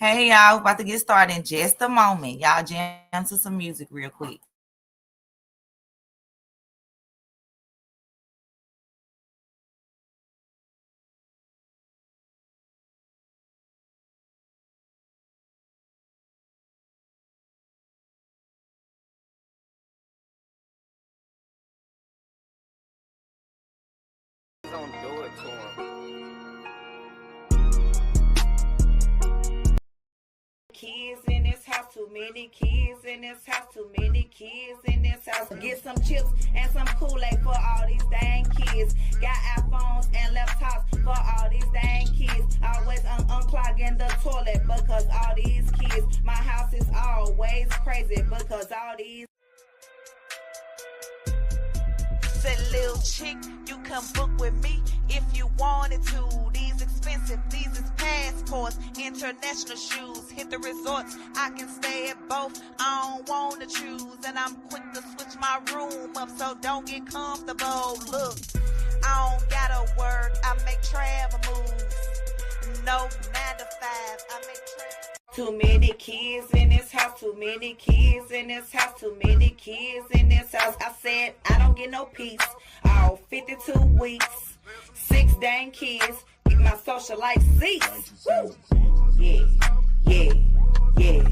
Hey y'all, about to get started in just a moment. Y'all jam to some music real quick. Don't do it to him. Kids in this house, too many kids in this house, too many kids in this house. Get some chips and some Kool-Aid for all these dang kids. Got iPhones and laptops for all these dang kids. Always unclogging the toilet because all these kids. My house is always crazy because all these. Said little chick, you come book with me if you wanted to. These expensive, these is passports, international shoes. Hit the resorts, I can stay at both. I don't wanna choose, and I'm quick to switch my room up, so don't get comfortable. Look, I don't gotta work, I make travel moves. No 9 to 5, I make travel. Too many kids in this house, too many kids in this house, too many kids in this house. I said I don't get no peace. All 52 weeks, 6 dang kids, get my social life cease. Yeah, yeah, yeah,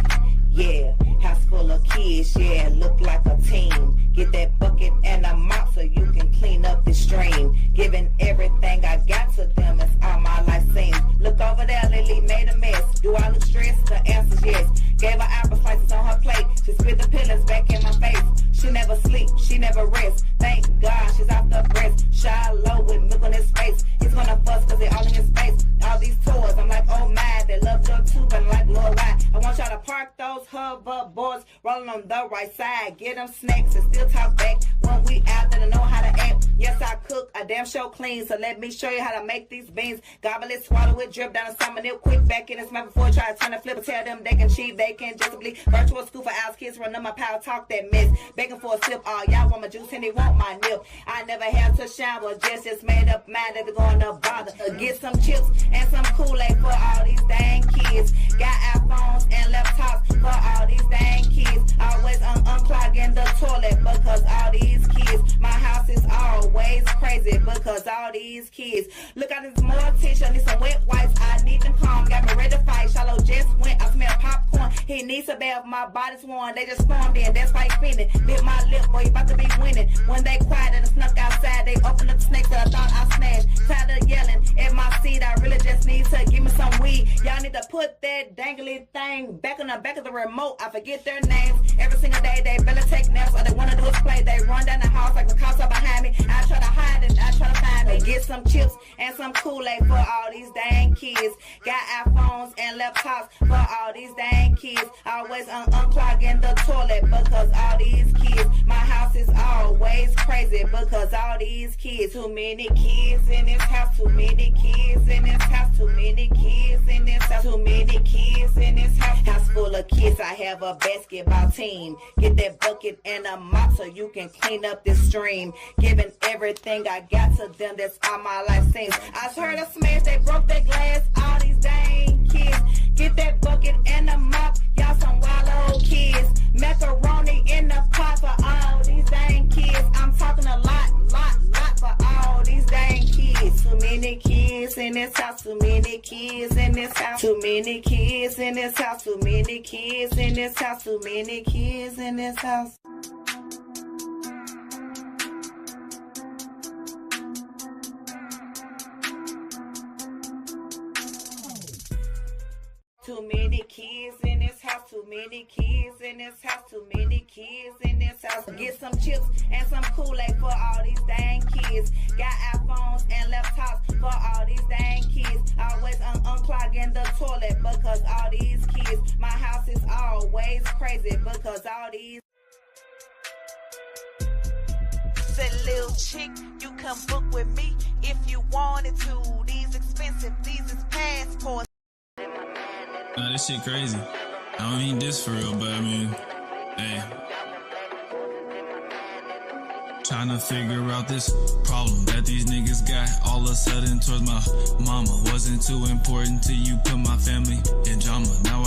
yeah. House full of kids, yeah, look like a team. Get that bucket and a mop so you can clean up the stream. Giving everything I got to them, it's all my life seems. Look over there, Lily made a mess. Do I look stressed? The answer's yes. Gave her apple slices on her plate. She spit the pillars back in my face. She never sleep, she never rests. Thank God she's off the breast. Shallow with milk on his face. He's gonna fuss cause they all in his face. All these toys, I'm like, oh my, they love them too, but I'm like, Lord, why? I want y'all to park those hoverboards, rolling on the right side. Get them snacks and still talk back when we out there to know how to act. Yes, I cook, I damn sure clean, so let me show you how to make these beans. Gobble it, swallow it, drip down the salmon, it quick back in his mouth before I try to turn the flip. Tell them they can cheat, they can just bleed. Virtual school for ours, kids run up my power, talk that mess. Begging for a sip, all y'all want my juice and they want my nip. I never have to shower, just made up mind that they're gonna bother. Get some chips and some Kool-Aid for all these dang kids. Got iPhones and laptops for all these dang kids. Always unclogging the toilet because all these kids. My house is always crazy because all these kids. Look at this more tissue, I need some wet wipes. I need them calm, got me ready to fight. Shallow just went, I smell popcorn. He needs a bath, my body's warm. They just stormed in, that's why he feeling. Bit my lip, boy, you about to be winning. When they quiet and snuck outside, they opened up snakes that I thought I snatched. Tired of yelling in my seat, I really just need to give me some weed. Y'all need to put that dangly thing back on the back of the remote. I forget their names every single day. They better take naps. All they want to do is play. They run down the house like the cops are behind me. I try to hide it, I try to find it. Get some chips and some Kool-Aid for all these dang kids. Got iPhones and laptops for all these dang kids. Always unclogging the toilet because all these kids. My house is always crazy because all these kids. Too many kids in this house, too many kids in this house, too many kids in this house, too many kids in this house. House full of kids, I have a basketball team. Get that bucket and a mop so you can clean up this stream. Giving everything I got to them, that's all my life seems. I heard a smash, they broke that glass, all these dang kids. Get that bucket and a mop, y'all some wild old kids. Macaroni in the pot for all these dang kids. I'm talking a lot for all these dang kids. Too many kids in this house, too many kids in this house, too many kids in this house, too many kids in this house, too many kids in this house. Too many kids in this house, too many kids in this house, too many kids in this house. Get some chips and some Kool-Aid for all these dang kids. Got iPhones and laptops for all these dang kids. Always unclogging the toilet because all these kids. My house is always crazy because all these. Said little chick, you come book with me if you wanted to. These expensive, these is passports. Nah, this shit crazy. I don't mean this for real, but I mean, hey. Trying to figure out this problem that these niggas got all of a sudden towards my mama. Wasn't too important to you, put my family in drama. Now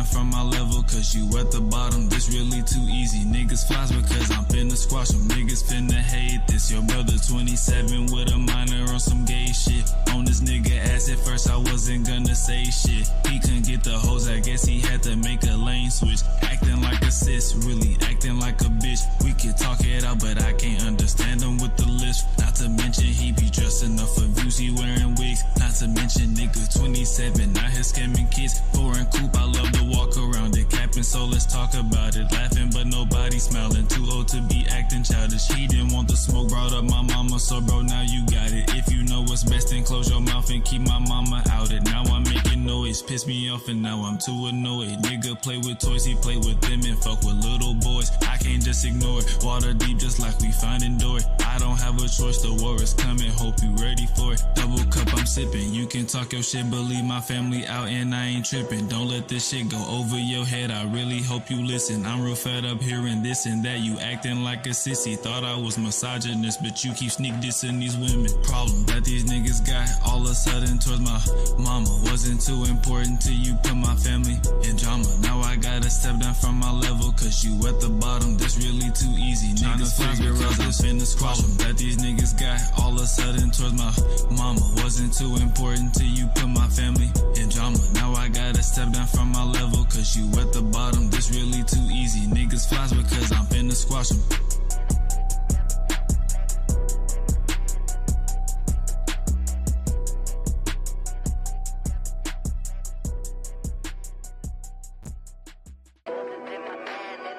from my level, cause you at the bottom, this really too easy. Niggas flies because I'm finna squash them. Niggas finna hate this. Your brother 27 with a minor on some gay shit. On this nigga ass at first I wasn't gonna say shit. He couldn't get the hoes, I guess he had to make a lane switch. Acting like a sis, really acting like a bitch. We could talk it out, but I can't understand him with the lisp. Not to mention he be dressing up for views, he wearing wigs. Not to mention nigga 27, out here scamming kids. Foreign coupe, I love to walk around it, capping, so let's talk about it. Laughing but nobody smiling, too old to be acting childish. He didn't want the smoke, brought up my mama, so bro now you got it. If you know what's best, then close your mouth and keep my mama out it. Now I'm making noise, piss me off and now I'm too annoyed. Nigga play with toys, he play with them and fuck with little boys. I can't just ignore it, water deep just like we finding Dory. I don't have a choice, the war is coming, hope you ready for it. Double cup I'm sipping, you can talk your shit, but leave my family out and I ain't tripping. Don't let this shit go over your head, I really hope you listen. I'm real fed up hearing this and that, you acting like a sissy. Thought I was misogynist, but you keep sneak dissing these women. Problem that these niggas got all of a sudden towards my mama. Wasn't too important till you put my family in drama. Now I gotta step down from my level, cause you at the bottom, this really too easy. Niggas figure out this fitness problem that these niggas got all of a sudden towards my mama. Wasn't too important till you put my family in drama. Now I gotta step down from my level, cause you at the bottom, this really too easy. Niggas flies because I'm finna squash them.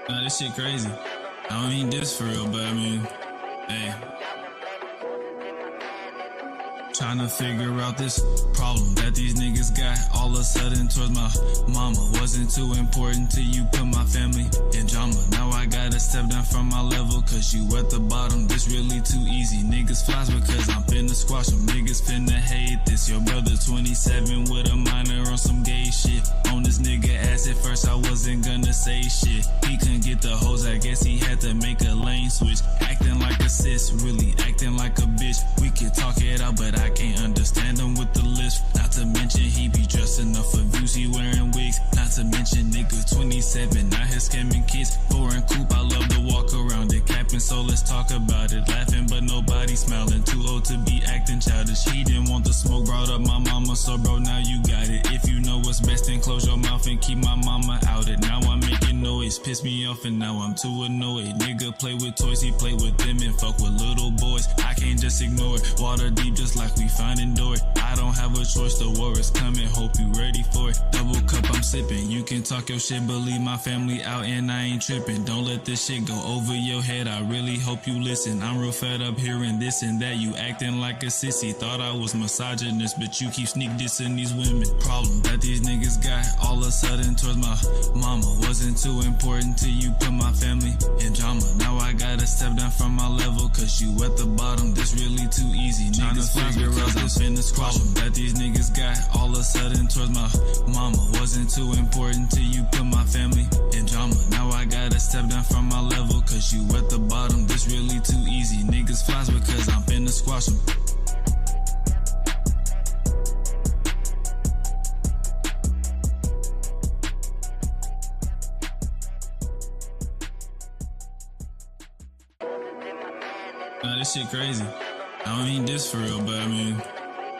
Nah, this shit crazy. I don't mean this for real, but I mean, hey. Trying to figure out this problem that these niggas got all of a sudden towards my mama. Wasn't too important till you put my family in drama. Now I gotta step down from my level, cause you at the bottom, this really too easy. Niggas flies because I'm finna squash them. Niggas finna hate this. Your brother 27 with a minor on some gay shit. On this nigga ass at first I wasn't gonna say shit. He couldn't get the hoes, I guess he had to make a lane switch. Acting like a sis, really acting like a bitch. We could talk it out, but I can't understand him with the lisp. Not to mention he be dressing up for views, he wearing wigs. Not to mention nigga 27, out here scamming kids. Foreign coupe, I love to walk around it, capping, so let's talk about it. Laughing but nobody smiling, too old to be acting childish. He didn't want the smoke, brought up my mama, so bro now you got it. If you know what's best, then close your mouth and keep my mama out it. Now I'm making noise, piss me off and now I'm too annoyed. Nigga play with toys, he play with them and fuck with little boys. I can't just ignore it, water deep just like we finding Dory. I don't have a choice, the war is coming, hope you ready for it. Double cup I'm sipping, you can talk your shit, but leave my family out and I ain't tripping. Don't let this shit go over your head, I really hope you listen. I'm real fed up hearing this and that, you acting like a sissy. Thought I was misogynist, but you keep sneak dissing these women. Problem that these niggas got all of a sudden towards my mama. Wasn't too important till you put my family in drama. Now I gotta step down from my level, cause you at the bottom, this really too easy. Niggas figure out this fitness problem that these niggas got all of a sudden towards my mama. Wasn't too important till you put my family in drama. Now I gotta step down from my level, cause you at the bottom, this really too easy. Niggas flies because I'm finna squash them. Nah, this shit crazy. I don't mean this for real, but I mean,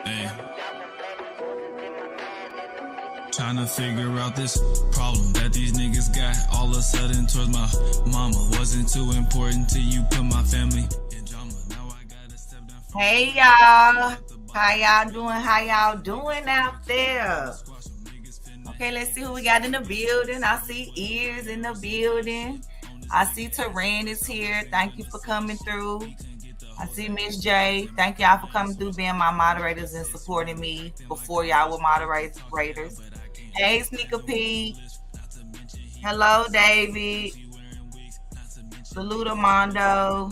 hey. Trying to figure out this problem that these niggas got all of a sudden towards my mama. Wasn't too important till you put my family in drama. Now I gotta step down from Hey y'all, how y'all doing? How y'all doing out there? Okay, let's see who we got in the building. I see Ears in the building. I see Terran is here. Thank you for coming through. I see Miss J. Thank y'all for coming through, being my moderators and supporting me before y'all were moderators. Hey, Sneaker P. Hello, David. Salute, Armando.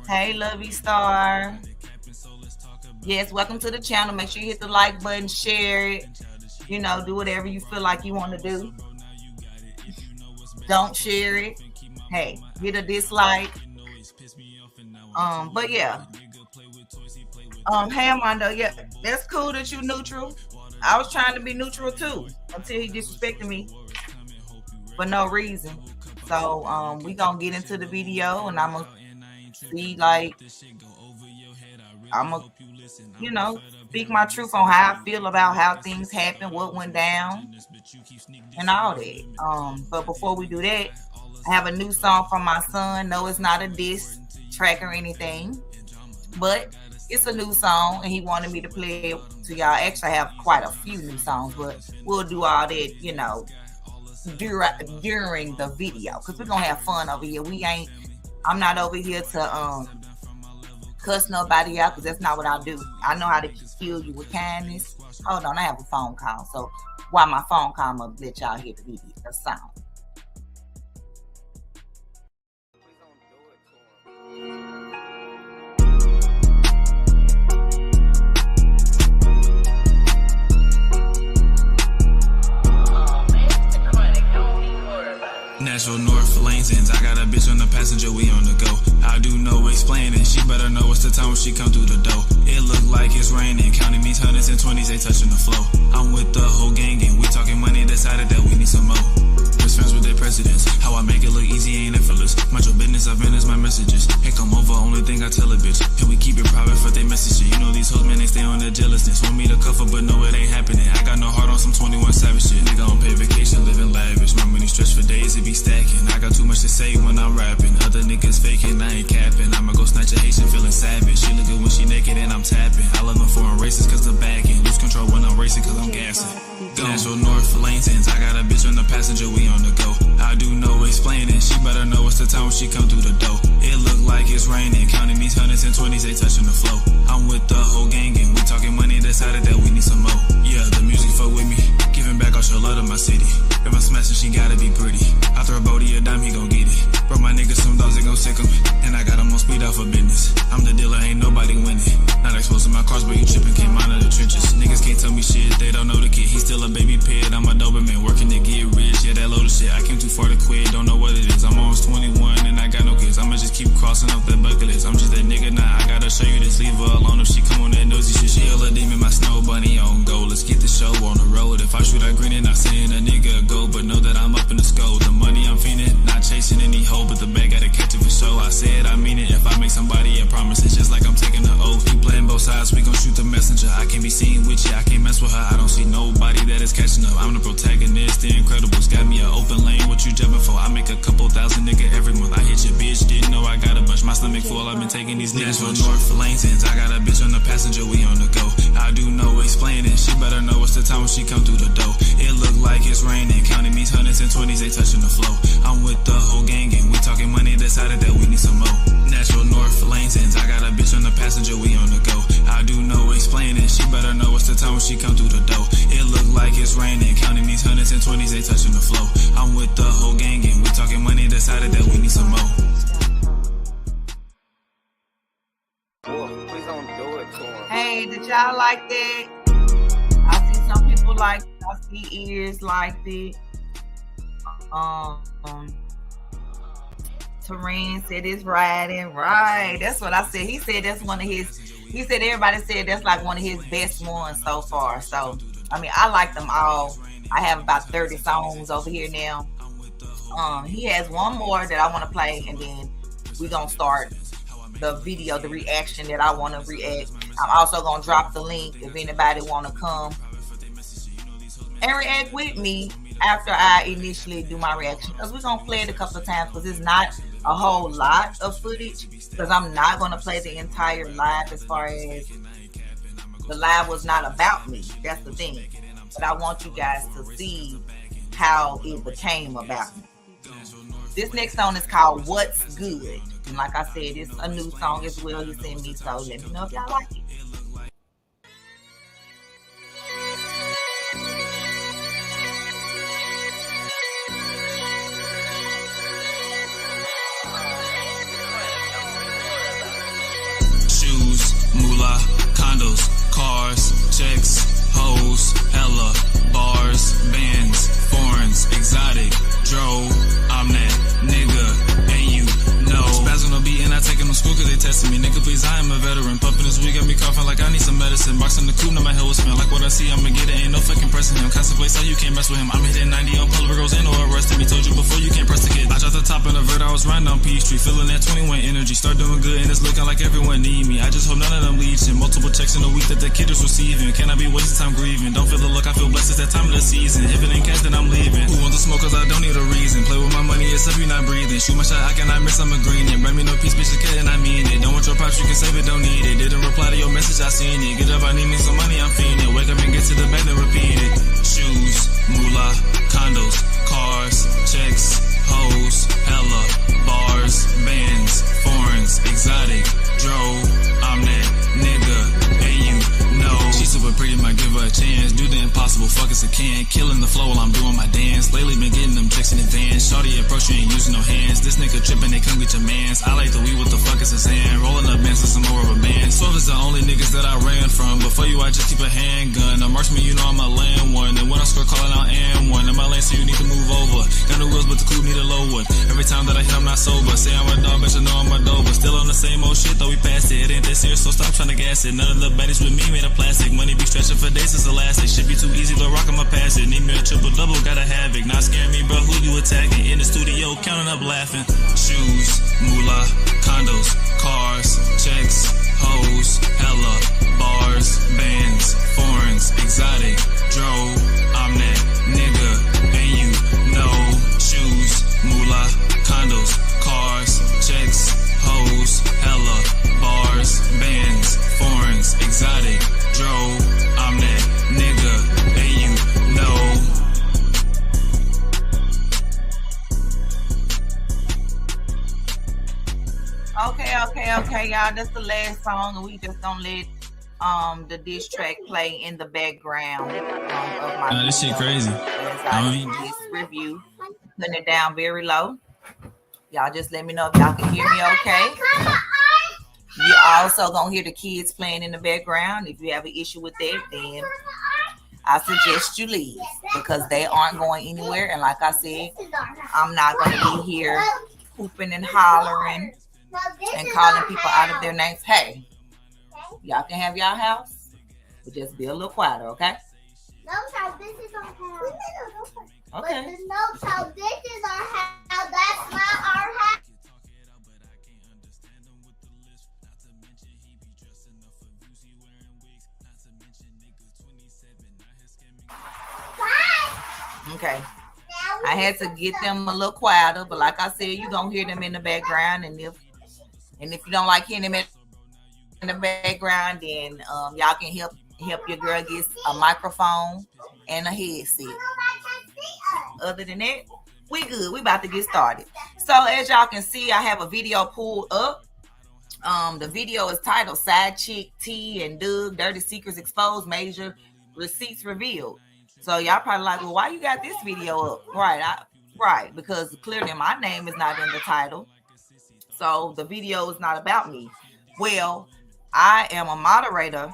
Hey, Lovey Star. Yes, welcome to the channel. Make sure you hit the like button, share it. You know, do whatever you feel like you want to do. Don't share it. Hey, hit a dislike. But yeah. Hey Armando, yeah, that's cool that you neutral. I was trying to be neutral too until he disrespected me for no reason. So we gonna get into the video, and I'm gonna see, like, I'm gonna, speak my truth on how I feel about how things happen, what went down, and all that. But before we do that, I have a new song from my son. No, it's not a diss track or anything, but it's a new song, and he wanted me to play it to y'all. Actually, I have quite a few new songs, but we'll do all that, during the video, because we're gonna have fun over here. I'm not over here to cuss nobody out, because that's not what I do. I know how to kill you with kindness. Hold on, I have a phone call. So while my phone call, I'm gonna let y'all hear the video, the sound. Nashville North lanes ends. I got a bitch on the passenger, we on the go. I do no explaining. She better know what's the time when she come through the door. It look like it's raining. Counting these hundreds and 20s, they touching the flow. I'm with the whole gang and we talking money, decided that we need some more. Best friends with their presidents. How I make it look easy ain't effortless. Mind your business, I manage my messages. Hey, come over, only thing I tell a bitch. And we keep it private for their messages. You know these hoes, man, they stay on their jealousness. Want me to cover, but no, it ain't happening. I got no heart on some 21 Savage shit. Nigga on pay vacation, living lavish. My money stretch for days, it be stacking. I got too much to say when I'm rapping. Other niggas faking, I ain't capping. I'ma go snatch a Haitian, feeling savage. She look good when she naked and I'm tapping. I love them foreign races cause the backing. Lose control when I'm racing cause I'm gassing. Nashville North lanes ends. I got a bitch on the passenger, we on the go. I do no explaining. She better know what's the time when she come through the door. It look like it's raining. Counting these hundreds and 20s, they touching the flow. I'm with the whole gang and we talking money, decided that we need some more. Yeah, the music fuck with me. Giving back all your love to my city. If I'm smashing, she gotta be pretty. I throw a Bodie a dime, he gon' get it. Bro, my niggas some dogs, they gon' sick him. And I got him on speed out for business. I'm the dealer, ain't nobody winning. Not exposing my cars, but you tripping, came out of the trenches. Niggas can't tell me shit, they don't know the kid. He still a baby pet, I'm a Doberman, working to get rich. Yeah, that load of shit, I came too far to quit, don't know what it is. I'm almost 21 and I got no kids. I'ma just keep crossing off that bucket list. I'm just that nigga now, I gotta show you this. Leave her alone if she come on that nosy shit. She a demon, my snow bunny on go. Let's get the show on the road. If I shoot, I green and I send a nigga a go. But know that I'm up in the scope. The money I'm feeding, not chasing any hoe, but the bag gotta catch it for sure. I said I mean it. If I make somebody a promise, it's just like I'm taking an oath. You playing both sides, we gon' shoot the messenger. I can't be seen with you, I can't mess with her. I don't see nobody that is catching up. I'm the protagonist, the Incredibles. Got me an open lane, what you jumping for? I make a couple thousand, nigga, every month. I hit your bitch, didn't know I got a bunch. My stomach full, I've been taking these niggas from North lanes ends. I got a bitch on the passenger, we on the go. I do no explaining. She better know what's the time when she come through the door. It look like it's raining. Counting these hundreds and 20s, they touching the flow. I'm with the whole gang and we talking money, decided that we need some more. Nashville North lanes ends. I got a bitch on the passenger, we on the go. I do no explaining. She better know what's the time when she come through the door. It look like it's raining. Counting these hundreds and 20s, they touching the flow. I'm with the whole gang and we talking money, decided that we need some more. Please don't do it to him. Hey, did y'all like that? I see some people like it. I see ears like it. Terrain said it's riding right. That's what I said. He said that's one of his. He said everybody said that's like one of his best ones so far. So I mean, I like them all. I have about 30 songs over here now. He has one more that I want to play, and then we gonna start the video, the reaction that I want to react. I'm also gonna drop the link if anybody want to come and react with me after I initially do my reaction, because we're gonna play it a couple of times, because it's not a whole lot of footage, because I'm not gonna play the entire live. As far as the live was not about me, that's the thing, but I want you guys to see how it became about me. This next song is called What's Good, and like I said, it's a new song as well. He sent me, so let me know if y'all like it. Moolah, condos, cars, checks, hoes, hella, bars, bands, foreigns, exotic, dro, I'm that nigga, and you know. Spaz on the beat and I take him to school cause they testing me. Nigga, please, I am a veteran. Pumping this week, got me coughing like I need some medicine. Boxing the coupe, now my head will spin. Like what I see, I'ma get it. Ain't no fucking pressing him. Contemplate so you can't mess with him. I'm hitting 90 on Polar Girls, ain't no arresting me. Told you before, you can't press the kid. I dropped the top in the vert, I was riding on Peachtree. Feeling that 21 energy. Start doing good and it's looking like everyone need me. I just hope none of them leads him. Multiple checks in a week that the kid is receiving. Can I be wasting time grieving? Don't feel the look, I feel blessed. It's that time of the season. If it ain't cash, then I'm leaving. Who wants to smoke? Cause I don't need a reason. Play with my money, it's up, you not breathing. Shoot my shot, I cannot miss, I'm a green. And bring me no peace, bitch, it's and I mean it. Don't want your props, you can save it, don't need it. Didn't reply to your message, I seen it. Get up, I need me some money, I'm fiending. Wake up and get to the bed and repeat it. Shoes, moolah, condos, cars, checks, hoes, hella, bars, bands, foreigns, exotic, dro, I'm that nigga, and you know. She super pretty, might give her a chance. Do the impossible, fuck as I can. Killing the flow while I'm doing my dance. Lately been getting them checks in advance. Shorty approach, you ain't using no hands. This nigga tripping, they come get your mans. I like the weed, what the fuck is his hand? Rolling up bands with some more of a band. Swerve is the only niggas that I ran from. Before you, I just keep a handgun. No march me, you know I'm a land one. And when I score, calling out and one. In my lane, so you need to move over. Got no wheels, but the coupe need a low one. Every time that I hit, I'm not sober. Say I'm a dog, but you know I'm a dope. But still on the same old shit, though we passed it. It ain't that serious, so stop trying to gas it. None of the baddies with me made of plastic. Money be stretching for days, it's elastic. Should be too easy, the rock, I'ma pass it. Need me a triple double, gotta have it. Not scaring me, bro, who you attacking? In the studio, counting up laughing. Shoes, moolah, condos, cars, checks, hoes, hella, bars, bands, foreigns, exotic, dro, I'm that nigga, and you know. Shoes, moolah, condos, cars, checks, hoes, hella, bars, bands, foreigns, exotic, dro, I'm that nigga, and you know. Okay, y'all. That's the last song, and we just don't let the diss track play in the background of my Nah, this shit crazy. I mean, this review, putting it down very low. Y'all just let me know if y'all can hear me okay. You also gonna hear the kids playing in the background. If you have an issue with that, then I suggest you leave because they aren't going anywhere. And like I said, I'm not gonna be here hooping and hollering and calling people out of their names. Hey, y'all can have y'all house, but just be a little quieter, okay? No, child, this is our house. Okay. But no, child, this is our house. That's not our house. Okay. I had to get them a little quieter, but like I said, you're gonna hear them in the background, and if you don't like hearing them in the background, then y'all can help your girl get a microphone and a headset. Other than that, we good. We about to get started. So as y'all can see, I have a video pulled up. The video is titled Side Chick T and Doug Dirty Secrets Exposed, Major Receipts Revealed. So y'all probably like, well, why you got this video up? Right, because clearly my name is not in the title. So the video is not about me. Well, I am a moderator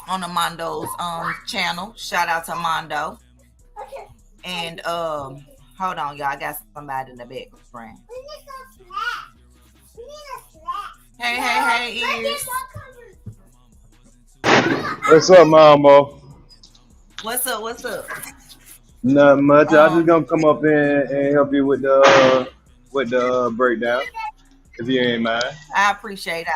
on the Mondo's channel. Shout out to Mondo. And hold on, y'all. I got somebody in the background. Hey, ears. What's up, Mambo? What's up? Nothing much. I just gonna come up and help you with the breakdown, if you ain't mind. I appreciate it.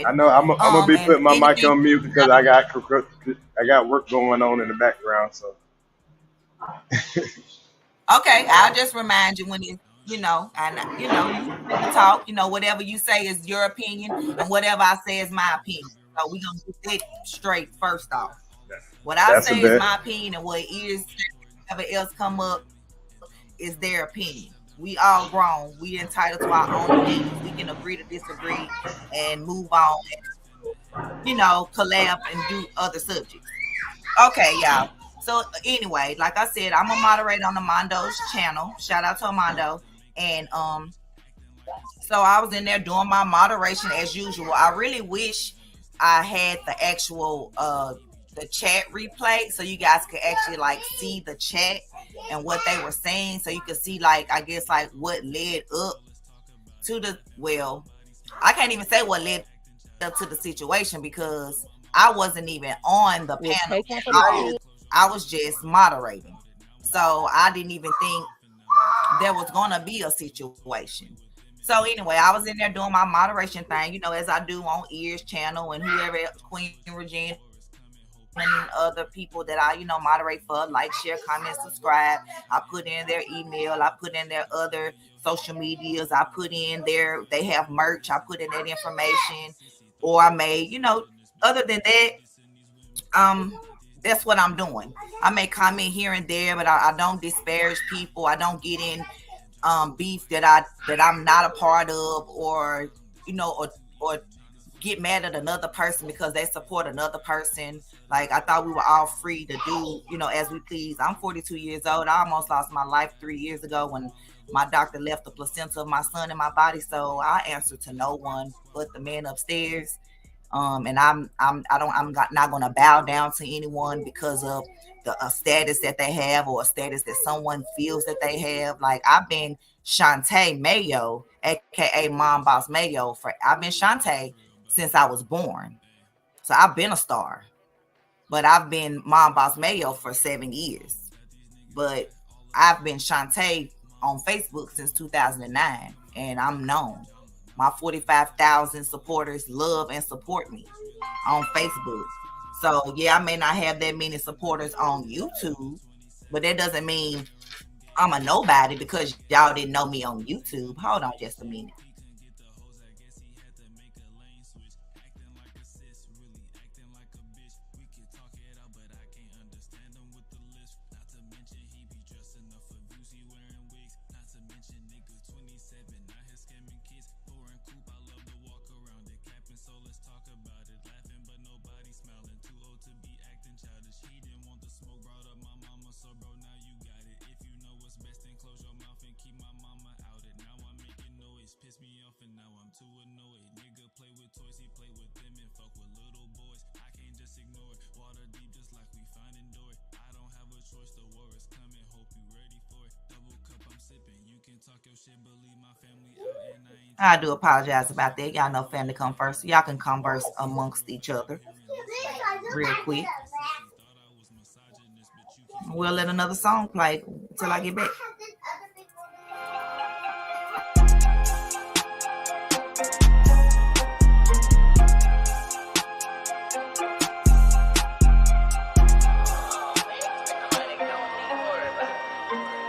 I know I'm gonna be putting my mic on mute because I got work going on in the background. So. Okay, I'll just remind you when it's, you talk, whatever you say is your opinion and whatever I say is my opinion. So we're going to get that straight first off. What I say is my opinion, and what whatever else come up is their opinion. We all grown. We entitled to our own opinions. We can agree to disagree and move on and, collab and do other subjects. Okay, y'all. So anyway, like I said, I'm a moderator on the Mondo's channel. Shout out to Mondo. And so I was in there doing my moderation as usual. I really wish I had the actual the chat replay so you guys could actually see the chat and what they were saying, so you could see what led up to I can't even say what led up to the situation because I wasn't even on the We'll panel. take one for the team. I was just moderating. So I didn't even think there was gonna be a situation. So anyway, I was in there doing my moderation thing, you know, as I do on Ears channel and whoever else, Queen Regina and other people that I, you know, moderate for, like, share, comment, subscribe. I put in their email, I put in their other social medias, I put in they have merch, I put in that information, or I may, you know, other than that, that's what I'm doing. I may comment here and there, but I don't disparage people. I don't get in beef that I'm not a part of, or, you know, or get mad at another person because they support another person. Like, I thought we were all free to do, you know, as we please. I'm 42 years old. I almost lost my life 3 years ago when my doctor left the placenta of my son in my body. So I answer to no one but the man upstairs. And I'm not going to bow down to anyone because of a status that they have or a status that someone feels that they have. Like, I've been Shantae Mayo, aka Mom Boss Mayo, I've been Shantae since I was born. So I've been a star, but I've been Mom Boss Mayo for 7 years. But I've been Shantae on Facebook since 2009, and I'm known. My 45,000 supporters love and support me on Facebook. So yeah, I may not have that many supporters on YouTube, but that doesn't mean I'm a nobody because y'all didn't know me on YouTube. Hold on just a minute. I do apologize about that. Y'all know family come first. Y'all can converse amongst each other real quick. We'll let another song play until I get back.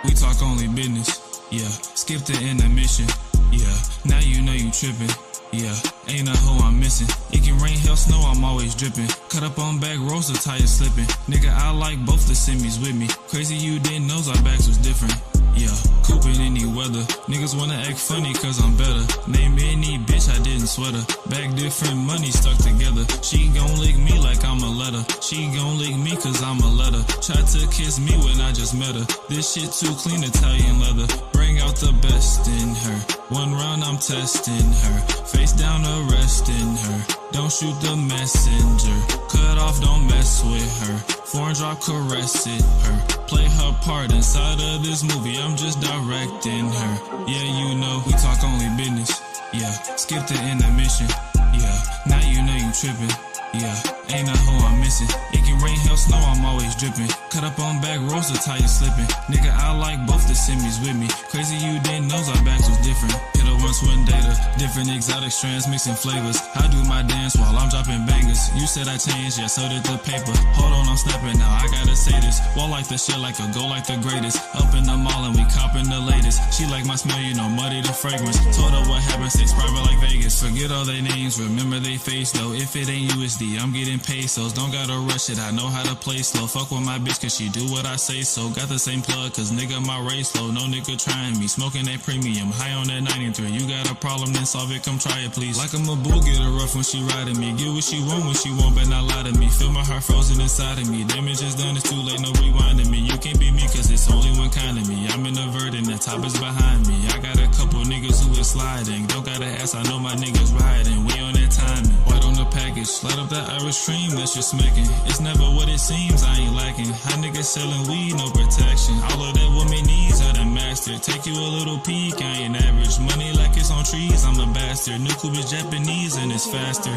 We talk only business, yeah. Skip the intermission, yeah. Now you know you tripping, yeah. Ain't a hoe I'm missing. It can rain, hell, snow, I'm always dripping. Cut up on back roads, the tires slipping. Nigga, I like both the semis with me. Crazy you didn't know our backs was different, yeah. Cooping any weather. Niggas wanna act funny cause I'm better. Name any bitch, I didn't sweat her. Back different, money stuck together. She gon' lick me like I'm a letter. She gon' lick me cause I'm a letter. Tried to kiss me when I just met her. This shit too clean, Italian leather. Bring out the best in her. One round I'm testing her. Face down arresting her. Don't shoot the messenger. Cut off, don't mess with her. Foreign drop, caress it, her. Play her part inside of this movie, I'm just directing her. Yeah, you know, we talk only business, yeah. Skip the intermission, yeah. Now you know you tripping, yeah. Ain't a hoe I'm missing. It can rain, hell, snow, I'm always dripping. Cut up on back roads, the tires slipping. Nigga, I like both the semis with me. Crazy you didn't know our backs was different. Hit her once, one data. Different exotic strands, mixing flavors. I do my dance while I'm dropping bangers. You said I changed, yeah, so did the paper. Hold on, I'm snapping now, I gotta say this. Wall like the shit, like a go like the greatest. Up in the mall and we copping the latest. She like my smell, you know, muddy the fragrance. Told her what happened, stay private like Vegas. Forget all their names, remember they face though. If it ain't USD, I'm getting pesos. Don't gotta rush it, I know how to play slow. Fuck with my bitch cause she do what I say so. Got the same plug cause nigga my race slow. No nigga trying me, smoking that premium. High on that 93, you got a problem then solve it, come try it please. Like I'm a bull, get her rough when she riding me. Get what she want, but not lie to me. Feel my heart frozen inside of me. Damage is done, it's too late, no rewinding me. You can't be me cause it's only one kind of me. I'm in a verdant, the top is behind me. I got a couple niggas who is sliding. Don't gotta ask, I know my niggas riding. We on that timing. White on the package. Light up that Irish cream, that shit smacking. It's never what it seems, I ain't lacking. High niggas selling weed, no protection. All of that woman needs are the master. Take you a little peek, I ain't average. Money like it's on trees, I'm a bastard. New coupe is Japanese and it's faster.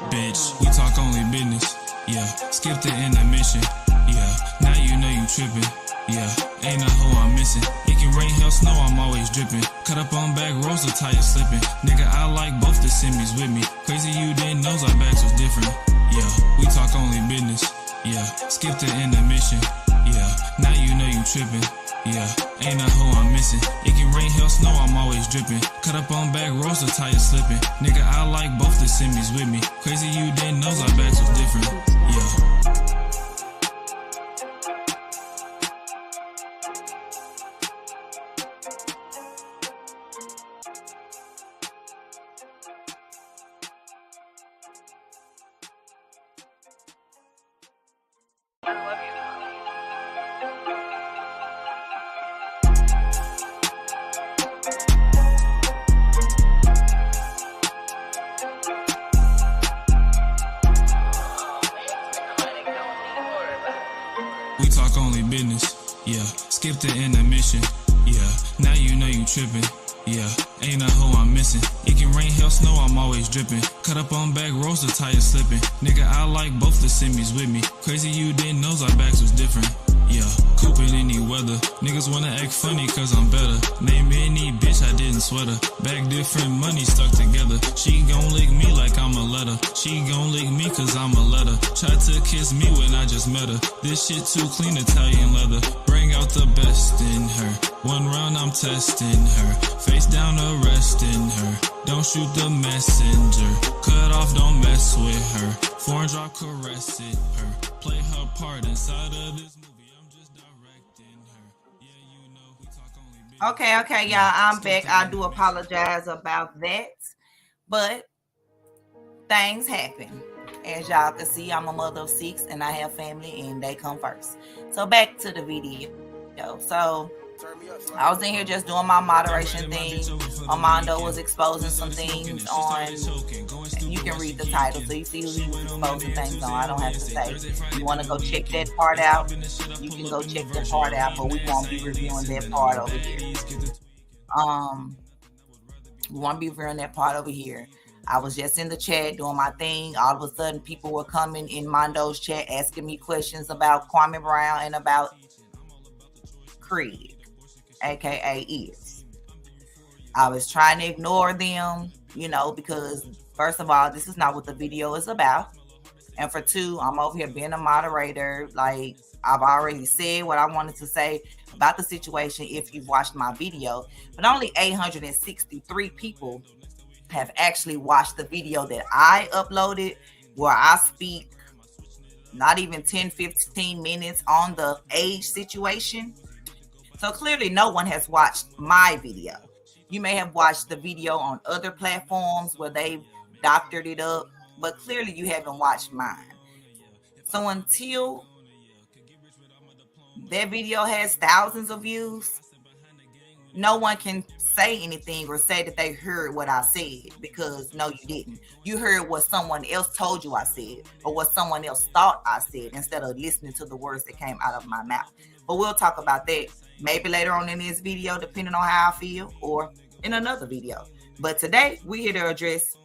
Bitch, we talk only business. Yeah, skip the intermission. Yeah, now you know you tripping. Yeah, ain't a hoe I'm missing. It can rain, hell, snow, I'm always dripping. Cut up on back roads, the tires slipping. Nigga, I like both the semis with me. Crazy you didn't know our backs was different. Yeah, we talk only business. Yeah, skip the intermission. Yeah, now you know you tripping. Yeah, ain't a hoe I'm missing. It can rain, hell, snow, I'm always dripping. Cut up on back roads, the tires slipping. Nigga, I like both the semis with me. Crazy you didn't know our backs was different. Yeah. We talk only business. Yeah, skip the intermission. Yeah, now you know you tripping. Yeah, ain't a hoe I'm missing. It can rain, hell, snow, I'm always dripping. Cut up on back roads, the tires slipping. Nigga, I like both the semis with me. Crazy you didn't know our backs was different. Yeah, coop in any weather. Niggas wanna act funny cause I'm better. Name any bitch, I didn't sweat her. Back different, money stuck together. She gon' lick me like I'm a letter. She gon' lick me cause I'm a letter. Tried to kiss me when I just met her. This shit too clean, Italian leather. Bring out the best in her. One round I'm testing her. Face down arresting her. Don't shoot the messenger. Cut off, don't mess with her. Foreign drop caressing her. Play her part inside of this movie. Okay, y'all, I'm back. I do apologize about that, but things happen. As y'all can see, I'm a mother of 6 and I have family and they come first. So back to the video. So I was in here just doing my moderation thing. Armando was exposing some things on, you can read the title so you see who he was exposing things on. I don't have to say. You want to go check that part out, you can go check that part out, but we won't be reviewing that part over here. We won't be reviewing that part over here. I was just in the chat doing my thing. All of a sudden, people were coming in Mondo's chat asking me questions about Kwame Brown and about Craig, aka Is. I was trying to ignore them, because first of all, this is not what the video is about. And for two, I'm over here being a moderator. Like, I've already said what I wanted to say about the situation if you've watched my video, but only 863 people have actually watched the video that I uploaded where I speak not even 10-15 minutes on the age situation. So clearly no one has watched my video. You may have watched the video on other platforms where they've doctored it up, but clearly you haven't watched mine. So until that video has thousands of views, no one can say anything or say that they heard what I said, because no, you didn't. You heard what someone else told you I said, or what someone else thought I said, instead of listening to the words that came out of my mouth. But we'll talk about that maybe later on in this video, depending on how I feel, or in another video. But today we're here to address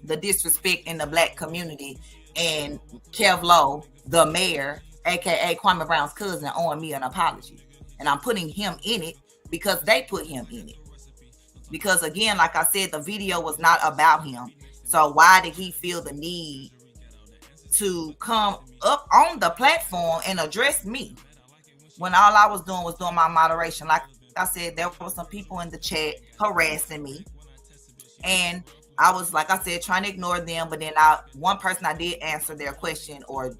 the disrespect in the Black community and KevLow, the mayor, aka Kwame Brown's cousin, owing me an apology. And I'm putting him in it because they put him in it. Because again, like I said, the video was not about him. So why did he feel the need to come up on the platform and address me when all I was doing my moderation? Like I said, there were some people in the chat harassing me, and I was, like I said, trying to ignore them. But then one person, I did answer their question or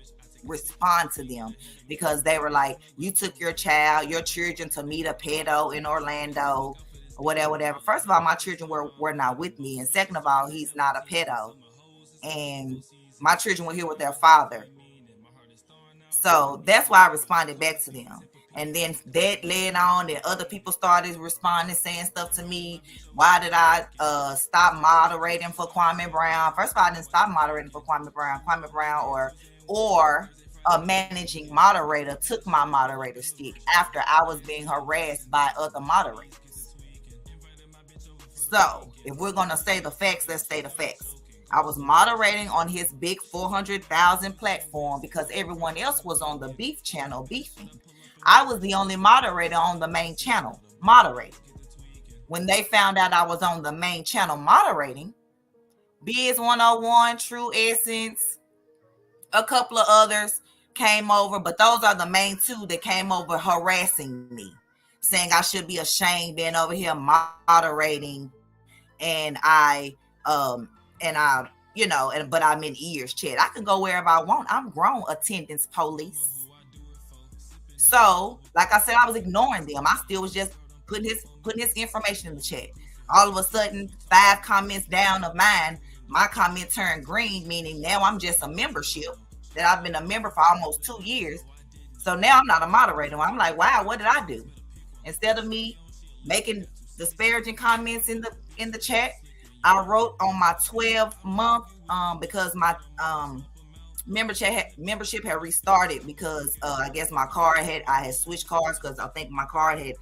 respond to them, because they were like, you took your children to meet a pedo in Orlando, or whatever. First of all, my children were not with me, and second of all, he's not a pedo, and my children were here with their father. So that's why I responded back to them. And then that led on, and other people started responding, saying stuff to me. Why did I stop moderating for Kwame Brown? First of all, I didn't stop moderating for Kwame Brown. Kwame Brown or a managing moderator took my moderator stick after I was being harassed by other moderators. So if we're gonna say the facts, let's say the facts. I was moderating on his big 400,000 platform because everyone else was on the beef channel beefing. I was the only moderator on the main channel moderating. When they found out I was on the main channel moderating, Biz 101, True Essence, a couple of others came over, but those are the main two that came over harassing me, saying I should be ashamed being over here moderating, and but I'm in ears, Chad. I can go wherever I want. I'm grown, attendance police. So, like I said, I was ignoring them. I still was just putting his information in the chat. All of a sudden, 5 comments down of mine, my comment turned green, meaning now I'm just a membership that I've been a member for almost 2 years. So now I'm not a moderator. I'm like, wow, what did I do? Instead of me making disparaging comments in the chat, I wrote on my 12-month because my membership had restarted because I guess my card I had switched cards because I think my card had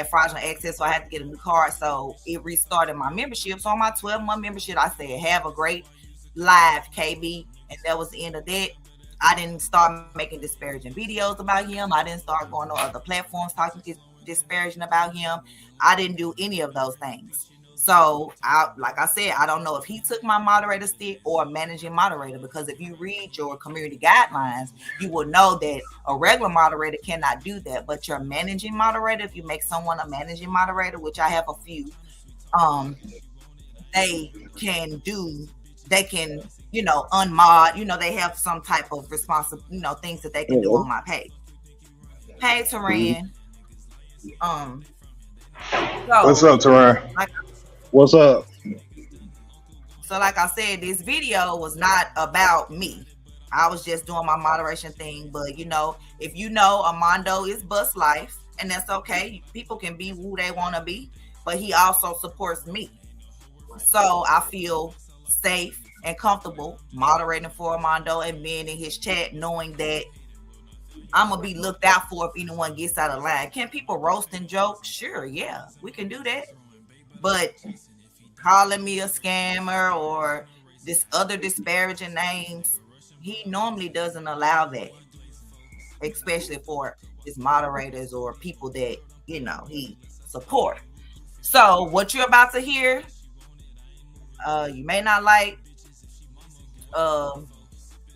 fraudulent access, so I had to get a new card. So it restarted my membership. So on my 12-month membership, I said, have a great live, KB. And that was the end of that. I didn't start making disparaging videos about him. I didn't start going on other platforms talking disparaging about him. I didn't do any of those things. So, like I said, I don't know if he took my moderator stick or a managing moderator, because if you read your community guidelines, you will know that a regular moderator cannot do that. But your managing moderator, if you make someone a managing moderator, which I have a few, they can, unmod, they have some type of responsible, things that they can do on my page. Hey, Teran. What's up, Teran? What's up? So like I said, this video was not about me. I was just doing my moderation thing. But, if Armando is bust life, and that's okay. People can be who they want to be, but he also supports me. So I feel safe and comfortable moderating for Armando and being in his chat, knowing that I'm going to be looked out for if anyone gets out of line. Can people roast and joke? Sure, yeah, we can do that. But calling me a scammer or this other disparaging names, he normally doesn't allow that, especially for his moderators or people that, he support. So what you're about to hear, you may not like,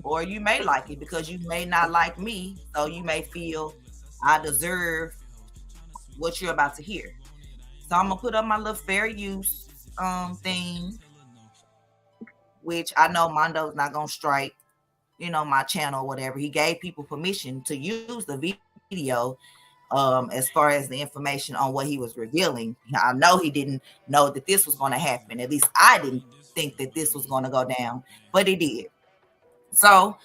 or you may like it because you may not like me. So you may feel I deserve what you're about to hear. So I'm gonna put up my little fair use thing, which I know Mondo's not gonna strike, my channel or whatever. He gave people permission to use the video as far as the information on what he was revealing. I know he didn't know that this was going to happen. At least I didn't think that this was going to go down, but it did. So,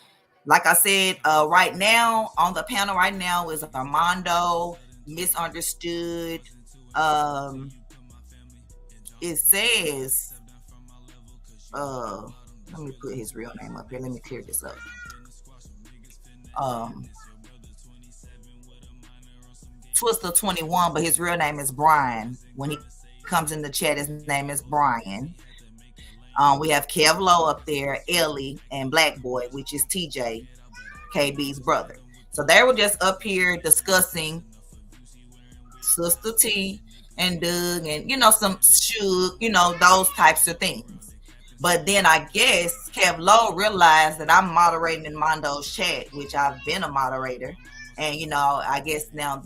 like I said, right now on the panel right now is Armando, Misunderstood. It says, let me put his real name up here. Let me clear this up. Twister 21, but his real name is Brian. When he comes in the chat, his name is Brian. We have KevLow up there, Ellie, and Black Boy, which is TJ, KB's brother. So they were just up here discussing Sister T and Doug and, some Suge, those types of things. But then I guess KevLow realized that I'm moderating in Mondo's chat, which I've been a moderator. And, I guess now,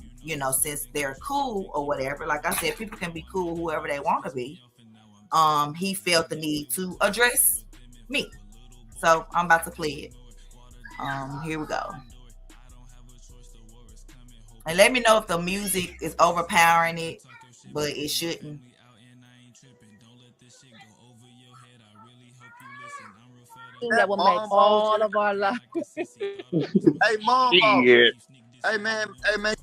since they're cool or whatever, like I said, people can be cool whoever they want to be. He felt the need to address me. So I'm about to play it. Here we go. And let me know if the music is overpowering it, but it shouldn't. That will make all of our lives. Hey, Mom. Yeah. Hey man,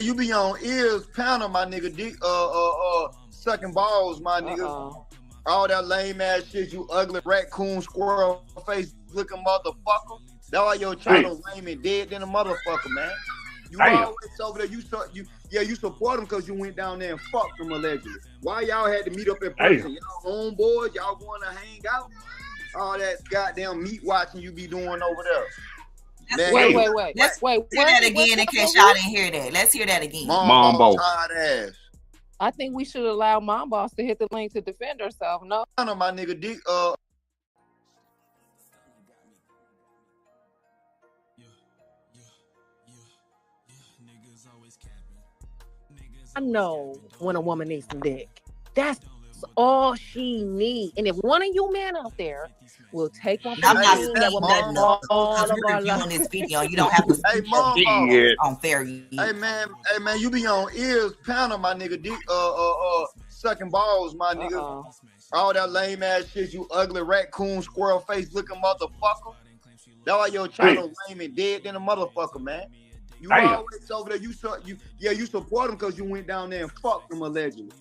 you be on ears panel, my nigga. Sucking balls, my nigga. All that lame ass shit, you ugly raccoon squirrel face looking motherfucker. That's why your channel lame and dead than a motherfucker, man. You always over there. You support them because you went down there and fucked them allegedly. Why y'all had to meet up in person? Y'all homeboys, y'all going to hang out? All that goddamn meat watching you be doing over there. Man, wait. Let's hear that again in case y'all didn't hear that. Let's hear that again. Mom tired ass. I think we should allow Mom Boss to hit the link to defend herself. No, my nigga Dick. I know when a woman needs some dick. That's all she needs. And if one of you men out there will take one I'm not saying that woman all on this video. You don't have to hey, Mom, on fair. Hey man, you be on ears panel, my nigga. Sucking balls, my nigga. All that lame ass shit, you ugly raccoon squirrel face looking motherfucker. That's why your channel lame and dead than a motherfucker, man. You always over there. You support them because you went down there and fucked them allegedly.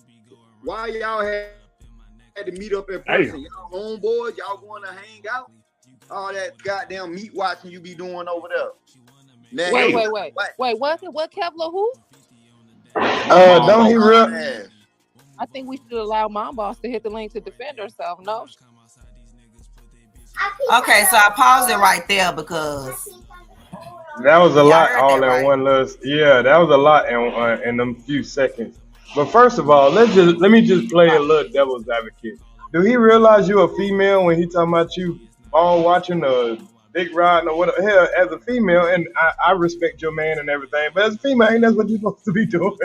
Why y'all had to meet up in person? Y'all homeboys, y'all going to hang out? All that goddamn meat watching you be doing over there. Man, wait. What Kevlo who? Don't he real? I think we should allow Mom Boss to hit the link to defend herself. No. Okay, so I paused it right there because that was a lot all in one list. Yeah, that was a lot in them few seconds. But first of all, let me just play a little devil's advocate. Do he realize you're a female when he talking about you all watching a dick riding or whatever? Hell, as a female, and I respect your man and everything, but as a female, ain't that's what you're supposed to be doing.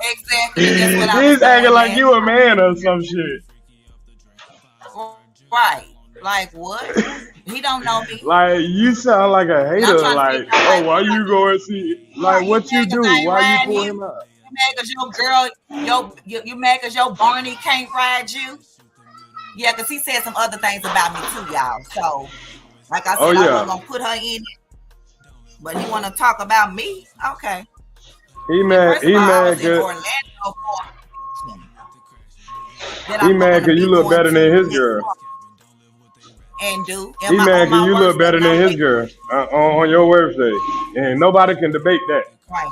Exactly. That's what He's acting like you a man or some shit. Right. Like what? He don't know me. Like you sound like a hater. Like, oh, why you go and see? Like, what you do? Why you pull him out? You mad cause your girl, you mad cause your Barney can't ride you? Yeah, cause he said some other things about me too, y'all. So, like I said, I wasn't gonna put her in it, but he want to talk about me. Okay. He mad cause you look better than his girl. And do. He mad cause you look better than his girl on your website, and nobody can debate that. Right.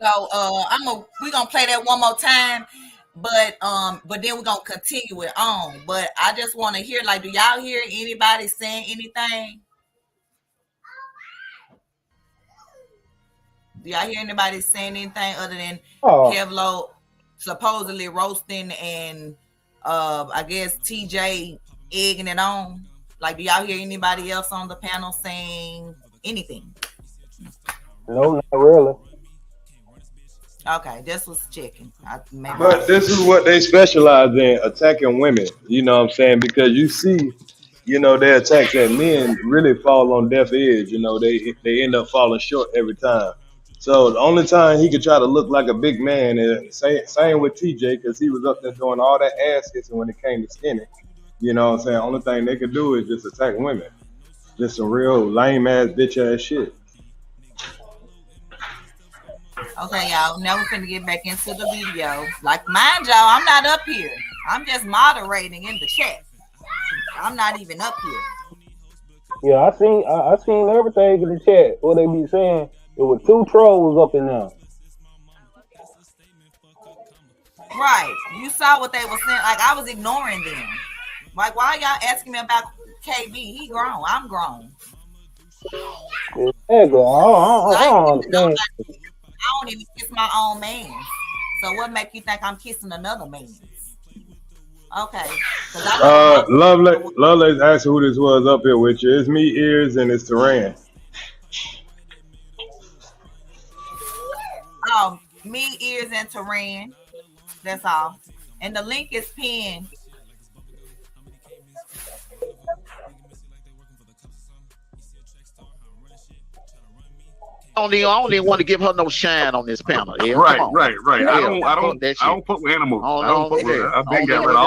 So we're gonna play that one more time, but then we're gonna continue it on. But I just want to hear, like, do y'all hear anybody saying anything? Do y'all hear anybody saying anything other than Kevlo supposedly roasting and I guess TJ egging it on? Like, do y'all hear anybody else on the panel saying anything? No, not really. Okay, this was checking. But this is what they specialize in, attacking women. You know what I'm saying? Because you see, their attacks at men really fall on deaf ears. They end up falling short every time. So the only time he could try to look like a big man, and same with TJ, because he was up there doing all that ass kissing when it came to skinny. You know what I'm saying? Only thing they could do is just attack women. Just some real lame ass bitch ass shit. Okay, y'all. Now we're finna get back into the video. Like, mind y'all, I'm not up here. I'm just moderating in the chat. I'm not even up here. Yeah, I seen everything in the chat. What they be saying. There were 2 trolls up in there. Right. You saw what they were saying. Like, I was ignoring them. Like, why y'all asking me about KB? He grown. I'm grown. Yeah, I don't understand. I don't even kiss my own man. So what make you think I'm kissing another man? Okay. Lovelace asked who this was up here with you. It's me, Ears, and it's Teran. Me, Ears, and Teran. That's all. And the link is pinned. I don't even want to give her no shine on this panel. Yeah, right. I don't fuck with animals. I've been getting rid of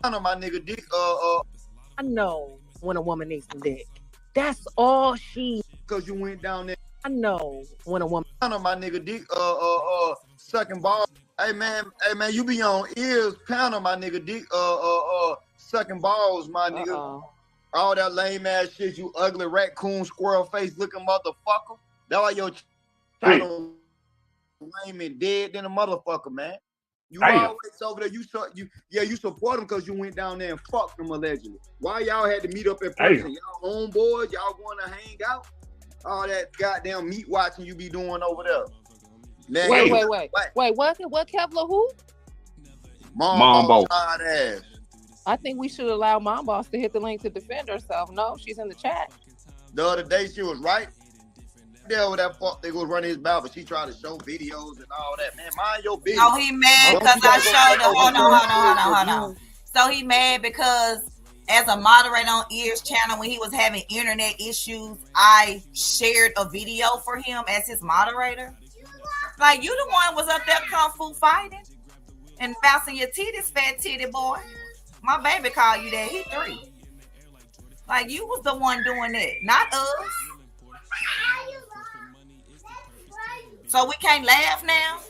all my nigga Dick. I know when a woman needs some dick. That's all she because you went down there. I know when a woman. My nigga dick sucking balls. Hey man, you be on ears panel, my nigga dick sucking balls, my nigga. All that lame ass shit, you ugly raccoon squirrel face looking motherfucker. That's why your channel lame and dead than a motherfucker, man. You always over there. You support them because you went down there and fucked them allegedly. Why y'all had to meet up in person? Y'all homeboys, y'all want to hang out? All that goddamn meat watching you be doing over there. Man, Wait, what Kevlo who? Mom boss. Ass. I think we should allow Mom Boss to hit the link to defend herself. No, she's in the chat. The other day she was right there with that fuck they was running his mouth, but she tried to show videos and all that. Man, mind your business. Oh, he mad because I showed him. Hold on. So he mad because as a moderator on Ears channel, when he was having internet issues, I shared a video for him as his moderator. Like, you the one was up there kung fu fighting and bouncing your titties, fat titty boy. My baby called you that. He 3. Like, you was the one doing that, not us. So we can't laugh now?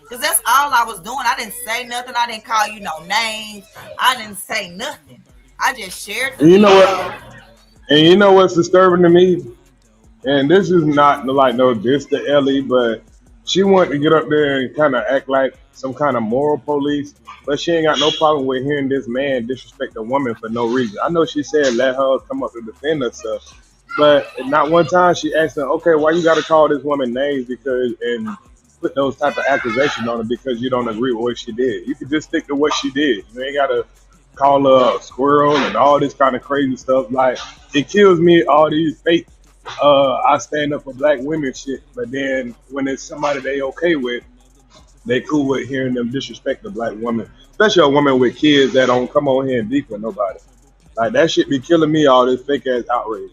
Because that's all I was doing. I didn't say nothing. I didn't call you no names. I didn't say nothing. I just shared the video. And you know what's disturbing to me? And this is not like no diss to Ellie, but she wanted to get up there and kind of act like some kind of moral police, but she ain't got no problem with hearing this man disrespect a woman for no reason. I know she said let her come up to defend herself, but not one time she asked her, okay, why you got to call this woman names and put those type of accusations on her because you don't agree with what she did. You could just stick to what she did. You ain't got to call her a squirrel and all this kind of crazy stuff. Like, it kills me, all these fake I stand up for black women shit, but then when it's somebody they okay with, they cool with hearing them disrespect the black woman, especially a woman with kids that don't come on here and beef with nobody. Like, that shit be killing me, all this fake ass outrage.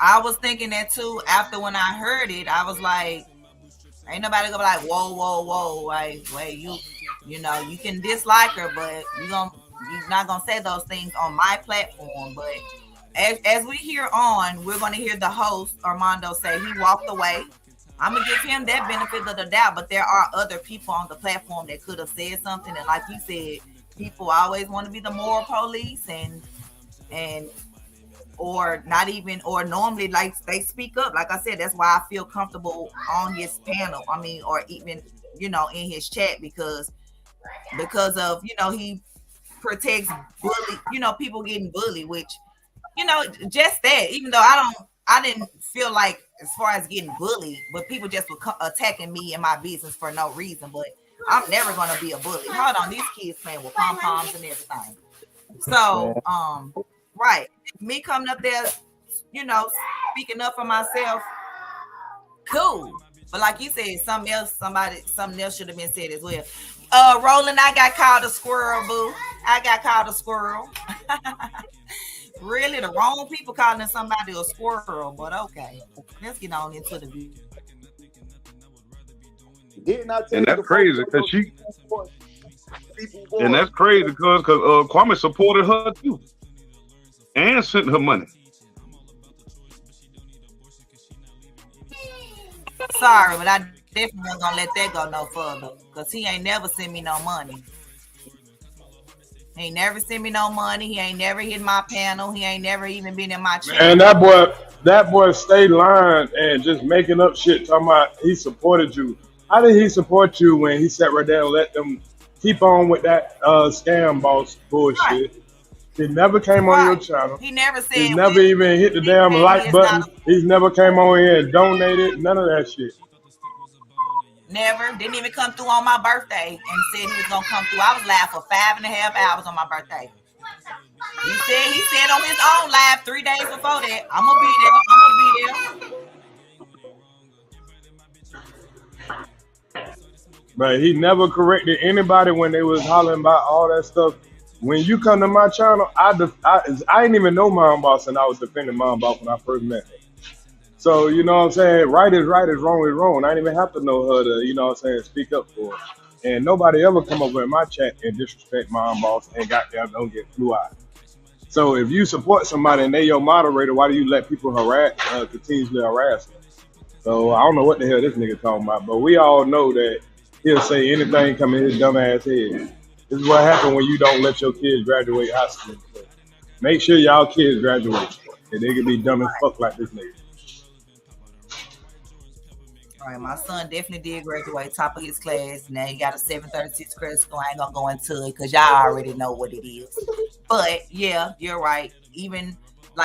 I was thinking that too. After when I heard it, I was like, ain't nobody gonna be like, whoa, like, wait, you know, you can dislike her, but you're not gonna say those things on my platform. But as we hear on, we're gonna hear the host Armando say he walked away. I'm gonna give him that benefit of the doubt, but there are other people on the platform that could have said something, and like you said, people always want to be the moral police and or not even, or normally like they speak up. Like I said, that's why I feel comfortable on his panel. I mean, or even, you know, in his chat because of, you know, he protects bully, you know, people getting bullied, which, you know, just that, even though I didn't feel like as far as getting bullied, but people just were attacking me and my business for no reason. But I'm never gonna be a bully. Hold on, these kids playing with pom poms and everything. So, right, me coming up there, you know, speaking up for myself, cool. But like you said, something else should have been said as well. Roland, I got called a squirrel, boo. I got called a squirrel. Really, the wrong people calling somebody a squirrel, but okay. Let's get on into the video. And that's crazy because Kwame supported her too and sent her money. Sorry, but I definitely wasn't gonna let that go no further because he ain't never sent me no money. He ain't never sent me no money. He ain't never hit my panel. He ain't never even been in my channel. And that boy stayed lying and just making up shit, talking about he supported you. How did he support you when he sat right there and let them keep on with that scam boss bullshit? Right. He never came on your channel. He never said. He's never even hit the damn like button. He's never came on here and donated. None of that shit. Never. Didn't even come through on my birthday and said he was gonna come through. I was live for 5.5 hours on my birthday. He said on his own live 3 days before that, I'm gonna be there. But he never corrected anybody when they was hollering about all that stuff. When you come to my channel, I didn't even know Mom Boss, and I was defending Mom Boss when I first met her. So, you know what I'm saying? Right is right, is wrong. I didn't even have to know her to, you know what I'm saying, speak up for her. And nobody ever come over in my chat and disrespect Mom Boss and goddamn don't get blue eyed. So if you support somebody and they your moderator, why do you let people continuously harass them? So I don't know what the hell this nigga talking about, but we all know that he'll say anything come in his dumb ass head. This is what happens when you don't let your kids graduate high school. So make sure y'all kids graduate, and they can be dumb as fuck like this nigga. All right, my son definitely did graduate top of his class. Now he got a 736 credit score. I ain't gonna go into it because y'all already know what it is. But yeah, you're right. Even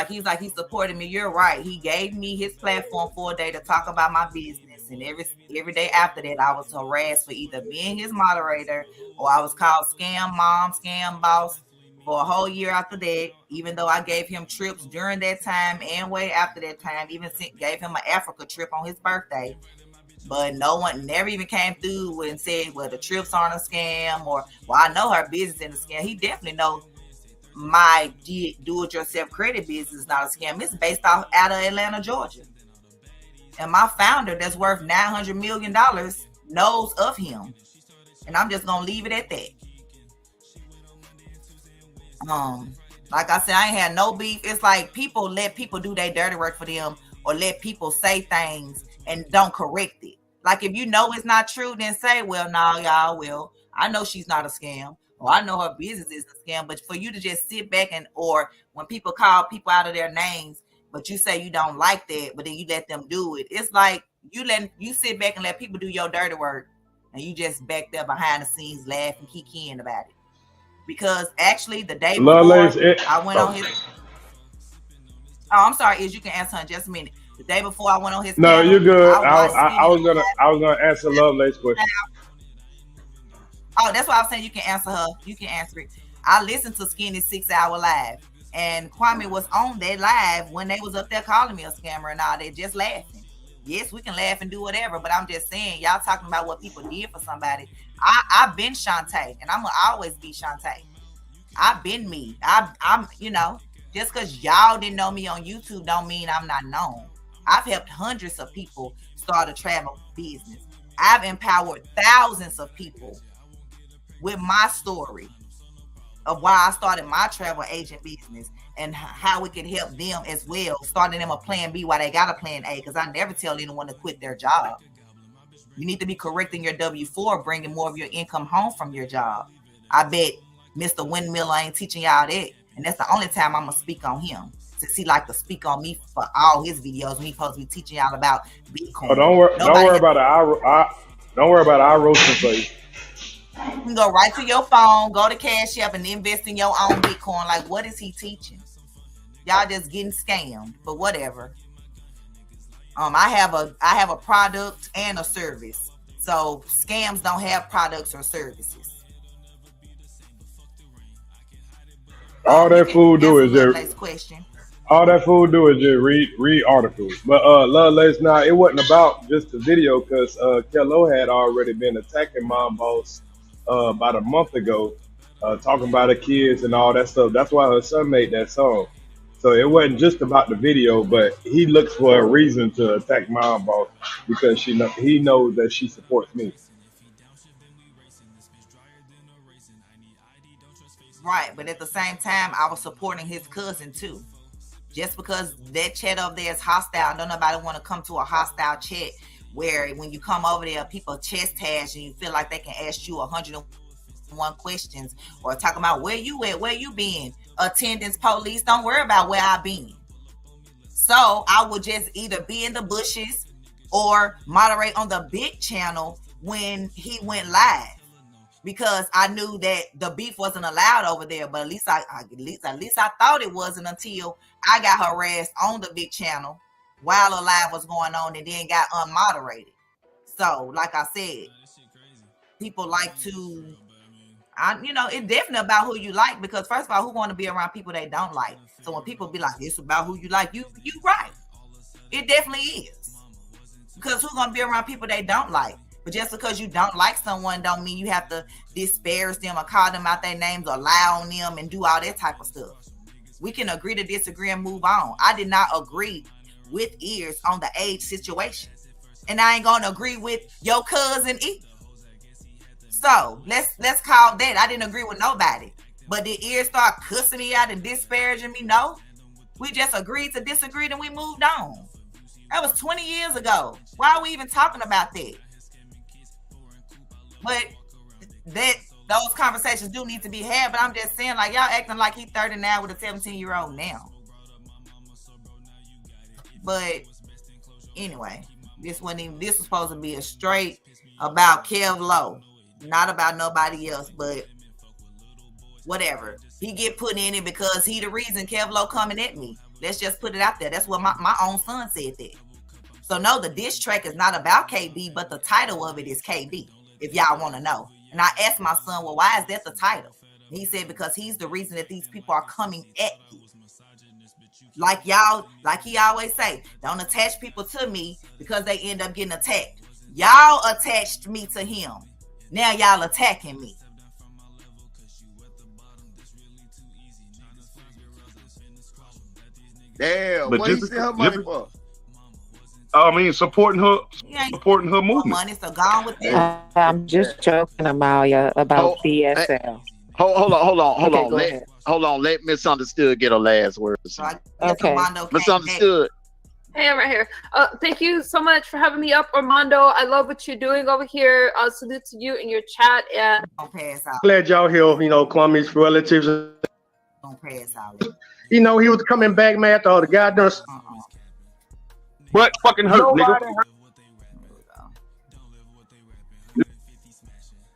he supported me. You're right. He gave me his platform for a day to talk about my business. And every day after that, I was harassed for either being his moderator or I was called scam mom, scam boss for a whole year after that, even though I gave him trips during that time and way after that time, even gave him an Africa trip on his birthday. But no one never even came through and said, well, the trips aren't a scam, or, well, I know her business is a scam. He definitely knows my do-it-yourself credit business is not a scam. It's based out of Atlanta, Georgia. And my founder that's worth $900 million knows of him. And I'm just going to leave it at that. Like I said, I ain't had no beef. It's like people let people do their dirty work for them or let people say things and don't correct it. Like if you know it's not true, then say, well, no, y'all will. I know she's not a scam, or I know her business is a scam. But for you to just sit back or when people call people out of their names, but you say you don't like that, but then you let them do it. It's like you sit back and let people do your dirty work, and you just back there behind the scenes laughing, kikiing about it. Because actually, the day before I went on his. Oh, I'm sorry, you can answer in just a minute. The day before I went on his. No, you're good. I was gonna answer Lovelace's question. Oh, that's why I was saying you can answer her. You can answer it. I listened to Skinny's 6-hour live, and Kwame was on that live when they was up there calling me a scammer and all. They just laughing. Yes, we can laugh and do whatever, but I'm just saying, y'all talking about what people did for somebody. I've been Shantae, and I'm gonna always be Shantae. I've been me. I'm just because y'all didn't know me on YouTube don't mean I'm not known. I've helped hundreds of people start a travel business. I've empowered thousands of people with my story of why I started my travel agent business and how we can help them as well, starting them a plan B while they got a plan A, because I never tell anyone to quit their job. You need to be correcting your W-4, bringing more of your income home from your job. I bet Mr. Windmiller ain't teaching y'all that, and that's the only time I'm going to speak on him. Since he like to speak on me for all his videos when he's supposed to be teaching y'all about Bitcoin. Oh, don't worry about it. Don't worry about it. I roasting for you. You can go right to your phone, go to Cash App, and invest in your own Bitcoin. Like, what is he teaching? Y'all just getting scammed, but whatever. I have a product and a service. So scams don't have products or services. All that fool do is just question. All that fool do is just read articles. But Lovelace, now it wasn't about just the video, because KevLow had already been attacking Mom Boss about a month ago, talking about her kids and all that stuff. That's why her son made that song. So it wasn't just about the video, but he looks for a reason to attack Mom Boss because he knows that she supports me. Right, but at the same time, I was supporting his cousin too. Just because that chat over there is hostile, don't nobody want to come to a hostile chat where when you come over there, people chastise and you feel like they can ask you 101 questions or talk about where you at, where you been, attendance, police. Don't worry about where I been. So I would just either be in the bushes or moderate on the big channel when he went live, because I knew that the beef wasn't allowed over there. But at least I thought it wasn't until I got harassed on the big channel while a live was going on and then got unmoderated. So, like I said, people like to, it's definitely about who you like, because first of all, who want to be around people they don't like? So when people be like, it's about who you like, you right. It definitely is. Because who's going to be around people they don't like? But just because you don't like someone don't mean you have to disparage them or call them out their names or lie on them and do all that type of stuff. We can agree to disagree and move on. I did not agree with ears on the age situation. And I ain't going to agree with your cousin either. So let's call that. I didn't agree with nobody. But did Ears start cussing me out and disparaging me? No. We just agreed to disagree and we moved on. That was 20 years ago. Why are we even talking about that? But those conversations do need to be had. But I'm just saying, like, y'all acting like he's 39 with a 17-year-old now. But anyway, this was supposed to be a straight about KevLow, not about nobody else. But whatever, he get put in it because he the reason KevLow coming at me. Let's just put it out there. That's what my own son said that. So no, the diss track is not about KB, but the title of it is KB, if y'all want to know. And I asked my son, well, why is that the title? And he said, because he's the reason that these people are coming at you. Like y'all, like he always say, don't attach people to me because they end up getting attacked. Y'all attached me to him. Now y'all attacking me. Damn, But what he send her money for? I mean, supporting her movement. Money, so gone with that. I'm just joking, Amalia, about BSL. Hold on. Okay, Hold on. Let Misunderstood get a last word. Okay. Misunderstood. Hey, I'm right here. Thank you so much for having me up, Armando. I love what you're doing over here. Salute to you in your chat. And Glad y'all here. You know, Kwame's relatives. Don't pass out. You know, he was coming back, man, after all the guy done. But fucking hurt, nigga.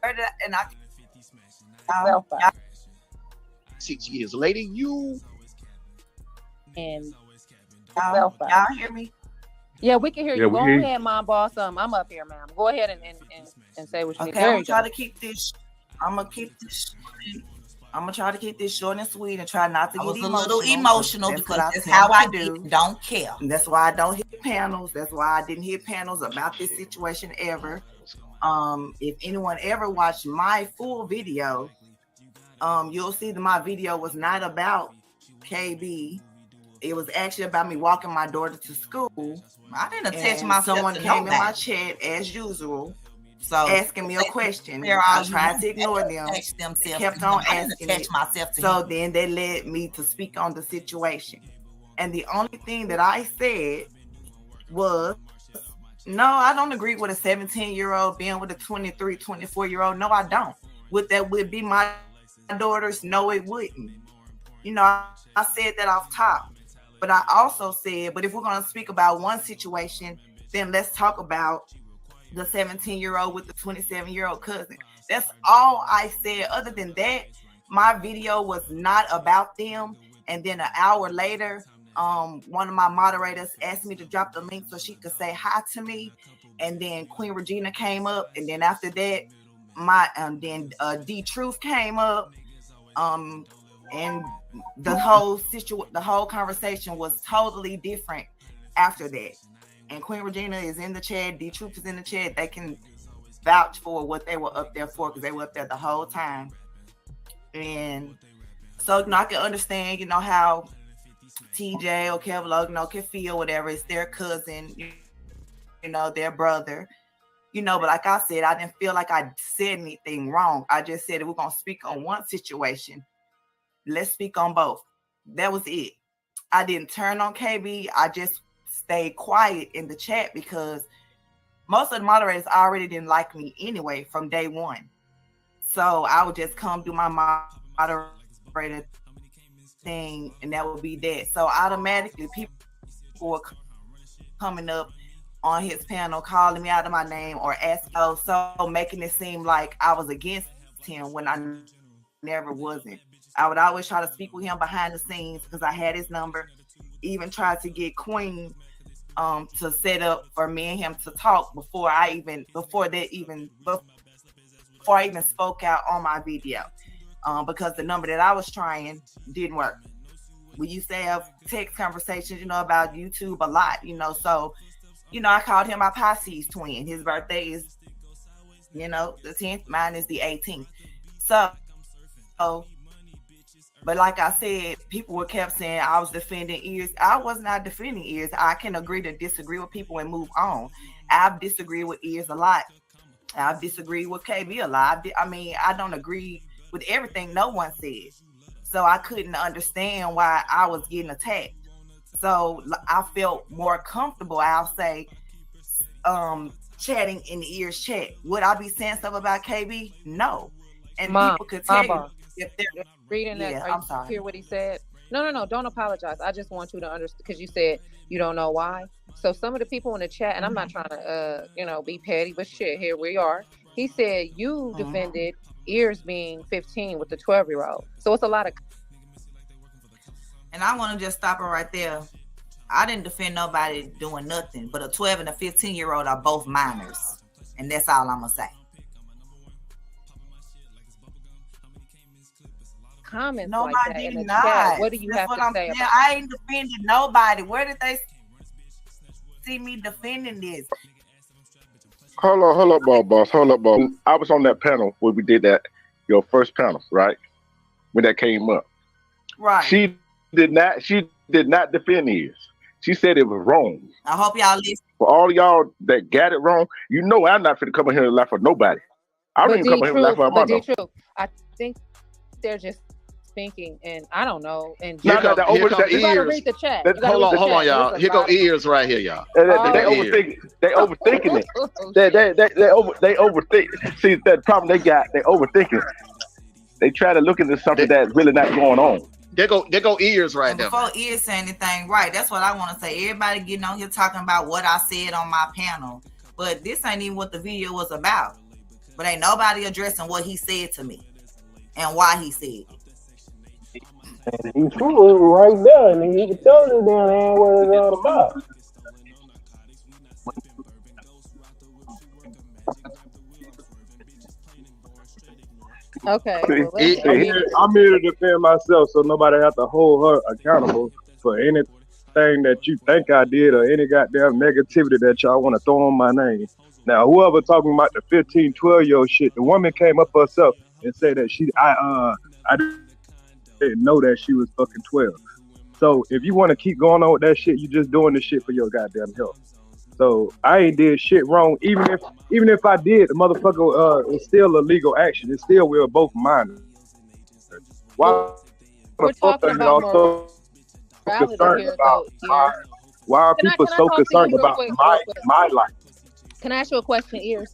And 6 years later, you and y'all hear me? Yeah, we can hear Yeah, you. we Go hear you. ahead, Mom Boss. I'm up here, ma'am. Go ahead and say what you need. Okay, There I'm you gonna try go. to keep this. I'm gonna try to keep this short and sweet and try not to get a little emotional that's because what I that's tend how I to do. don't care. And that's why I don't hit panels. That's why I didn't hit panels about this situation ever. If anyone ever watched my full video, you'll see that my video was not about KB. It was actually about me walking my daughter to school. I didn't attach And myself someone to came in my nobody. chat as usual, So asking me a question. They're I all tried to you ignore them. attach themselves They kept to on them. I didn't asking attach it. myself to So him. then they led me to speak on the situation. And the only thing that I said was, no, I don't agree with a 17-year-old being with a 23, 24-year-old. No, I don't. Would that be my daughters? No, it wouldn't. You know, I said that off top. But I also said, but if we're going to speak about one situation, then let's talk about the 17-year-old with the 27-year-old cousin. That's all I said. Other than that, my video was not about them. And then an hour later, one of my moderators asked me to drop the link so she could say hi to me. And then Queen Regina came up. And then after that, D Truth came up. And the whole conversation was totally different after that. And Queen Regina is in the chat. D Truth is in the chat. They can vouch for what they were up there for because they were up there the whole time. And so, you know, I can understand, you know, how TJ or Kevlo, you know, can feel whatever. It's their cousin, you know, their brother. You know, but like I said, I didn't feel like I said anything wrong. I just said if we're going to speak on one situation, let's speak on both. That was it. I didn't turn on KB. I just stayed quiet in the chat because most of the moderators already didn't like me anyway from day one. So I would just come do my moderator thing and that would be that. So automatically people were coming up on his panel calling me out of my name or asking, so making it seem like I was against him when I never wasn't. I would always try to speak with him behind the scenes because I had his number. Even tried to get Queen to set up for me and him to talk before I even spoke out on my video because the number that I was trying didn't work. We used to have text conversations, you know, about YouTube a lot, you know. So, you know, I called him my Pisces twin. His birthday is, you know, the 10th. Mine is the 18th. So, but like I said, people were kept saying I was defending Ears. I was not defending Ears. I can agree to disagree with people and move on. I've disagreed with Ears a lot. I've disagreed with KB a lot. I mean, I don't agree with everything no one says. So I couldn't understand why I was getting attacked. So I felt more comfortable, I'll say, chatting in the ears chat. Would I be saying stuff about KB? No. And people could tell you if they're reading that. I'm sorry. Hear what he said? No, don't apologize. I just want you to understand, because you said you don't know why. So some of the people in the chat, and I'm not trying to be petty, but shit, here we are. He said you defended Ears being 15 with the 12-year-old. So it's a lot of. And I want to just stop it right there. I didn't defend nobody doing nothing, but a 12 and a 15-year-old are both minors. And that's all I'm going to say. Comments no, like I that did in the not. chat. What do you That's have to say about I ain't defended nobody. Where did they see me defending this? Hold up, boss. Hold up, boss. I was on that panel when we did that, your first panel, right? When that came up. Right. She did not defend Ears. She said it was wrong. I hope y'all listen. For all y'all that got it wrong, you know I'm not finna come in here and laugh for nobody. I don't even come in here and laugh for Armando. I think they're just thinking, and I don't know. And you gotta read the chat. Hold on, y'all. Here go Ears right here, y'all. They overthinking. They overthinking it. They overthink. See that problem they got. They overthinking. They try to look into something that's really not going on. There go Ears right there. Before Ears say anything, right? That's what I want to say. Everybody getting on here talking about what I said on my panel, but this ain't even what the video was about. But ain't nobody addressing what he said to me and why he said it. And he's true right there, and he can tell you down there what it's all about. Okay. I'm here to defend myself, so nobody have to hold her accountable for anything that you think I did or any goddamn negativity that y'all want to throw on my name. Now, whoever talking about the 15, 12-year-old shit, the woman came up herself and said that I didn't know that she was fucking 12. So if you want to keep going on with that shit, you just doing this shit for your goddamn health. So I ain't did shit wrong. Even if I did, the motherfucker is still a legal action. It's still we're both minors. Why we're talking about so concerned about why are people so concerned about my life? Can I ask you a question, Ears?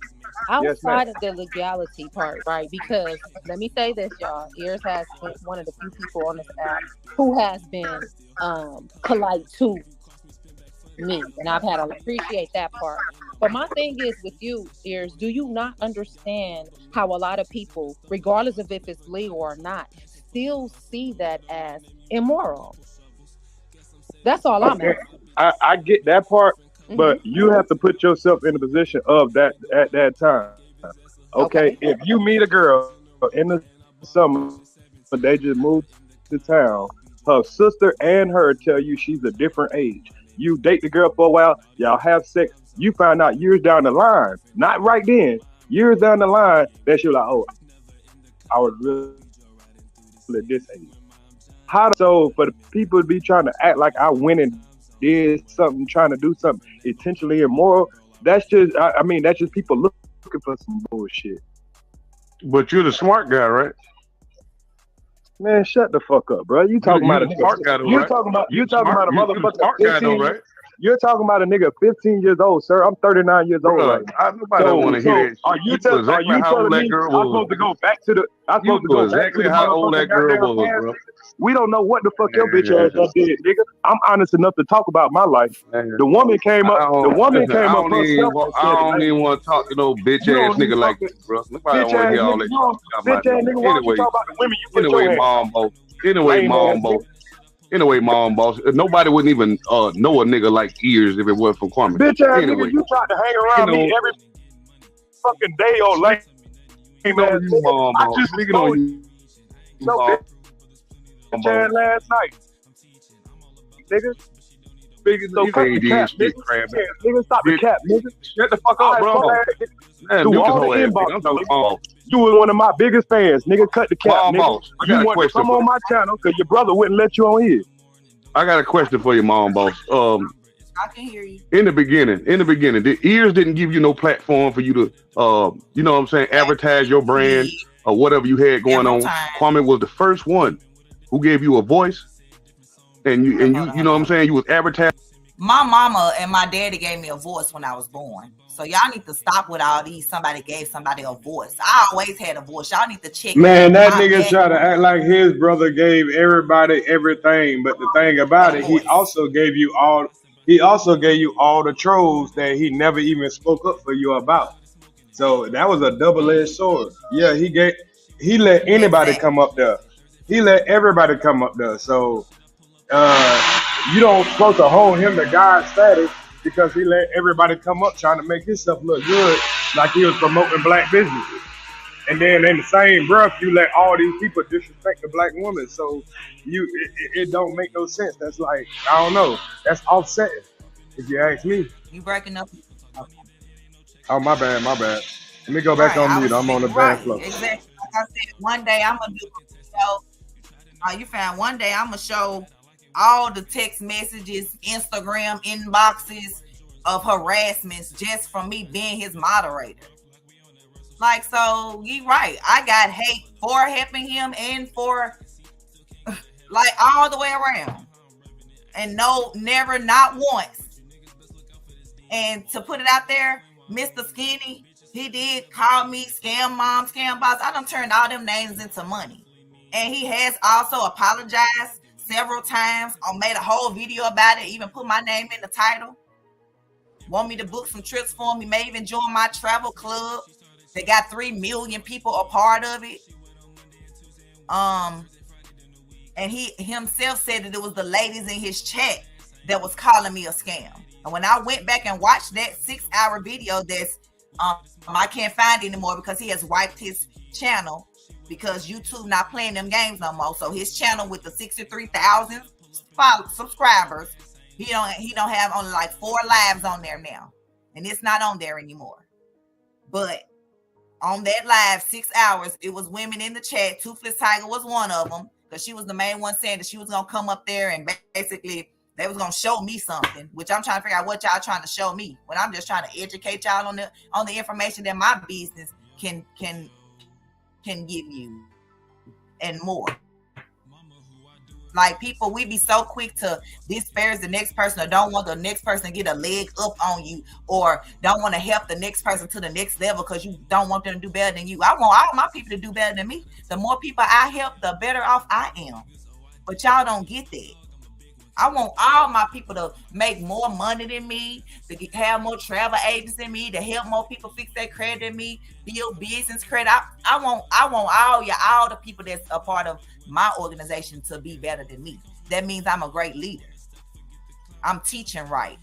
Outside of the legality part, right? Because let me say this, y'all. Ears has been one of the few people on this app who has been polite to me, and I've had to appreciate that part. But my thing is with you, Ears, do you not understand how a lot of people, regardless of if it's legal or not, still see that as immoral? That's all I'm asking. I get that part. But you have to put yourself in the position of that at that time. Okay? If you meet a girl in the summer, but they just moved to town, her sister and her tell you she's a different age. You date the girl for a while, y'all have sex, you find out years down the line, not right then, years down the line, that you're like, oh, I was really at this age. So for the people to be trying to act like I went and did something, trying to do something intentionally immoral, that's just, that's just people looking for some bullshit. But you're the smart guy, right? Man, shut the fuck up, bro. You talking about a smart guy, you talking about a motherfucker 15 right? You're talking about a nigga 15 years old, sir. I'm 39 years old right now. Nobody don't want to hear that. Are you telling me I'm supposed to go back to the how old that girl was, bro? We don't know what the fuck your bitch ass did, nigga. I'm honest enough to talk about my life. The woman came up. I don't even want to talk to no bitch ass nigga like this, bro. Nobody don't want to hear all that. Bitch ass nigga, why you talk about the women you put your hands on? Anyway, mom boss. Nobody wouldn't even know a nigga like Ears if it wasn't for Kwame. Bitch ass nigga, you tried to hang around me every fucking day or late. Hey man, I just speaking on you. No, bitch ass last night, nigga. So cut the cap, nigga. Stop the cap, nigga. Shut the fuck up, bro. Man, do all the inbox. You was one of my biggest fans, nigga. Cut the cap, nigga. You want to come on my channel because your brother wouldn't let you on his. I got a question for you, mom boss. I can hear you. In the beginning, the Ears didn't give you no platform for you to, you know what I'm saying, advertise your brand or whatever you had going on. Kwame was the first one who gave you a voice, and you know what I'm saying, you was advertising. My mama and my daddy gave me a voice when I was born. So y'all need to stop with all these. Somebody gave somebody a voice. I always had a voice. Y'all need to check. Man, that nigga try to act like his brother gave everybody everything. But the thing about it, he also gave you all the trolls that he never even spoke up for you about. So that was a double-edged sword. Yeah, he let anybody come up there. He let everybody come up there. So you don't supposed to hold him to God's status because he let everybody come up trying to make himself look good, like he was promoting black businesses. And then in the same breath, you let all these people disrespect the black woman. So it don't make no sense. That's like, I don't know. That's offsetting, if you ask me. You breaking up? Okay. Oh, my bad. Let me go back on mute. I'm on the dance floor. Exactly. Like I said, one day I'm gonna do a show. One day I'm gonna show all the text messages, Instagram inboxes of harassments just from me being his moderator. Like, so you right. I got hate for helping him and for like all the way around. And no, never, not once. And to put it out there, Mr. Skinny, he did call me scam mom, scam boss. I done turned all them names into money. And he has also apologized several times or made a whole video about it, even put my name in the title. Want me to book some trips for him. He may even join my travel club. They got 3 million people a part of it. And he himself said that it was the ladies in his chat that was calling me a scam. And when I went back and watched that 6-hour video that's I can't find anymore because he has wiped his channel because YouTube not playing them games no more. So his channel with the 63,000 subscribers, he don't have only like 4 lives on there now. And it's not on there anymore. But on that live 6 hours, it was women in the chat. Toothless Tiger was one of them because she was the main one saying that she was going to come up there and basically they was going to show me something, which I'm trying to figure out what y'all trying to show me when I'm just trying to educate y'all on the information that my business can give you and more. Like people, we be so quick to disparage the next person or don't want the next person to get a leg up on you or don't want to help the next person to the next level because you don't want them to do better than you. I want all my people to do better than me. The more people I help, the better off I am. But y'all don't get that. I want all my people to make more money than me, to have more travel agents than me, to help more people fix their credit than me, build business credit. I want all the people that's a part of my organization to be better than me. That means I'm a great leader. I'm teaching right.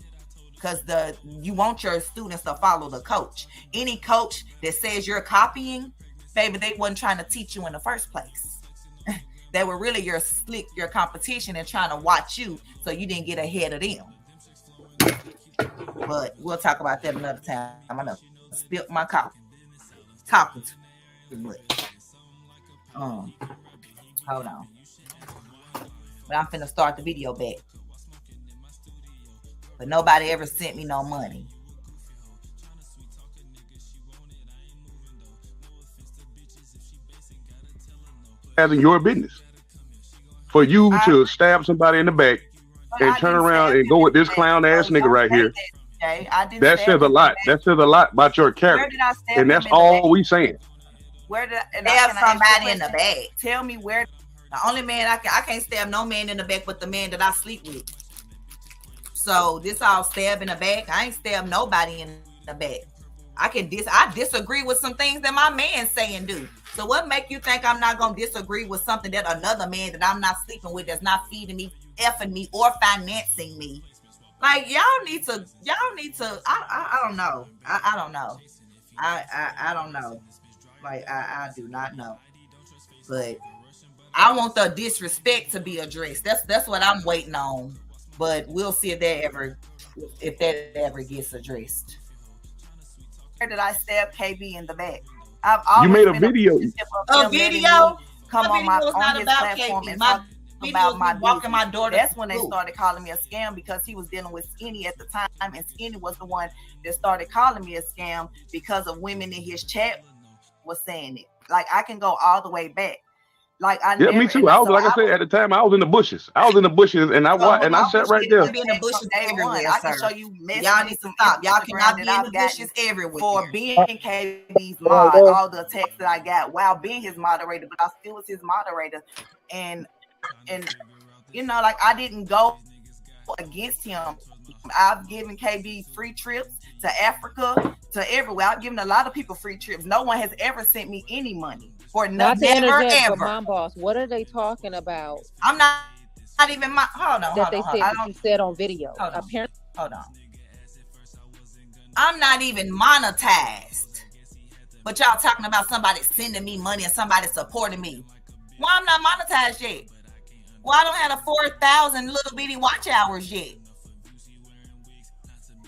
Because you want your students to follow the coach. Any coach that says you're copying, baby, they wasn't trying to teach you in the first place. They were really your competition and trying to watch you so you didn't get ahead of them. But we'll talk about that another time. I'm gonna spill my coffee. Talking too much. Hold on. But I'm finna start the video back. But nobody ever sent me no money. As in your business. For you to stab somebody in the back and turn around and go with this clown ass nigga right here. That says a lot. That says a lot about your character. And that's all we saying. Where did I stab somebody in the back? Tell me where. The only man I can't stab no man in the back but the man that I sleep with. So this all stab in the back. I ain't stab nobody in the back. I disagree with some things that my man say and do. So what make you think I'm not gonna disagree with something that another man that I'm not sleeping with, that's not feeding me, effing me, or financing me? Like y'all need to. I don't know. I don't know. I don't know. Like I do not know. But I want the disrespect to be addressed. That's what I'm waiting on. But we'll see if that ever gets addressed. Where did I stab KB in the back? You made a video. A video? Come on his platform and talk about my walking my daughter. That's when they started calling me a scam because he was dealing with Skinny at the time, and Skinny was the one that started calling me a scam because of women in his chat was saying it. Like I can go all the way back. Like I Yeah, never, me too. I was like I said at the time, I was in the bushes. I was in the bushes, and I watched, and I sat right there. Be in the bushes everywhere, I can sir. show you Y'all need to stop. Y'all cannot be in the bushes everywhere. For being KB's mod, all the attacks that I got while being his moderator, but I still was his moderator, and you know, like I didn't go against him. I've given KB free trips to Africa, to everywhere. I've given a lot of people free trips. No one has ever sent me any money for nothing. Never Ever. But Mom Boss, what are they talking about? I'm not even my. Hold on. That they said that you said on video. Apparently, hold on. I'm not even monetized, but y'all talking about somebody sending me money and somebody supporting me. Why I'm not monetized yet? Well, I don't have the 4,000 little bitty watch hours yet.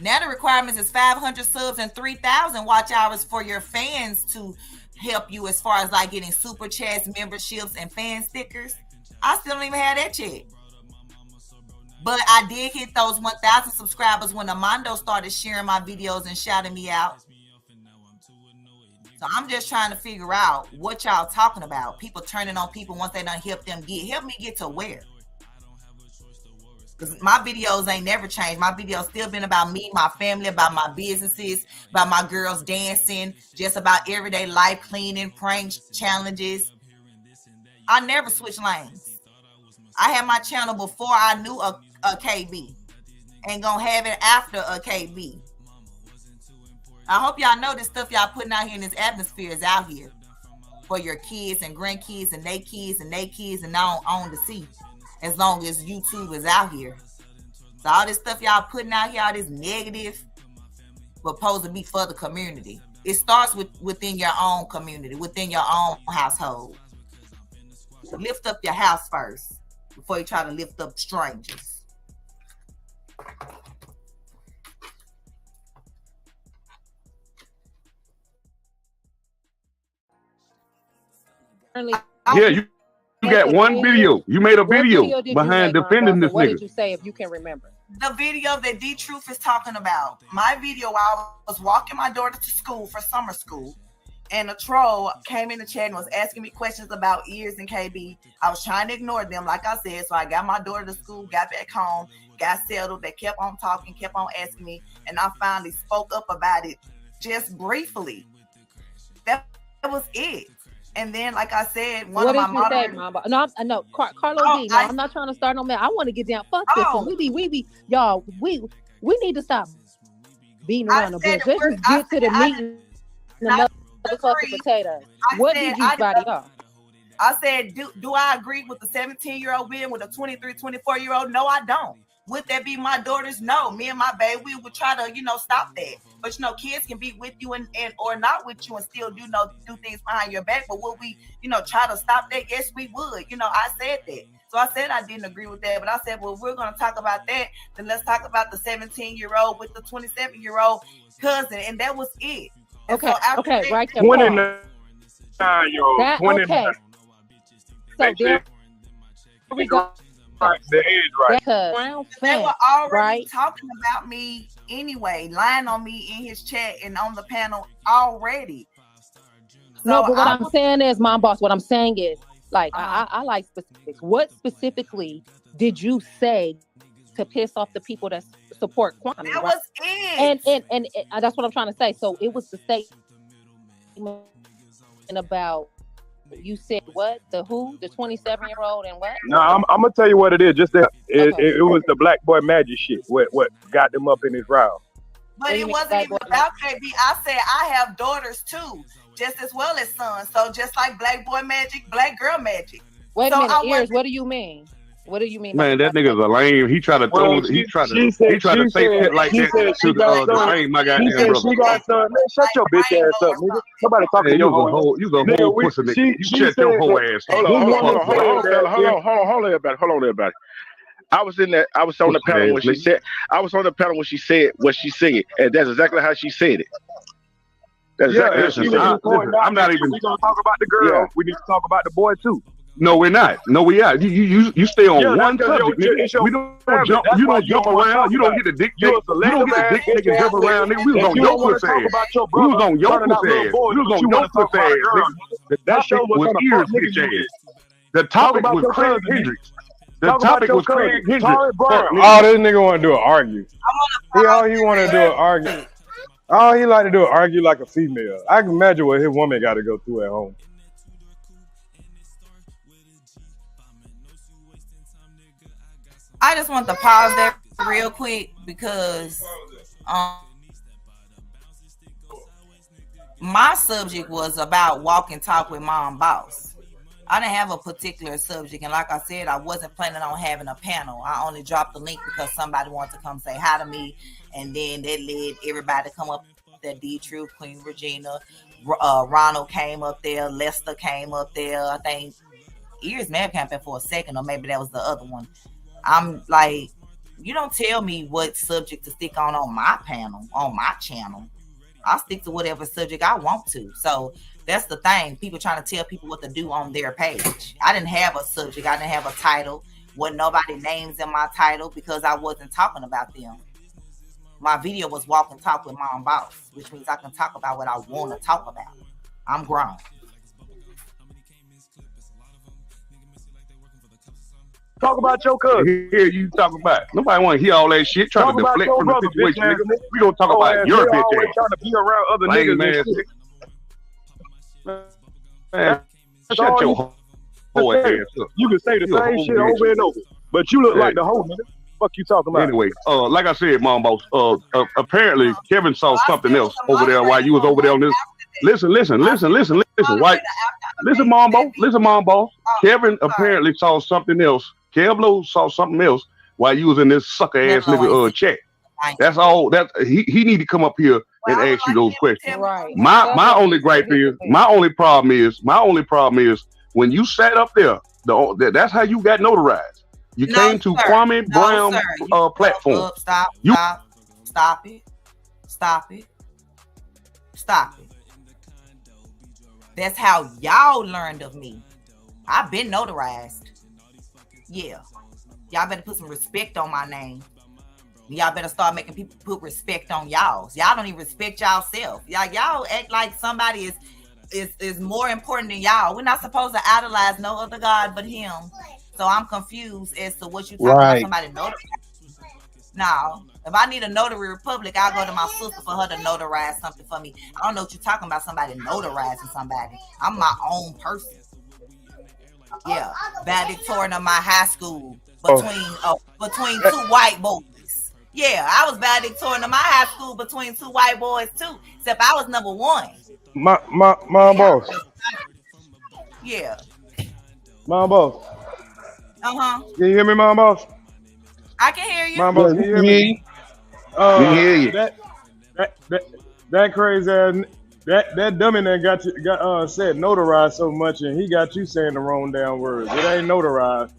Now the requirements is 500 subs and 3,000 watch hours for your fans to help you as far as like getting super chats, memberships, and fan stickers. I still don't even have that yet. But I did hit those 1,000 subscribers when Armando started sharing my videos and shouting me out. So I'm just trying to figure out what y'all talking about. People turning on people once they done help them get. Help me get to where? Because my videos ain't never changed. My videos still been about me, my family, about my businesses, about my girls dancing, just about everyday life, cleaning, pranks, challenges. I never switched lanes. I had my channel before I knew a KB and gonna have it after a KB. I hope y'all know this stuff y'all putting out here in this atmosphere is out here for your kids and grandkids and they kids and they kids and on to see, as long as YouTube is out here. So all this stuff y'all putting out here, all this negative, supposed to be for the community. It starts within your own community, within your own household. Lift up your house first before you try to lift up strangers. Yeah, you got one video. You made a video behind defending this nigga. What did you say, if you can remember? The video that D Truth is talking about. My video, I was walking my daughter to school for summer school, and a troll came in the chat and was asking me questions about ears and KB. I was trying to ignore them, like I said. So I got my daughter to school, got back home, got settled. They kept on talking, kept on asking me, and I finally spoke up about it just briefly. That was it. And then, like I said, what did you say, Mama? No, Carlo D. No, I'm not trying to start no man. I want to get down. Fuck this. We be, y'all. We need to stop beating around the bush. Let's just get to the meat and the motherfucking potatoes. What did you body off? I said, do I agree with the 17-year-old being with a 23, 24-year-old? No, I don't. Would that be my daughters? No. Me and my baby, we would try to, stop that. But kids can be with you and or not with you and still do things behind your back. But would we, try to stop that? Yes, we would. I said that. So I said I didn't agree with that. But I said, well, if we're gonna talk about that, then let's talk about the 17-year-old with the 27-year-old cousin. And that was it. And okay, so okay, right there. 29-year-old. 29. Okay. So there we go. The age right. They were already talking about me anyway, lying on me in his chat and on the panel already. So no, but what I'm saying is, Mom Boss, what I'm saying is, like, I like specifics. What specifically did you say to piss off the people that support Kwame? That was it. And that's what I'm trying to say. So it was the statement about, you said what? The 27-year-old and what? No, I'm gonna tell you what it is. Just that it was the black boy magic shit. What got them up in his round. But it wasn't even about KB. I said I have daughters too, just as well as sons. So just like black boy magic, black girl magic. Wait a minute, Ears. What do you mean? What do you mean? Man, that nigga's a lame. He tried to say shit like that to the lame. My goddamn brother. She got son. Man, shut your bitch ass up, nigga. Nobody talking to your whole. You a whole pussy nigga. You shut your whole ass. Hold on, everybody. I was in that. I was on the panel when she said. I was on the panel when she said what she said, and that's exactly how she said it. That's exactly. I'm not even. We gonna talk about the girl. Yeah. We need to talk about the boy too. No, we're not. No, we are. You stay on one subject. We don't jump. You don't jump around. You don't get the dick. You don't get the dick nigga jump around, nigga. We was on your pussy ass. We was on your pussy ass. We was on your pussy ass. That shit was ears, bitch ass. The topic was Craig Hendricks. The topic was Craig Hendricks. All this nigga want to do is argue. All he want to do is argue. All he like to do is argue like a female. I can imagine what his woman got to go through at home. I just want to pause there real quick because my subject was about walk and talk with mom boss. I didn't have a particular subject, and like I said, I wasn't planning on having a panel. I only dropped the link because somebody wanted to come say hi to me, and then that led everybody to come up. That D-Truth, Queen Regina, Ronald came up there, Lester came up there. I think Ears may have come in for a second, or maybe that was the other one. I'm like, you don't tell me what subject to stick on my panel, on my channel. I'll stick to whatever subject I want to. So that's the thing. People trying to tell people what to do on their page. I didn't have a subject. I didn't have a title. Wasn't nobody names in my title because I wasn't talking about them. My video was walk and talk with mom boss, which means I can talk about what I want to talk about. I'm grown. Talk about your cousin. Hear you talk about. Nobody want to hear all that shit. Trying to deflect from the situation, nigga. We gonna talk about your bitch ass. Trying to be around other niggas and shit. Man, shut your whole ass up. You can say the same shit over and over, but you look like the whole nigga. Fuck you talking about? Anyway, like I said, mom boss. Apparently Kevin saw something else over there while you was over there on this. Listen. White. Listen, mom boss. Kevin apparently saw something else. Kevlo saw something else while you was in this sucker ass nigga chat. That's all. That he need to come up here and ask you those questions. Right. My only gripe is, my only problem is when you sat up there. That's how you got notarized. You came to Kwame Brown platform. Stop it. That's how y'all learned of me. I've been notarized. Yeah. Y'all better put some respect on my name. Y'all better start making people put respect on y'all. Y'all don't even respect y'all-self. Y'all act like somebody is more important than y'all. We're not supposed to idolize no other God but him. So I'm confused as to what you talking about somebody notarized. Now, if I need a notary republic, I'll go to my sister for her to notarize something for me. I don't know what you're talking about, somebody notarizing somebody. I'm my own person. Yeah, valedictorian of my high school between two white boys. Yeah, I was valedictorian of my high school between two white boys too, except I was number one. My boss. Yeah. My boss. Uh-huh. Can you hear me, my boss? I can hear you. My boss, can you hear me? We can hear you. That crazy ass, that dummy that got said notarized so much, and he got you saying the wrong damn words. It ain't notarized.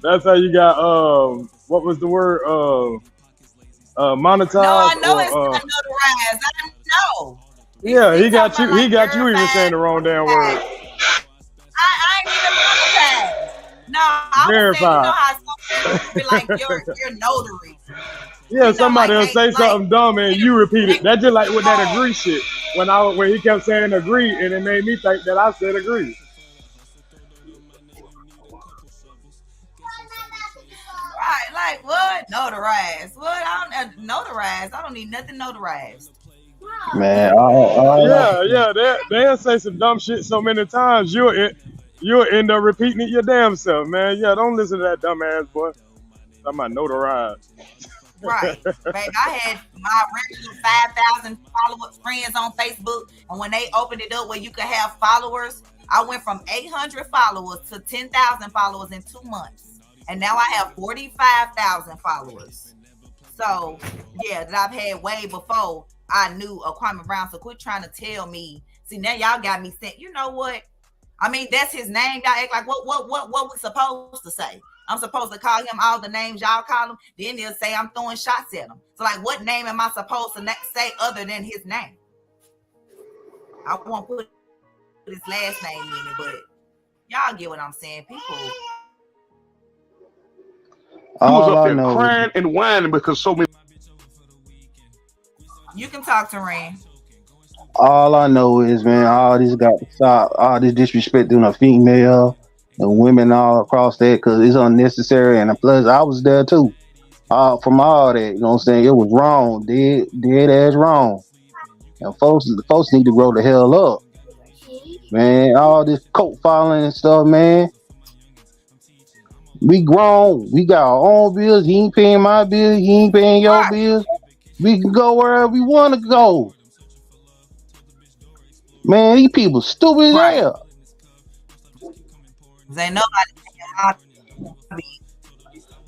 That's how you got what was the word? Monetized. No, I know it's not notarized. I know. Yeah, he got you even saying the wrong damn word. I ain't even monetized. No, I was saying, you know how some be like your notary. Yeah, somebody will say something dumb and you repeat it. That's just like with that agree shit. When he kept saying agree, and it made me think that I said agree. Right, like what? Notarized. What? I don't notarized. I don't need nothing notarized. Man, they'll say some dumb shit so many times you'll end up repeating it your damn self, man. Yeah, don't listen to that dumb ass boy. I'm not notarized. Right, babe. I had my regular 5,000 friends on Facebook, and when they opened it up where you could have followers, I went from 800 followers to 10,000 followers in 2 months, and now I have 45,000 followers. So yeah, that I've had way before I knew Kwame Brown. So quit trying to tell me. See, now y'all got me saying, you know what? I mean, that's his name. Y'all act like what we supposed to say? I'm supposed to call him all the names y'all call him. Then they'll say I'm throwing shots at him. So like, what name am I supposed to say other than his name? I won't put his last name in it, but y'all get what I'm saying. People. He was up there crying and whining because so many. You can talk to Rand. All I know is, man, all this got to stop. All this disrespecting a female and women all across that because it's unnecessary. And plus, I was there too. From all that, you know what I'm saying? It was wrong, dead ass wrong. And folks need to grow the hell up, man. All this coat filing and stuff, man. We grown. We got our own bills. He ain't paying my bills. He ain't paying your bills. We can go wherever we want to go. Man, these people stupid as hell. Ain't nobody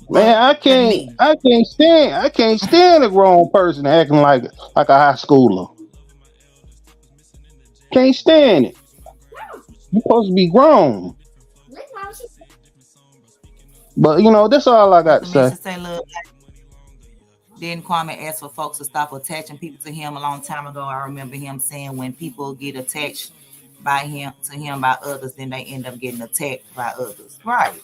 Man, I can't stand a grown person acting like a high schooler. Can't stand it. You're supposed to be grown. But you know, that's all I got to say. Then Kwame asked for folks to stop attaching people to him a long time ago. I remember him saying when people get attached by others, then they end up getting attacked by others. Right.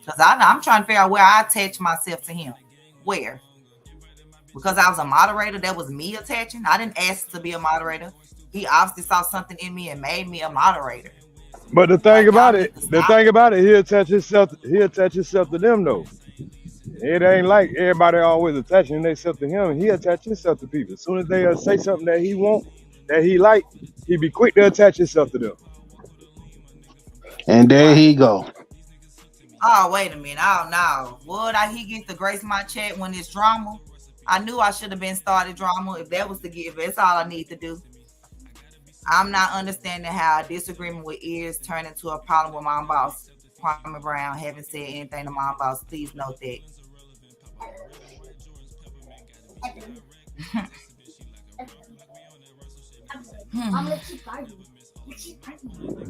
Because I'm trying to figure out where I attach myself to him. Where? Because I was a moderator, that was me attaching. I didn't ask to be a moderator. He obviously saw something in me and made me a moderator. But the thing about it, he attach himself to them though. It ain't like everybody always attaching themselves to him. He attach himself to people. As soon as they say something that he want, that he like, he be quick to attach himself to them. And there he go. Oh, wait a minute. Oh, no. Would he get to grace my chat when it's drama? I knew I should have been started drama. If that was the give, that's all I need to do. I'm not understanding how a disagreement with ears turned into a problem with my boss, Kwame Brown. Haven't said anything to my boss. Please note that.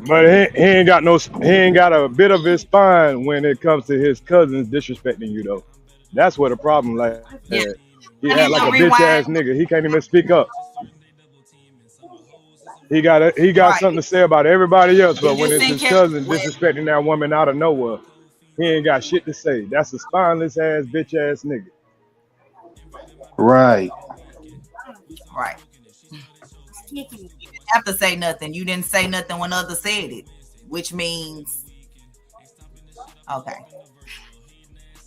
But he ain't got a bit of his spine when it comes to his cousins disrespecting you though. That's where the problem like. Yeah. He act like a bitch ass nigga. He can't even speak up. He got something to say about everybody else, but when it's his cousin disrespecting that woman out of nowhere, he ain't got shit to say. That's a spineless ass bitch ass nigga. Right. You didn't have to say nothing. You didn't say nothing when others said it, which means okay.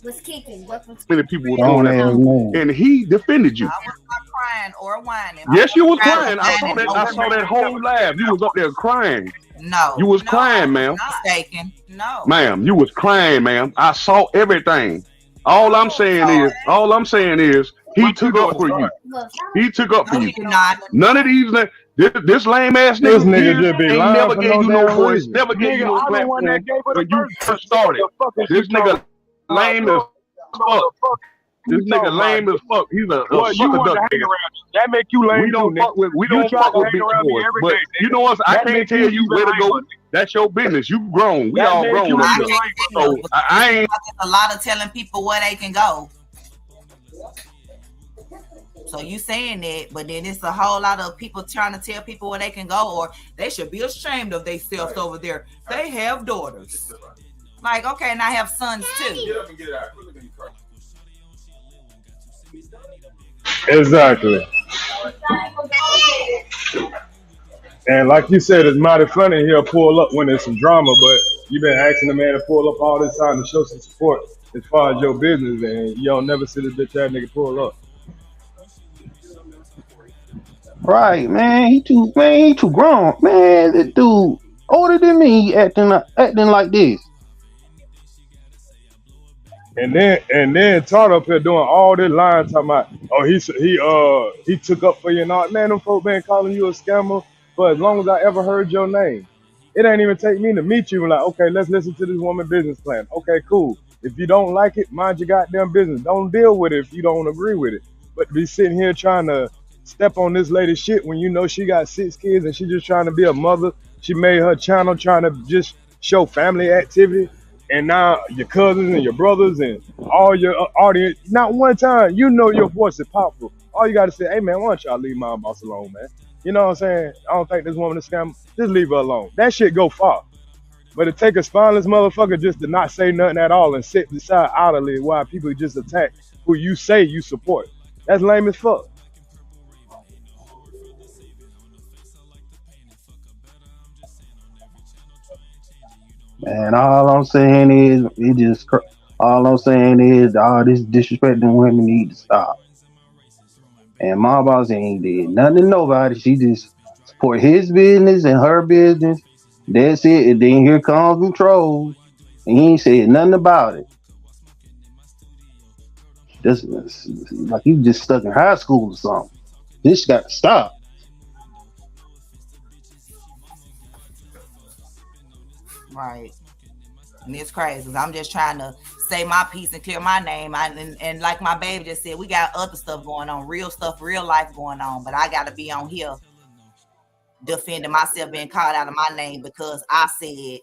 Was kicking. Many people were doing that, and he defended you. I was not crying or whining. Yes, you was crying. I saw that whole laugh. You was up there crying. No, you was crying, ma'am. Mistaken. No, ma'am, you was crying, ma'am. I saw everything. All I'm saying is, he took up for you. He took up for you. None of these. This lame ass nigga just be ain't never gave you no voice, never gave you no platform when you first started. This nigga lame as fuck. This nigga lame as fuck. He's a sucker duck nigga. That make you lame. We don't fuck with big boys. But you know what? I can't tell you where to go. That's your business. You grown. We all grown. So I ain't a lot of telling people where they can go. So you saying that, but then it's a whole lot of people trying to tell people where they can go, or they should be ashamed of themselves over there. They have daughters. Like, okay, and I have sons too. Exactly. And like you said, it's mighty funny he'll pull up when there's some drama, but you've been asking the man to pull up all this time to show some support as far as your business, and you don't never see this bitch ass nigga pull up. Right, man. He too grown. Man, this dude older than me acting like this. And then Tart up here doing all this lying, talking about, oh, he took up for you and all. Man, them folk been calling you a scammer for as long as I ever heard your name. It ain't even take me to meet you. Like, okay, let's listen to this woman business plan. Okay, cool. If you don't like it, mind your goddamn business. Don't deal with it if you don't agree with it. But to be sitting here trying to step on this lady's shit when you know she got 6 kids and she just trying to be a mother. She made her channel trying to just show family activity. And now your cousins and your brothers and all your audience, not one time, you know your voice is powerful. All you got to say, hey, man, why don't y'all leave my boss alone, man? You know what I'm saying? I don't think this woman is scam. Just leave her alone. That shit go far. But it take a spineless motherfucker just to not say nothing at all and sit beside idly while people just attack who you say you support. That's lame as fuck. And all I'm saying is, all I'm saying is, all this disrespecting women need to stop. And my boss ain't did nothing to nobody. She just support his business and her business. That's it. And then here comes the trolls. And he ain't said nothing about it. This like he just stuck in high school or something. This got to stop. Right. And it's crazy because I'm just trying to say my piece and clear my name. And like my baby just said, we got other stuff going on, real stuff, real life going on. But I got to be on here defending myself, being called out of my name because I said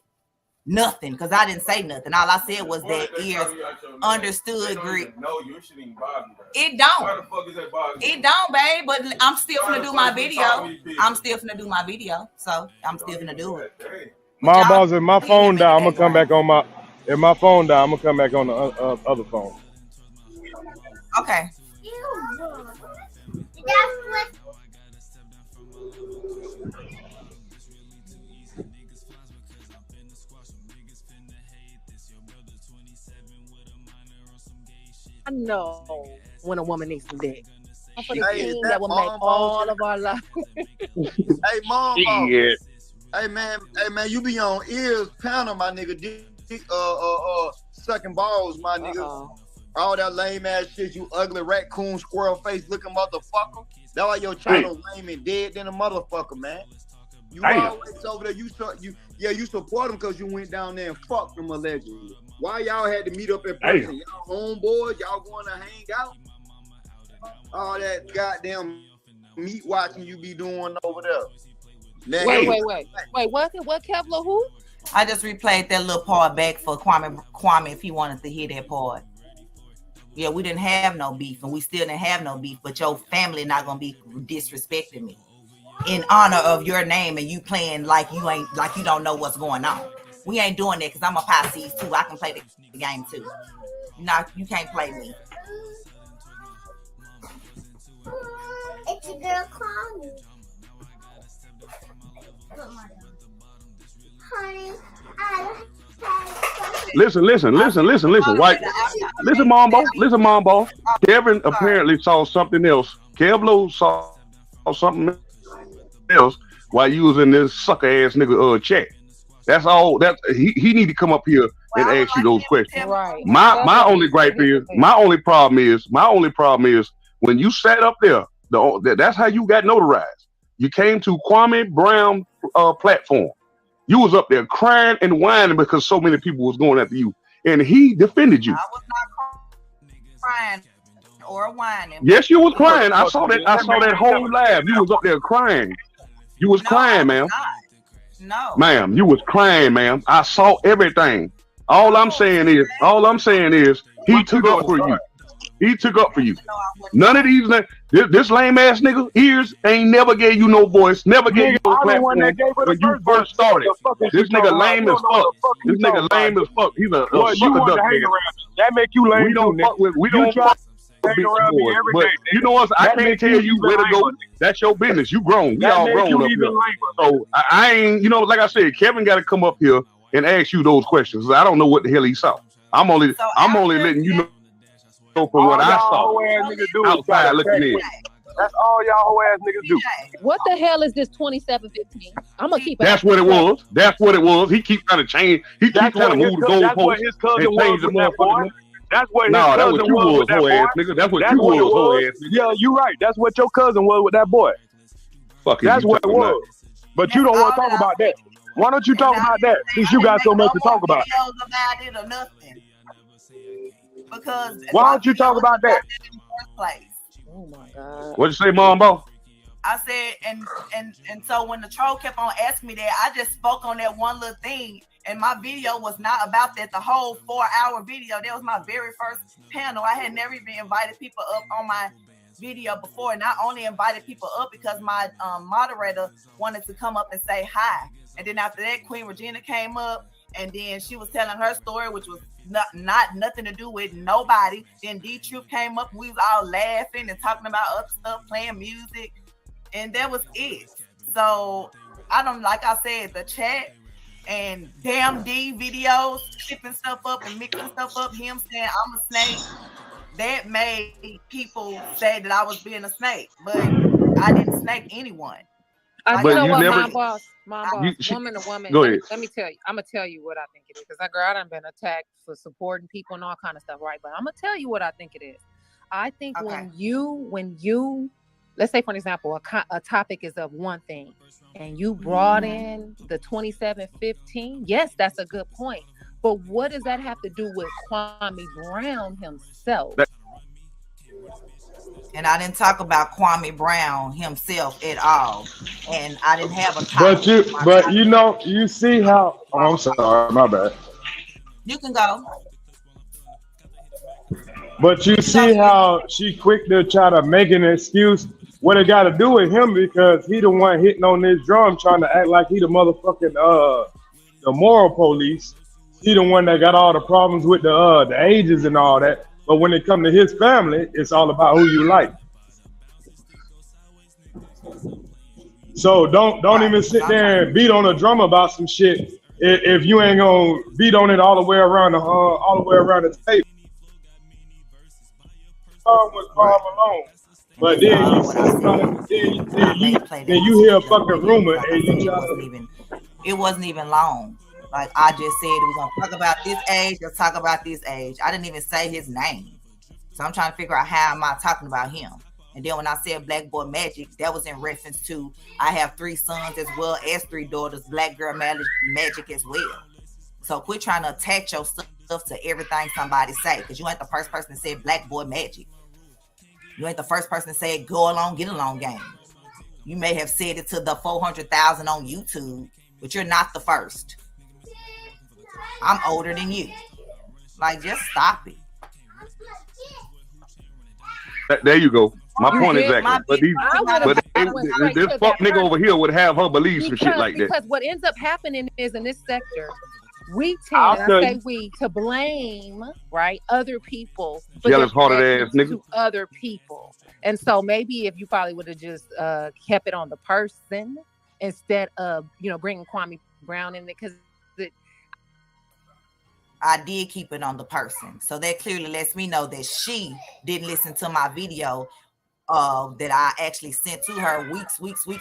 nothing, because I didn't say nothing. All I said was that ears understood Greek. No, you shouldn't even bother me. It don't. Why the fuck is that bothering It don't, babe. But I'm still finna do my video. I'm still finna do my video. So I'm still finna do it. My boss, if my phone die, I'm gonna come back on my. If my phone die, I'm gonna come back on the other phone. Okay. I know when a woman needs some dick. I'm for the team that will make all of our life. Hey, mom. Yeah. Hey man, you be on ears panel, my nigga. Sucking balls, my nigga. All that lame ass shit, you ugly raccoon squirrel face looking motherfucker. That's why your channel lame and dead than a motherfucker, man. You always over there. You support them because you went down there and fucked them allegedly. Why y'all had to meet up in person? Y'all homeboys, y'all going to hang out? All that goddamn meat watching you be doing over there. Man, Wait, what Kevlo who? I just replayed that little part back for Kwame if he wanted to hear that part. Yeah, we didn't have no beef, and we still didn't have no beef, but your family not gonna be disrespecting me in honor of your name, and you playing like you don't know what's going on. We ain't doing that because I'm a Pisces too. I can play the game too. You can't play me. It's a girl calling. Honey, Listen. White. Listen, Mambo. Kevin apparently saw something else. KevLow saw something else while you was in this sucker ass nigga chat. That's all. He need to come up here and ask you those questions. Right. My only gripe is, my only problem is when you sat up there. That's how you got notarized. You came to Kwame Brown platform. You was up there crying and whining because so many people was going after you, and he defended you. I was not crying or whining. Yes, you was crying. I saw that whole live. You was up there crying. You was crying, ma'am. No, ma'am, you was crying, ma'am. I saw everything. All I'm saying is, he took up for you. He took up for you. None of these, this lame ass nigga ears ain't never gave you no voice, never gave you no platform when you first started. This nigga lame as fuck. This nigga lame as fuck. He's a sucker duck. That make you lame. We don't fuck with. We don't fuck with big boys. But you know what? I can't tell you where to go. That's your business. You grown. We all grown up here. So I ain't. You know, like I said, Kevin got to come up here and ask you those questions. I don't know what the hell he saw. I'm only letting you know. From what I saw, outside looking in. That's all y'all whole ass niggas do. What the hell is this 2715? I'm gonna keep it. That's what it was. That's what it was. He keeps trying to change. He keeps trying to move the goalposts and change the motherfucker. That's what his cousin was with that boy. Nigga. That's what you was, whole ass nigga. Yeah, you right. That's what your cousin was with that boy. That's what it was. But you don't want to talk about that. Why don't you talk about that since you got so much to talk about? It or nothing. Because why don't you talk about that? In the first place. Oh my God. What'd you say, Mambo? I said, and so when the troll kept on asking me that, I just spoke on that one little thing, and my video was not about that. The whole 4-hour video, that was my very first panel. I had never even invited people up on my video before, and I only invited people up because my moderator wanted to come up and say hi. And then after that, Queen Regina came up, and then she was telling her story, which was nothing to do with nobody. Then D-Troop came up, and we was all laughing and talking about other stuff, playing music, and that was it. So I don't, like I said, the chat and damn D videos, clipping stuff up and mixing stuff up, him saying I'm a snake, that made people say that I was being a snake, but I didn't snake anyone. Like, you know what, mom boss, woman to woman. Go ahead. Let me tell you. I'm gonna tell you what I think it is, because I done been attacked for supporting people and all kind of stuff, right? But I'm gonna tell you what I think it is. I think when you, let's say for example, a topic is of one thing, and you brought in the 2715. Yes, that's a good point. But what does that have to do with Kwame Brown himself? And I didn't talk about Kwame Brown himself at all. And I didn't have a topic. But you know, you see how. Oh, I'm sorry, my bad. You can go. But you see how she quick to try to make an excuse. What it got to do with him, because he the one hitting on this drum, trying to act like he the motherfucking the moral police. He the one that got all the problems with the ages and all that. But when it comes to his family, it's all about who you like. So don't even sit there and beat on a drum about some shit if you ain't gonna beat on it all the way around the table. Was calm alone, but then you hear a fucking rumor and you try to. It wasn't even long. Like I just said, we're gonna talk about this age. Let's talk about this age. I didn't even say his name, so I'm trying to figure out how am I talking about him. And then when I said Black Boy Magic, that was in reference to I have 3 sons as well as 3 daughters, Black Girl Magic as well. So quit trying to attach your stuff to everything somebody say, because you ain't the first person to say Black Boy Magic. You ain't the first person to say go along, get along game. You may have said it to the 400,000 on YouTube, but you're not the first. I'm older than you. Like, just stop it. There you go. My point exactly. But this fuck nigga over here would have her believe some shit like that. Because what ends up happening is in this sector, we tend, to blame, right, other people for jealous-hearted ass nigga to other people. And so maybe if you probably would have just kept it on the person instead of, bringing Kwame Brown in there, because I did keep it on the person. So that clearly lets me know that she didn't listen to my video that I actually sent to her weeks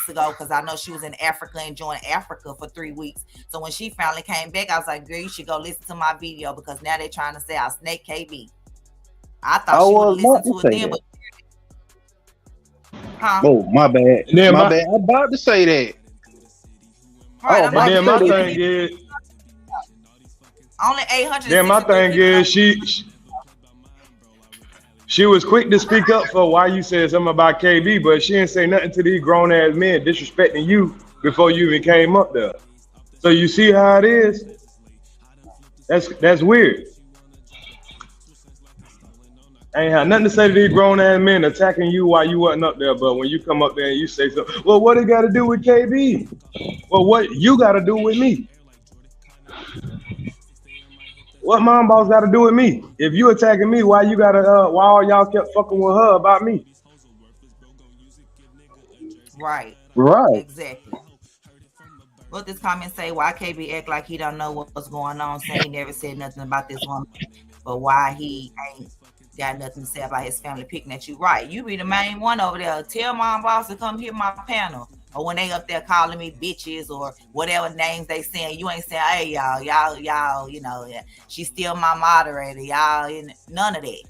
ago, because I know she was in Africa, enjoying Africa for 3 weeks. So when she finally came back, I was like, girl, you should go listen to my video, because now they're trying to say I snake KB. I thought she would listen to it then, but oh, my bad. My bad. I'm about to say that. Right, and then my thing is, only 800. Then my thing is, she was quick to speak up for why you said something about KB, but she didn't say nothing to these grown ass men disrespecting you before you even came up there. So you see how it is? That's weird. I ain't had nothing to say to these grown ass men attacking you while you wasn't up there, but when you come up there and you say something, well, what it got to do with KB? Well, what you got to do with me? What mom boss got to do with me? If you attacking me, why you gotta? Why all y'all kept fucking with her about me? Right. Exactly. What this comment say? Why KB act like he don't know what's going on? Saying he never said nothing about this woman, but why he ain't got nothing to say about his family picking at you? Right. You be the main one over there. Tell mom boss to come hear my panel. Or when they up there calling me bitches or whatever names they saying, you ain't saying, hey, y'all, she's still my moderator, y'all, none of that.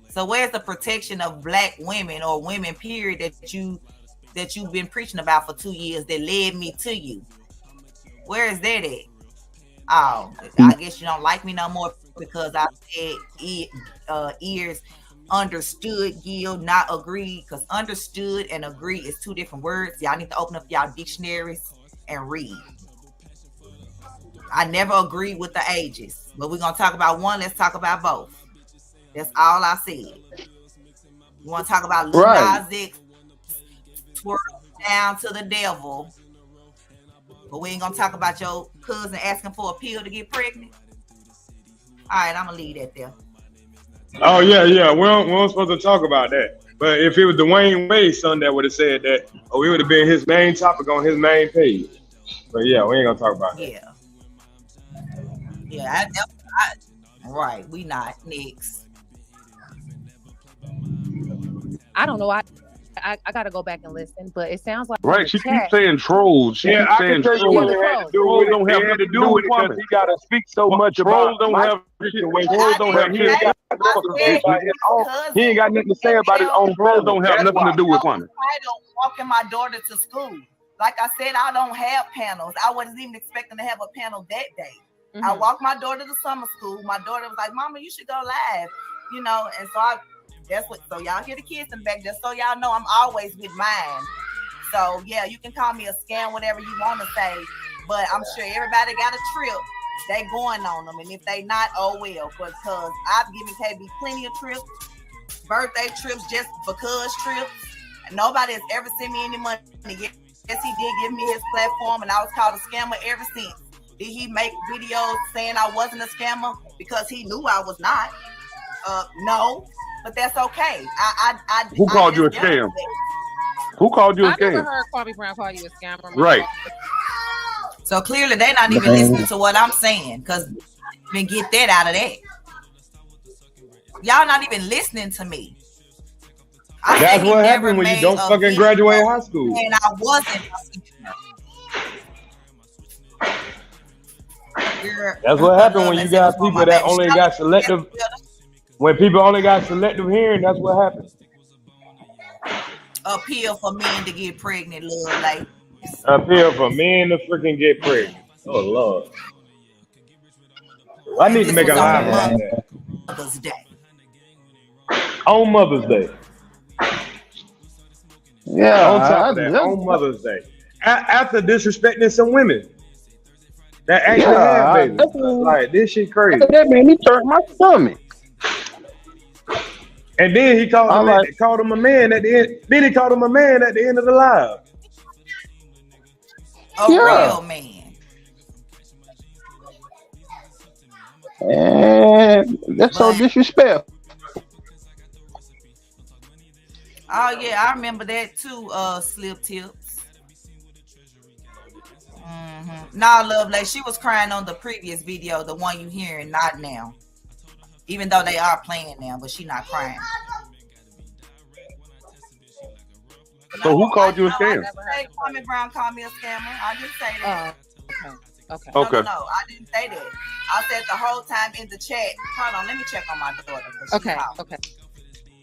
So where's the protection of Black women or women, period, that you've been preaching about for 2 years that led me to you? Where is that at? Oh, I guess you don't like me no more because I said ears understood, yield, not agree, because understood and agree is 2 different words. Y'all need to open up y'all dictionaries and read. I never agreed with the ages, but we're gonna talk about one. Let's talk about both. That's all I said. You want to talk about Lil Nas X twirl down to the devil, but we ain't gonna talk about your cousin asking for a pill to get pregnant. All right, I'm gonna leave that there. Oh yeah. We weren't supposed to talk about that. But if it was Dwayne Wade's son that would have said that, it would have been his main topic on his main page. But yeah, we ain't gonna talk about that. Yeah. Yeah, right. We not next. I don't know. I gotta go back and listen, but it sounds like Right, she keeps saying trolls. She keeps I saying can tell you what trolls. it had to do Trolls with it. don't have It had nothing to do with it because he got to speak so much Trolls about don't my have situation. trolls don't But have he ain't got nothing to say about his own. He ain't got nothing to say about his own Trolls feelings. don't have That's nothing why. to do with Kwame. I don't walking my daughter to school. Like I said, I don't have panels. I wasn't even expecting to have a panel that day. Mm-hmm. I walked my daughter to summer school. My daughter was like, "Mama, you should go live," you know. And so so y'all hear the kids in the back, just so y'all know I'm always with mine. So yeah, you can call me a scam, whatever you want to say, but I'm sure everybody got a trip. They going on them, and if they not, oh well. Because I've given KB plenty of trips, birthday trips, just because trips. And nobody has ever sent me any money. Yes, he did give me his platform, and I was called a scammer ever since. Did he make videos saying I wasn't a scammer because he knew I was not? No, but that's okay. Who called you a scam? Who called you a I scam? never heard Kwame Brown call you a scammer. Right. So clearly they're not even listening to what I'm saying, because even get that out of that. Y'all not even listening to me. That's what happened when you don't fucking graduate high school. And I wasn't. That's what happened when you got people that only got selective. When people only got selective hearing, that's what happened. Appeal for men to get pregnant, love, like. Appeal for men to freaking get pregnant. Oh Lord. I need to make a live about that. Mother's Day. On Mother's Day. Yeah. On top of that, on Mother's Day. After disrespecting some women that actually have babies. Like, this shit crazy. That made me turn my stomach. And then he called him a man at the end. Then he called him a man at the end of the live. A real man. And that's so disrespectful. Oh yeah, I remember that too. Slip tips. Nah, love, like she was crying on the previous video, the one you hearing, not now. Even though they are playing now, but she not crying. So who called you a scam? Kwame Brown called me a scammer. I didn't say that. Okay. No, I didn't say that. I said the whole time in the chat. Hold on, let me check on my daughter. Okay.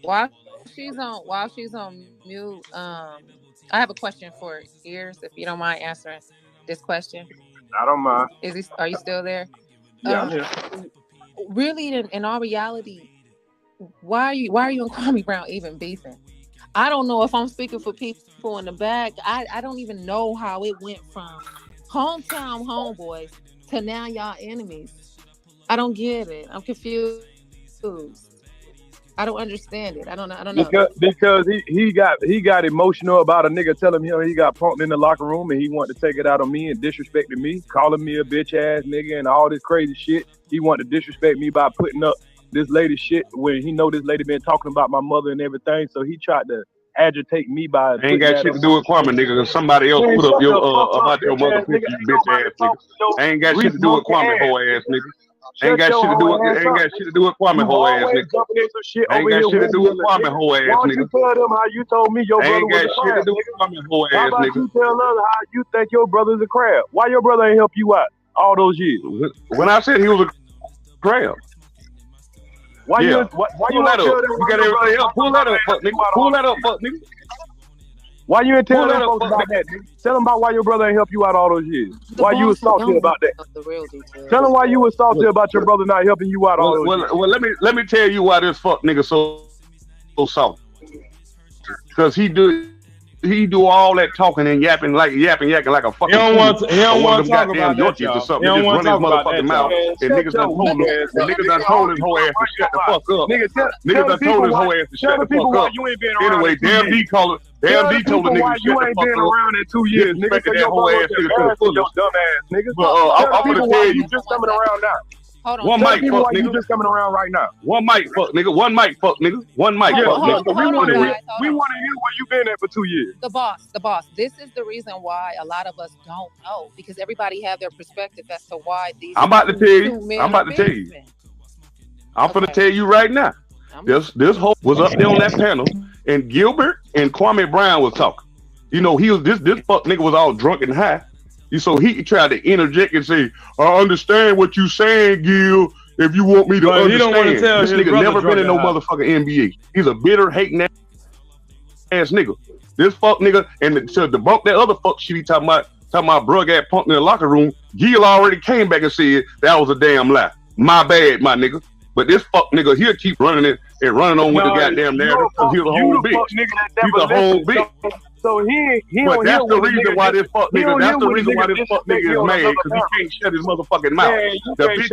While she's on mute, I have a question for Ears, if you don't mind answering this question. I don't mind. Are you still there? Yeah, I'm here. Really, in all reality, why are you and Kwame Brown even beefing? I don't know if I'm speaking for people in the back. I don't even know how it went from hometown homeboys to now y'all enemies. I don't get it. I'm confused. I don't understand it. I don't know. Because he got emotional about a nigga telling him he got punked in the locker room, and he wanted to take it out on me and disrespected me, calling me a bitch ass nigga and all this crazy shit. He wanted to disrespect me by putting up this lady shit when he know this lady been talking about my mother and everything. So he tried to agitate me by. Ain't got shit to do with Kwame, nigga. Cause somebody else put up about your mother picture, you bitch ass nigga. Ain't got shit to do with Kwame, hoe ass nigga. Ain't got shit to do with Kwame, hoe ass nigga. Ain't got shit to do with Kwame, hoe ass nigga. Why don't you tell them how you told me your brother was a crab? Ain't got shit to do with Kwame, hoe ass nigga. How about you tell us how you think your brother's a crab? Why your brother ain't help you out all those years? When I said he was a crab. Why you pull that up? You got everybody else. Pull that up, fuck nigga. Pull that up, fuck nigga. Why you ain't telling them folks about that, nigga? Tell them about why your brother ain't help you out all those years. Why you was salty about that? Tell them why you was salty about your brother not helping you out all those years. Well, let me tell you why this fuck nigga so salty. Because he do all that talking and yapping like a fucking. He don't want to talk about that, or something. He just run his motherfucking mouth, and niggas done told him. Niggas done told his whole ass to shut the fuck up. Niggas done told his whole ass to shut the fuck up. Anyway, Damn D told the nigga to shut the fuck up. You ain't been around in 2 years, nigga. That whole ass nigga to the fullest. Dumb ass niggas. I'm gonna tell you. Just coming around now. Hold on. One mic fuck, why you nigga. just coming around right now. One mic fuck, nigga. One mic fuck, nigga. One mic fuck, nigga. We want to hear where you been at for 2 years. The boss. This is the reason why a lot of us don't know, because everybody have their perspective as to why these. I'm about to tell you. I'm finna tell you right now. This hoe was up there on that panel, and Gilbert and Kwame Brown was talking. You know, this fuck nigga was all drunk and high. So he tried to interject and say, "I understand what you saying, Gil. If you want me to understand." He don't want to tell this his nigga never been in no high. motherfucking NBA. He's a bitter, hating ass nigga. This fuck nigga, and to debunk that other fuck shit he talking about bro got punked in the locker room. Gil already came back and said that was a damn lie. My bad, my nigga. But this fuck nigga, he'll keep running it and running on with the goddamn narrative because he's a whole bitch. He's a whole bitch. So he but that's the reason why this fuck nigga. That's the reason why this fuck nigga is mad, because he can't shut his motherfucking mouth. The bitch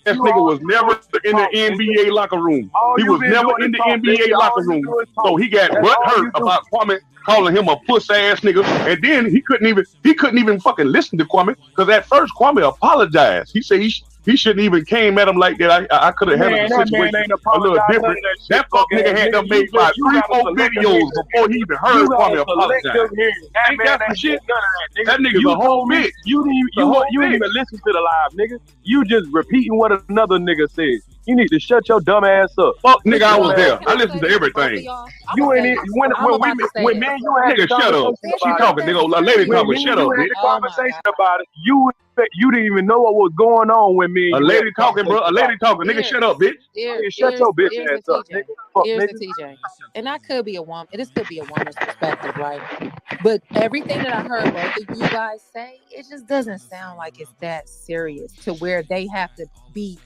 ass nigga was never in the NBA locker room. He was never in the NBA locker room. So he got butt hurt about Kwame calling him a puss ass nigga, and then he couldn't even fucking listen to Kwame, because at first Kwame apologized. He said he shouldn't even came at him like that. I could have handled the situation a little different. That fuck nigga had them made like 3-4 videos before he even heard Kwame apologize. Ain't got some shit. That nigga's a whole bitch. You didn't even listen to the live, nigga. You just repeating what another nigga said. You need to shut your dumb ass up. Fuck nigga, I was there. I listened to everything. You ain't even when man you had nigga, shut up. She talking, nigga. A lady talking. Shut up, bitch. Conversation about it. You didn't even know what was going on with me. A lady talking, bro. A lady talking. Nigga, shut up, bitch. Shut your bitch ass up, nigga. Fuck, Here's nigga. the TJ. And I could be a woman. This could be a woman's perspective, right? But everything that I heard both of you guys say, it just doesn't sound like it's that serious to where they have to be.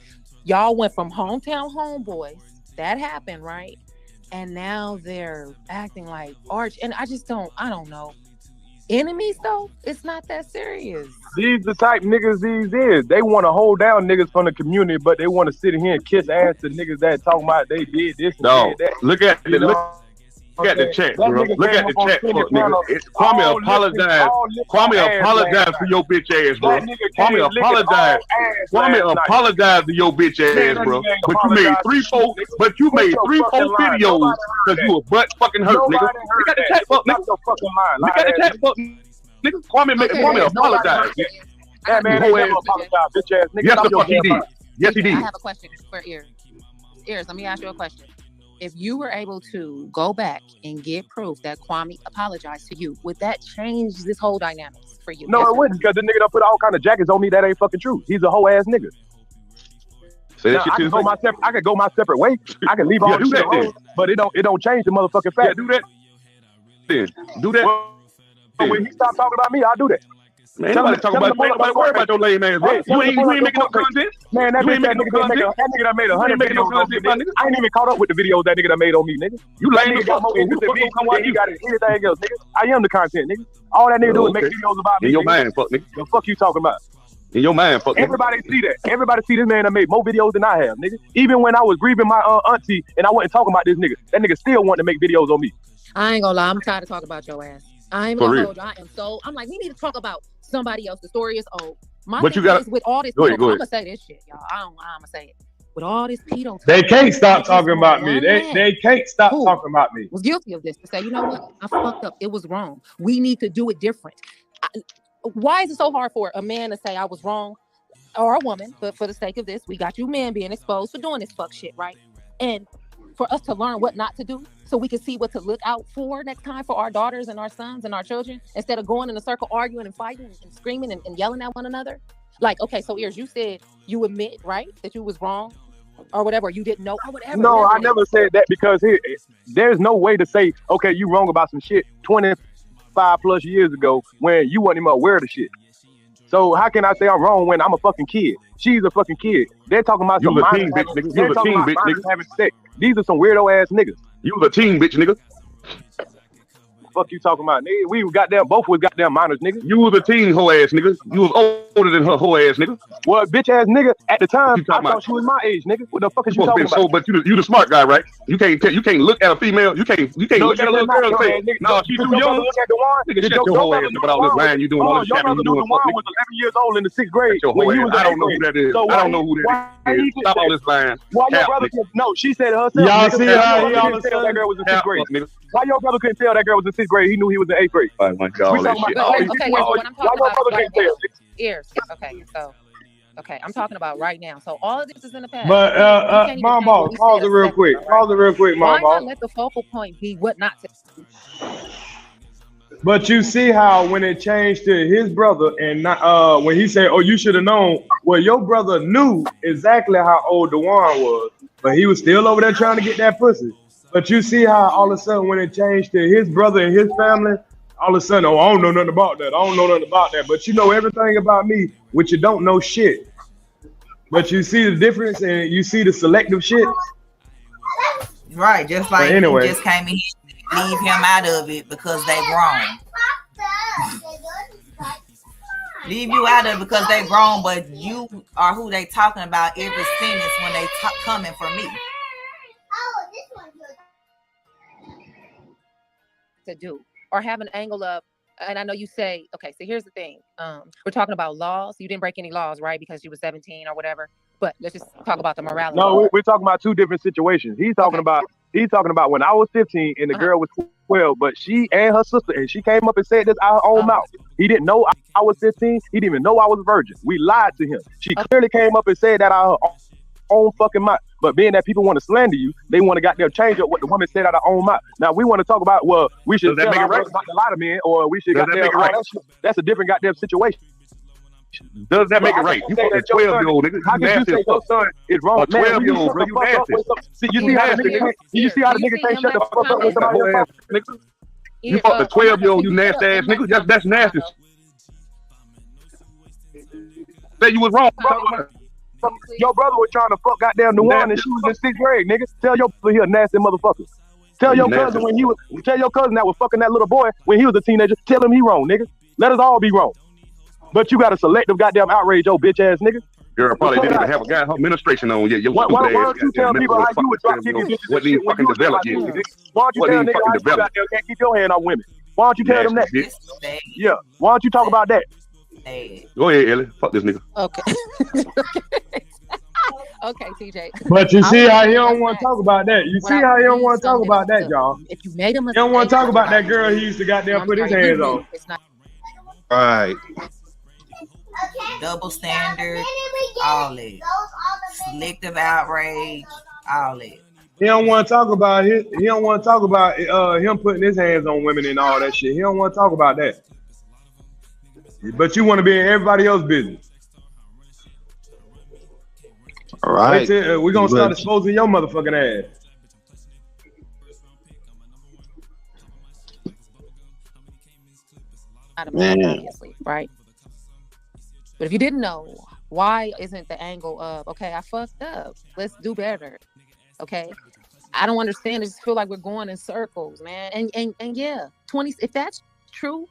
Y'all went from hometown homeboys. That happened, right? And now they're acting like arch. And I don't know. Enemies, though, it's not that serious. These the type niggas these is. They want to hold down niggas from the community, but they want to sit here and kiss ass to niggas that talking about they did this and did that. Look at the chat, bro. Look at the chat, fuck nigga. Kwame apologized. Kwame apologized to your bitch ass, bro. Kwame apologized. Kwame apologized to your bitch ass, bro. But you made 3-4 videos because you a butt fucking hurt, nigga. Look at the chat, fuck nigga. Look at the chat, fuck nigga. Kwame apologized. That man ain't never apologized, bitch ass nigga. Yes, the fuck he did. Yes, he did. I have a question for Ears. Ears, let me ask you a question. If you were able to go back and get proof that Kwame apologized to you, would that change this whole dynamics for you? No, it wouldn't, because the nigga done put all kind of jackets on me that ain't fucking true. He's a whole ass nigga. Now, I could go my separate way. I can leave all this shit alone, but it don't change the motherfucking fact. Yeah, do that. Then do that. Well, when he stop talking about me, I'll do that. Man, nobody talking about you. Ain't nobody worry about your lame ass, bro. You ain't making no content. Man, that nigga that made 100 videos on me, nigga. I ain't even caught up with the videos that nigga that made on me, nigga. You lame as fuck. He got anything else, nigga. I am the content, nigga. All that nigga do is make videos about me. In your mind, fuck nigga. The fuck you talking about? In your mind, fuck nigga. Everybody see that. Everybody see this man that made more videos than I have, nigga. Even when I was grieving my auntie and I wasn't talking about this nigga, that nigga still wanted to make videos on me. I ain't gonna lie, I'm tired of talking about your ass. I ain't gonna hold you. I'm like, we need to talk about somebody else. The story is old. But you got with all this. Go ahead. I'm gonna say this shit, y'all. I'm gonna say it. With all this pedo, they can't stop talking about me. They can't stop talking about me. Was guilty of this to say, you know what? I fucked up. It was wrong. We need to do it different. Why is it so hard for a man to say I was wrong, or a woman? But for the sake of this, we got you men being exposed for doing this fuck shit, right? And for us to learn what not to do, so we can see what to look out for next time for our daughters and our sons and our children, instead of going in a circle arguing and fighting and screaming and yelling at one another. Like, okay, so Ears, you said you admit, right, that you was wrong or whatever, you didn't know or whatever. No, I never said that, because there's no way to say, okay, you wrong about some shit 25 plus years ago when you weren't even aware of the shit. So how can I say I'm wrong when I'm a fucking kid? She's a fucking kid. They're talking about some minors having sex. These are some weirdo ass niggas. You was a teen bitch, nigga. Fuck you talking about, nigga? We goddamn both was goddamn minors, nigga. You was a teen hoe ass nigga. You was old older than her whole ass nigga. Well, bitch ass nigga. At the time, I thought she was my age, nigga. What the fuck is you talking about? So, but you the smart guy, right? You can't look at a female. You can't look at a little girl and say, "No, she's too young." Nigga, shut your whole ass up with all this lying you doing, all this capping you doing. Your brother was 11 years old in the 6th grade. When he was I don't know who that is. I don't know who that is. Stop all this lying. Why your brother couldn't? No, she said it herself. Y'all see how he couldn't tell that girl was in 6th grade. Why your brother couldn't tell that girl was in 6th grade? He knew he was in 8th grade. Oh my God, all that shit. Okay, what I'm talking about ears. Okay, I'm talking about right now. So all of this is in the past. But Mom Boss, pause it real quick. Pause it real quick, Mom Boss. Why not let the focal point be what not to? But you see how when it changed to his brother and not when he said, "Oh, you should have known." Well, your brother knew exactly how old Dewan was, but he was still over there trying to get that pussy. But you see how all of a sudden when it changed to his brother and his family, all of a sudden, "Oh, I don't know nothing about that. I don't know nothing about that." But you know everything about me, which you don't know shit. But you see the difference and you see the selective shit. Right, just like anyway. You just came in here and leave him out of it because they grown. Leave you out of it because they grown, but you are who they talking about every sentence when they coming for me. To do or have an angle of, and I know you say, okay, so here's the thing. We're talking about laws. You didn't break any laws, right? Because you were 17 or whatever. But let's just talk about the morality. No, we're talking about two different situations. He's talking about when I was 15 and the girl was 12, but she and her sister, and she came up and said this out her own mouth. He didn't know I was 15. He didn't even know I was a virgin. We lied to him. She clearly came up and said that out her own fucking mouth. But being that people want to slander you, they want to goddamn change up what the woman said out of her own mouth. Now we want to talk about, well, we should tell our girls not to lie to men, or we should goddamn right. That's a different goddamn situation. Does that make it right? You fucking 12-year-old nigga. How can you say your son is wrong? A 12-year-old, bro, you nasty. You see how the nigga can't shut the fuck up with somebody else? Nigga. You fucked a 12-year-old, you nasty ass nigga. That's nasty. Say you was wrong. Your brother was trying to fuck goddamn Dewan and she was in 6th grade, nigga. Tell your brother he a nasty motherfucker. Tell your cousin that was fucking that little boy when he was a teenager. Tell him he wrong, nigga. Let us all be wrong. But you got a selective goddamn outrage, old bitch ass nigga. Girl probably didn't even have a goddamn administration on yet. Why don't you tell people how you would drop kicking bitches? What didn't fucking develop yet? Why don't you tell niggas how you goddamn can't keep your hand on women? Why don't you tell them that? Yeah. Why don't you talk about that? Go ahead, Ellie. Fuck this nigga. Okay. Okay, TJ. But you see how he don't want to talk about that. You see how he don't want to talk about that, y'all. If you made him, he don't want to talk about that girl he used to goddamn put his hands on. Right. Double standard, all that. Selective outrage, all that. He don't want to talk about his. He don't want to talk about him putting his hands on women and all that shit. He don't want to talk about that. But you want to be in everybody else's business. All right. We're gonna start exposing your motherfucking ass. Obviously, right? But if you didn't know, why isn't the angle of, okay, I fucked up, let's do better? Okay, I don't understand. I just feel like we're going in circles, man. And yeah, 20. If that's true,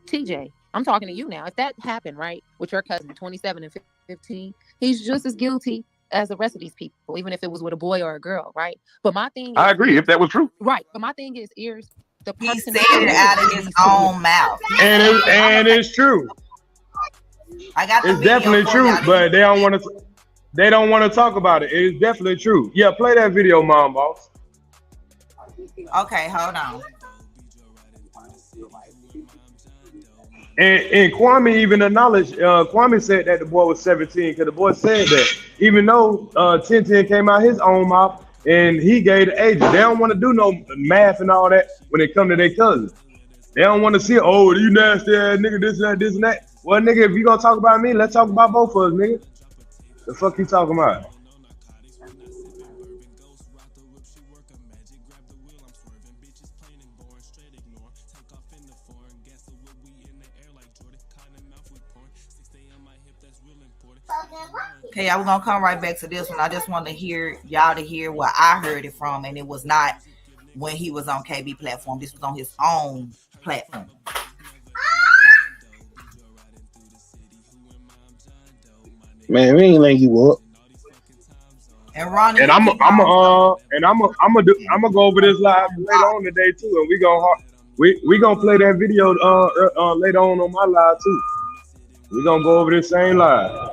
TJ, I'm talking to you now. If that happened, right, with your cousin, 27 and 15, he's just as guilty as the rest of these people, even if it was with a boy or a girl, right? But my thing is, I agree if that was true. Right. But my thing is, ears, the person he said it out of his own mouth. And it's true. It's definitely true, but they don't want to. They don't want to talk about it. It's definitely true. Yeah, play that video, Mom Boss. Okay, hold on. And Kwame even acknowledged. Kwame said that the boy was 17 because the boy said that even though 10 came out his own mouth and he gave the age, they don't want to do no math and all that when it come to their cousins. They don't want to see, oh, you nasty ass nigga, this and that. Well, nigga, if you gonna talk about me, let's talk about both of us, nigga. The fuck you talking about? Okay, I was gonna come right back to this one. I just want to hear y'all to hear where I heard it from, and it was not when he was on KB platform. This was on his own platform. Man, we ain't link you up. And Ronnie, And I'm gonna go over this live later on today too, and we gonna play that video later on my live too. We gonna go over this same live.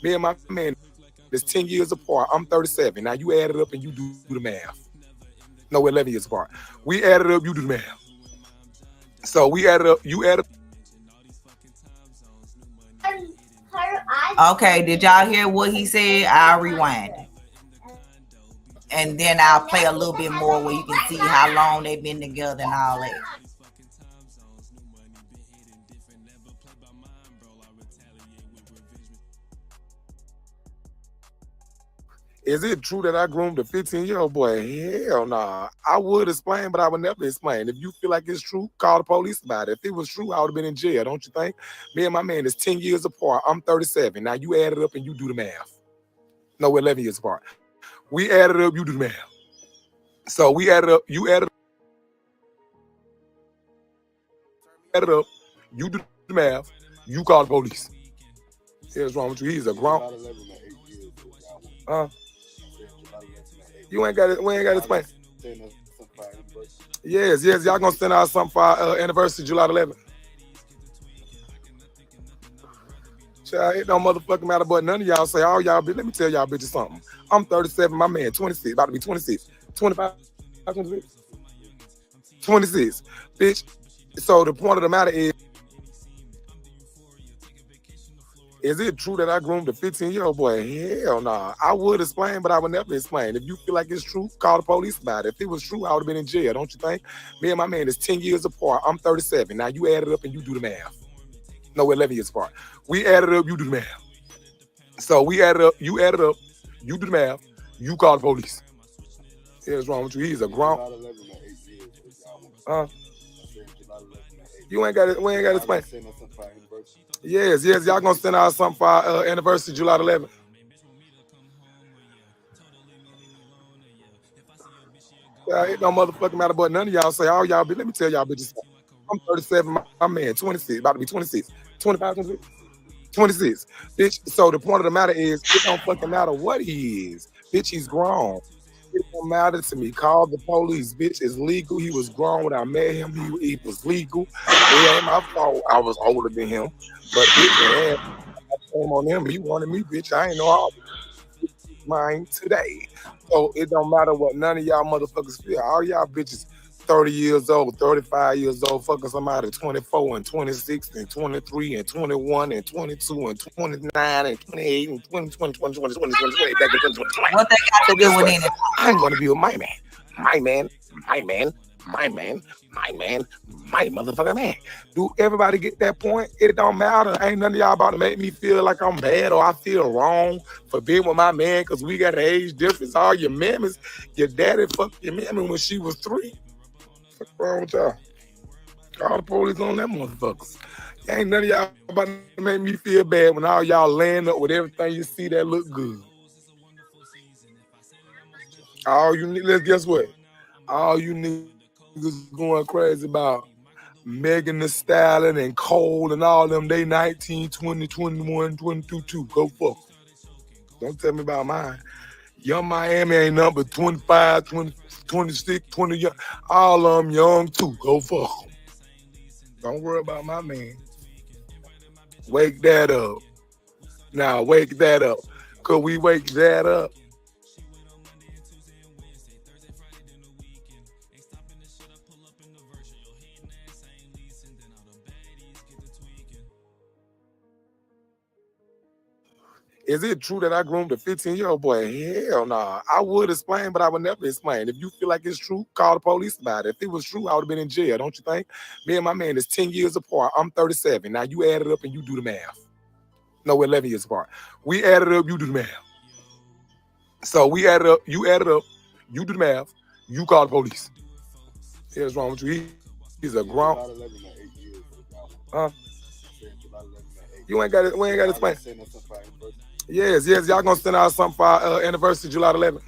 Me and my man is 10 years apart. I'm 37. Now you add it up and you do the math. No, we're 11 years apart. We added up, you do the math. So we added up, you added up. Okay, did y'all hear what he said? I'll rewind it. And then I'll play a little bit more where you can see how long they've been together and all that. Is it true that I groomed a 15-year-old boy? Hell nah. I would explain, but I would never explain. If you feel like it's true, call the police about it. If it was true, I would have been in jail, don't you think? Me and my man is 10 years apart. I'm 37. Now you add it up and you do the math. No, we're 11 years apart. We added up, you do the math. So we added up, you added up, you do the math, you call the police. What's wrong with you? He's a grown. You ain't got it. We ain't got to explain. Yes. Y'all gonna send out something for our anniversary, July 11th. Child, it don't motherfucking matter, but none of y'all say, all y'all, let me tell y'all bitches something. I'm 37, my man 26, about to be 26, 25, 26, 26, bitch. So the point of the matter is it true that I groomed a 15-year-old boy? Hell nah. I would explain, but I would never explain. If you feel like it's true, call the police about it. If it was true, I would have been in jail, don't you think? Me and my man is 10 years apart. I'm 37. Now you add it up and you do the math. No, we're 11 years apart. We added up, you do the math. So we added up, you added up, you do the math, you call the police. What's wrong with you? He's a grown. You ain't got it. We ain't got to explain. Yes. Y'all gonna send out something for our anniversary, July 11th. Yeah, it don't motherfucking matter, but none of y'all say, all y'all, let me tell y'all bitches something. I'm 37, my man 26, about to be 26, 25, 26, 26. Bitch, so the point of the matter is, it don't fucking matter what he is. Bitch, he's grown. It don't matter to me. Call the police. Bitch, it's legal. He was grown when I met him. He was legal. It ain't my fault I was older than him. But bitch, man, I came on him. He wanted me, bitch. I ain't know all mine today. So it don't matter what none of y'all motherfuckers feel. All y'all bitches 30 years old, 35 years old, fucking somebody 24 and 26 and 23 and 21 and 22 and 29 and 28 and 20, 20, 20, 20, 20, 20, 20, back in 2020. What they got to do with it? I'm going to be with my motherfucking man. Do everybody get that point? It don't matter. Ain't none of y'all about to make me feel like I'm bad or I feel wrong for being with my man because we got an age difference. All your mammies, your daddy fucked your mammy when she was 3. What's wrong with y'all? Call the police on them motherfuckers. Ain't none of y'all about to make me feel bad when all y'all laying up with everything you see that look good. All you need, let's guess what? All you niggas going crazy about Megan Thee Stallion and Cole and all them, they 19, 20, 21, 22, 2. Go fuck. Don't tell me about mine. Young Miami ain't nothing but 25, 20, 26, 20 young. All of them young too. Go fuck. Don't worry about my man. Wake that up. Now wake that up. Could we wake that up? Is it true that I groomed a 15-year-old boy? Hell nah. I would explain, but I would never explain. If you feel like it's true, call the police about it. If it was true, I would have been in jail, don't you think? Me and my man is 10 years apart. I'm 37. Now you add it up and you do the math. No, we're 11 years apart. We added up, you do the math. So we added up, you added up, you do the math, you call the police. What's wrong with you? He's a grown. Huh? You ain't got it. We ain't got to explain. Yes, y'all gonna send out something for our anniversary, July 11th.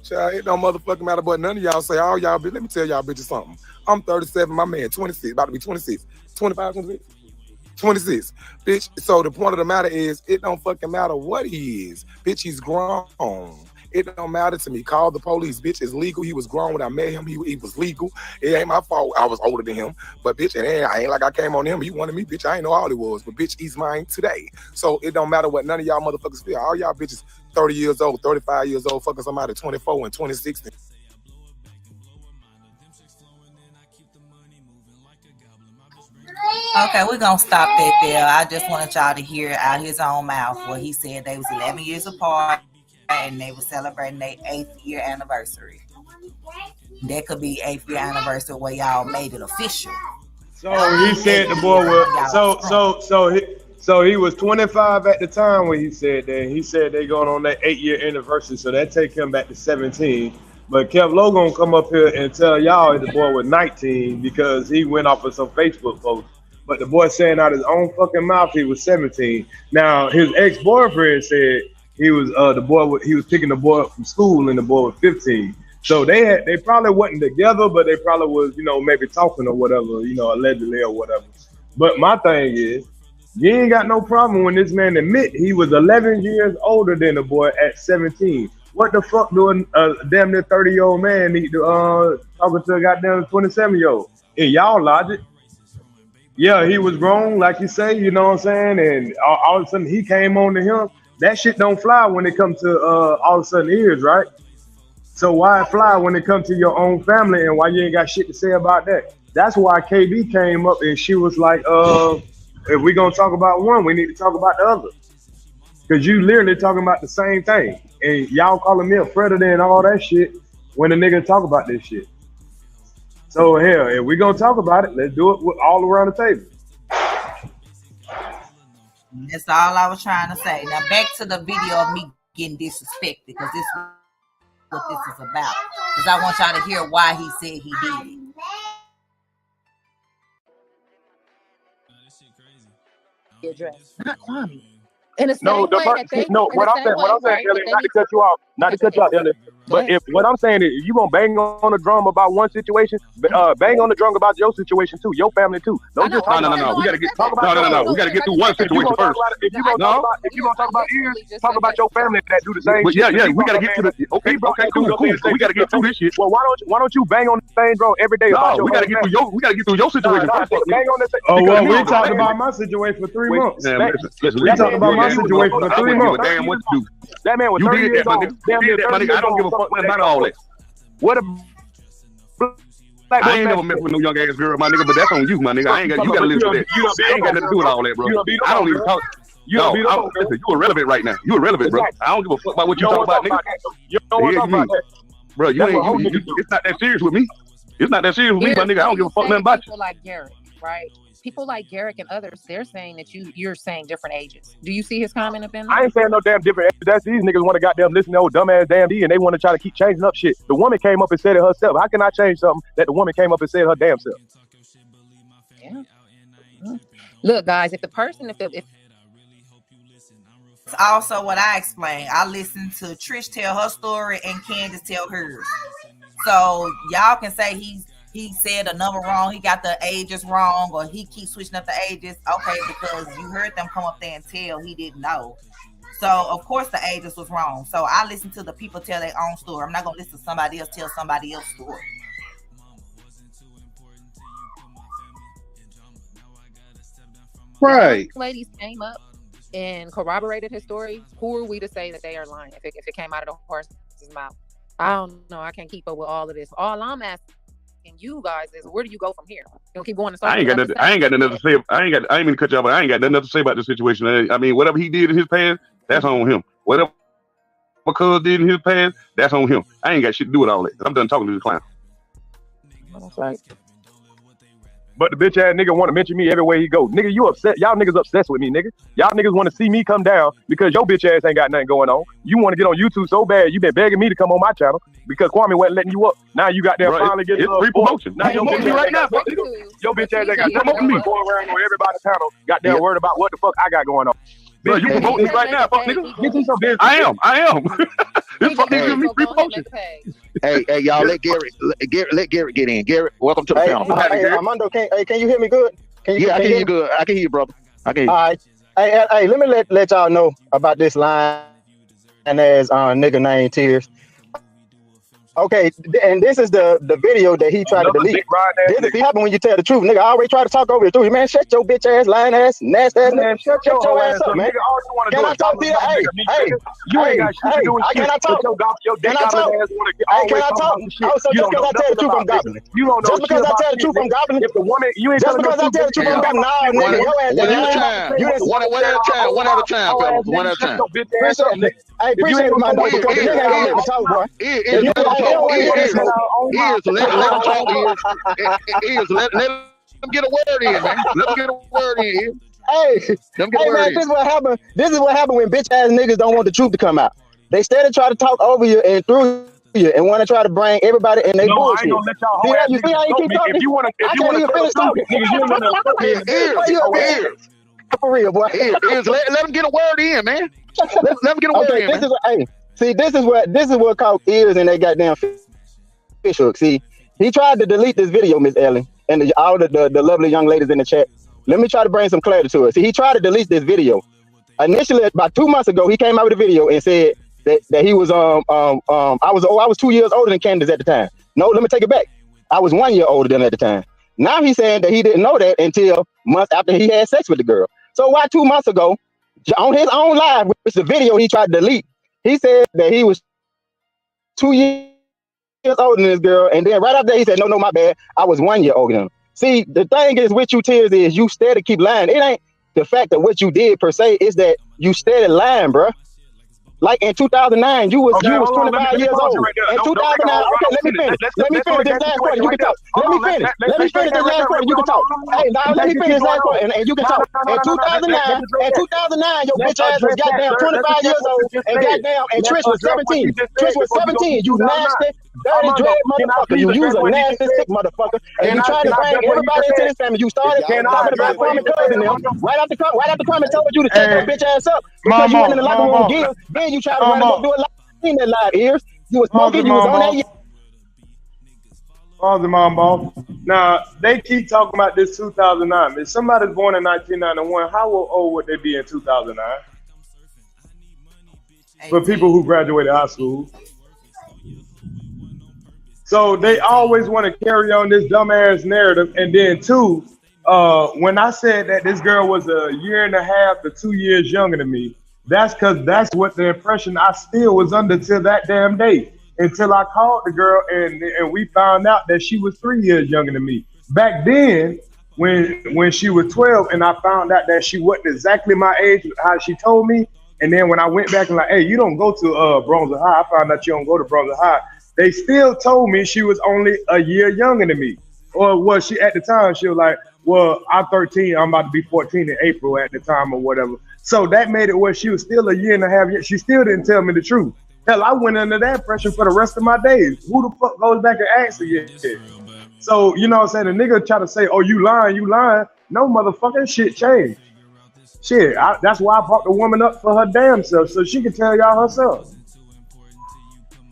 Child, it don't motherfucking matter, but none of y'all say, all y'all, let me tell y'all bitches something. I'm 37, my man 26, about to be 26. 25, 26? 26. Bitch, so the point of the matter is, it don't fucking matter what he is. Bitch, he's grown. It don't matter to me. Call the police. Bitch, it's legal. He was grown when I met him. He was legal. It ain't my fault. I was older than him. But bitch, I ain't like I came on him. He wanted me. Bitch, I ain't know all he was. But bitch, he's mine today. So it don't matter what none of y'all motherfuckers feel. All y'all bitches 30 years old, 35 years old, fucking somebody 24 and 26. Okay, we're gonna stop that there. I just wanted y'all to hear out his own mouth what he said. They was 11 years apart and they were celebrating their 8th year anniversary. That could be 8th year anniversary where y'all made it official. So he said the boy was so he was 25 at the time when he said that. He said they going on that 8-year anniversary, so that take him back to 17. But KevLow gonna come up here and tell y'all the boy was 19 because he went off of some Facebook post. But the boy saying out his own fucking mouth he was 17. Now his ex-boyfriend said he was he was picking the boy up from school and the boy was 15. So they probably wasn't together, but they probably was, maybe talking or whatever, allegedly or whatever. But my thing is, you ain't got no problem when this man admit he was 11 years older than the boy at 17. What the fuck do a damn near 30-year-old man need to talking to a goddamn 27-year-old? In y'all logic. Yeah, he was grown, like you say, you know what I'm saying? And all of a sudden he came on to him. That shit don't fly when it comes to all of a sudden ears, right? So why it fly when it comes to your own family and why you ain't got shit to say about that? That's why KB came up and she was like, if we gonna talk about one, we need to talk about the other. Cause you literally talking about the same thing. And y'all calling me a predator and all that shit when the nigga talk about this shit. So hell, if we gonna talk about it, let's do it with all around the table. That's all I was trying to say. Now back to the video of me getting disrespected, because this is what this is about. Because I want y'all to hear why he said he did it. Address, not Kwame. In the same No, way that they, what I'm saying, Elliot, not to cut you off, Elliot. But what I'm saying is, you gonna bang on the drum about one situation, bang on the drum about your situation too, your family too. No. We gotta get we gotta get through one situation first. If you gonna talk about ears, talk about your family that do the same shit. Yeah, we gotta get to the okay, cool. We gotta get through this shit. Well, why don't you bang on the same drum every day about your family? We gotta get through your situation first. Oh well, we talked about my situation for 3 months. We talked about my situation for 3 months. Damn what to do. That man was 30 years old. I don't give a fuck about all that. What a I ain't never messed with no young ass girl, my nigga, but that's on you, my nigga. You gotta listen to that. I ain't got nothing to do with all that, bro. I don't even talk. Listen, you irrelevant right now. You irrelevant, bro. I don't give a fuck about what you talk about, nigga. You don't want to talk about that. Bro, it's not that serious with me. It's not that serious with me, my nigga. I don't give a fuck nothing about you. People like Garrett, right? People like Garrick and others, they're saying that you're saying different ages. Do you see his comment up in there? I ain't saying no damn different ages. That's these niggas want to goddamn listen to old dumbass damn D and they want to try to keep changing up shit. The woman came up and said it herself. How can I change something that the woman came up and said her damn self? Yeah. Look, guys, if it's also what I explained. I listened to Trish tell her story and Candace tell hers. So y'all can say he said a number wrong, he got the ages wrong, or he keeps switching up the ages. Okay, because you heard them come up there and tell he didn't know. So of course the ages was wrong. So I listen to the people tell their own story. I'm not gonna listen to somebody else tell somebody else's story. Right. Ladies came up and corroborated his story. Who are we to say that they are lying if it came out of the horse's mouth? I don't know. I can't keep up with all of this. All I'm asking asking you guys is, where do you go from here? You'll keep going to I ain't got nothing. I ain't got nothing to say. I ain't mean to cut you off, but I ain't got nothing to say about the situation. I mean, whatever he did in his past, that's on him. Whatever cuz did in his past, that's on him. I ain't got shit to do with all that. I'm done talking to this clown. That's right. But the bitch ass nigga want to mention me everywhere he go. Nigga, you upset. Y'all niggas obsessed with me, nigga. Y'all niggas want to see me come down because your bitch ass ain't got nothing going on. You want to get on YouTube so bad, you been begging me to come on my channel because Kwame wasn't letting you up. Now you got there finally getting free promotion. Now your bitch right now, your bitch ass ain't got nothing going around on everybody's channel. Got there worried about what the fuck I got going on. Bro, you promoting me right now, fuck nigga. Get you some business. I am. This fuck nigga giving me free promotion. Hey, y'all, let Garrett get in. Garrett, welcome to the panel. Hey, Armando, can you hear me good? I can hear you good. I can hear you, brother. I can hear you. All right. Hey, let me let y'all know about this line and as nigga named Tears. Okay, and this is the video that he tried to delete. This is what happen when you tell the truth, nigga. I always try to talk over you through. Man, shut your bitch ass, lying ass, nasty ass, man. Shut your ass up, man. Can I talk to you? Hey, you ain't got shit to do with shit. Can I talk? Can I talk? Hey, can I talk? Oh, so just because I tell the truth, I'm gobbling. Just because I tell the truth, I'm gobbling. If the woman, you ain't just because I tell the truth, I'm gobbling. No, nigga, your ass. One at a time, fellas. One at a time. I appreciate it, man. Because the nigga ain't gonna let me talk, boy. Let them get a word in, man. Let them get a word in. Hey, man, this is what happened. This is what happened when bitch ass niggas don't want the truth to come out. They steady try to talk over you and through you and want to try to bring everybody in their bullshit. You see how you keep talking? I can't even finish talking. For real, boy. Let them get a word in, man. Let them get a word in. This is what caught ears and they goddamn fish hook. See, he tried to delete this video, Miss Ellen, and all the lovely young ladies in the chat. Let me try to bring some clarity to it. See, he tried to delete this video. Initially, about 2 months ago, he came out with a video and said that he was I was 2 years older than Candace at the time. No, let me take it back. I was 1 year older than her at the time. Now he's saying that he didn't know that until months after he had sex with the girl. So why 2 months ago, on his own live, which is the video he tried to delete, he said that he was 2 years older than this girl, and then right after that, he said, no, my bad, I was 1 year older than him. See, the thing is with you, Tears, is you steady keep lying. It ain't the fact that what you did per se, is that you steady lying, bruh. Like in 2009, you was 25 years old. In 2009, okay, let me finish. Let me finish this last part. You can talk. Let me finish. Let me finish this last part. You can talk. Hey, now let me finish this last part, and you can talk. In 2009, your bitch ass was goddamn 25 years old, and goddamn, and Trish was 17. Trish was 17. You nasty, dirty, dread motherfucker. You use a nasty, sick motherfucker, and you trying to bring everybody into this family. You started talking about Kwame cousin them. Right after Kwame told you to take your bitch ass up because you went in the locker room again. Then you try to run and go do a live in that live ears. You was smoking, you was on that. Mom. Now, they keep talking about this 2009. If somebody's born in 1991, how old would they be in 2009? For people who graduated high school. So they always want to carry on this dumbass narrative. And then two, when I said that this girl was a year and a half to 2 years younger than me, that's because that's what the impression I still was under till that damn day. Until I called the girl and we found out that she was 3 years younger than me. Back then, when she was 12 and I found out that she wasn't exactly my age, how she told me, and then when I went back and like, hey, you don't go to Bronzer High, I found out you don't go to Bronzer High, they still told me she was only a year younger than me. Or was she, at the time, she was like, well, I'm 13, I'm about to be 14 in April at the time or whatever. So that made it where she was still a year and a half, yet she still didn't tell me the truth. Hell, I went under that pressure for the rest of my days. Who the fuck goes back and asks again? So, you know what I'm saying? The nigga try to say, oh, you lying. No, motherfucking shit changed. Shit, that's why I brought the woman up for her damn self, so she can tell y'all herself.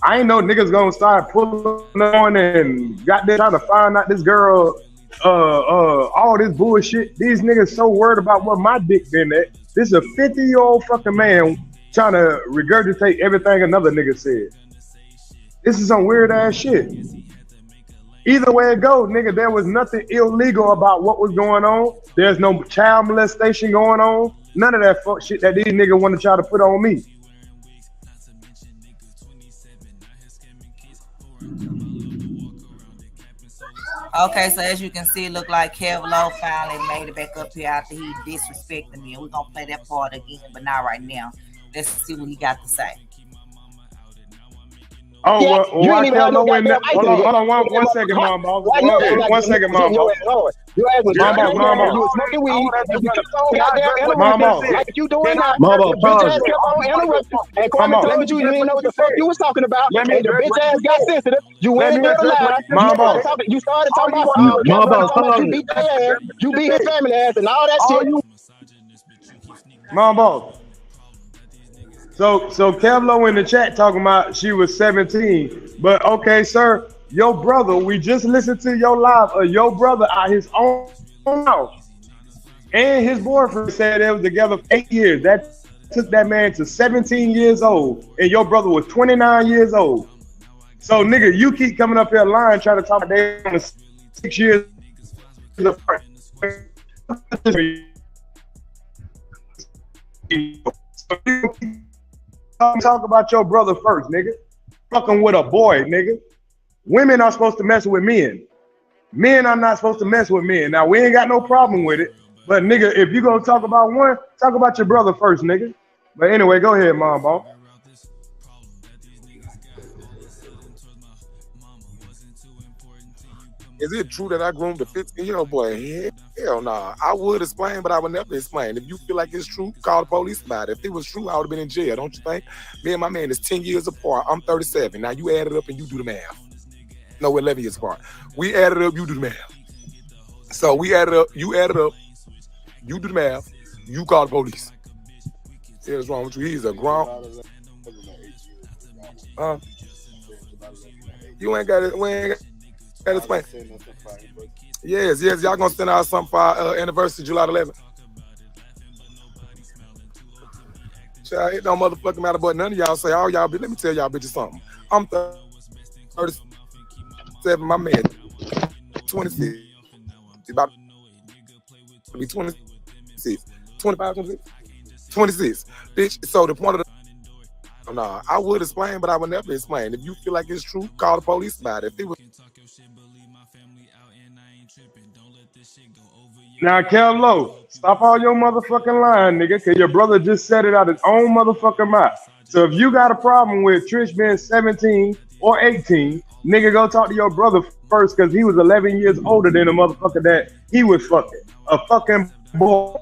I ain't know niggas gonna start pulling on and got there trying to find out this girl, all this bullshit. These niggas so worried about what my dick been at. This is a 50-year-old fucking man trying to regurgitate everything another nigga said. This is some weird ass shit. Either way it go, nigga, there was nothing illegal about what was going on. There's no child molestation going on. None of that fuck shit that these niggas want to try to put on me. Okay, so as you can see, it look like Kevlo finally made it back up here after he disrespected me. And we're going to play that part again, but not right now. Let's see what he got to say. Oh, Yeah, well, you why ain't even had no Kevlo in goddamn that? Hold on, one second, Mom Boss. Hold on, one second, Mom Boss. Your ass was Mom Boss, Mom you Boss. was smoking weed, and you kept on goddamn Mom interrupting, Boss. like you doing now. Mom Your Boss, bitch pause ass it. kept on interrupting, and Mom Kwame Boss. told you didn't know what the fuck you was talking about, Let me and the address bitch what ass you got said. sensitive. You Let went me there the address what line. you Mom Boss. You started All talking you about want to do is Mom Kevlo, Boss, talking about you pause beat it. their ass, you beat his family ass, and all that all shit. you Mom Boss. So Kevlo in the chat talking about she was 17. But okay, sir, your brother, we just listened to your live of your brother out his own house. And his boyfriend said they was together for 8 years. That took that man to 17 years old. And your brother was 29 years old. So nigga, you keep coming up here lying, trying to talk about they only 6 years apart. So you talk about your brother first, nigga. Fucking with a boy, nigga. Women are supposed to mess with men. Men are not supposed to mess with men. Now we ain't got no problem with it, but nigga, if you gonna talk about one, talk about your brother first, nigga. But anyway, go ahead, Mom Boss. Is it true that I groomed a 15-year-old boy? Hell nah. I would explain, but I would never explain. If you feel like it's true, call the police about it. If it was true, I would have been in jail, don't you think? Me and my man is 10 years apart. I'm 37. Now you add it up and you do the math. No, we're 11 years apart. We add it up, you do the math. So we add it up, you add it up, you do the math, you call the police. What's wrong with you? He's a grown. You ain't got it. We ain't got to explain. Yes. Y'all gonna send out something for our anniversary, July 11th. Child, it don't motherfucking matter, but none of y'all say, all y'all, let me tell y'all bitches something. I'm 37, my man, 26. He's about to be 26. 25, 26? 26. Bitch, so the point of the nah, I would explain, but I would never explain. If you feel like it's true, call the police about it. If it was Now, Kevlo, stop all your motherfucking lying, nigga, because your brother just said it out his own motherfucking mouth. So if you got a problem with Trish being 17 or 18, nigga, go talk to your brother first, because he was 11 years older than the motherfucker that he was fucking. A fucking boy.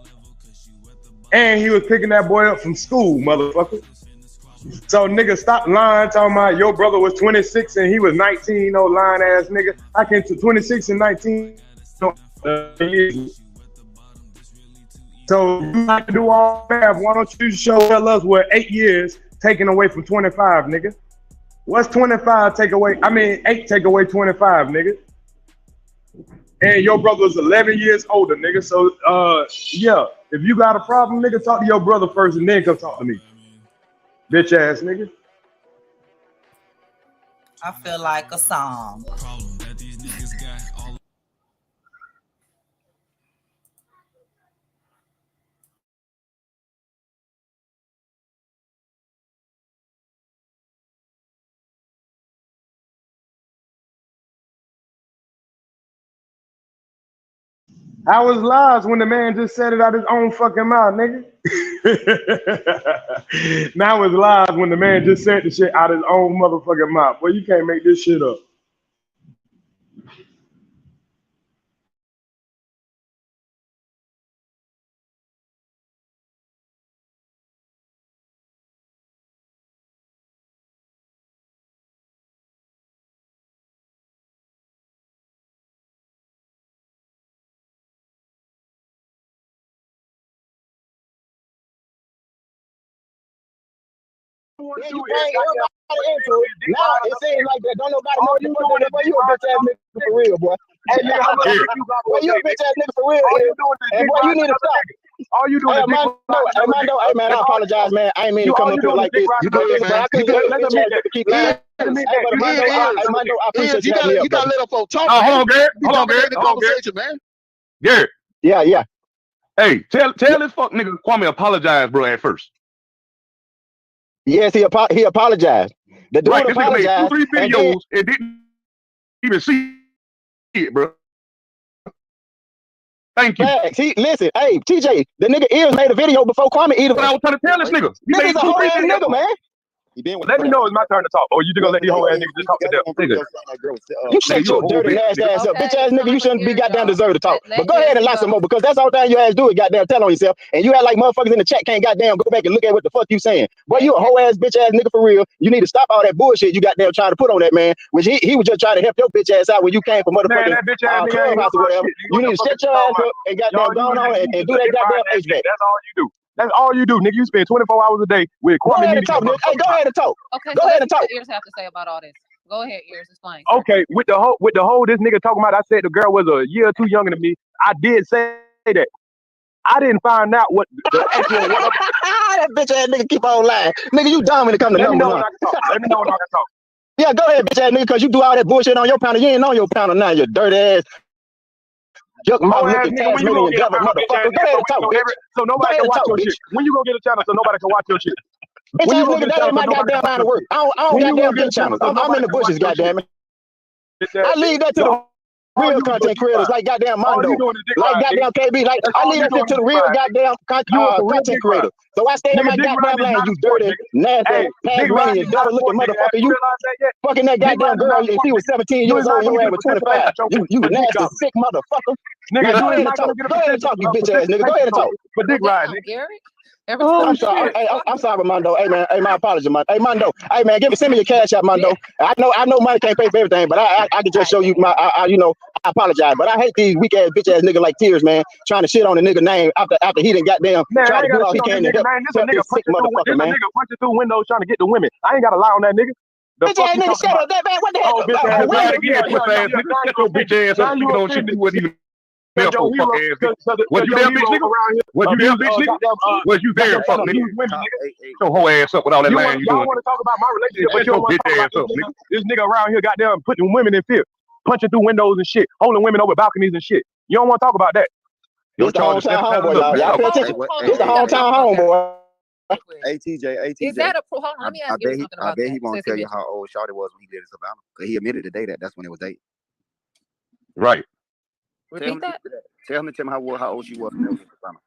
And he was picking that boy up from school, motherfucker. So nigga, stop lying, talking about your brother was 26 and he was 19, no lying ass nigga. I came to 26 and 19 years. So you have to do all that. Why don't you tell us what 8 years taken away from 25, nigga? What's 25 take away? 8 take away 25, nigga. And your brother was 11 years older, nigga. So yeah, if you got a problem, nigga, talk to your brother first and then come talk to me. Bitch ass nigga. I feel like a song. I was lies when the man just said it out his own fucking mouth, nigga. Now it's live when the man just said the shit out his own motherfucking mouth. Boy, you can't make this shit up. Then you bring everybody into it. Now it seems like that. Don't nobody know what the fuck that. Boy, you a bitch ass nigga for real, boy. Hey, nigga, how much you got? Boy, you a bitch ass nigga for real. And boy, you need to stop. all you doing is Mondo, hey man, I apologize, man. I ain't mean to come up here like this. You good, man? I couldn't let bitch ass nigga keep lying. Hey, Mondo, I appreciate you having me up. You got to let them folks talk. Hold on, Garrett. Hold on, Garrett. Man. Garrett. Yeah. Hey, tell this fuck nigga Kwame apologize, bro, at first. Yes, he apologized. The dude right, this nigga made apologized. 2-3 videos and didn't even see it, bro. Thank you. Listen, hey, TJ, the nigga Ears made a video before Kwame either. But I was trying to tell this nigga. This is a whole ass nigga, man. Let me know it's my turn to talk. Or you just gonna let these whole ass niggas just talk to them. Nigga. You shut your dirty, nasty ass up. Bitch ass nigga, you shouldn't be goddamn deserve to talk. But go ahead and lie some more, because that's all thing you ass do is goddamn tell on yourself. And you act like motherfuckers in the chat can't goddamn go back and look at what the fuck you saying. Boy, you a whole ass bitch ass nigga for real. You need to stop all that bullshit you goddamn trying to put on that man, which he was just trying to help your bitch ass out when you came from motherfucking Clubhouse or whatever. You need to shut your ass up and goddamn go on and do that goddamn HVAC. That's all you do. That's all you do, nigga. You spend 24 hours a day with Kwame. Go ahead and talk, nigga. Hey, go ahead and talk. Okay, go ahead and talk. Ears have to say about all this. Go ahead, Ears. Explain. Okay, with the whole this nigga talking about, I said the girl was a year or two younger than me. I did say that. I didn't find out what the actual that bitch ass nigga keep on lying. Nigga, you dumb when it come to numbers. Let me know when I can talk. Yeah, go ahead, bitch ass nigga, because you do all that bullshit on your pounder. You ain't on your pounder now, you dirty ass. Yuck, mouth looking Tasmanian devil, motherfucker. Go ahead and talk, bitch. So nobody can watch your shit. When you gonna get a channel so nobody can watch your shit? Bitch ass nigga, that ain't my goddamn line of work. I don't goddamn get channels. I'm in the bushes, goddamn it. I leave that to the real content creators like goddamn Mondo, like goddamn KB. Like I leave that shit to the real goddamn content creator. So I stay in my goddamn lane, you dirty, nasty, Tasmanian, devil looking motherfucker. You fucking that goddamn girl and she was 17 years old and your ass was 25. You nasty, sick motherfucker. Nigga, go ahead and talk. Go ahead and talk, you bitch ass nigga. Go ahead and talk. But dick ride, nigga. I'm sorry. I'm sorry, Mondo. Hey man, my apologies, man. Hey Mondo. Hey man, send me your cash out, Mondo. I know money can't pay for everything, but I can just show you my I apologize. But I hate these weak ass bitch ass niggas like Tears, man, trying to shit on the nigga name after he done goddamn tried to do all he can to help this sick motherfucker, man. Nigga punching through windows trying to get the women. I ain't gotta lie on that nigga. Bitch ass nigga, shut up, that man. What the hell? Oh, bitch ass nigga. Shut your bitch ass up. Speaking on shit you wasn't even there for, fuck ass nigga. Was you there, bitch nigga? Was you there, bitch nigga? Was you there, fuck nigga? Your whole ass up with all that lying you doing. Y'all want to talk about my relationship, but you don't want to talk about this nigga around here goddamn putting women in fear, punching through windows and shit, holding women over balconies and shit. You don't want to talk about that. This the hometown homeboy, y'all. Y'all pay attention. This the hometown homeboy. Hey TJ. Is that a hold on, let me ask you something about that. I bet he won't tell you how old Shawty was when he did it to Savannah. Because he admitted today that's when it was dating. Right. Repeat that? Tell me how old she was when it was Savannah.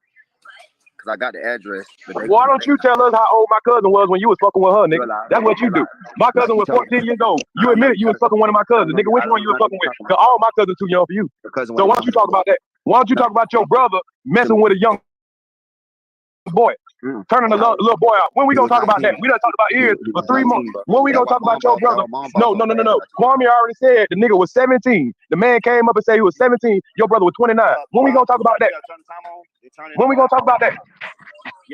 Because I got the address. Why don't you tell us how old my cousin was when you was fucking with her, nigga? That's what you do. My cousin was 14 years old. You admitted you was fucking one of my cousins. Nigga, which one you was fucking with? Because all my cousins too young for you. So why don't you talk about that? Why don't you talk about your brother messing with a young boy? Turning a little boy out. When we gonna talk about that? We done talked about Ears for 3 months. When we gonna talk about your brother? No. Kwame already said the nigga was 17. The man came up and said he was 17. Your brother was 29. When we gonna talk about that? When we gonna talk about that?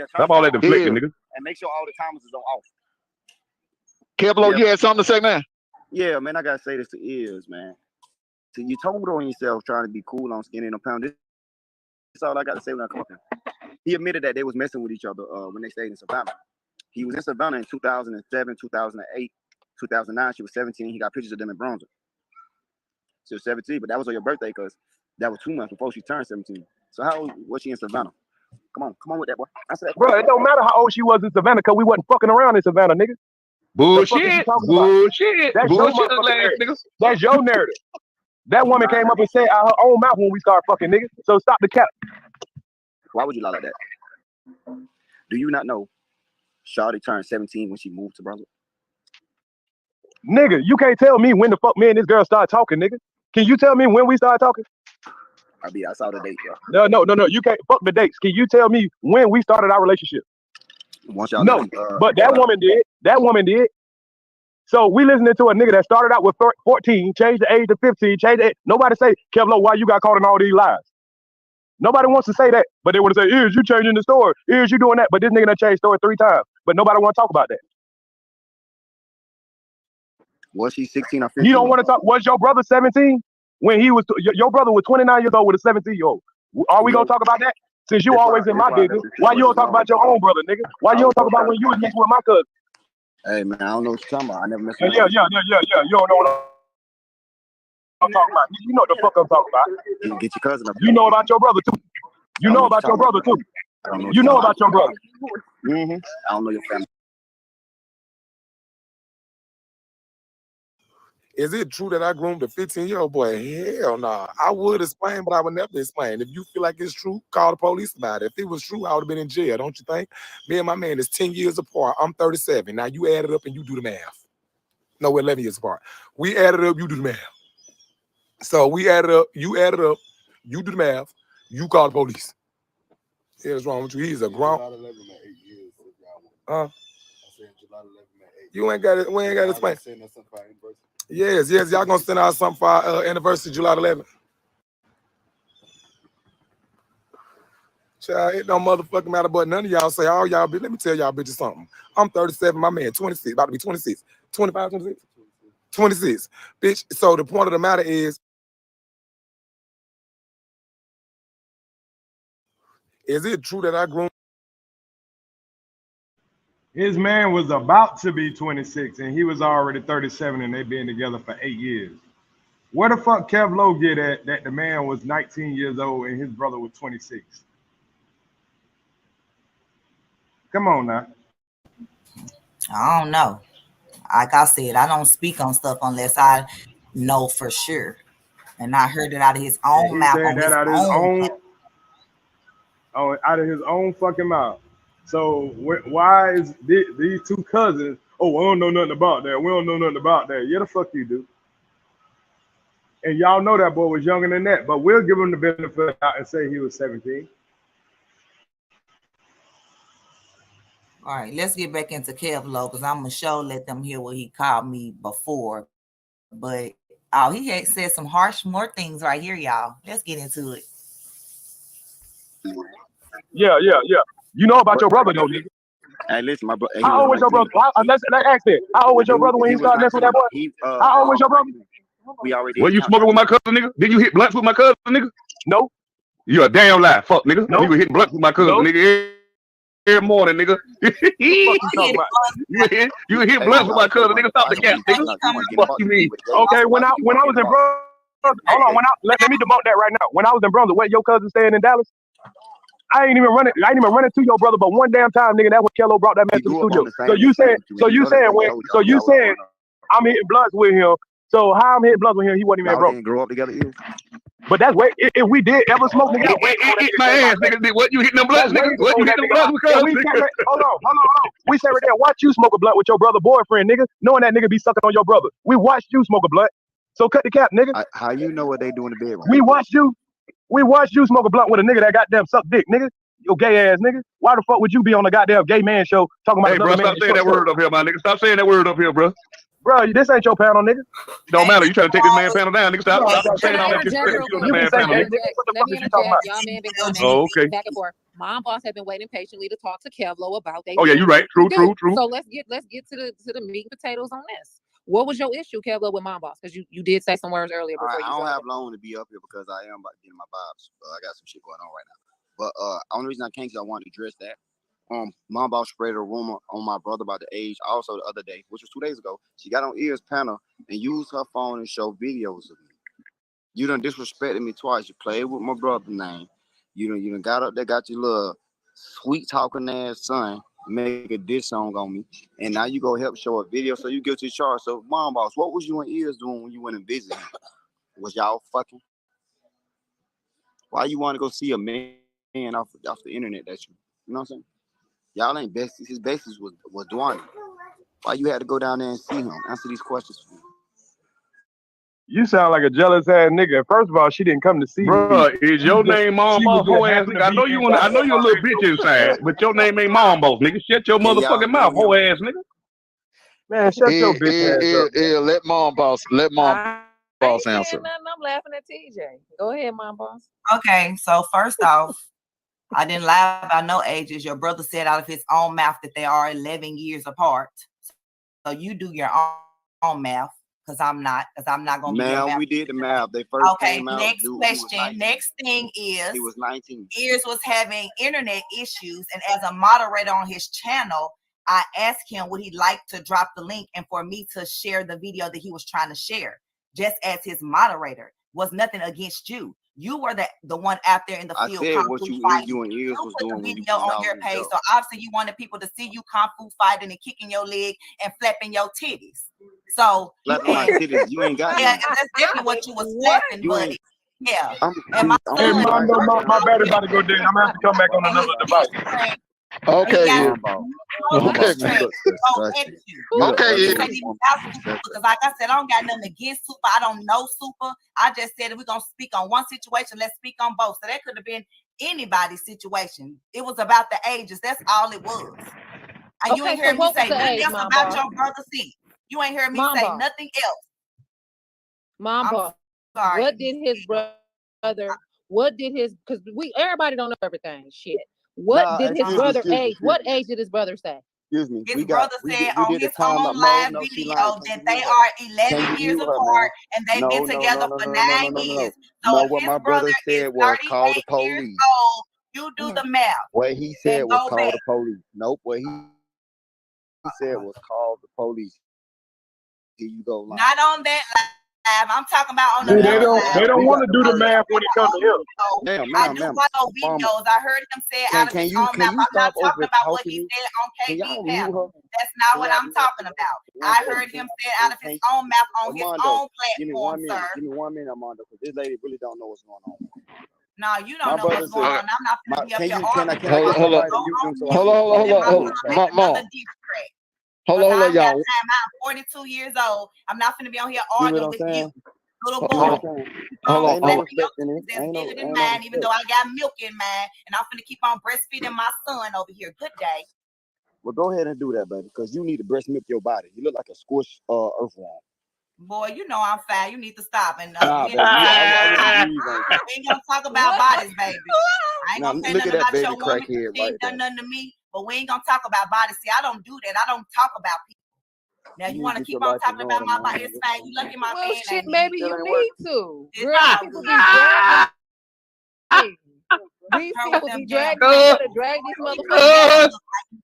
Stop all that deflecting, nigga. And make sure all the timers is on off. KevLow, you had something to say, man? Yeah, man, I gotta say this to Ears, man. So you told on yourself trying to be cool on Skinny and a Pound. That's all I got to say when I come up here. He admitted that they was messing with each other when they stayed in Savannah. He was in Savannah in 2007, 2008, 2009. She was 17. He got pictures of them in Bronzer. She was 17, but that was on your birthday because that was 2 months before she turned 17. So how old was she in Savannah? Come on with that, boy. I said, bro, it don't matter how old she was in Savannah because we wasn't fucking around in Savannah, nigga. Bullshit. That's your narrative. That woman came up and said out her own mouth when we started fucking, nigga. So stop the cap. Why would you lie like that? Do you not know Shawty turned 17 when she moved to Brunswick? Nigga, you can't tell me when the fuck me and this girl started talking, nigga. Can you tell me when we started talking? I saw the date, bro. No. You can't fuck the dates. Can you tell me when we started our relationship? Once y'all but that woman did. That woman did. So we listening to a nigga that started out with 14, changed the age to 15, changed the age. Nobody say, KevLow, why you got caught in all these lies? Nobody wants to say that, but they want to say, Ears, you changing the story. Ears, you doing that. But this nigga done changed the story 3 times. But nobody want to talk about that. Was she 16 or 15? You don't want to talk. Was your brother 17? When he was, your brother was 29 years old with a 17-year-old. Are we going to talk about that? Since you always in my business, why you don't talk about your own brother, nigga? Why you don't talk about when you was messing with my cousin? Hey, man, I don't know what you're talking about. I never messed with Yeah. You don't know what I'm talking about. You know what the fuck I'm talking about. You get your cousin up. You know about your brother, too. You know about your brother, too. You know about your brother. Mm-hmm. I don't know your family. Is it true that I groomed a 15-year-old boy? Hell nah. I would explain, but I would never explain. If you feel like it's true, call the police about it. If it was true, I would have been in jail, don't you think? Me and my man is 10 years apart. I'm 37. Now you add it up and you do the math. No, we're 11 years apart. We add it up, you do the math. So we add it up, you add it up, you do the math, you call the police. Yeah, what's wrong with you? He's a grown. You ain't got it. We ain't got to explain. Yes, y'all gonna send out something for our anniversary, July 11th. Child, it don't motherfucking matter, but none of y'all say, all y'all bitches. Let me tell y'all bitches something. I'm 37, my man 26, about to be 26. 25, 26? 26. Bitch, so the point of the matter is it true that I groomed? His man was about to be 26 and he was already 37 and they been together for 8 years. Where the fuck KevLow get at that the man was 19 years old and his brother was 26? Come on now. I don't know. Like I said, I don't speak on stuff unless I know for sure. And I heard it out of his own mouth. Out of his own fucking mouth. So why is these two cousins? Oh, we don't know nothing about that. We don't know nothing about that. Yeah, the fuck you do. And y'all know that boy was younger than that, but we'll give him the benefit out and say he was 17. All right, let's get back into KevLow because I'm gonna let them hear what he called me before. But he had said some more things right here, y'all. Let's get into it. Yeah. You know about your brother, though, nigga. Hey, listen, my brother. How old was your brother? Let's ask it. How old was your brother when he started messing with that boy? How old was your brother? We already. Were you smoking with my cousin, nigga? Did you hit blunts with my cousin, nigga? No. You a damn lie, fuck, nigga. No. You were hitting blunts with my cousin, nigga. Every morning, nigga. You hit blunts with my cousin, nigga. Stop the cap, nigga. What you mean? Okay, when I was in Brunswick, hold on. Let me debunk that right now. When I was in Brunswick, where your cousin staying in Dallas? I ain't even running to your brother, but one damn time, nigga, that's when KevLow brought that mess to the studio. So you saying I'm hitting blunts with him. So how I'm hitting blunts with him, he wasn't even broke. Didn't grow up together either. But that's way if we did ever smoke together. Hit my ass, nigga. What you hitting them blunts, nigga? What you hitting them blunts with cousin? Hold on. We sat right there, watch you smoke a blunt with your brother boyfriend, nigga, knowing that nigga be sucking on your brother. We watched you smoke a blunt. So cut the cap, nigga. How you know what they do in the bedroom? We watched you smoke a blunt with a nigga that goddamn suck dick, nigga. You gay ass nigga. Why the fuck would you be on a goddamn gay man show talking about? Hey, bro, stop saying that word up here, my nigga. Stop saying that word up here, bro. Bro, this ain't your panel, nigga. It don't matter. You trying to take this man panel down, nigga. Stop saying all that disrespect to the man panel, nigga. Let me interject. Y'all man been going back and forth. Mom boss have been waiting patiently to talk to KevLow about they. Oh yeah, you're right. True. So let's get to the meat and potatoes on this. What was your issue, KevLow, with Mom boss? Because you did say some words earlier. I don't have long to be up here because I am about to get in my vibes. I got some shit going on right now. But only reason I came is I wanted to address that. Mom boss spread a rumor on my brother about the age. Also the other day, which was 2 days ago, she got on Ears panel and used her phone and showed videos of me. You done disrespected me twice. You played with my brother's name. You done got up there, got your little sweet talking ass son, make a diss song on me, and now you go help show a video, so you guilty charge. So Mom boss, what was you and Ears doing when you went and visited him? Was y'all fucking? Why you want to go see a man off the internet that you know what I'm saying? Y'all ain't besties. His besties was Dwayne. Why you had to go down there and see him? Answer these questions for me. You sound like a jealous ass nigga. First of all, she didn't come to see bro, me. Is your name Mom Boss? Whole ass nigga. I know you a little bitch inside, but your name ain't Mom Boss, nigga. Shut your motherfucking mouth, whole ass nigga. Man, shut your bitch ass up. Let Mom Boss answer. I'm laughing at TJ. Go ahead, Mom Boss. Okay, so first off, I didn't lie about no ages. Your brother said out of his own mouth that they are 11 years apart. So you do your own math, because I'm not gonna. Man, we did the math. They first came out. Next question. Next thing is, he was 19. Ears was having internet issues, and as a moderator on his channel, I asked him would he like to drop the link and for me to share the video that he was trying to share, just as his moderator. Was nothing against you. You were the one out there in the field. I said what you and Ears was doing. Video on your page, so obviously you wanted people to see you kung fu fighting and kicking your leg and flapping your titties. So you Slapping my asked. titties. You ain't got Yeah, none. that's definitely what you was slapping, You buddy. ain't. Yeah. I'm my Hey, son Mondo, my battery about to go dead. I'm gonna have to come back on and his another device. district, Okay, he yeah. got Okay, district man. go at you. Okay, And this yeah. ain't even about Super because, like I said, I don't got nothing against Super. I don't know Super. I just said if we're gonna speak on one situation, let's speak on both. So that could have been anybody's situation. It was about the ages. That's all it was. And you Okay, ain't so heard me what was say the nothing age, else Mom about Boss? your brother C. You ain't heard me Mom say Boss. nothing else. Mom I'm Boss. sorry. What did his brother? What did his? Because everybody don't know everything. Shit. What Nah, did his excuse me, brother excuse me, age? excuse What me. age did his brother say? Excuse me. His brother said We on did a his time own no, live no, she video lying. that Can they you are Can 11 you years mute her, apart man? and they've been together for 9 years. So No, if what his my brother brother is said was call the 38 years police. old, you do the math What he said and was go call back. the police. Nope. What he said was call the police. Here you go, line. Not on that live. I'm talking about on See, they another live. don't want to do the math when it comes to him. I do watch those videos. I heard him say out of his own mouth. I'm not talking about what he said on KB panel. That's not what I'm talking about. I heard him say out of his own mouth on his own Give me platform, 1 sir. minute. Give me 1 minute, Armando, because this lady really don't know what's going on. No, you don't My know what's brother going said, on. I'm not gonna be up here can I arguing. get Hold on. somebody to mute them so I Hold can on. Mom. Hold on, I'm y'all. 42 years old. I'm not gonna be on here See what arguing I'm with saying? you, little See what boy. I'm saying? Hold on. Ain't no respect in it. That's Ain't no bigger than mine, even respect. though I got milk in mine, and I'm gonna keep on breastfeeding my son over here. Good day. Well, go ahead and do that, baby, because you need to breast milk your body. You look like a squished earthworm. Boy, you know I'm fine. You need to stop. And Nah, we baby, I really breathe on you. ain't gonna talk about bodies, baby. I ain't Now, gonna say look at nothing that about baby your woman. crackhead She right ain't done there. nothing to me, but we ain't gonna talk about bodies. See, I don't do that. I don't talk about people. Now you You want to get keep your on life talking in about order, my man. body. It's fine. You lucky my Well, man shit, ain't maybe here. you ain't need working. to. It's Girl, all people good. be dragging. These Her people with them be damn dragging. You better drag these motherfuckers down.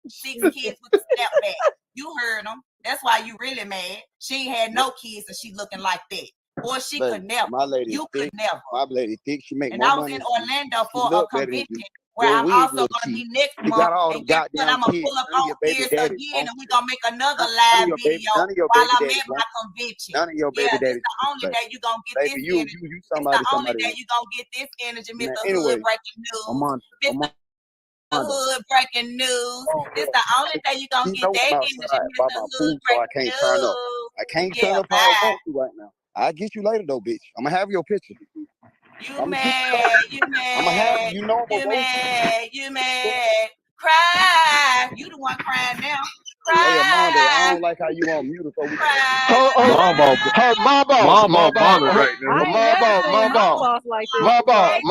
6 kids with a step back. You heard them. That's why you really mad. She ain't had no kids and she looking like that. Or she Baby, could never. my lady You is could thick. never. My lady thick. She make And more I was money in than you. Orlando She for a look better than you. convention where Your I'm wig also look gonna cheap. be next You month. got all And them guess what? goddamn I'm gonna kids. pull up None of on your baby Ears daddies again want and we're you. gonna make another None of live your baby, video none of your while baby I'm daddies at my want you. convention. None of your Yeah, baby this daddies the want only you, day you gonna get baby. this You energy. It's the somebody only day want. you gonna get this energy, Man, Mr. anyway, Hood Breaking News. Armando, Mr. Hood Breaking News. This the only day you gonna she get know that I'm energy, outside by Mr. my Hood pool, so I Breaking can't turn up. News. I can't Yeah, turn up how I bye. want to right now. I'll get you later though, bitch. I'm gonna have your picture. You mad, you I'm gonna have mad, you know I'm you gonna roast mad, you mad. Cry. You the one crying now. Hey, Armando, I Cry. don't like how you on mute so we Mom boss right now. I ain't never seen my boss like this before.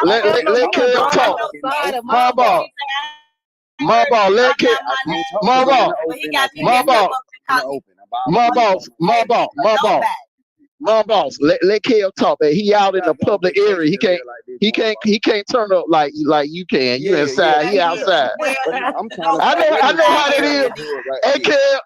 Let You done Kev brought talk. out the side of My my boss. let Kev. My boss. But he got me messed up calling me nobody. My boss, let Kev talk, man. He out in the public area. He can't turn up like you can. You inside. He outside. I'm trying to I know how that is.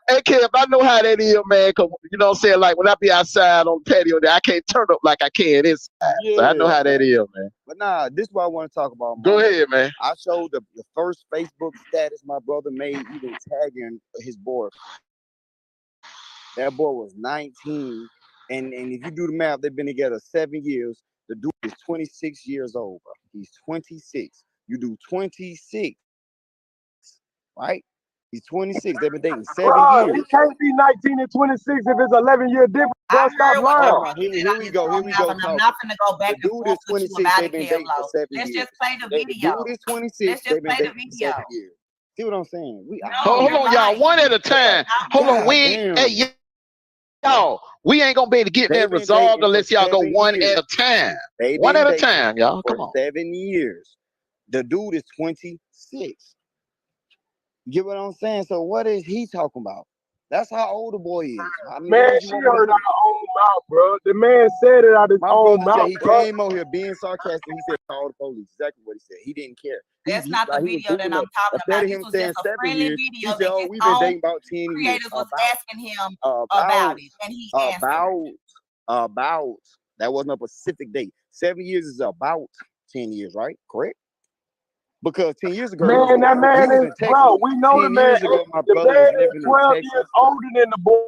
Hey Kev, I know how that is, man. Cause you know what I'm saying. Like when I be outside on the patio, there, I can't turn up like I can inside. So I know how that is, man. But nah, this is what I want to talk about. Go ahead, man. I showed the first Facebook status my brother made, even tagging his boy. That boy was 19. And if you do the math, they've been together 7 years. The dude is 26 years old, bro. He's 26. You do 26, right? He's 26. They've been dating 7 years. He can't be 19 and 26 if it's 11-year difference. Bro, stop lying. Here we go. I'm not gonna go back and forth with you about it, KevLow. Let's just play the video. Dude is 26. Let's just play the video. 7 years. See what I'm saying? Hold on, y'all. One at a time. Hold on. Y'all, we ain't gonna be able to get that resolved unless y'all go one at a time. One at a time, y'all. Come on. 7 years. The dude is 26. You get what I'm saying? So what is he talking about? That's how old the boy is. I mean, Man, she heard out her own mouth, bro. The man said it out his own mouth. He came over here being sarcastic. He said, call the police. Exactly what he said. He didn't care. That's not the video that I'm talking about. This was just a friendly video that his we've been dating own about 10 years. creators was asking him about it, and he answered. About, that wasn't a specific date. 7 years is about 10 years, right? Correct? Because 10 years ago, man, that man is, bro, we know the man. Ago, my the brother man was is living 12 in Texas. years older than the boy.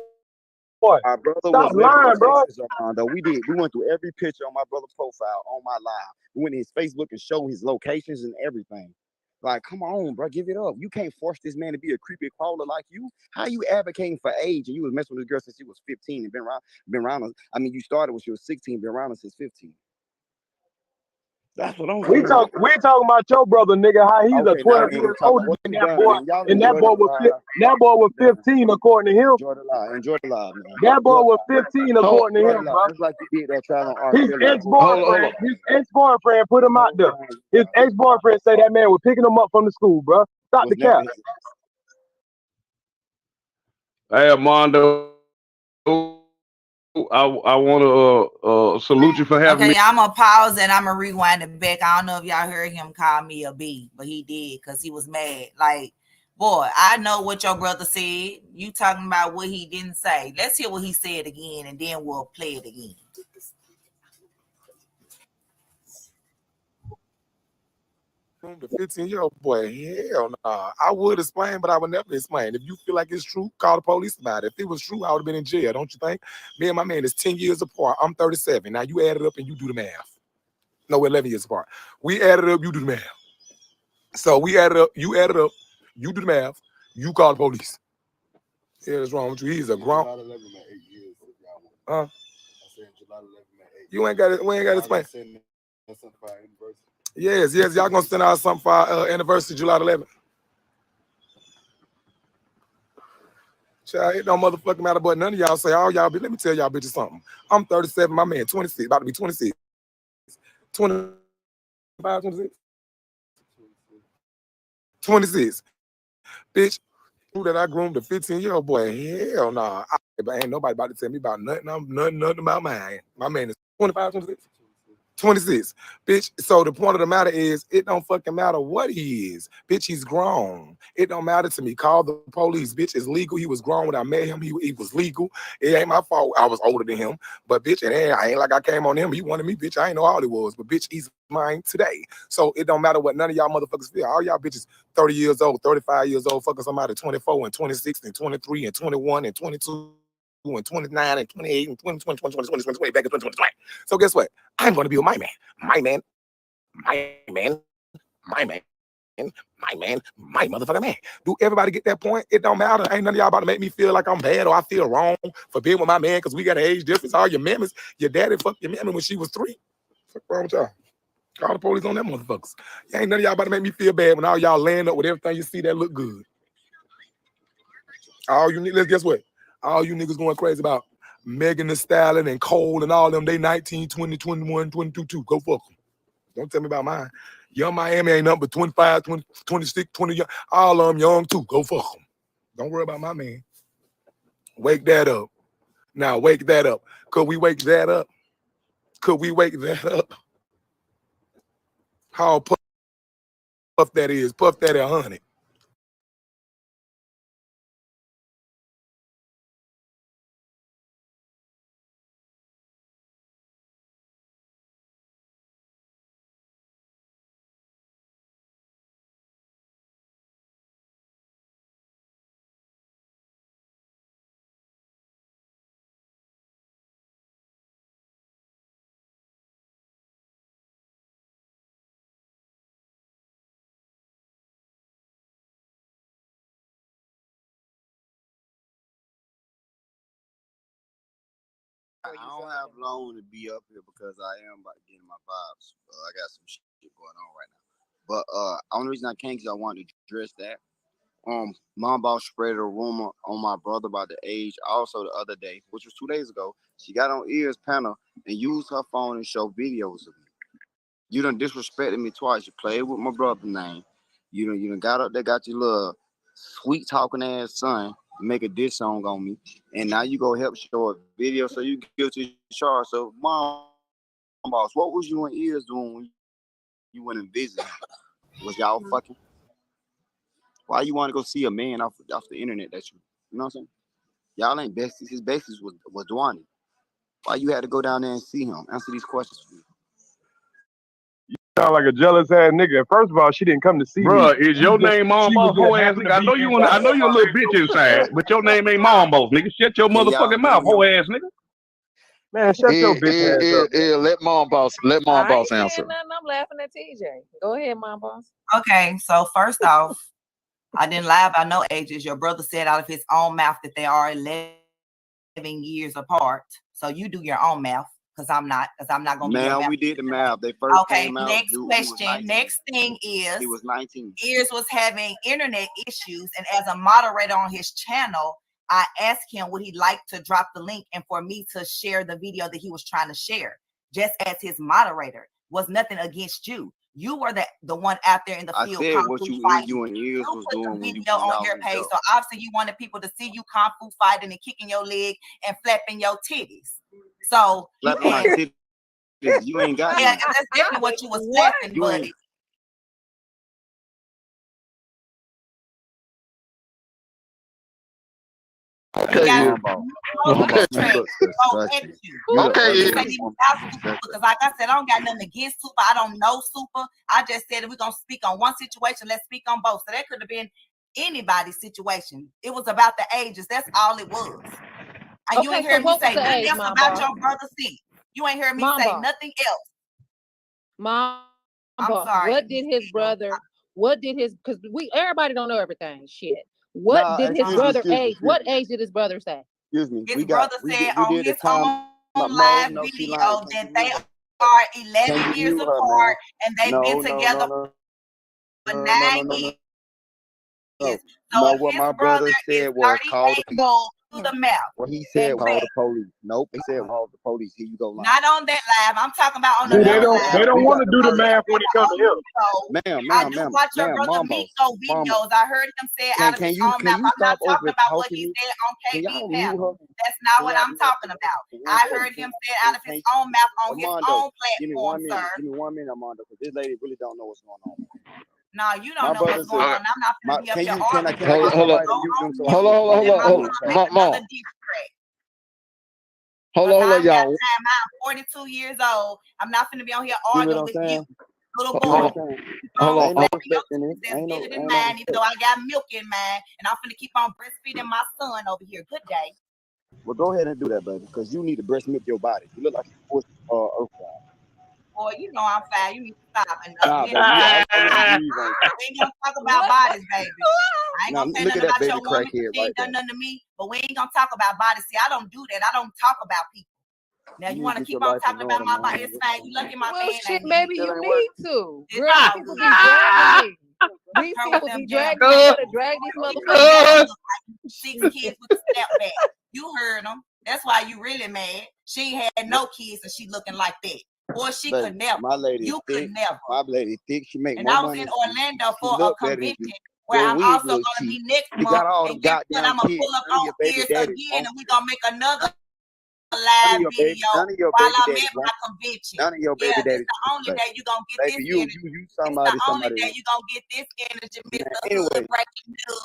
boy. My brother Stop was living lying, in bro. Texas, Armando. We went through every picture on my brother's profile on my live. We went to his Facebook and showed his locations and everything. Like, come on, bro, give it up. You can't force this man to be a creepy crawler like you. How you advocating for age and you was messing with this girl since you was 15 and been around us. I mean, you started when she was 16, been around us since 15. That's what I'm saying. We talking about your brother, nigga. How he's a 12 years older than that boy, and that boy was 15 according to him. Enjoy the live, man. That boy was 15 according to him, bro. It's like you did that trial on R. His ex-boyfriend put him out there. His ex-boyfriend say that man was picking him up from the school, bro. Stop the cap. Hey, Armando. I want to salute you for having me. Okay, I'm gonna pause and I'm gonna rewind it back. I don't know if y'all heard him call me a B, but he did because he was mad. Like, boy, I know what your brother said. You talking about what he didn't say. Let's hear what he said again, and then we'll play it again. The 15-year-old boy, hell nah. I would explain, but I would never explain. If you feel like it's true, call the police about it. If it was true, I would have been in jail, don't you think? Me and my man is 10 years apart. I'm 37. Now you add it up and you do the math. No, we're 11 years apart. We added up, you do the math. So we added up, you added up, you do the math, you call the police. Yeah, that's wrong with you. He's a grown. Huh? You ain't got it. We ain't got to explain. Yes, y'all gonna send out something for our anniversary, July 11th. Child, it don't motherfucking matter, but none of y'all say, all y'all, let me tell y'all bitches something. I'm 37, my man 26, about to be 26. 25, 26? 26. Bitch, that I groomed a 15-year-old boy. Hell nah. Ain't nobody about to tell me about nothing. Nothing about mine. My man is 25, 26. 26, bitch. So the point of the matter is, it don't fucking matter what he is, bitch. He's grown. It don't matter to me. Call the police, bitch. It's legal. He was grown when I met him. He was legal. It ain't my fault. I was older than him, but bitch, and I ain't like I came on him. He wanted me, bitch. I ain't know all he was, but bitch, he's mine today. So it don't matter what none of y'all motherfuckers feel. All y'all bitches, 30 years old, 35 years old, fucking somebody 24 and 26 and 23 and 21 and 22. And 29 and 28 and 20, 20, 20, 20, 20, 20, 20, back in 20, 20, 20. So guess what? I'm going to be with my man, my motherfucking man. Do everybody get that point? It don't matter. Ain't none of y'all about to make me feel like I'm bad or I feel wrong for being with my man because we got an age difference. All your mammies, your daddy fucked your mammy when she was 3. What's wrong with y'all? Call the police on them motherfuckers. Ain't none of y'all about to make me feel bad when all y'all laying up with everything you see that look good. All you niggas, guess what? All you niggas going crazy about Megan Thee Stallion and Cole and all them, they 19, 20, 21, 22, too. Go fuck them. Don't tell me about mine. Young Miami ain't nothing but 25, 20, 26, 20 young. All of them young, too. Go fuck them. Don't worry about my man. Wake that up. Now, wake that up. Could we wake that up? Could we wake that up? How puff that is. Puff that at 100. I don't have long to be up here because I am about to get in my vibes. I got some shit going on right now. But only reason I came because I wanted to address that. Mom boss spread a rumor on my brother about the age. Also the other day, which was 2 days ago, she got on Ears panel and used her phone and showed videos of me. You done disrespected me twice. You played with my brother's name. You done got up there, got your little sweet talking ass son to make a diss song on me, and now you go help show a video so you guilty charge. So mom boss, what was you and Ears doing when you went and visited? Was y'all fucking? Why you want to go see a man off the internet that you know what I'm saying? Y'all ain't besties. His besties was Dwani. Why you had to go down there and see him? Answer these questions for me. sound like a jealous ass nigga. First of all, she didn't come to see Bro, me. is your name Mom She was Boss just hoe ass happen nigga? to I be know you in want. I know goddamn you a little bitch inside, but your name ain't Mom Boss, nigga. Shut your motherfucking mouth, hoe ass nigga. Man, shut your bitch ass up. Let Mom Boss I ain't answer. saying nothing. I'm laughing at TJ. Go ahead, Mom Boss. Okay, so first off, I didn't lie about no ages. Your brother said out of his own mouth that they are 11 years apart. So you do your own math, because I'm not gonna do your Man, math. we did the math. They first Okay, came out. next Dude, question. Next thing is he was 19. Ears was having internet issues, and as a moderator on his channel, I asked him would he like to drop the link and for me to share the video that he was trying to share, just as his moderator. Was nothing against you. You were the one out there in the field. I said what you and Ears was put the doing when you video was on your page, so obviously you wanted people to see you kung fu fighting and kicking your leg and flapping your titties. So flapping my titties. You ain't got yeah, none. that's definitely what you was flapping, buddy. Okay, because like I said, I don't got nothing against Super. I don't know Super. I just said that we're gonna speak on one situation. Let's speak on both. So that could have been anybody's situation. It was about the ages. That's all it was. And you ain't heard me say nothing else about your brother C. You ain't heard me say nothing else. Mom, I'm sorry. What did his brother? What did his? Because everybody don't know everything. Shit. What did his brother age? What age did his brother say? Excuse me. His brother said on his own live video that they are 11 years apart and they've been together for 9 years. So what my brother said was call the police. Do the math. What he said, call the police. Nope, he said call the police. Here you go. Line. Not on that live. I'm talking about on the they don't want to do the math when it comes to him. I do watch your brother Miko videos. I heard him say out of his own mouth. I'm not talking about what he said on KB panel. That's not what I'm talking about. I heard him say out of his own mouth on his own platform, sir. Give me 1 minute, Armando, because this lady really don't know what's going on. No, you don't know what's going on. I'm not going to be up here arguing. Hold on, y'all. I'm 42 years old. I'm not going to be on here arguing with you, little boy. Hold on. That's bigger than mine, even though I got milk in mine, and I'm going to keep on breastfeeding my son over here. Good day. Well, go ahead and do that, baby, because you need to breast milk your body. You look like you're forced earthbound. Boy, you know I'm fine. You need to stop. And we ain't gonna talk about bodies, baby. I ain't gonna say nothing about your woman. She ain't done nothing to me, but we ain't gonna talk about bodies. See, I don't do that. I don't talk about people. Now you want to keep on talking about my body? It's fine. You lucky my man. Shit, maybe you need to. Girl, people be dragging me. These people be dragging me. Better drag these motherfuckers. 6 kids with a step back. You heard them. That's why you really mad. She ain't had no kids and she looking like that. Boy, she could never. My lady you thick. could never. My lady thick. She make and more I was money. in Orlando for a convention where I'm also going to be next month. And guess what? I'm going to pull up on Ears again and we're going to make another live video while I'm at my convention. None of your baby daddy. It's the only day you're going to get this energy. It's the only day you're going to get this energy. Mr. Hood breaking news.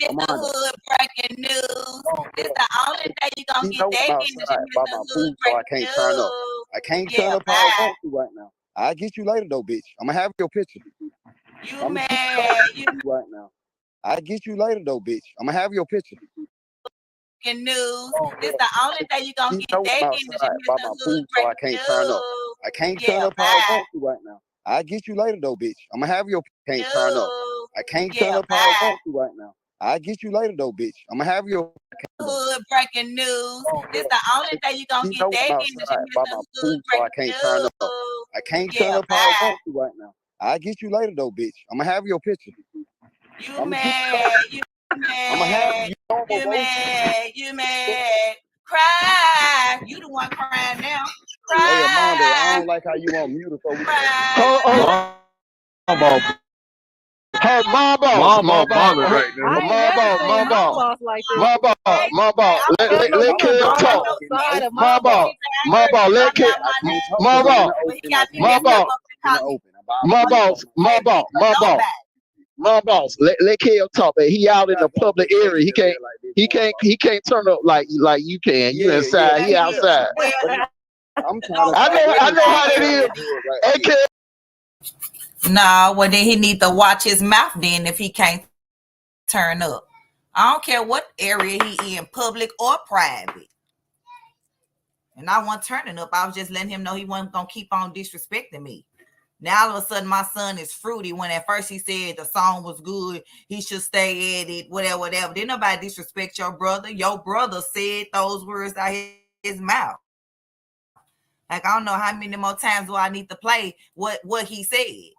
Mr. Hood breaking news. It's the only day you're going to get that energy. Mr. Hood breaking news. I can't turn up how I want to right now. I'll get you later though, bitch. I'm gonna have your picture. You mad? You right now. I'll get you later though, bitch. I'm gonna have your picture. News. This the only day you gonna get that energy. By my food, so I can't turn up. I can't turn up how I want to right now. I'll get you later though, bitch. I'm gonna have your can't turn up. I can't turn up how I want to right now. I'll get you later though, bitch. I'm gonna have your hood breaking news. This the only day you gonna get that energy. By my food, so I can't turn up. I can't turn up how I want to right now. I'll get you later though, bitch. I'm gonna have your picture. You mad? You mad? You mad? You mad? Cry. You the one crying now. Cry. Hey, Amanda, I don't like how you on mute so we My boss. Let Kev talk. My boss. Let Kev. My boss. Let Kev talk. But he out in the public area. He can't turn up like you can. You inside. He outside. I'm trying I know how that is. Hey, Kev. Nah, well then he need to watch his mouth then if he can't turn up. I don't care what area he in, public or private. And I wasn't turning up. I was just letting him know he wasn't gonna keep on disrespecting me. Now all of a sudden my son is fruity when at first he said the song was good, he should stay at it, whatever. Didn't nobody disrespect your brother. Your brother said those words out his mouth. Like I don't know how many more times do I need to play what he said.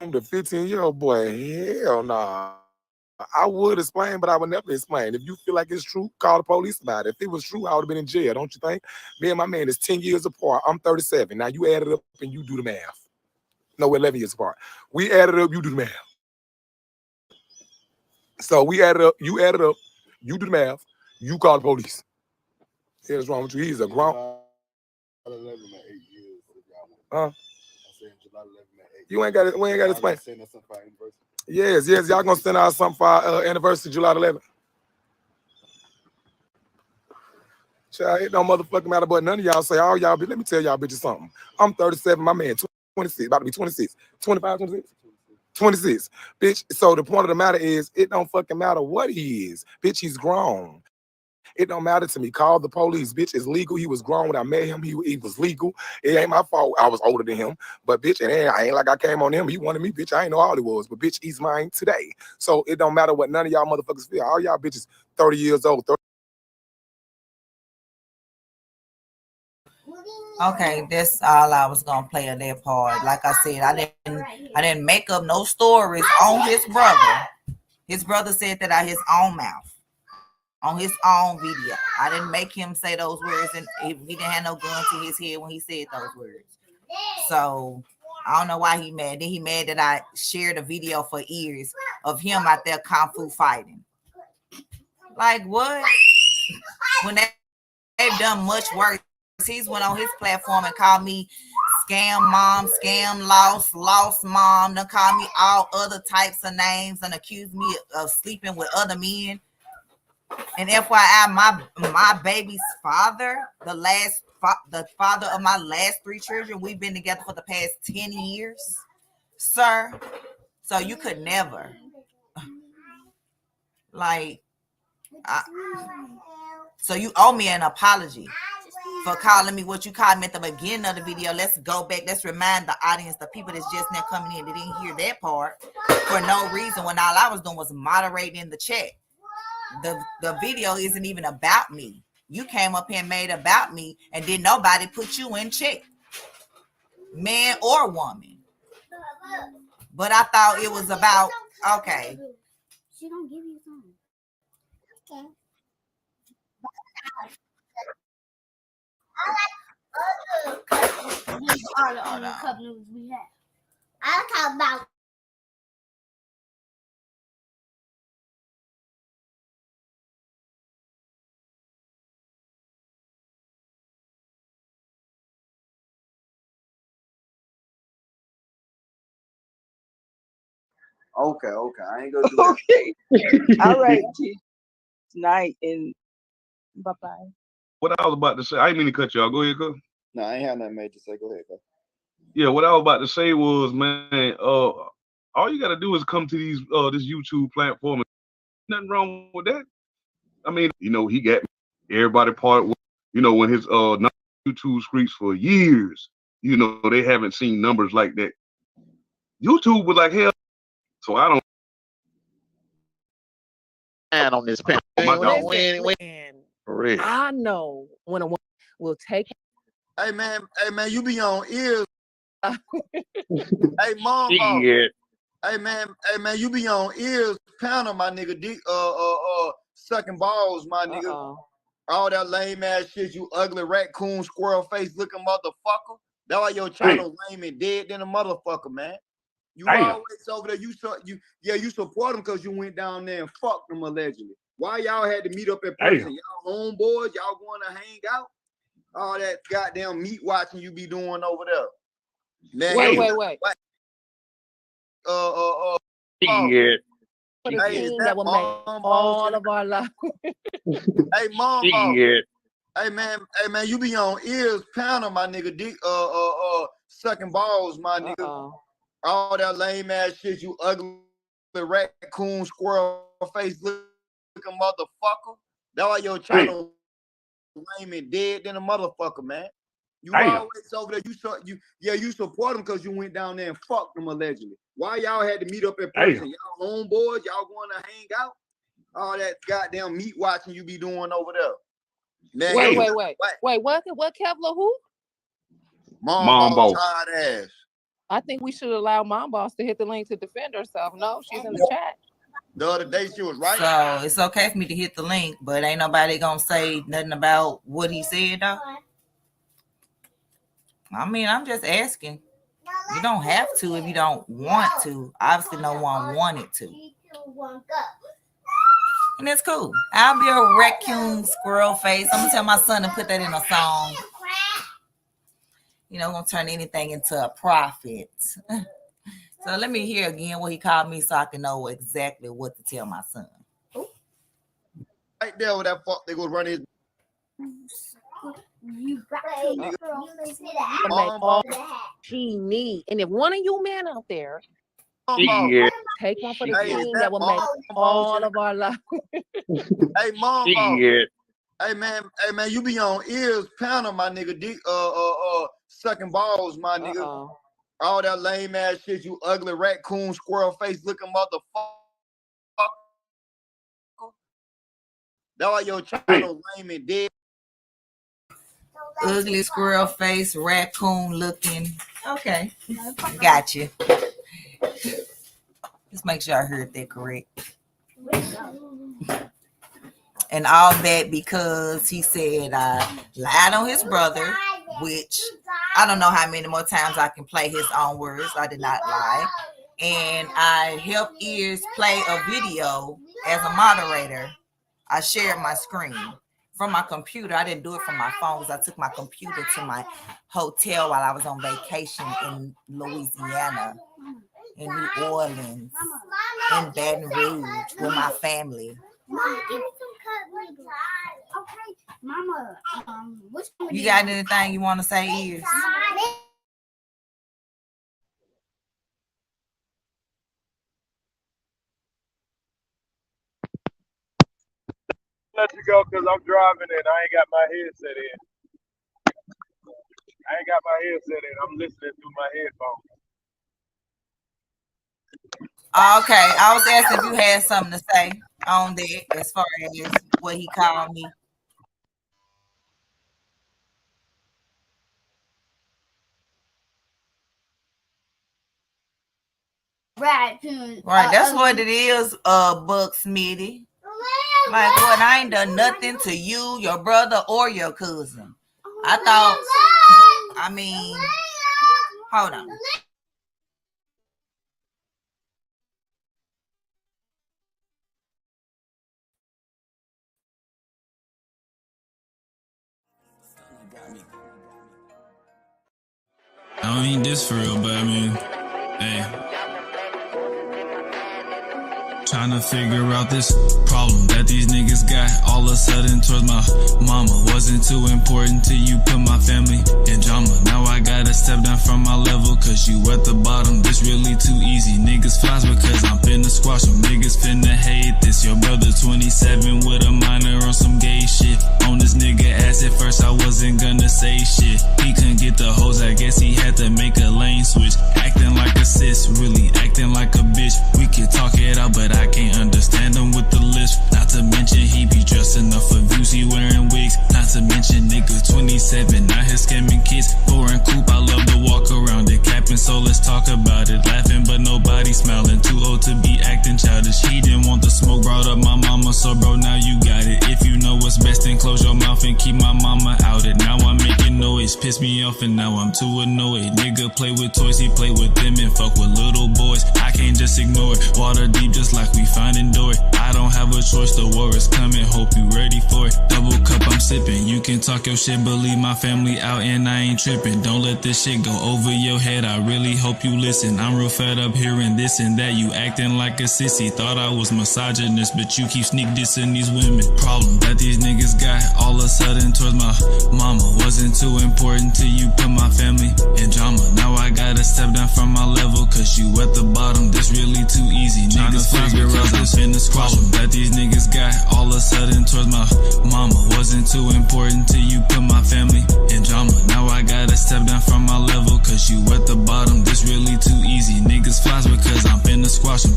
I'm the 15-year-old boy. Hell nah. I would explain, but I would never explain. If you feel like it's true, call the police about it. If it was true, I would have been in jail, don't you think? Me and my man is 10 years apart. I'm 37. Now you add it up and you do the math. No, we're 11 years apart. We added up, you do the math. So we added up, you added up, you do the math, you call the police. Yeah, what's wrong with you? He's a grown. Huh? You ain't got it. We ain't got to explain. Yes, y'all gonna send out something for our anniversary, July 11th. Child, it don't motherfucking matter, but none of y'all say all y'all. Let me tell y'all bitches something. I'm 37. My man 26, about to be 26, 25, 26. 26, bitch. So the point of the matter is, it don't fucking matter what he is, bitch. He's grown. It don't matter to me. Call the police, bitch. It's legal. He was grown when I met him. He was legal. It ain't my fault. I was older than him, but bitch, I ain't like I came on him. He wanted me, bitch. I ain't know all he was, but bitch, he's mine today. So it don't matter what none of y'all motherfuckers feel. All y'all bitches, 30 years old. Okay, that's all I was gonna play of that part. Like I said, I didn't make up no stories on his brother. His brother said that out his own mouth, on his own video. I didn't make him say those words, and he didn't have no gun to his head when he said those words. So I don't know why he mad. Then he mad that I shared a video for years of him out there kung fu fighting. Like what? When they've done much worse. He's went on his platform and called me scam mom, scam lost mom. They call me all other types of names and accuse me of sleeping with other men. And FYI, my baby's father, the father of my last 3 children, we've been together for the past 10 years, sir. So you could never, like, so you owe me an apology for calling me what you called me at the beginning of the video. Let's go back. Let's remind the audience, the people that's just now coming in, that didn't hear that part for no reason, when all I was doing was moderating the chat. The video isn't even about me. You came up here and made about me, and did nobody put you in check, man or woman. But I thought it was about, okay. She don't give you something. Okay. These are the only cup noodles we have. I talk about. Okay. I ain't gonna do that. Okay. All right. Tonight and bye bye. What I was about to say, I didn't mean to cut y'all. Go ahead, cuz. No, I ain't have nothing major to say. Go ahead, cuz. Yeah, what I was about to say was, man, all you gotta do is come to these this YouTube platform. Nothing wrong with that. I mean, he got everybody part with, when his YouTube streaks for years, they haven't seen numbers like that. YouTube was like hell. So I don't And on this panel. I know when a woman will take. Hey man, you be on ears. Hey mom. Yeah. Hey man, you be on ears panel, my nigga. Sucking balls, my nigga. All that lame ass shit, you ugly raccoon squirrel face looking motherfucker. That's why your channel lame and dead than a motherfucker, man. You always over there. You support them because you went down there and fucked them allegedly. Why y'all had to meet up in person? Y'all homeboys, y'all going to hang out? All that goddamn meat watching you be doing over there. Man, Wait. Yeah. For the team that will make all of our lives. Hey, mom. Yeah. Hey man, you be on ears panel, my nigga. Dick, sucking balls, my nigga. All that lame ass shit, you ugly raccoon squirrel face looking motherfucker. That's why your channel lame and dead than a motherfucker, man. You always over there. You support them because you went down there and fucked them allegedly. Why y'all had to meet up in person? Y'all homeboys, y'all going to hang out? All that goddamn meat watching you be doing over there. Man, Wait, what Kevlo who? Mom Boss. Tired ass. I think we should allow Mom Boss to hit the link to defend herself. No, she's in the chat. The other day she was right. So it's okay for me to hit the link, but ain't nobody gonna say nothing about what he said though. I mean, I'm just asking. You don't have to if you don't want to. Obviously, no one wanted to. And it's cool. I'll be a raccoon squirrel face. I'm gonna tell my son to put that in a song. You know, gonna turn anything into a profit. So let me hear again what he called me so I can know exactly what to tell my son. Right there with that fuck, they go run his. You all she need. And if one of you men out there take one for the team that will make all of our lives. Hey, mom. Hey man, you be on ears panel, my nigga. Dick, sucking balls, my nigga. All that lame ass shit, you ugly raccoon squirrel face looking motherfucker. That's why your channel lame and dead. Ugly squirrel face, raccoon looking. Okay, got you. Just make sure I heard that correct. And all that because he said I lied on his brother, which I don't know how many more times I can play his own words. I did not lie. And I helped Ears play a video as a moderator. I shared my screen from my computer. I didn't do it from my phone because I took my computer to my hotel while I was on vacation in Louisiana, in New Orleans, in Baton Rouge with my family. Mama, give me some cut. Okay, Mama. Which one? You got anything you want to say, Ears? Let you go because I'm driving and I ain't got my headset in. I'm listening through my headphones. Okay, I was asking if you had something to say on that as far as what he called me. Right, that's what it is, Buck Smitty. Like what? I ain't done nothing to you, your brother, or your cousin. I thought, I mean, hold on. I don't mean this for real, but I mean, hey. Trying to figure out this problem that these niggas got all of a sudden towards my mama. Wasn't too important to you, put my family in drama. Now I gotta step down from my level cause you at the bottom. This really too easy. Niggas flies because I'm finna squash them. Niggas finna hate this. Your brother 27 with a minor on some gay shit. On this nigga ass at first I wasn't gonna say shit. He couldn't get the hoes, I guess he had to make a lane switch. Acting like a sis, really acting like a bitch. We could talk it out but I can't understand him with the list. Not to mention he be dressing up for views, he wearing wigs. Not to mention nigga 27, out here scamming kids. Foreign coupe, I love to walk around it, capping so let's talk about it. Laughing, but nobody smiling. Too old to be acting childish. He didn't want the smoke, brought up my mama, so bro, now you got it. If you know what's best, then close your mouth and keep my mama out it. Now I'm making noise, piss me off, and now I'm too annoyed. Nigga play with toys, he play with them and fuck with little boys. I can't just ignore it. Water deep, just like we finding Dory. I don't have a choice, the war is coming, hope you ready for it. Double cup, I'm sipping. You can talk your shit, but leave my family out, and I ain't tripping. Don't let this shit go over your head, I really hope you listen. I'm real fed up hearing this and that. You acting like a sissy. Thought I was misogynist, but you keep sneak dissing these women. Problem that these niggas got all of a sudden towards my mama. Wasn't too important till you put my family in drama. Now I gotta step down from my level, cause you at the bottom. This really too easy. Niggas figure out this in this problem that these niggas got all of a sudden towards my mama. Wasn't too important till you put my family in drama. Now I gotta step down from my level, cause you at the bottom. This really too easy. Niggas flies because I'm finna squash them.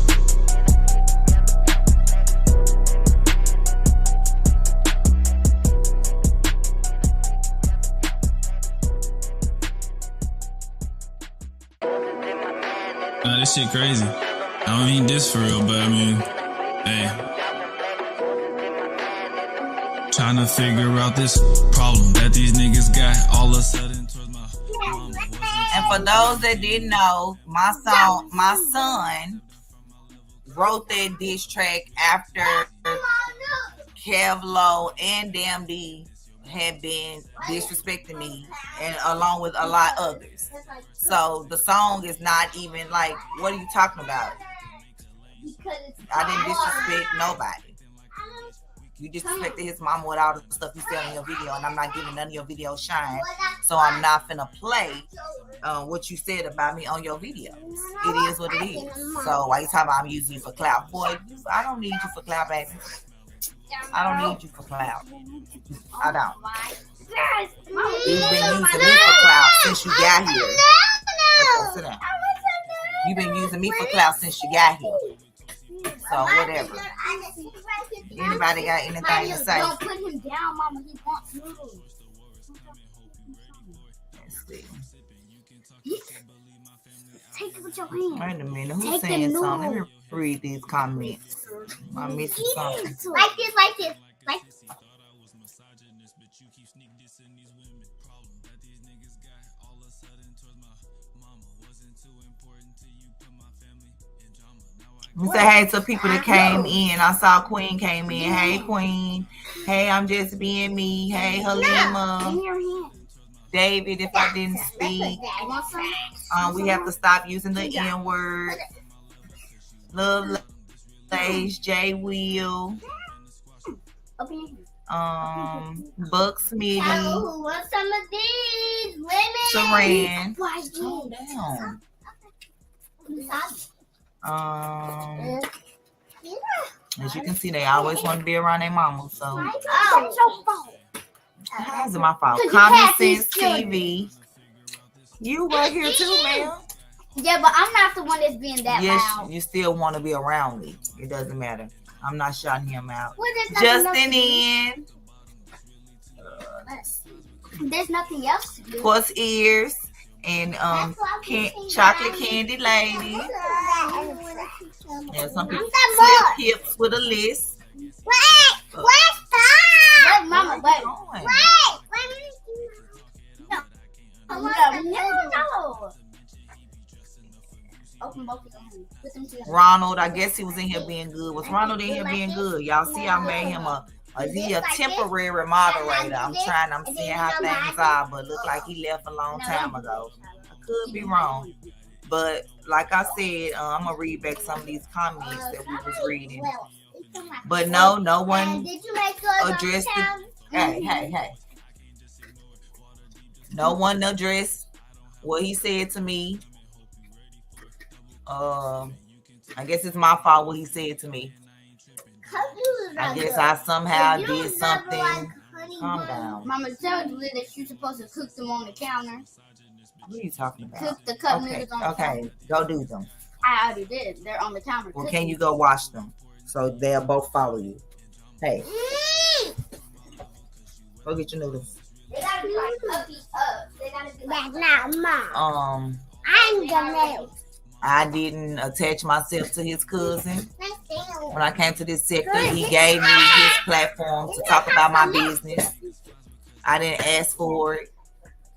Nah, this shit crazy. I don't mean this for real, but I mean, hey. Trying to figure out this problem that these niggas got all of a sudden towards my mama. And for those that didn't know, my son wrote that diss track after Kevlo and Damn D had been disrespecting me, and along with a lot of others. So the song is not even like, what are you talking about? I didn't disrespect nobody. You disrespected his mama with all the stuff you said in your video, and I'm not giving none of your videos shine. So I'm not finna play what you said about me on your videos. It is what it is. So why you talking about I'm using you for clout? Boy, I don't need you for clout, baby. I don't need you for clout. I don't. You've been using me for clout since you got here. Okay, sit down. You've been using me for clout since you got here. So whatever. Anybody got anything to say? Don't put him down, mama. He wants noodles. Let's see. Take it with your hand. Wait a minute. Who's saying something? Let me read these comments. I'm missing something. Like this, like this. Like this. We say hey to people that came in. I saw Queen came in. Hey, Queen. Hey, I'm just being me. Hey, Halima. David, if I didn't speak. We have to stop using the N word. Love Lace, J Will. Buck Smitty. Who wants some of these women? Saran. Calm down. As you can see, they always want to be around their mama. So how's it my fault? Common Sense TV. You right here too, man. Yeah, but I'm not the one that's being that loud. Yes, you still want to be around me. It doesn't matter. I'm not shouting him out. Justin in. There's nothing else to do. Puss Ears. And chocolate candy lady. And some people slip hips with a list. Wait, mama, wait. No. Open both of them. Put them together. Ronald, I guess he was in here being good. Was Ronald in here being good? Y'all see, I made him a temporary moderator. I'm seeing how things are, but look like he left a long time ago. I could be wrong, but like I said, I'm gonna read back some of these comments that we was reading. But no one addressed it. Hey. No one addressed what he said to me. I guess it's my fault what he said to me. I guess I somehow did something. Calm down. Mama told you that you're supposed to cook them on the counter. What are you talking about? Cook the cup noodles on the counter. Okay, go do them. I already did. They're on the counter. Well, can you go wash them so they'll both follow you? Hey, go get your noodles. They gotta be like up. They gotta be like that. I I'm gonna. I didn't attach myself to his cousin. When I came to this sector, he gave me his platform to talk about my business. I didn't ask for it.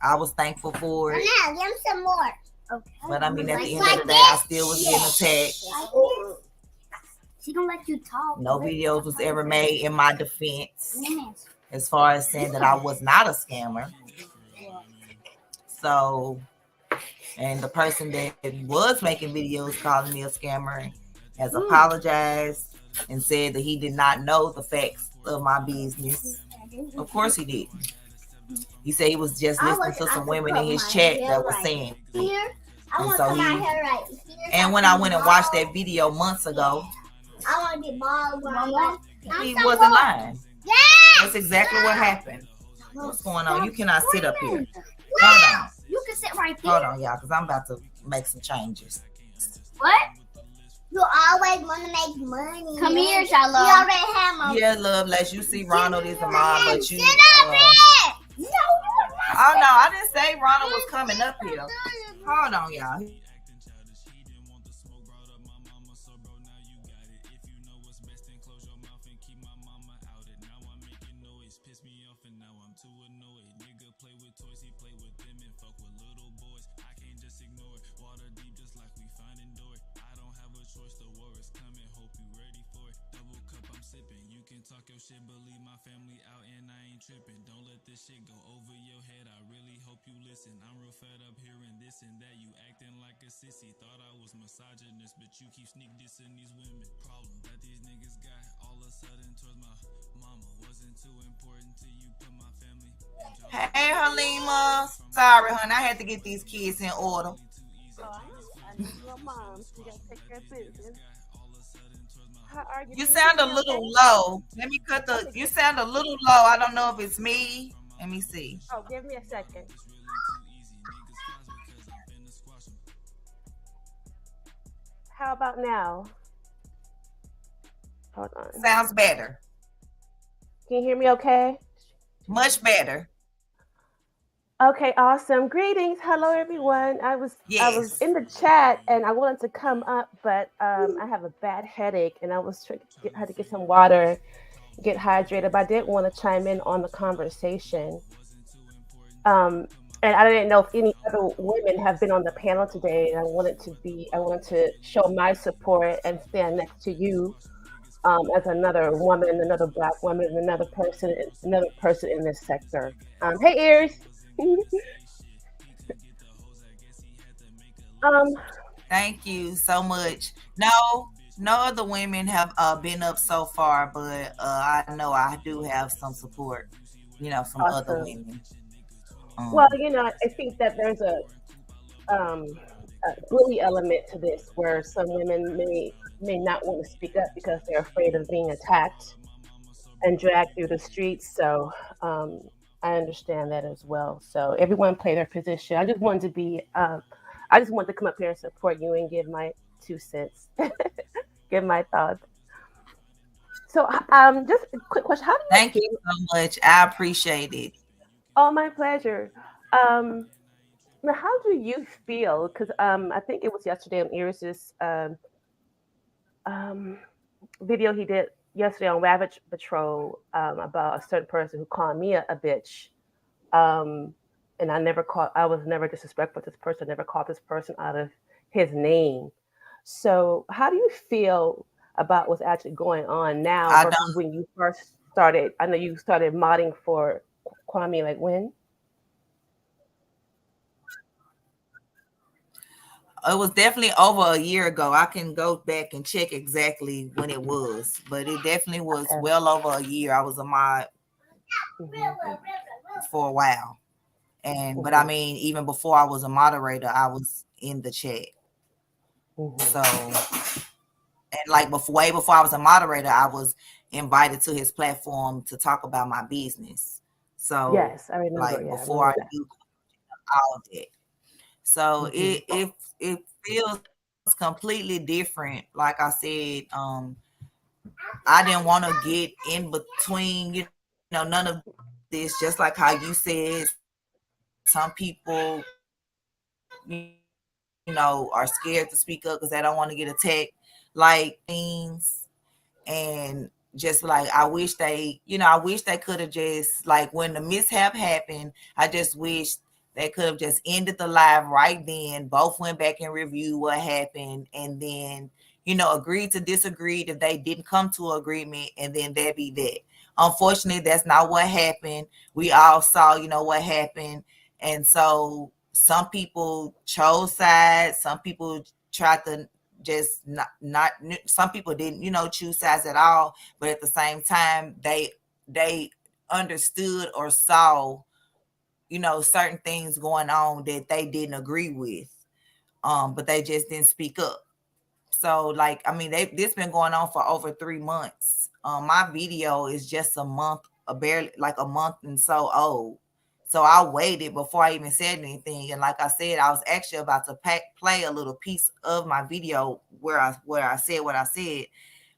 I was thankful for it. Now, give him some more. Okay. But I mean, at the end of the day, I still was getting attacked. She don't let you talk. No videos was ever made in my defense as far as saying that I was not a scammer. So, and the person that was making videos calling me a scammer has apologized and said that he did not know the facts of my business. Of course he didn't. He said he was just listening to some women in his chat that were saying it. And so and when I went and watched that video months ago, I want to be bald. he wasn't lying. That's exactly what happened. What's going on? You cannot sit up here. Hold on. You can sit right there. Hold on, y'all, because I'm about to make some changes. What? You always want to make money. Come here, Shalom. You already have money. Yeah, love, as you see, Ronald is a mom, but you. Sit up here. No, oh no, I didn't say Ronald was coming up here. Hold on, y'all. Talk your shit, but leave my family out and I ain't tripping. Don't let this shit go over your head. I really hope you listen. I'm real fed up hearing this and that. You acting like a sissy. Thought I was misogynist, but you keep sneak dissing these women. Problem that these niggas got all of a sudden towards my mama wasn't too important to you. Put my family. Hey, Halima. Sorry, hon. I had to get these kids in order. I need your mom. You gotta take care of business. You sound a little low. Let me cut the. You sound a little low. I don't know if it's me. Let me see. Oh, give me a second. How about now? Hold on. Sounds better. Can you hear me okay? Much better. Okay, awesome. Greetings. Hello, everyone. I was in the chat and I wanted to come up, but I have a bad headache and I was had to get some water, get hydrated, but I did want to chime in on the conversation. And I didn't know if any other women have been on the panel today, and I wanted to show my support and stand next to you as another woman, another Black woman, another person in this sector. Hey, Ears. Thank you so much. No other women have been up so far, but I know I do have some support, from other women. Well, I think that there's a bully element to this, where some women may not want to speak up because they're afraid of being attacked and dragged through the streets. So I understand that as well. So everyone play their position. I just wanted to come up here and support you and give my 2 cents, give my thoughts. So just a quick question. Thank you so much. I appreciate it. Oh, my pleasure. Now, how do you feel? Because I think it was yesterday on Iris's video he did yesterday on Ravage Patrol about a certain person who called me a bitch. And I was never disrespectful to this person, never called this person out of his name. So how do you feel about what's actually going on now versus when you first started? I know you started modding for Kwame, like when? It was definitely over a year ago. I can go back and check exactly when it was, but it definitely was well over a year. I was a mod for a while. But I mean, even before I was a moderator, I was in the chat. So, and like way before I was a moderator, I was invited to his platform to talk about my business. So yes, I remember. Like before I do all of that. So it feels completely different. Like I said, I didn't want to get in between, none of this. Just like how you said, some people, are scared to speak up because they don't want to get attacked, like things. And just like I wish they could have just, like, when the mishap happened, I just wish they could have just ended the live right then. Both went back and reviewed what happened, and then agreed to disagree if they didn't come to an agreement, and then that be that. Unfortunately, that's not what happened. We all saw, what happened. And so some people chose sides, some people tried to just not some people didn't, choose sides at all, but at the same time, they understood or saw, certain things going on that they didn't agree with, but they just didn't speak up. So, like, I mean, this been going on for over 3 months. My video is just a month, barely like a month and so old. So I waited before I even said anything. And like I said, I was actually about to play a little piece of my video where I said what I said.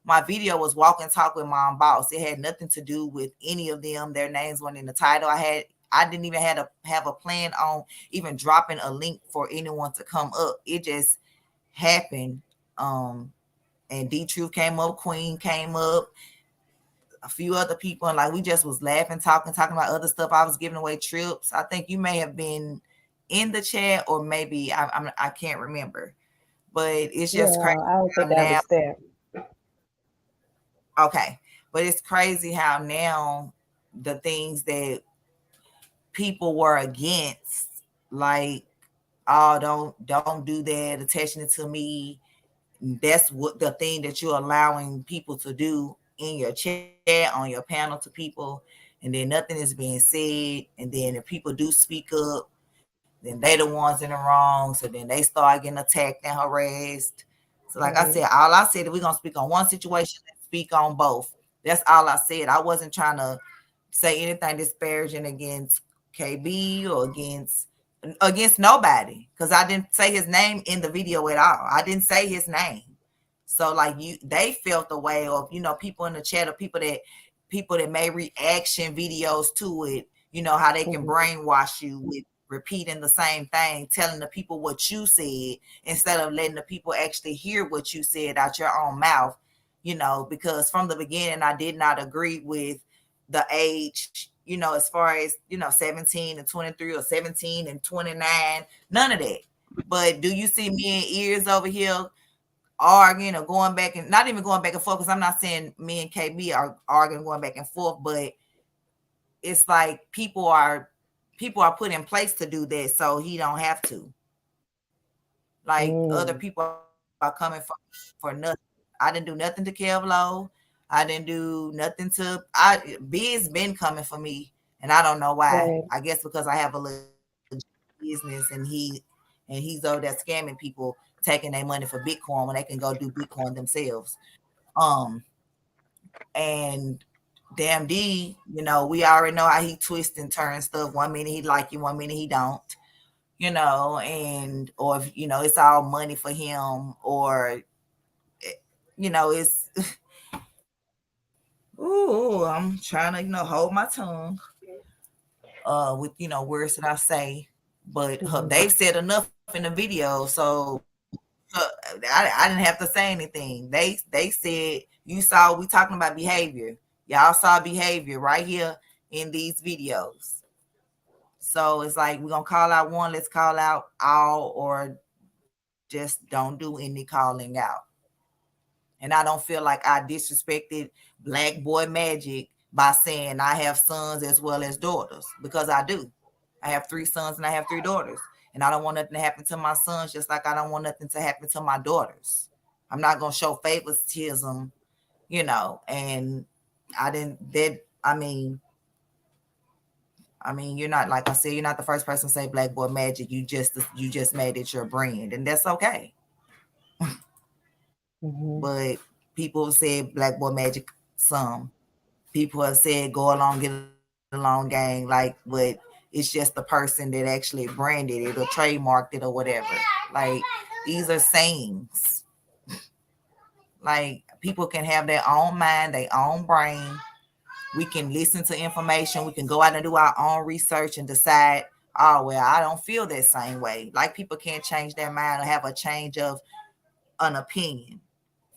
My video was Walk and Talk with Mom Boss. It had nothing to do with any of them. Their names weren't in the title. I didn't even have a plan on even dropping a link for anyone to come up. It just happened. And D-Truth came up, Queen came up, a few other people, and like we just was laughing, talking about other stuff. I was giving away trips. I think you may have been in the chat, or maybe I can't remember. But it's just crazy. I don't think I was there. Okay, but it's crazy how now the things that people were against, like, oh, don't do that, attaching it to me. That's what the thing that you're allowing people to do in your chat, on your panel to people, and then nothing is being said. And then if people do speak up, then they the ones in the wrong. So then they start getting attacked and harassed. So like I said, all I said is we're gonna speak on one situation and speak on both. That's all I said. I wasn't trying to say anything disparaging against KB or against nobody, because I didn't say his name in the video at all. I didn't say his name. So like they felt the way of, people in the chat, or people that made reaction videos to it, how they can brainwash you with repeating the same thing, telling the people what you said instead of letting the people actually hear what you said out your own mouth, because from the beginning I did not agree with the age, as far as, 17 and 23 or 17 and 29, none of that. But do you see me and Ears over here arguing or going back, and not even going back and forth, because I'm not saying me and KB are arguing, going back and forth, but it's like people are put in place to do that so he don't have to. Like other people are coming for nothing. I didn't do nothing to Kevlo. I didn't do nothing to Biz been coming for me, and I don't know why. Right. I guess because I have a little business, and he's over there scamming people, taking their money for Bitcoin when they can go do Bitcoin themselves. And Damn D, we already know how he twists and turns stuff. 1 minute he like you, 1 minute he don't. And or if, it's all money for him, or it's ooh, I'm trying to, hold my tongue with, words that I say. But they've said enough in the video, so I didn't have to say anything. They said, we talking about behavior. Y'all saw behavior right here in these videos. So it's like, we're gonna call out one, let's call out all, or just don't do any calling out. And I don't feel like I disrespected Black Boy Magic by saying I have sons as well as daughters, because I do. I have 3 sons and I have 3 daughters. And I don't want nothing to happen to my sons, just like I don't want nothing to happen to my daughters. I'm not going to show favoritism, and I didn't, I mean, you're not, like I said, you're not the first person to say Black Boy Magic. You just made it your brand, and that's okay. But people have said Black Boy Magic some. People have said go along, get along gang, like, but it's just the person that actually branded it or trademarked it or whatever. Like, these are sayings. Like, people can have their own mind, their own brain. We can listen to information. We can go out and do our own research and decide oh, well, I don't feel that same way. Like people can't change their mind or have a change of an opinion.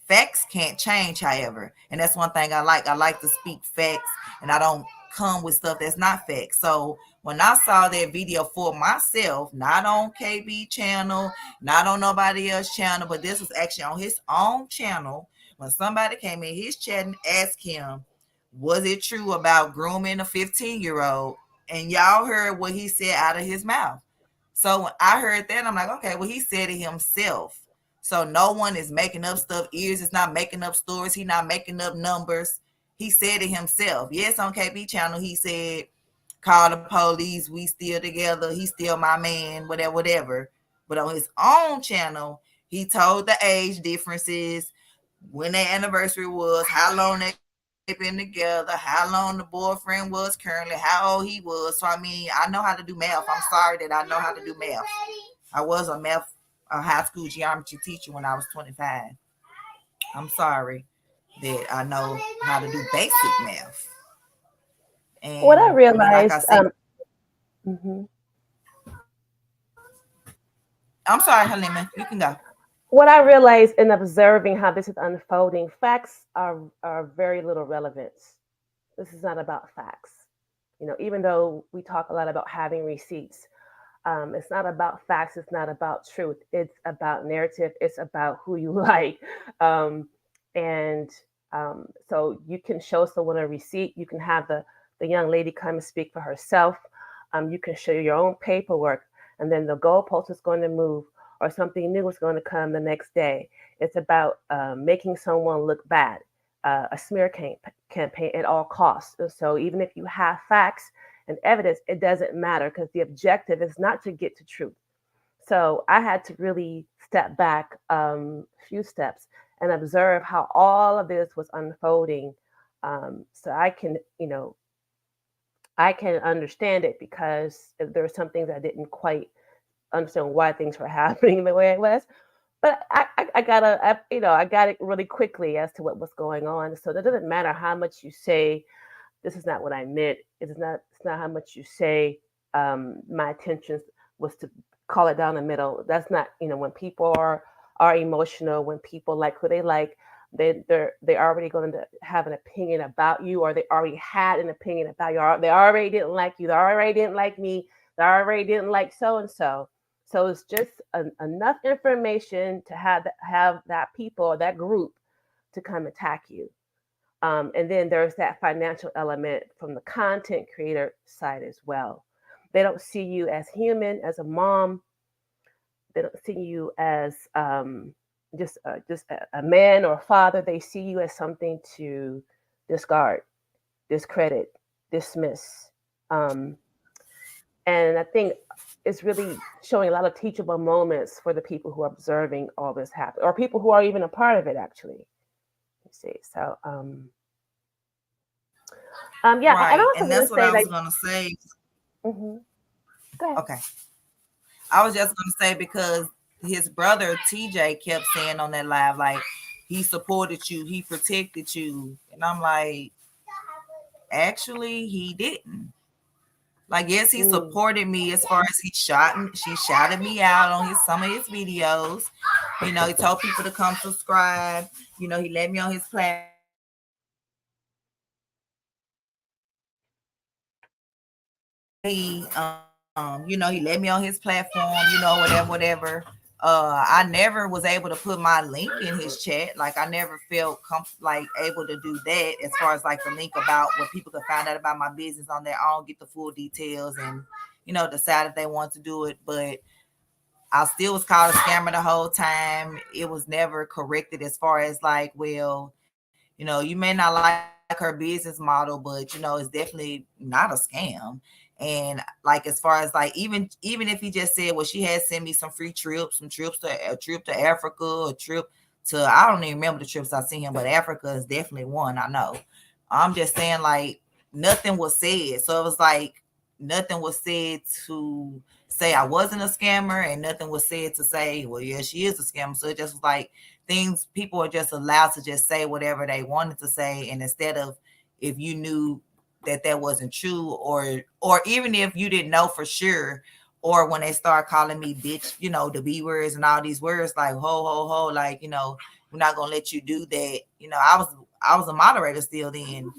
Facts can't change, however, and that's one thing I like. I like to speak facts, and I don't come with stuff that's not facts. So when I saw that video for myself, not on KB channel, not on nobody else's channel, but this was actually on his own channel, when somebody came in his chat and asked him, was it true about grooming a 15-year-old? And y'all heard what he said out of his mouth. So when I heard that, I'm like, okay, well, he said it himself. So no one is making up stuff. Ears is not making up stories. He's not making up numbers. He said it himself. Yes, on KB channel, he said, call the police. We still together. He's still my man, whatever, whatever. But on his own channel, he told the age differences, when their anniversary was, how long they been together, how long the boyfriend was currently, how old he was. So, I mean, I know how to do math. I'm sorry that I know how to do math. I was a high school geometry teacher when I was 25. I'm sorry that I know how to do basic math. And what I realized, like I said, I'm sorry, Halima, you can go. What I realized in observing how this is unfolding, facts are very little relevance. This is not about facts. You know, even though we talk a lot about having receipts, it's not about facts. It's not about truth. It's about narrative. It's about who you like. So you can show someone a receipt. You can have the young lady come and speak for herself. You can show your own paperwork, and then the goalpost is going to move, or something new is going to come the next day. It's about making someone look bad, a smear campaign at all costs. So even if you have facts and evidence, it doesn't matter, because the objective is not to get to truth. So I had to really step back a few steps and observe how all of this was unfolding, so I can, I can understand it, because there were some things I didn't quite understand why things were happening the way it was. But I got it really quickly as to what was going on. So it doesn't matter how much you say, this is not what I meant. It's not how much you say, my intentions was to call it down the middle. That's not, when people are emotional, when people like who they like, they're already going to have an opinion about you, or they already had an opinion about you. They already didn't like you. They already didn't like me. They already didn't like so-and-so. So it's just enough information to have that people or that group to come attack you. And then there's that financial element from the content creator side as well. They don't see you as human, as a mom. They don't see you as just a man or a father. They see you as something to discard, discredit, dismiss. And I think it's really showing a lot of teachable moments for the people who are observing all this happen, or people who are even a part of it, actually. You see, so yeah, right. and I was and that's what I was going to say. Mm-hmm. Go ahead. Okay. I was just going to say, because his brother TJ kept saying on that live, like, he supported you, he protected you. And I'm like, actually, he didn't. Like, yes, he supported me as far as she shouted me out on some of his videos. He told people to come subscribe. He let me on his platform. He let me on his platform, whatever. I never was able to put my link in his chat. Like, I never felt able to do that, as far as like the link about where people could find out about my business on their own, get the full details, and decide if they want to do it. But I still was called a scammer the whole time. It was never corrected, as far as like, well, you may not like her business model, but it's definitely not a scam. And like, as far as like, even if he just said, well, she had sent me some free trips, a trip to Africa, a trip to, I don't even remember the trips I seen him, but Africa is definitely one, I know. I'm just saying, like, nothing was said. So it was like, nothing was said to say I wasn't a scammer, and nothing was said to say, well, yeah, she is a scammer. So it just was like, people are just allowed to just say whatever they wanted to say. And instead of, if you knew that wasn't true, or even if you didn't know for sure, or when they start calling me bitch, you know, the B words and all these words like ho, like, you know, we're not gonna let you do that. You know, I was a moderator still then.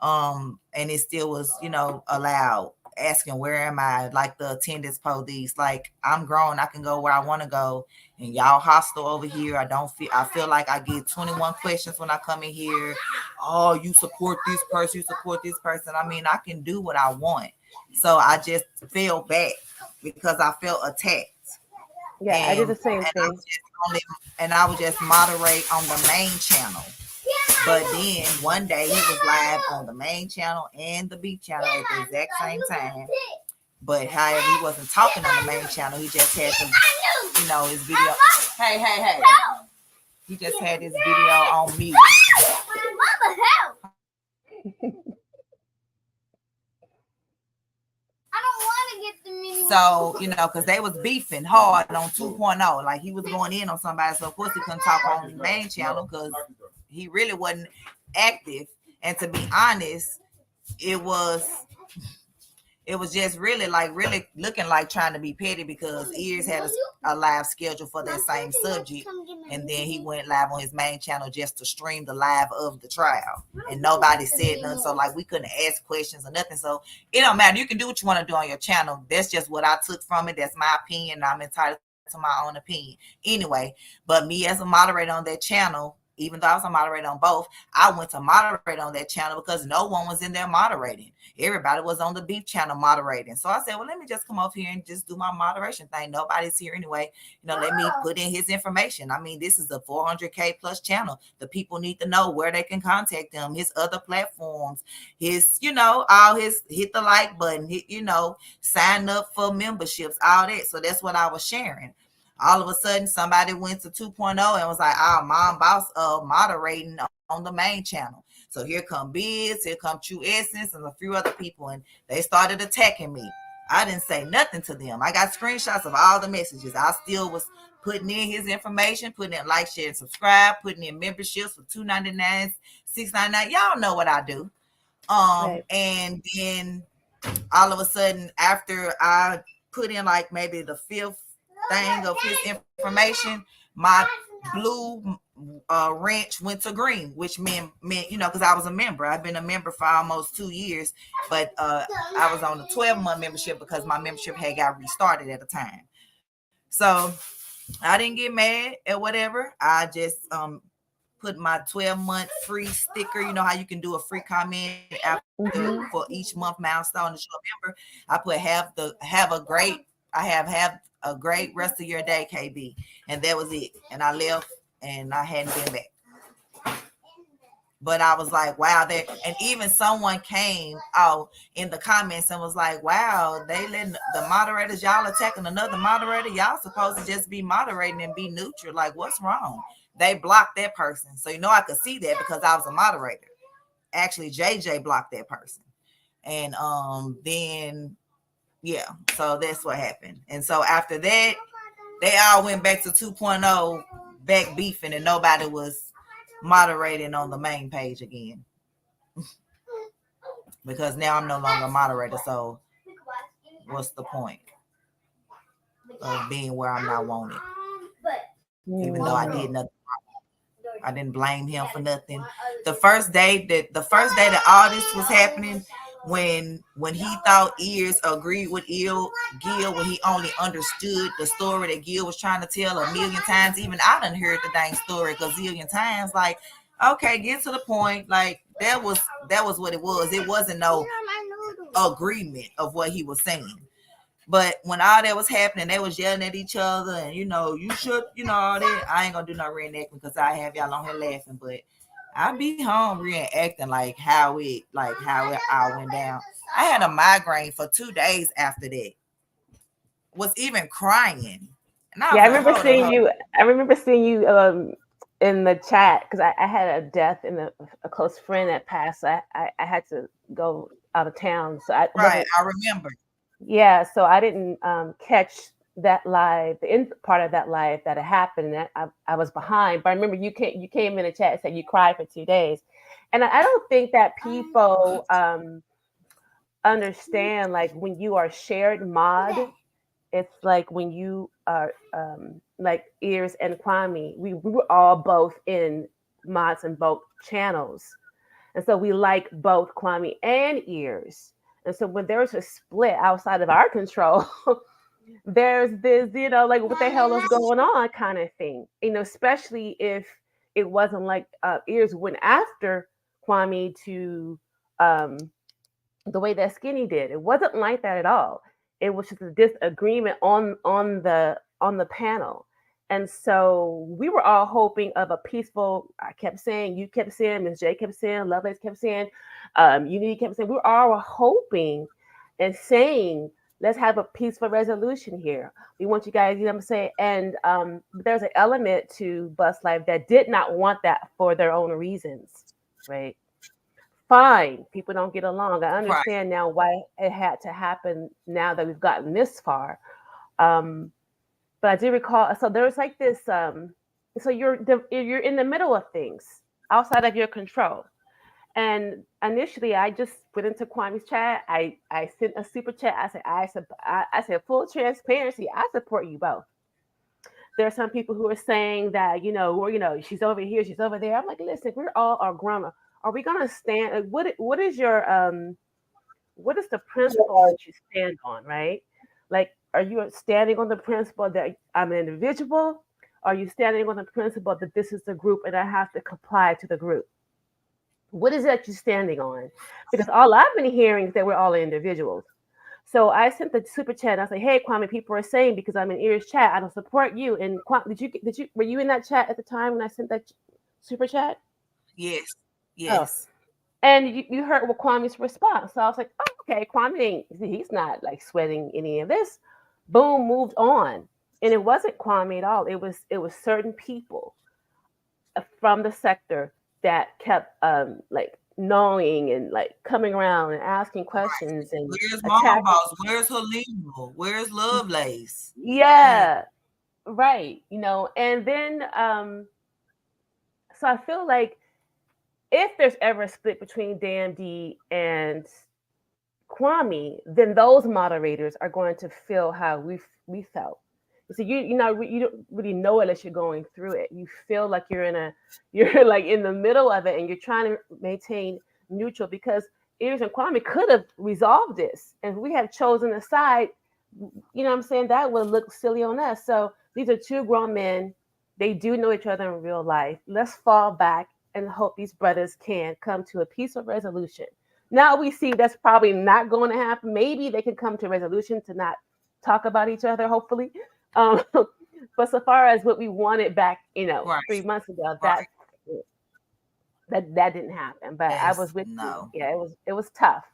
And it still was, you know, allowed, asking where am I, like the attendance police, like I'm grown, I can go where I want to go, and y'all hostile over here. I feel like I get 21 questions when I come in here. Oh, you support this person, I mean, I can do what I want. So I just fell back because I felt attacked. Yeah, I did the same thing. I would just moderate on the main channel. But then one day he was live on the main channel and the beat channel at the exact same time. But however, he wasn't talking on the main channel. He just had some, you know, his video. Hey. He just had his video on mute. So, you know, because they was beefing hard on 2.0. Like he was going in on somebody. So of course he couldn't talk on the main channel because he really wasn't active. And to be honest, it was just really looking like trying to be petty, because Ears had a live schedule for that same subject, and then he went live on his main channel just to stream the live of the trial, and nobody said nothing. So like we couldn't ask questions or nothing. So it don't matter. You can do what you want to do on your channel. That's just what I took from it. That's my opinion. I'm entitled to my own opinion anyway. But me as a moderator on that channel, even though I was a moderator on both, I went to moderate on that channel because no one was in there moderating. Everybody was on the beef channel moderating. So I said, well, let me just come over here and just do my moderation thing. Nobody's here anyway. You know, let me put in his information. I mean, this is a 400K plus channel. The people need to know where they can contact them, his other platforms, his, you know, all his, hit the like button, hit, you know, sign up for memberships, all that. So that's what I was sharing. All of a sudden, somebody went to 2.0 and was like, our mom boss moderating on the main channel. So here come Biz, here come True Essence, and a few other people, and they started attacking me. I didn't say nothing to them. I got screenshots of all the messages. I still was putting in his information, putting in like, share, and subscribe, putting in memberships for $2.99, $6.99. Y'all know what I do. Right. And then all of a sudden, after I put in like maybe the fifth thing of his information, my blue wrench went to green, which meant, you know, because I was a member. I've been a member for almost 2 years, but I was on a 12-month membership because my membership had got restarted at the time. So I didn't get mad or whatever. I just put my 12-month free sticker. You know how you can do a free comment after for each month milestone to show a member. I put have a great rest of your day, KB. And that was it. And I left and I hadn't been back. But I was like, wow, and even someone came out in the comments and was like, wow, they letting the moderators, y'all attacking another moderator. Y'all supposed to just be moderating and be neutral. Like, what's wrong? They blocked that person. So, you know, I could see that because I was a moderator. Actually, JJ blocked that person. And then, yeah, so that's what happened. And so after that, they all went back to 2.0, back beefing, and nobody was moderating on the main page again. Because now I'm no longer a moderator, so what's the point of being where I'm not wanted? Even though I did nothing wrong. I didn't blame him for nothing. The first day that all this was happening, when he thought Ears agreed with Gil, when he only understood the story that Gil was trying to tell a million times. Even I done heard the dang story a gazillion times. Like, okay, get to the point. Like, that was what it was. It wasn't no agreement of what he was saying. But when all that was happening, they was yelling at each other, and you know, you should, you know, all that. I ain't gonna do no reenactment because I have y'all on here laughing, but I be home reenacting like how it all went down. I had a migraine for 2 days after that. Was even crying. And I remember seeing you. I remember seeing you in the chat because I had a death in a close friend that passed. So I had to go out of town, so I remember. Yeah, so I didn't catch that live, the end part of that live that had happened. And I was behind, but I remember you came in the chat and said you cried for 2 days, and I don't think that people understand, like when you are shared mod, it's like when you are like Ears and Kwame, we were all both in mods in both channels. And so we like both Kwame and Ears. And so when there's a split outside of our control, there's this, like what the hell is going on kind of thing. Especially if it wasn't like Ears went after Kwame to the way that Skinny did. It wasn't like that at all. It was just a disagreement on the panel. And so we were all hoping of a peaceful, I kept saying, you kept saying, Ms. J kept saying, Lovelace kept saying, Unity kept saying, we were all hoping and saying, let's have a peaceful resolution here. We want you guys, what I'm saying? And there's an element to Bus Life that did not want that for their own reasons, right? Fine, people don't get along. I understand now why it had to happen now that we've gotten this far. But I do recall, so there's like this, so you're in the middle of things outside of your control. And initially, I just went into Kwame's chat. I sent a super chat. I said, full transparency. I support you both. There are some people who are saying that, she's over here, she's over there. I'm like, listen, we're all are grown. Are we gonna stand? What is your what is the principle that you stand on, right? Like, are you standing on the principle that I'm an individual? Are you standing on the principle that this is the group and I have to comply to the group? What is that you're standing on? Because all I've been hearing is that we're all individuals. So I sent the super chat. I said, "Hey, Kwame, people are saying because I'm in Ears chat, I don't support you." And were you in that chat at the time when I sent that super chat? Yes. Yes. Oh. And you heard what Kwame's response. So I was like, oh, okay, Kwame, he's not like sweating any of this. Boom, moved on. And it wasn't Kwame at all. It was certain people from the sector that kept like gnawing and like coming around and asking questions and where's Mama Boss? Where's Halima? Where's Lovelace? Yeah, right. And then so I feel like if there's ever a split between DMD and Kwame, then those moderators are going to feel how we felt. So you don't really know it unless you're going through it. You feel like you're like in the middle of it and you're trying to maintain neutral because Ears and Kwame could have resolved this. And if we had chosen a side, what I'm saying, that would look silly on us. So these are two grown men. They do know each other in real life. Let's fall back and hope these brothers can come to a peaceful resolution. Now we see that's probably not going to happen. Maybe they can come to a resolution to not talk about each other, hopefully. But so far as what we wanted back, 3 months ago, that didn't happen. But I was with you. Yeah, it was tough.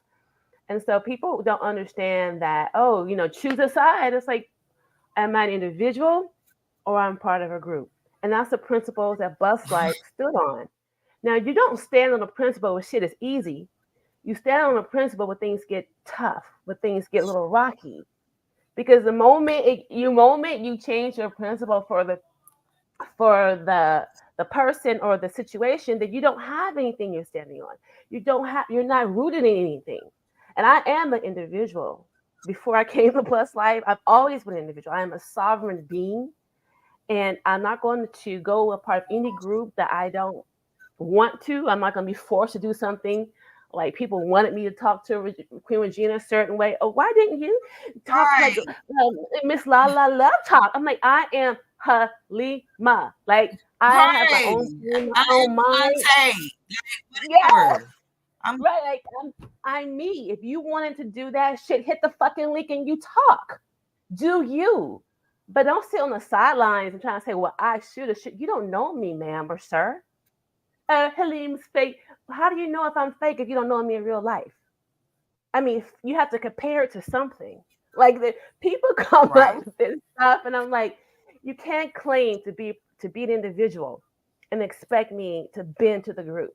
And so people don't understand that, choose a side. It's like, am I an individual or I'm part of a group? And that's the principles that Bus Light stood on. Now, you don't stand on the principle when shit is easy. You stand on the principle when things get tough, when things get a little rocky. Because the moment you change your principle for the person or the situation, that you don't have anything you're standing on. You're not rooted in anything. And I am an individual. Before I came to Bus Life, I've always been an individual. I am a sovereign being. And I'm not going to go a part of any group that I don't want to. I'm not going to be forced to do something. Like people wanted me to talk to Queen Regina a certain way. Oh, why didn't you talk like Miss La La Love Talk? I'm like, I am Halima. Like I have my own mind. Yeah. I'm right. Like I'm me. If you wanted to do that shit, hit the fucking link and you talk. Do you? But don't sit on the sidelines and try to say, well, I should. You don't know me, ma'am or sir. Halim's fake. How do you know if I'm fake if you don't know me in real life? I mean, you have to compare it to something. Like the people come up with this stuff, and I'm like, you can't claim to be an individual and expect me to bend to the group.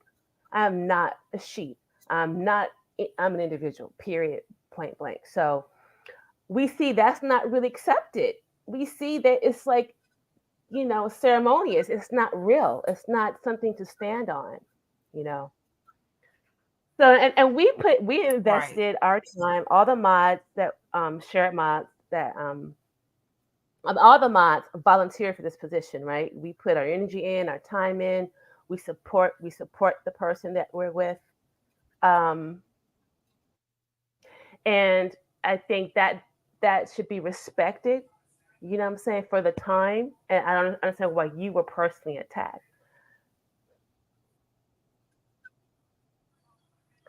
I'm not a sheep. I'm an individual. Period. Point blank. So we see that's not really accepted. We see that it's like, ceremonious. It's not real. It's not something to stand on, So and we invested our time, all the mods that shared mods that all the mods volunteer for this position, right? We put our energy in, our time in. We support the person that we're with, and I think that should be respected. You know what I'm saying, for the time, and I don't understand why you were personally attacked.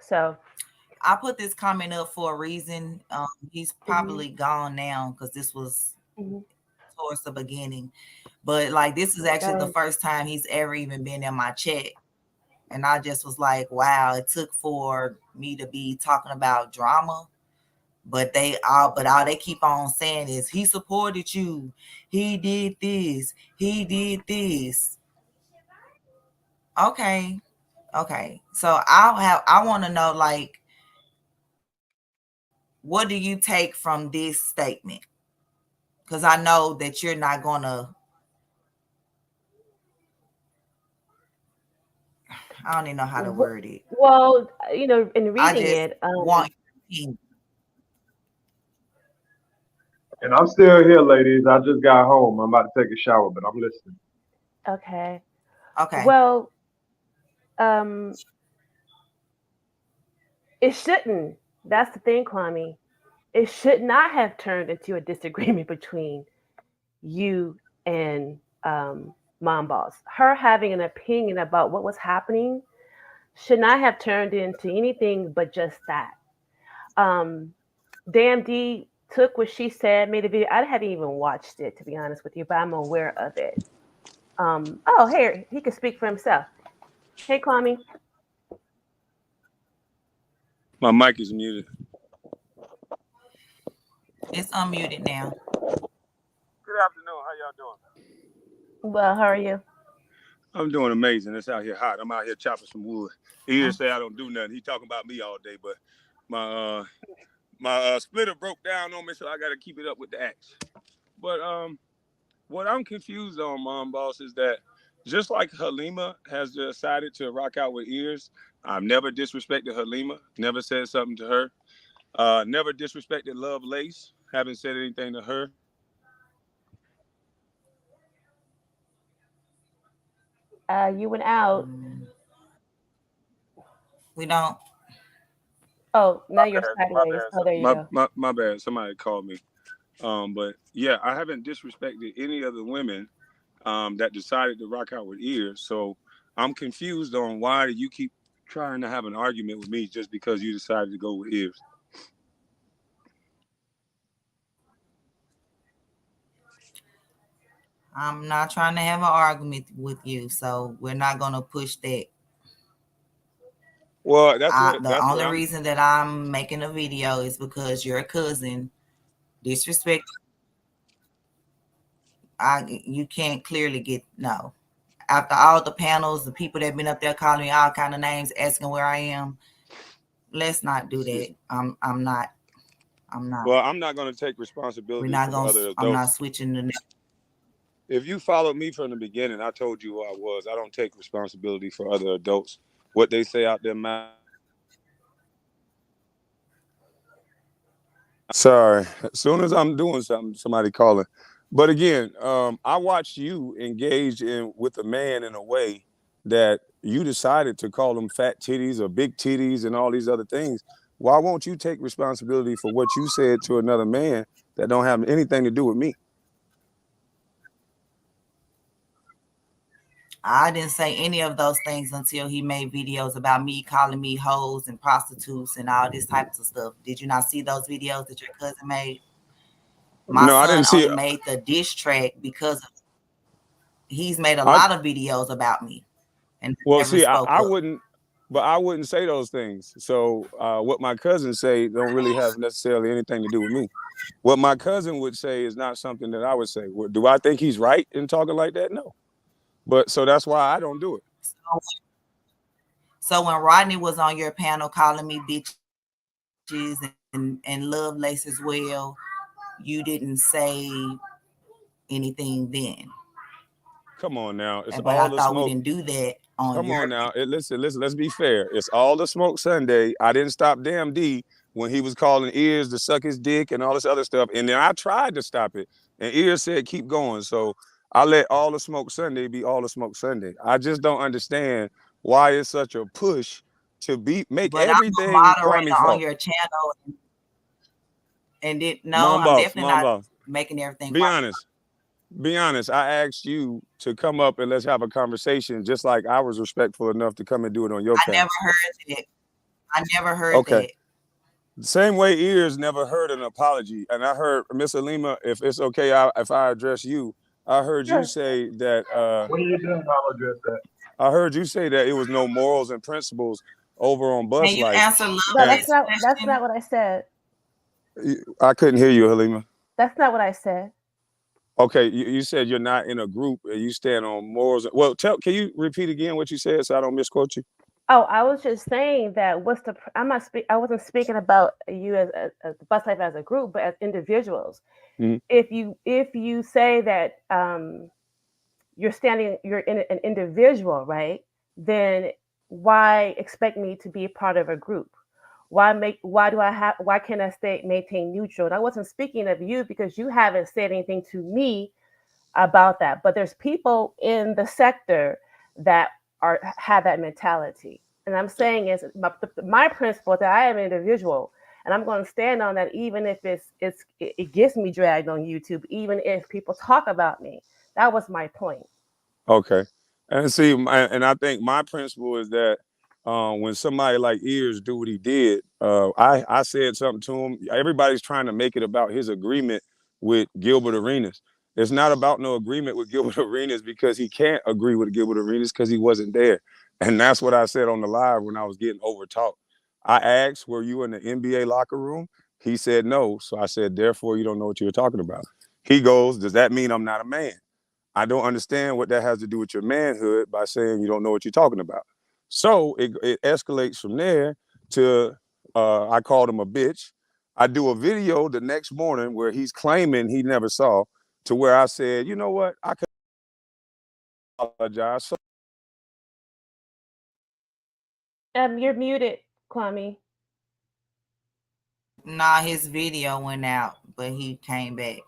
So I put this comment up for a reason. He's probably gone now because this was towards the beginning. But like, this is actually the first time he's ever even been in my chat. And I just was like, wow, it took for me to be talking about drama. But all they keep on saying is he supported you. He did this. He did this. Okay. So I want to know, like, what do you take from this statement? Because I know that you're not gonna. I don't even know how to word it. Well, you know, in reading it, And I'm still here, ladies. I just got home. I'm about to take a shower, but I'm listening. Okay. Okay. Well, it shouldn't. That's the thing, Kwame. It should not have turned into a disagreement between you and Mom Boss. Her having an opinion about what was happening should not have turned into anything but just that. Damn D took what she said, made a video. I haven't even watched it, to be honest with you, but I'm aware of it. Oh, here, he can speak for himself. Hey, Kwame. My mic is muted. It's unmuted now. Good afternoon. How y'all doing? Well, how are you? I'm doing amazing. It's out here hot. I'm out here chopping some wood. He just say I don't do nothing. He talking about me all day, but my splitter broke down on me, so I got to keep it up with the axe. But what I'm confused on, Mom Boss, is that just like Halima has decided to rock out with ears, I've never disrespected Halima, never said something to her, never disrespected Love Lace, haven't said anything to her. You went out. We don't. Oh, now you're sideways. Oh, there you go. My bad. Somebody called me. But yeah, I haven't disrespected any of the women that decided to rock out with ears. So I'm confused on why you keep trying to have an argument with me just because you decided to go with ears. I'm not trying to have an argument with you, so we're not gonna push that. Well, the only reason that I'm making a video is because your cousin disrespect. You can't clearly get no. After all the panels, the people that have been up there calling me all kind of names, asking where I am, let's not do that. I'm not. Well, I'm not going to take responsibility for other adults. I'm not switching the. If you followed me from the beginning, I told you who I was. I don't take responsibility for other adults. What they say out their mouth. Sorry. As soon as I'm doing something, somebody calling. But again, I watched you engage with a man in a way that you decided to call them fat titties or big titties and all these other things. Why won't you take responsibility for what you said to another man that don't have anything to do with me? I didn't say any of those things until he made videos about me calling me hoes and prostitutes and all this types of stuff. Did you not see those videos that your cousin made? My son I didn't see only made the diss track because he's made a lot of videos about me. And well, see, I wouldn't, but I wouldn't say those things. So what my cousin say don't really have necessarily anything to do with me. What my cousin would say is not something that I would say. Do I think he's right in talking like that? No. But so that's why I don't do it. So when Rodney was on your panel calling me bitches and Love Lace as well, you didn't say anything then. Come on now. It's But all I the thought we smoke. didn't do that on Come your. on now. Listen, let's be fair. It's all the smoke Sunday. I didn't stop Damn D when he was calling Ears to suck his dick and all this other stuff. And then I tried to stop it. And Ears said, keep going. So I let all the smoke Sunday be all the smoke Sunday. I just don't understand why it's such a push to make But I'm everything a Kwame moderator on fault. your channel, and Mom I'm boss, definitely mom not boss. making everything. Be honest. Be honest. I asked you to come up and let's have a conversation, just like I was respectful enough to come and do it on your I panel. never heard that. I never heard Okay. that. Same way Ears never heard an apology. And I heard, Miss Alima, if it's okay if I address you, I heard you say that When you're done, I'll address that. I heard you say that it was no morals and principles over on Bus Can you Life. answer No, that's not what I said. I couldn't hear you, Halima. That's not what I said. Okay, you said you're not in a group and you stand on morals. Well, can you repeat again what you said so I don't misquote you? Oh, I was just saying that I wasn't speaking about you as Bus Life as a group, but as individuals. Mm-hmm. If you say that you're in an individual, right? Then why expect me to be a part of a group? Why can't I maintain neutral? And I wasn't speaking of you because you haven't said anything to me about that. But there's people in the sector that have that mentality. And I'm saying is my principle that I am an individual, and I'm going to stand on that, even if it gets me dragged on YouTube, even if people talk about me. That was my point. Okay, and see, and I think my principle is that when somebody like Ears do what he did, I said something to him. Everybody's trying to make it about his agreement with Gilbert Arenas. It's not about no agreement with Gilbert Arenas because he can't agree with Gilbert Arenas because he wasn't there. And that's what I said on the live when I was getting overtalked. I asked, were you in the NBA locker room? He said no. So I said, therefore, you don't know what you're talking about. He goes, does that mean I'm not a man? I don't understand what that has to do with your manhood by saying you don't know what you're talking about. So it escalates from there to I called him a bitch. I do a video the next morning where he's claiming he never saw, to where I said, you know what, I could apologize. So You're muted, Kwame. Nah, his video went out, but he came back.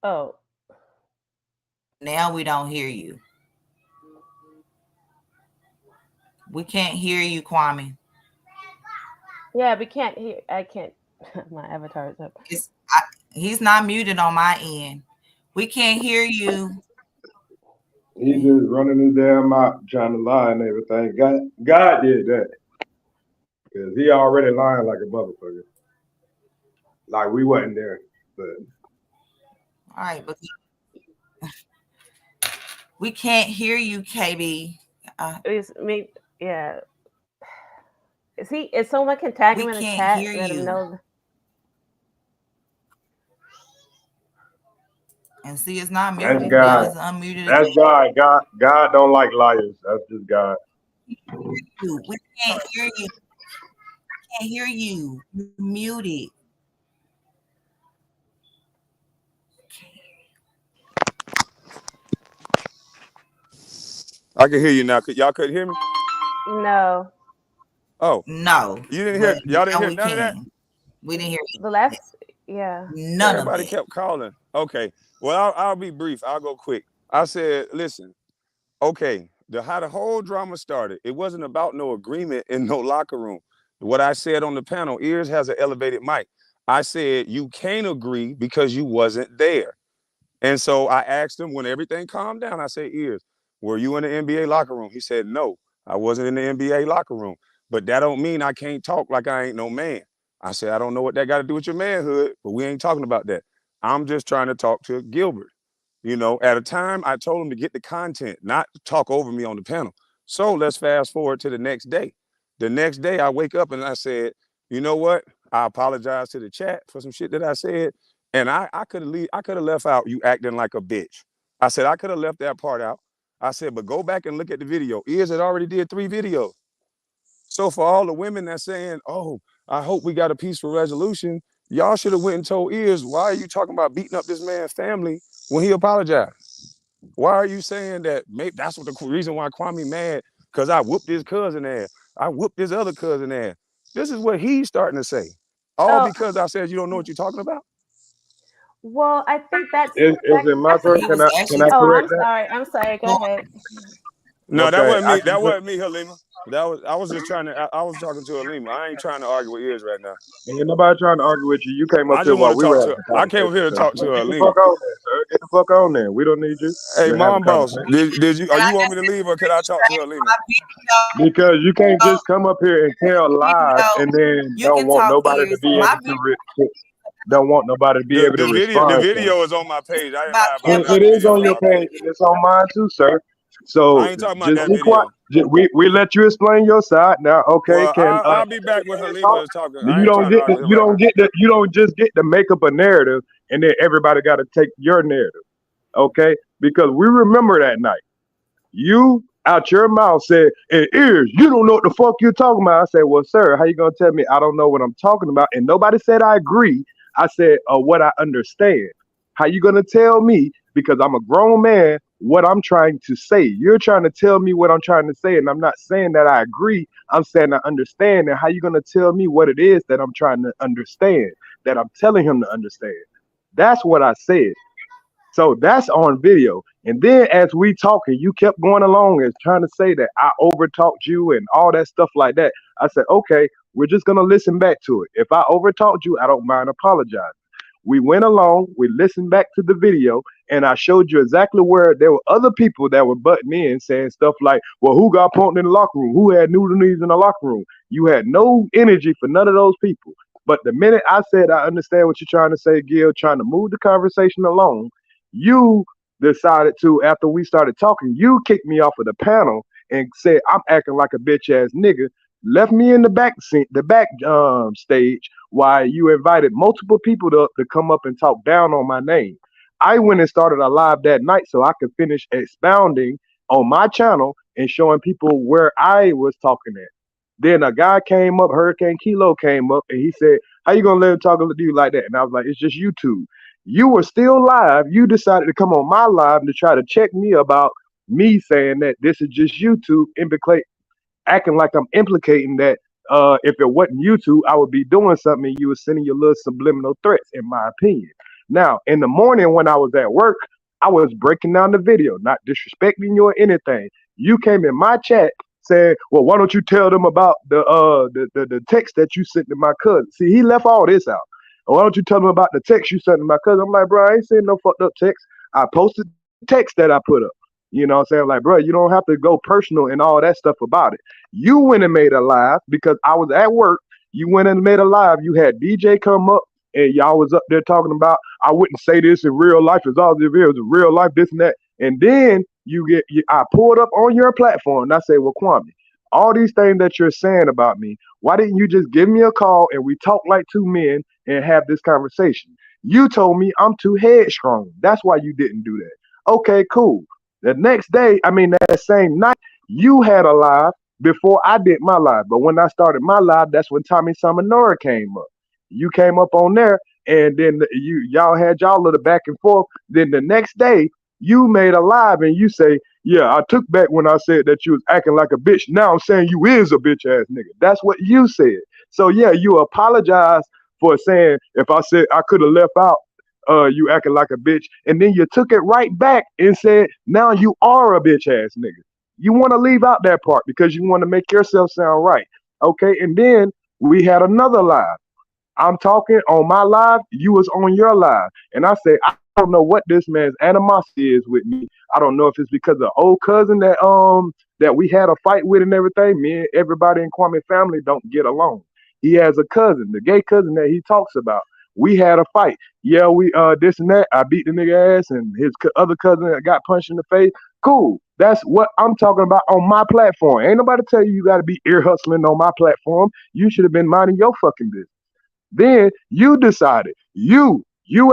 Oh. Now we don't hear you. We can't hear you, Kwame. Yeah, we can't hear. I can't. My avatar is up. He's not muted on my end. We can't hear you. He's just running his damn mouth, trying to lie and everything. God did that. Because he already lying like a motherfucker. Like we wasn't there. But all right, but we can't hear you, KB. It's me. Yeah. Is someone can tag him in the chat and let him know? And see, it's not muted. That's God. It's unmuted. That's God. God don't like liars. That's just God. We can't hear you. We can't hear you. You're muted. I can hear you now. Y'all couldn't hear me? No. Oh. No. You didn't hear? Y'all didn't hear none of that? We didn't hear the last. Yeah. None Everybody of it. kept calling. Okay. Well, I'll be brief. I'll go quick. I said, listen, okay, how the whole drama started, it wasn't about no agreement in no locker room. What I said on the panel, Ears has an elevated mic. I said, you can't agree because you wasn't there. And so I asked him when everything calmed down, I said, Ears, were you in the NBA locker room? He said, no, I wasn't in the NBA locker room. But that don't mean I can't talk like I ain't no man. I said, I don't know what that got to do with your manhood, but we ain't talking about that. I'm just trying to talk to Gilbert. You know, at a time, I told him to get the content, not talk over me on the panel. So let's fast forward to the next day. The next day, I wake up and I said, you know what? I apologize to the chat for some shit that I said. And I could have left out you acting like a bitch. I said, I could have left that part out. I said, but go back and look at the video. Ears had already did 3 videos. So for all the women that's saying, oh, I hope we got a peaceful resolution, y'all should have went and told Ears, why are you talking about beating up this man's family when he apologized? Why are you saying that? Maybe that's what the reason why Kwame mad, because I whooped his cousin ass. I whooped his other cousin ass. This is what he's starting to say. All because I said you don't know what you're talking about? Well, I think that's Is it my turn? Can I Oh, correct that? I'm sorry. Go ahead. No, that Okay, wasn't me. That wasn't me, Halima. I was just trying to. I was talking to Halima. I ain't trying to argue with ears right now. Ain't nobody trying to argue with you. You came up I here just while want to we were talk having to. a I came conversation. here to So talk to get the Halima. fuck on there, sir. Get the fuck on there. We don't need you. Hey, We're having mom a boss, conversation. did you? Are you want me to leave or can I talk to Halima? Because you can't just come up here and tell lies and then You don't can want talk nobody to ears. be My able to don't want nobody to be able to The respond to video it. is on my page. I ain't lying about that. It The is video on is on your my page. page and it's on mine too, sir. So I ain't talking about just that be quiet. video. We let you explain your side now. Okay, Well, can I'll be back when Halima talk? is talking. I You ain't don't trying to get argue with him right now. you don't just get to make up a narrative and then everybody got to take your narrative. Okay, because we remember that night. You out your mouth said, "And ears, you don't know what the fuck you're talking about." I said, "Well, sir, how you gonna tell me I don't know what I'm talking about?" And nobody said I agree. I said, "What I understand." How you gonna tell me because I'm a grown man what I'm trying to say? You're trying to tell me what I'm trying to say, and I'm not saying that I agree. I'm saying I understand. And how you gonna tell me what it is that I'm trying to understand? That I'm telling him to understand? That's what I said. So that's on video. And then as we talking, you kept going along and trying to say that I overtalked you and all that stuff like that. I said, okay, we're just gonna listen back to it. If I overtalked you, I don't mind apologizing. We went along, we listened back to the video, and I showed you exactly where there were other people that were butting in saying stuff like, well, who got punked in the locker room? Who had noodle knees in the locker room? You had no energy for none of those people. But the minute I said I understand what you're trying to say, Gil, trying to move the conversation along, you decided to, after we started talking, you kicked me off of the panel and said I'm acting like a bitch ass nigga. Left me in the back scene, the back stage, while you invited multiple people to come up and talk down on my name. I went and started a live that night so I could finish expounding on my channel and showing people where I was talking at. Then a guy came up, Hurricane Kilo came up, and he said, "How you gonna let him talk to you like that?" And I was like, "It's just YouTube." You were still live. You decided to come on my live to try to check me about me saying that this is just YouTube, acting like I'm implicating that if it wasn't YouTube, I would be doing something and you were sending your little subliminal threats, in my opinion. Now, in the morning when I was at work, I was breaking down the video, not disrespecting you or anything. You came in my chat saying, well, why don't you tell them about the text that you sent to my cousin? See, he left all this out. Why don't you tell them about the text you sent to my cousin? I'm like, bro, I ain't sending no fucked up text. I posted the text that I put up. You know what I'm saying? Like, bro, you don't have to go personal and all that stuff about it. You went and made a live because I was at work. You went and made a live. You had DJ come up and y'all was up there talking about, I wouldn't say this in real life as all if it was in real life, this and that. And then I pulled up on your platform and I say, well, Kwame, all these things that you're saying about me, why didn't you just give me a call and we talk like two men and have this conversation? You told me I'm too headstrong. That's why you didn't do that. Okay, cool. The next day, that same night, you had a live before I did my live. But when I started my live, that's when Tommy Samanora came up. You came up on there, and then y'all had y'all little back and forth. Then the next day, you made a live, and you say, yeah, I took back when I said that you was acting like a bitch. Now I'm saying you is a bitch ass nigga. That's what you said. So yeah, you apologize for saying if I said I could have left out you acting like a bitch, and then you took it right back and said, now you are a bitch ass nigga. You want to leave out that part because you want to make yourself sound right. Okay, and then we had another live. I'm talking on my live, you was on your live. And I say, I don't know what this man's animosity is with me. I don't know if it's because of old cousin that we had a fight with and everything. Me and everybody in Kwame family don't get along. He has a cousin, the gay cousin that he talks about. We had a fight. Yeah, we this and that. I beat the nigga ass, and his other cousin got punched in the face. Cool. That's what I'm talking about on my platform. Ain't nobody tell you got to be ear hustling on my platform. You should have been minding your fucking business. Then you decided, you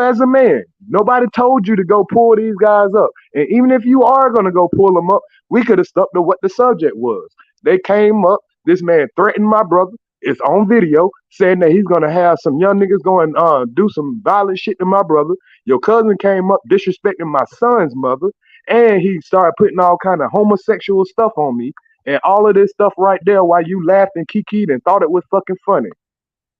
as a man, nobody told you to go pull these guys up. And even if you are going to go pull them up, we could have stuck to what the subject was. They came up, this man threatened my brother. It's on video saying that he's going to have some young niggas going do some violent shit to my brother. Your cousin came up disrespecting my son's mother. And he started putting all kind of homosexual stuff on me and all of this stuff right there while you laughed and kikied and thought it was fucking funny.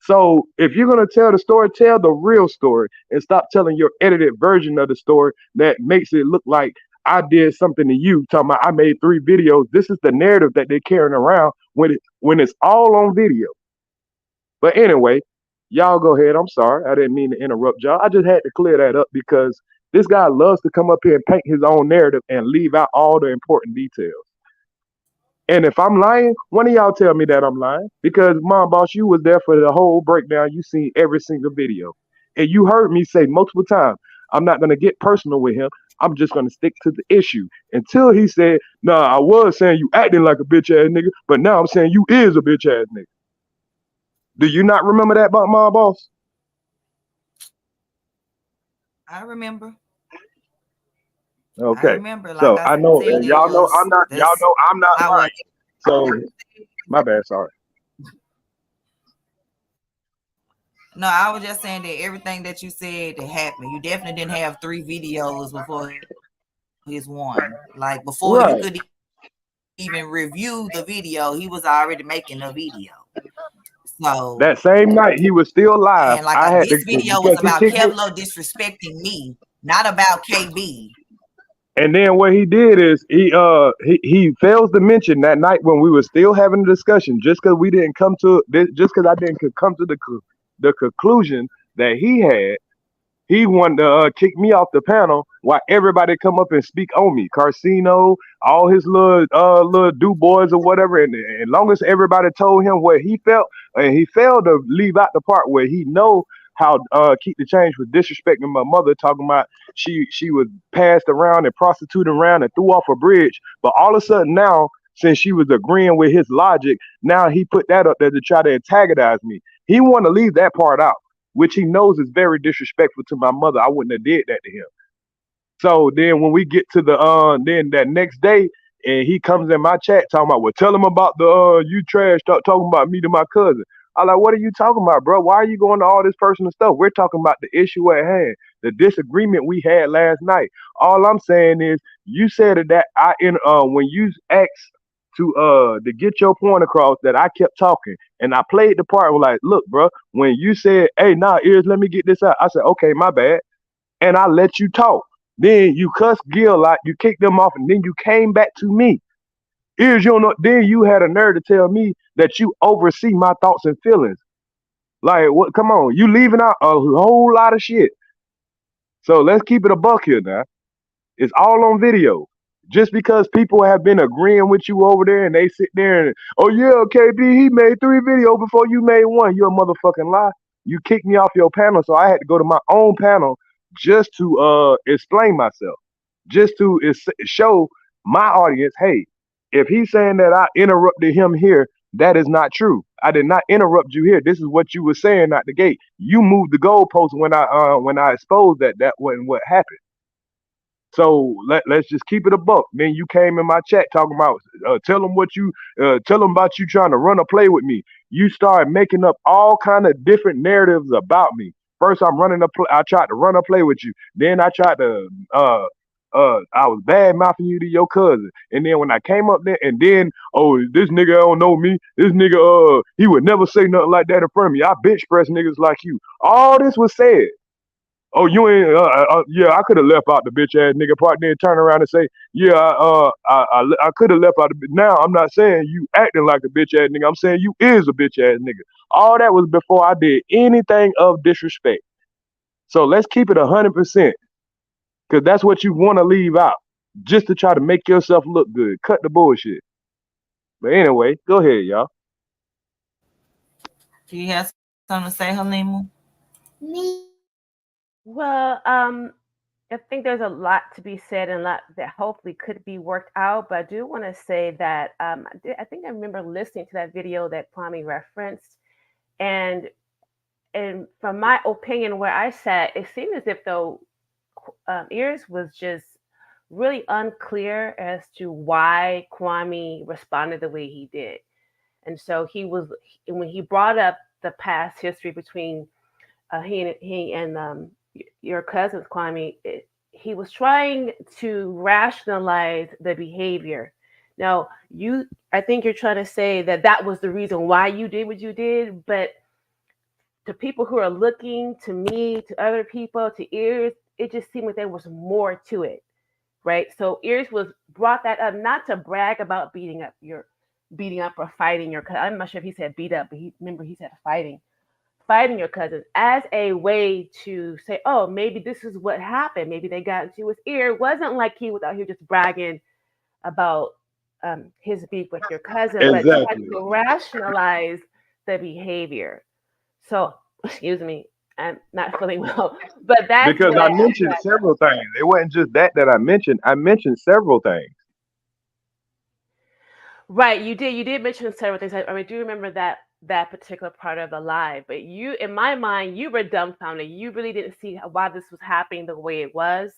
So if you're gonna tell the story, tell the real story and stop telling your edited version of the story that makes it look like I did something to you. Talking about I made 3 videos. This is the narrative that they're carrying around when it's all on video. But anyway, y'all go ahead. I'm sorry. I didn't mean to interrupt y'all. I just had to clear that up because this guy loves to come up here and paint his own narrative and leave out all the important details. And if I'm lying, one of y'all tell me that I'm lying because Mom Boss, you was there for the whole breakdown. You seen every single video. And you heard me say multiple times, I'm not going to get personal with him. I'm just going to stick to the issue until he said, nah, I was saying you acting like a bitch ass nigga, but now I'm saying you is a bitch ass nigga. Do you not remember that about Mom Boss? I remember. Okay. I remember, So like I I know, said, and it y'all know was I'm not, y'all this. know I'm not I lying. was. So my bad, sorry. No, I was just saying that everything that you said that happened, you definitely didn't have 3 videos before his one. Like before you Right. could even review the video, he was already making a video. So That same night he was still live. and like I had to this video was because he about kicked me. Kevlo disrespecting me, not about KB. And then what he did is he fails to mention that night when we were still having a discussion, just because we didn't come to this, just because I didn't come to the conclusion that he had. He wanted to kick me off the panel while everybody come up and speak on me. Carcino, all his little do boys or whatever. And long as everybody told him what he felt, and he failed to leave out the part where he know how Keep the Change was disrespecting my mother, talking about she was passed around and prostituted around and threw off a bridge. But all of a sudden now, since she was agreeing with his logic, now he put that up there to try to antagonize me. He want to leave that part out, which he knows is very disrespectful to my mother. I wouldn't have did that to him. So then when we get to the then that next day and he comes in my chat talking about, well, tell him about the you trash talking about me to my cousin. I'm like, what are you talking about, bro? Why are you going to all this personal stuff? We're talking about the issue at hand, the disagreement we had last night. All I'm saying is you said that I in when you asked to get your point across that I kept talking and I played the part like, look, bro, when you said, hey, nah, ears, let me get this out. I said, okay, my bad. And I let you talk. Then you cussed Gil out, you kicked them off, and then you came back to me. Ears, you don't know, then you had a nerve to tell me that you oversee my thoughts and feelings. Like, what? Come on, you leaving out a whole lot of shit. So let's keep it a buck here now. It's all on video. Just because people have been agreeing with you over there and they sit there and, oh yeah, KB, he made 3 videos before you made 1. You're a motherfucking lie. You kicked me off your panel, so I had to go to my own panel just to explain myself, just to show my audience, hey, if he's saying that I interrupted him here, that is not true. I did not interrupt you here. This is what you were saying at the gate. You moved the goalpost when I exposed that wasn't what happened. So let's just keep it a buck. Then you came in my chat talking about tell them about you trying to run a play with me. You started making up all kind of different narratives about me. First, I tried to run a play with you. Then I tried to I was bad mouthing you to your cousin. And then when I came up there, and then this nigga don't know me. This nigga he would never say nothing like that in front of me. I bench press niggas like you. All this was said. Oh, you ain't. Yeah, I could have left out the bitch ass nigga part, then turn around and say, yeah, I could have left out the. Now I'm not saying you acting like a bitch ass nigga. I'm saying you is a bitch ass nigga. All that was before I did anything of disrespect. So let's keep it 100%, because that's what you want to leave out, just to try to make yourself look good. Cut the bullshit. But anyway, go ahead, y'all. Do you have something to say, Halima? Me. Well, I think there's a lot to be said and a lot that hopefully could be worked out. But I do want to say that I think I remember listening to that video that Kwame referenced, and from my opinion, where I sat, it seemed as if though Ears was just really unclear as to why Kwame responded the way he did, and so when he brought up the past history between he and your cousins, Kwame, he was trying to rationalize the behavior. Now, I think you're trying to say that that was the reason why you did what you did, but to people who are looking, to me, to other people, to Ears, it just seemed like there was more to it, right? So Ears was brought that up not to brag about beating up or fighting your cousin. I'm not sure if he said beat up, but he said fighting your cousins as a way to say, oh, maybe this is what happened. Maybe they got into his ear. It wasn't like he was out here just bragging about his beef with your cousin, but trying to rationalize the behavior. So, excuse me, I'm not feeling well, but that's because I mentioned several things. It wasn't just that I mentioned. I mentioned several things. Right, you did mention several things. I do remember that particular part of the live, but you, in my mind, you were dumbfounded. You really didn't see why this was happening the way it was,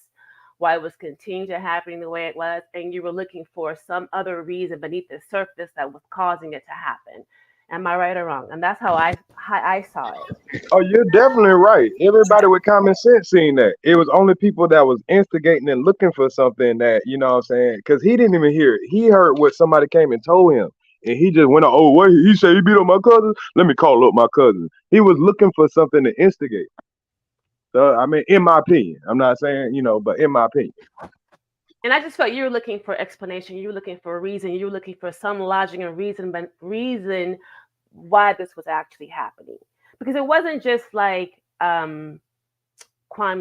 why it was continuing to happen the way it was, and you were looking for some other reason beneath the surface that was causing it to happen. Am I right or wrong? And that's how I saw it. Oh, you're definitely right. Everybody with common sense seen that. It was only people that was instigating and looking for something that, you know what I'm saying? Because he didn't even hear it. He heard what somebody came and told him. And he just went, oh, what? He said he beat up my cousin? Let me call up my cousin. He was looking for something to instigate. So, I mean, in my opinion, I'm not saying, but in my opinion. And I just felt you were looking for explanation. You were looking for a reason. You were looking for some logic and reason why this was actually happening. Because it wasn't just like Kwame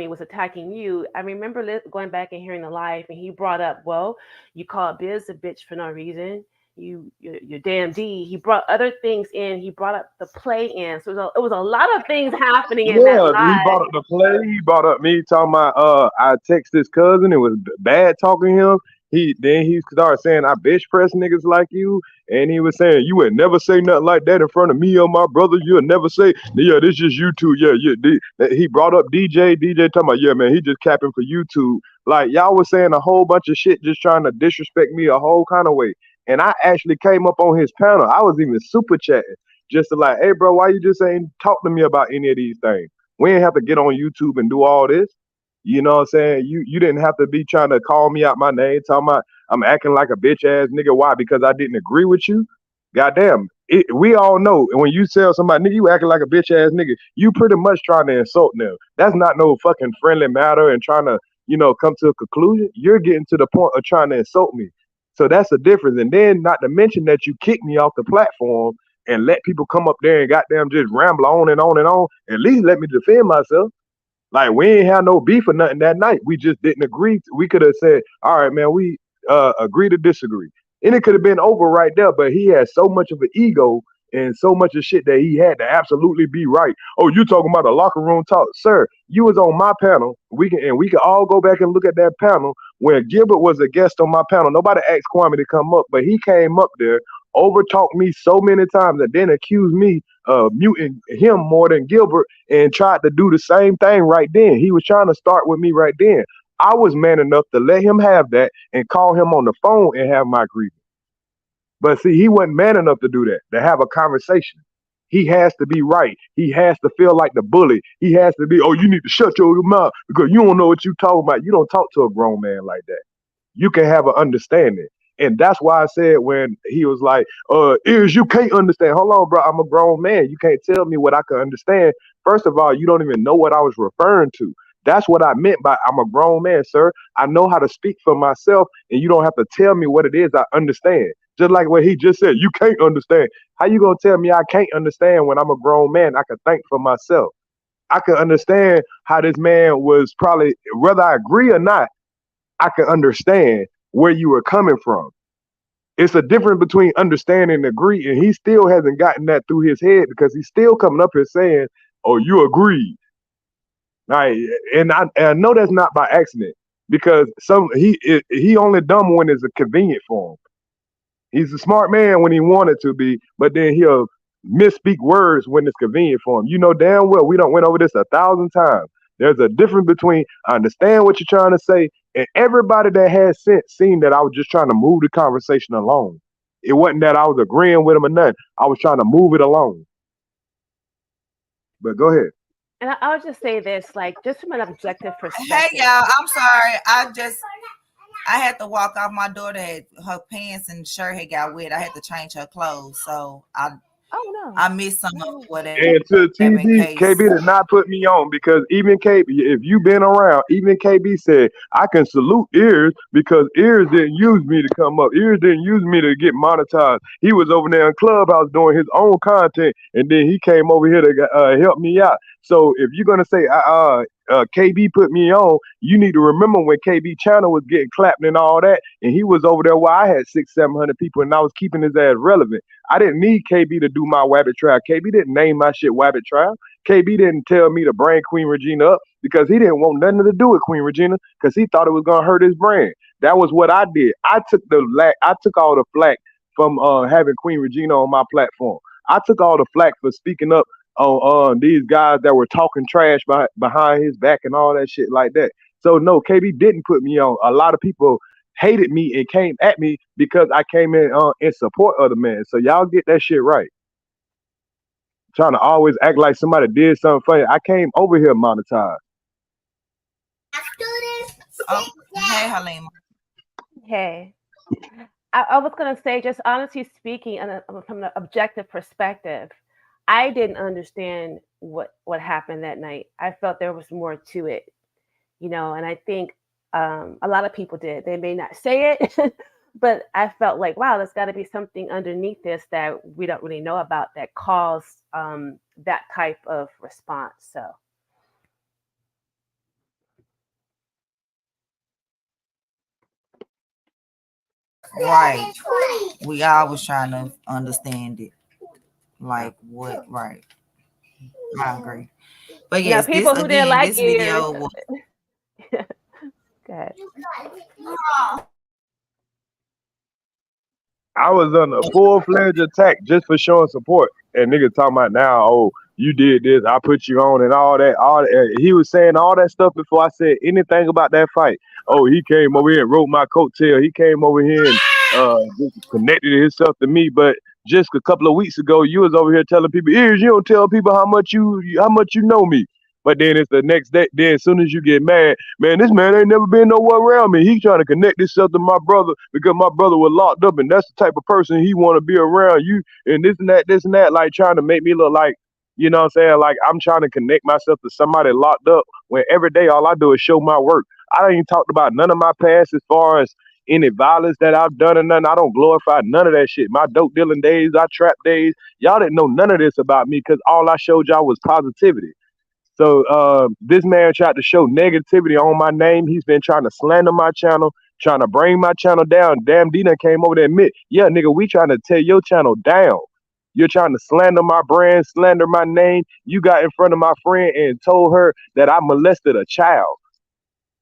was attacking you. I remember going back and hearing the live, and he brought up, well, you called Biz a bitch for no reason. You're damn D. He brought other things in. He brought up the play in. So it was a lot of things happening in that live. He brought up the play. He brought up me talking about I text his cousin. It was bad talking to him. He started saying I bitch press niggas like you, and he was saying you would never say nothing like that in front of me or my brother. You'll never say, yeah, this just YouTube. Yeah. He brought up DJ talking about, yeah, man, he just capping for YouTube. Like y'all was saying a whole bunch of shit, just trying to disrespect me a whole kind of way. And I actually came up on his panel. I was even super chatting just to like, hey, bro, why you just ain't talk to me about any of these things? We ain't have to get on YouTube and do all this. You know what I'm saying? You didn't have to be trying to call me out my name, talking about I'm acting like a bitch ass nigga. Why? Because I didn't agree with you? Goddamn. We all know when you tell somebody, nigga, you acting like a bitch ass nigga, you pretty much trying to insult them. That's not no fucking friendly matter and trying to, come to a conclusion. You're getting to the point of trying to insult me. So that's the difference. And then not to mention that you kicked me off the platform and let people come up there and goddamn just ramble on and on and on. At least let me defend myself. Like we ain't have no beef or nothing that night. We just didn't agree. We could have said, all right, man, we agree to disagree. And it could have been over right there, but he had so much of an ego and so much of shit that he had to absolutely be right. Oh, you talking about a locker room talk. Sir, you was on my panel. We can all go back and look at that panel where Gilbert was a guest on my panel. Nobody asked Kwame to come up, but he came up there, overtalked me so many times, and then accused me of muting him more than Gilbert and tried to do the same thing right then. He was trying to start with me right then. I was man enough to let him have that and call him on the phone and have my grievance. But see, he wasn't man enough to do that, to have a conversation. He has to be right. He has to feel like the bully. He has to be, oh, you need to shut your mouth because you don't know what you're talking about. You don't talk to a grown man like that. You can have an understanding. And that's why I said when he was like, Ears, you can't understand. Hold on, bro. I'm a grown man. You can't tell me what I can understand. First of all, you don't even know what I was referring to. That's what I meant by I'm a grown man, sir. I know how to speak for myself, and you don't have to tell me what it is I understand. Just like what he just said, you can't understand. How you gonna tell me I can't understand when I'm a grown man? I can think for myself. I can understand how this man was probably, whether I agree or not, I can understand where you were coming from. It's a difference between understand and agree, and he still hasn't gotten that through his head because he's still coming up here saying, "Oh, you agreed." Right, and I know that's not by accident because he only dumb when it's convenient for him. He's a smart man when he wanted to be, but then he'll misspeak words when it's convenient for him. You know damn well we don't went over this 1,000 times. There's a difference between I understand what you're trying to say, and everybody that has sense seen that I was just trying to move the conversation along. It wasn't that I was agreeing with him or nothing. I was trying to move it along. But go ahead. And I'll just say this, like, just from an objective Hey perspective. y'all, I'm sorry. I had to walk off. My daughter had her pants and shirt had got wet. I had to change her clothes, so I missed some of whatever And to in TB, case. KB did not put me on because even KB, if you've been around, even KB said, I can salute Ears because Ears didn't use me to come up. Ears didn't use me to get monetized. He was over there in Clubhouse doing his own content, and then he came over here to help me out. So if you're going to say, KB put me on, you need to remember when KB channel was getting clapped and all that, and he was over there where I had 600-700 people, and I was keeping his ass relevant. I didn't need KB to do my Wabbit trial. KB didn't name my shit Wabbit trial. KB didn't tell me to bring Queen Regina up because he didn't want nothing to do with Queen Regina because he thought it was gonna hurt his brand. That was what I did. I took all the flack from having Queen Regina on my platform. I took all the flack for speaking up on these guys that were talking trash behind his back and all that shit like that. So no, KB didn't put me on. A lot of people hated me and came at me because I came in support of the man. So y'all get that shit right. Trying to always act like somebody did something funny. I came over here monetized. Oh, hey, Halima. Hey. I was going to say, just honestly speaking, from an objective perspective, I didn't understand what happened that night. I felt there was more to it, and I think a lot of people did. They may not say it, but I felt like, wow, there's got to be something underneath this that we don't really know about that caused that type of response. So. Right. We always trying to understand it. Like what? Right. I agree. But yes, now, people this who didn't like this video Ears. was. Go ahead. I was on a full-fledged attack just for showing support. And niggas talking about now, oh, you did this, I put you on and all that. He was saying all that stuff before I said anything about that fight. Oh, he came over here and wrote my coattail. He came over here and just connected himself to me. But just a couple of weeks ago, you was over here telling people, Ears, you don't tell people how much you know me. But then it's the next day. Then as soon as you get mad, man, this man ain't never been nowhere around me. He trying to connect himself to my brother because my brother was locked up, and that's the type of person he want to be around. You and this and that, like trying to make me look like, you know what I'm saying? Like I'm trying to connect myself to somebody locked up when every day all I do is show my work. I ain't talked about none of my past as far as any violence that I've done or nothing. I don't glorify none of that shit. My dope dealing days, I trap days. Y'all didn't know none of this about me because all I showed y'all was positivity. So this man tried to show negativity on my name. He's been trying to slander my channel, trying to bring my channel down. Damn, Dina came over to admit, yeah, nigga, we trying to tear your channel down. You're trying to slander my brand, slander my name. You got in front of my friend and told her that I molested a child.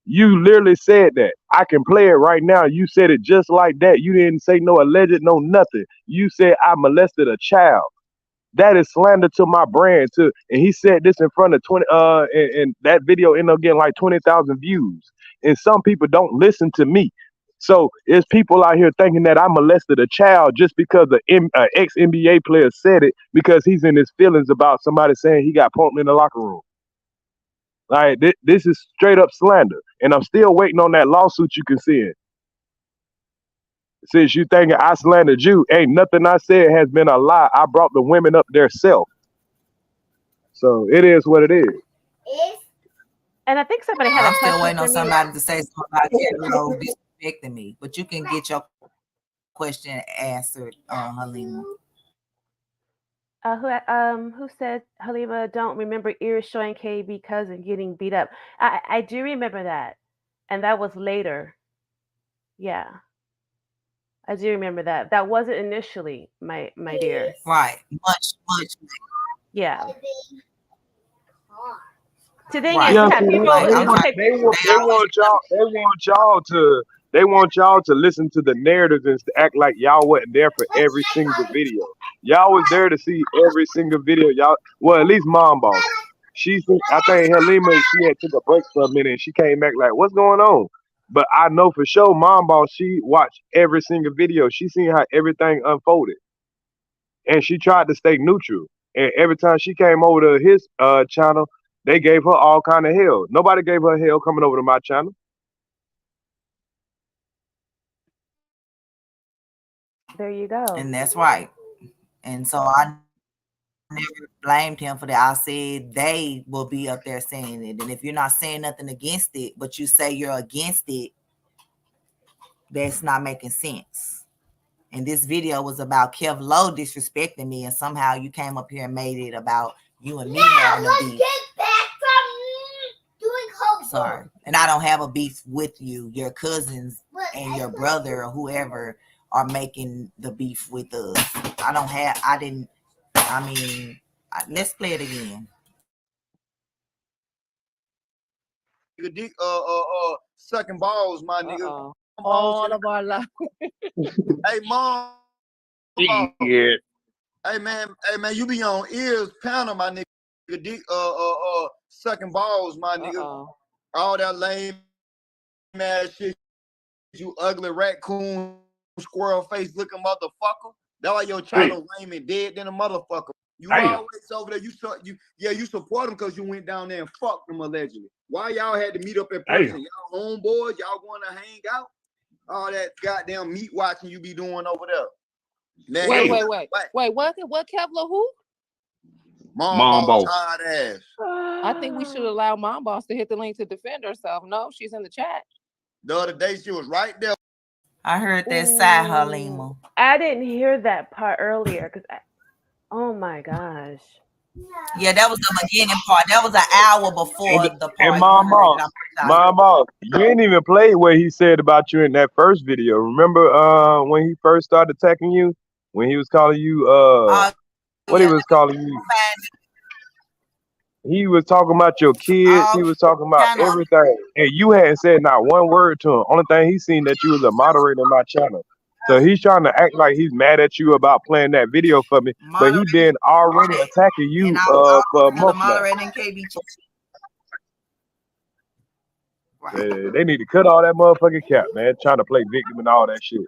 You literally said that. I can play it right now. You said it just like that. You didn't say no alleged, no nothing. You said I molested a child. That is slander to my brand too. And he said this in front of 20 and that video ended up getting like 20,000 views. And some people don't listen to me. So there's people out here thinking that I molested a child just because an ex-NBA player said it because he's in his feelings about somebody saying he got punked in the locker room. Like this is straight up slander. And I'm still waiting on that lawsuit you can see it. Since you thinking I slandered you, ain't nothing I said has been a lie. I brought the women up there self. So it is what it is. And I think somebody had I'm a still question waiting for on me. somebody to say something about Kevlo disrespecting me. But you can get your question answered, Halima. Who said Halima don't remember Ears showing KB cousin getting beat up? I do remember that, and that was later. Yeah, I do remember that. That wasn't initially, my dear. Right, much. Yeah. The thing Right. is, Yeah, you have people. they want y'all to listen to the narratives and to act like y'all wasn't there for every single video. Y'all was there to see every single video. Y'all, well, at least Mom Boss. I think Halima, she had took a break for a minute and she came back like, what's going on? But I know for sure, Mom Boss, she watched every single video. She seen how everything unfolded, and she tried to stay neutral. And every time she came over to his channel, They gave her all kind of hell. Nobody gave her hell coming over to my channel. There you go. And that's right. And so I never blamed him for that. I said they will be up there saying it. And if you're not saying nothing against it, but you say you're against it, that's not making sense. And this video was about KevLow disrespecting me, and somehow you came up here and made it about you and me having a beef. Get back from doing homework. Sorry. And I don't have a beef with you. Your cousins and your brother or whoever are making the beef with us. Let's play it again. Dick, sucking balls, my nigga. All of our life. Hey, mom. Yeah. Hey man, you be on ears panel, my nigga. Dick, sucking balls, my nigga. All that lame ass shit. You ugly raccoon, squirrel face looking motherfucker. That's why your channel lame and dead than a motherfucker. You always over there. You support them because you went down there and fucked them allegedly. Why y'all had to meet up in person? Y'all homeboys, y'all going to hang out? All that goddamn meat watching you be doing over there. Man, Wait, what Kevlo who? Mom boss hard ass. I think we should allow Mom Boss to hit the link to defend herself. No, she's in the chat. The other day she was right there. I heard that side, Halima. I didn't hear that part earlier because oh my gosh. Yeah, that was the beginning part. That was an hour before the part. And Mama, you didn't even play what he said about you in that first video. Remember when he first started attacking you? When he was calling you he was calling you? He was talking about your kids. He was talking about everything. And you hadn't said not one word to him. Only thing he seen that you was a moderator on my channel. So he's trying to act like he's mad at you about playing that video for me. But he been already attacking you for a month now. They need to cut all that motherfucking cap, man. Trying to play victim and all that shit.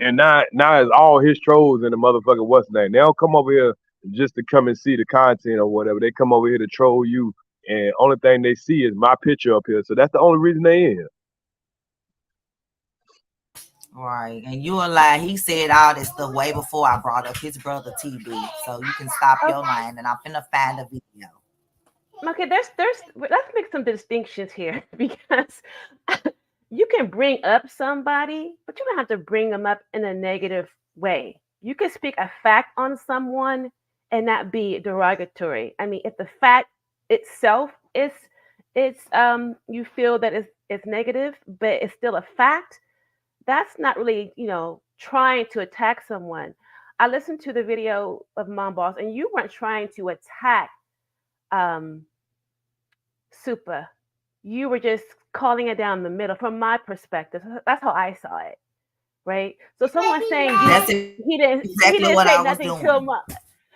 And now it's all his trolls and the motherfucker what's name. They don't come over here just to come and see the content or whatever. They come over here to troll you, and only thing they see is my picture up here. So that's the only reason they in here. Right. And you a lie. He said all this stuff way before I brought up his brother TB. So you can stop your line, and I'm finna find a video. Okay, let's make some distinctions here because you can bring up somebody, but you don't have to bring them up in a negative way. You can speak a fact on someone and not be derogatory. I mean, if the fact itself is you feel that it's negative, but it's still a fact, that's not really, trying to attack someone. I listened to the video of Mom Boss, and you weren't trying to attack Supa. You were just calling it down the middle from my perspective. That's how I saw it, right? So someone saying he didn't say nothing to Mom.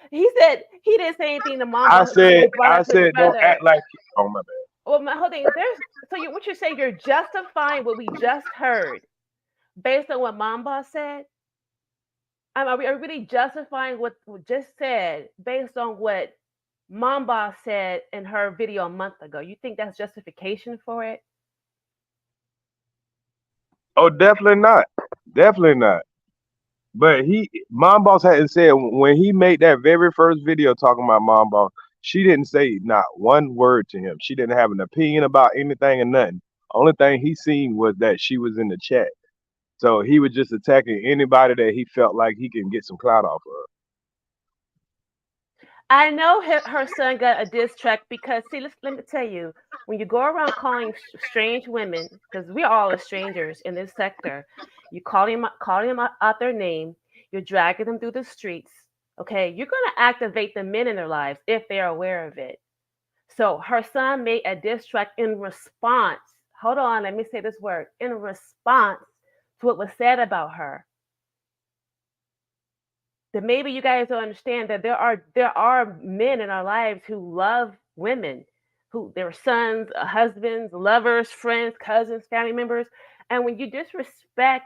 He said he didn't say anything to Mom. I said don't act like. Oh my bad. Well, my whole thing is what you're saying, you're justifying what we just heard based on what Mom Boss said. Are we really justifying what we just said based on what Mom Boss said in her video a month ago? You think that's justification for it? Oh, definitely not. Definitely not. But Mom Boss hadn't said when he made that very first video talking about Mom Boss, she didn't say not one word to him. She didn't have an opinion about anything or nothing. Only thing he seen was that she was in the chat. So he was just attacking anybody that he felt like he can get some clout off of. I know her son got a diss track because, see, let me tell you, when you go around calling strange women, because we all are strangers in this sector, you calling them out their name, you're dragging them through the streets, okay? You're going to activate the men in their lives if they're aware of it. So her son made a diss track in response. Hold on, let me say this word. In response to what was said about her. That maybe you guys don't understand that there are men in our lives who love women, who their sons, husbands, lovers, friends, cousins, family members. And when you disrespect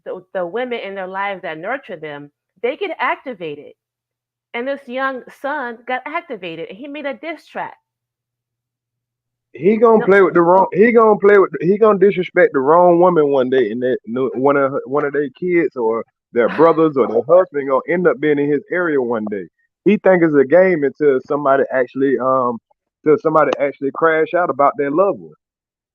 the women in their lives that nurture them, they get activated. and this young son got activated, and he made a diss track. He gonna play with the wrong. He gonna disrespect the wrong woman one day, and that one of their kids or their brothers or their husband gonna end up being in his area one day. He think it's a game until somebody actually crash out about their loved one.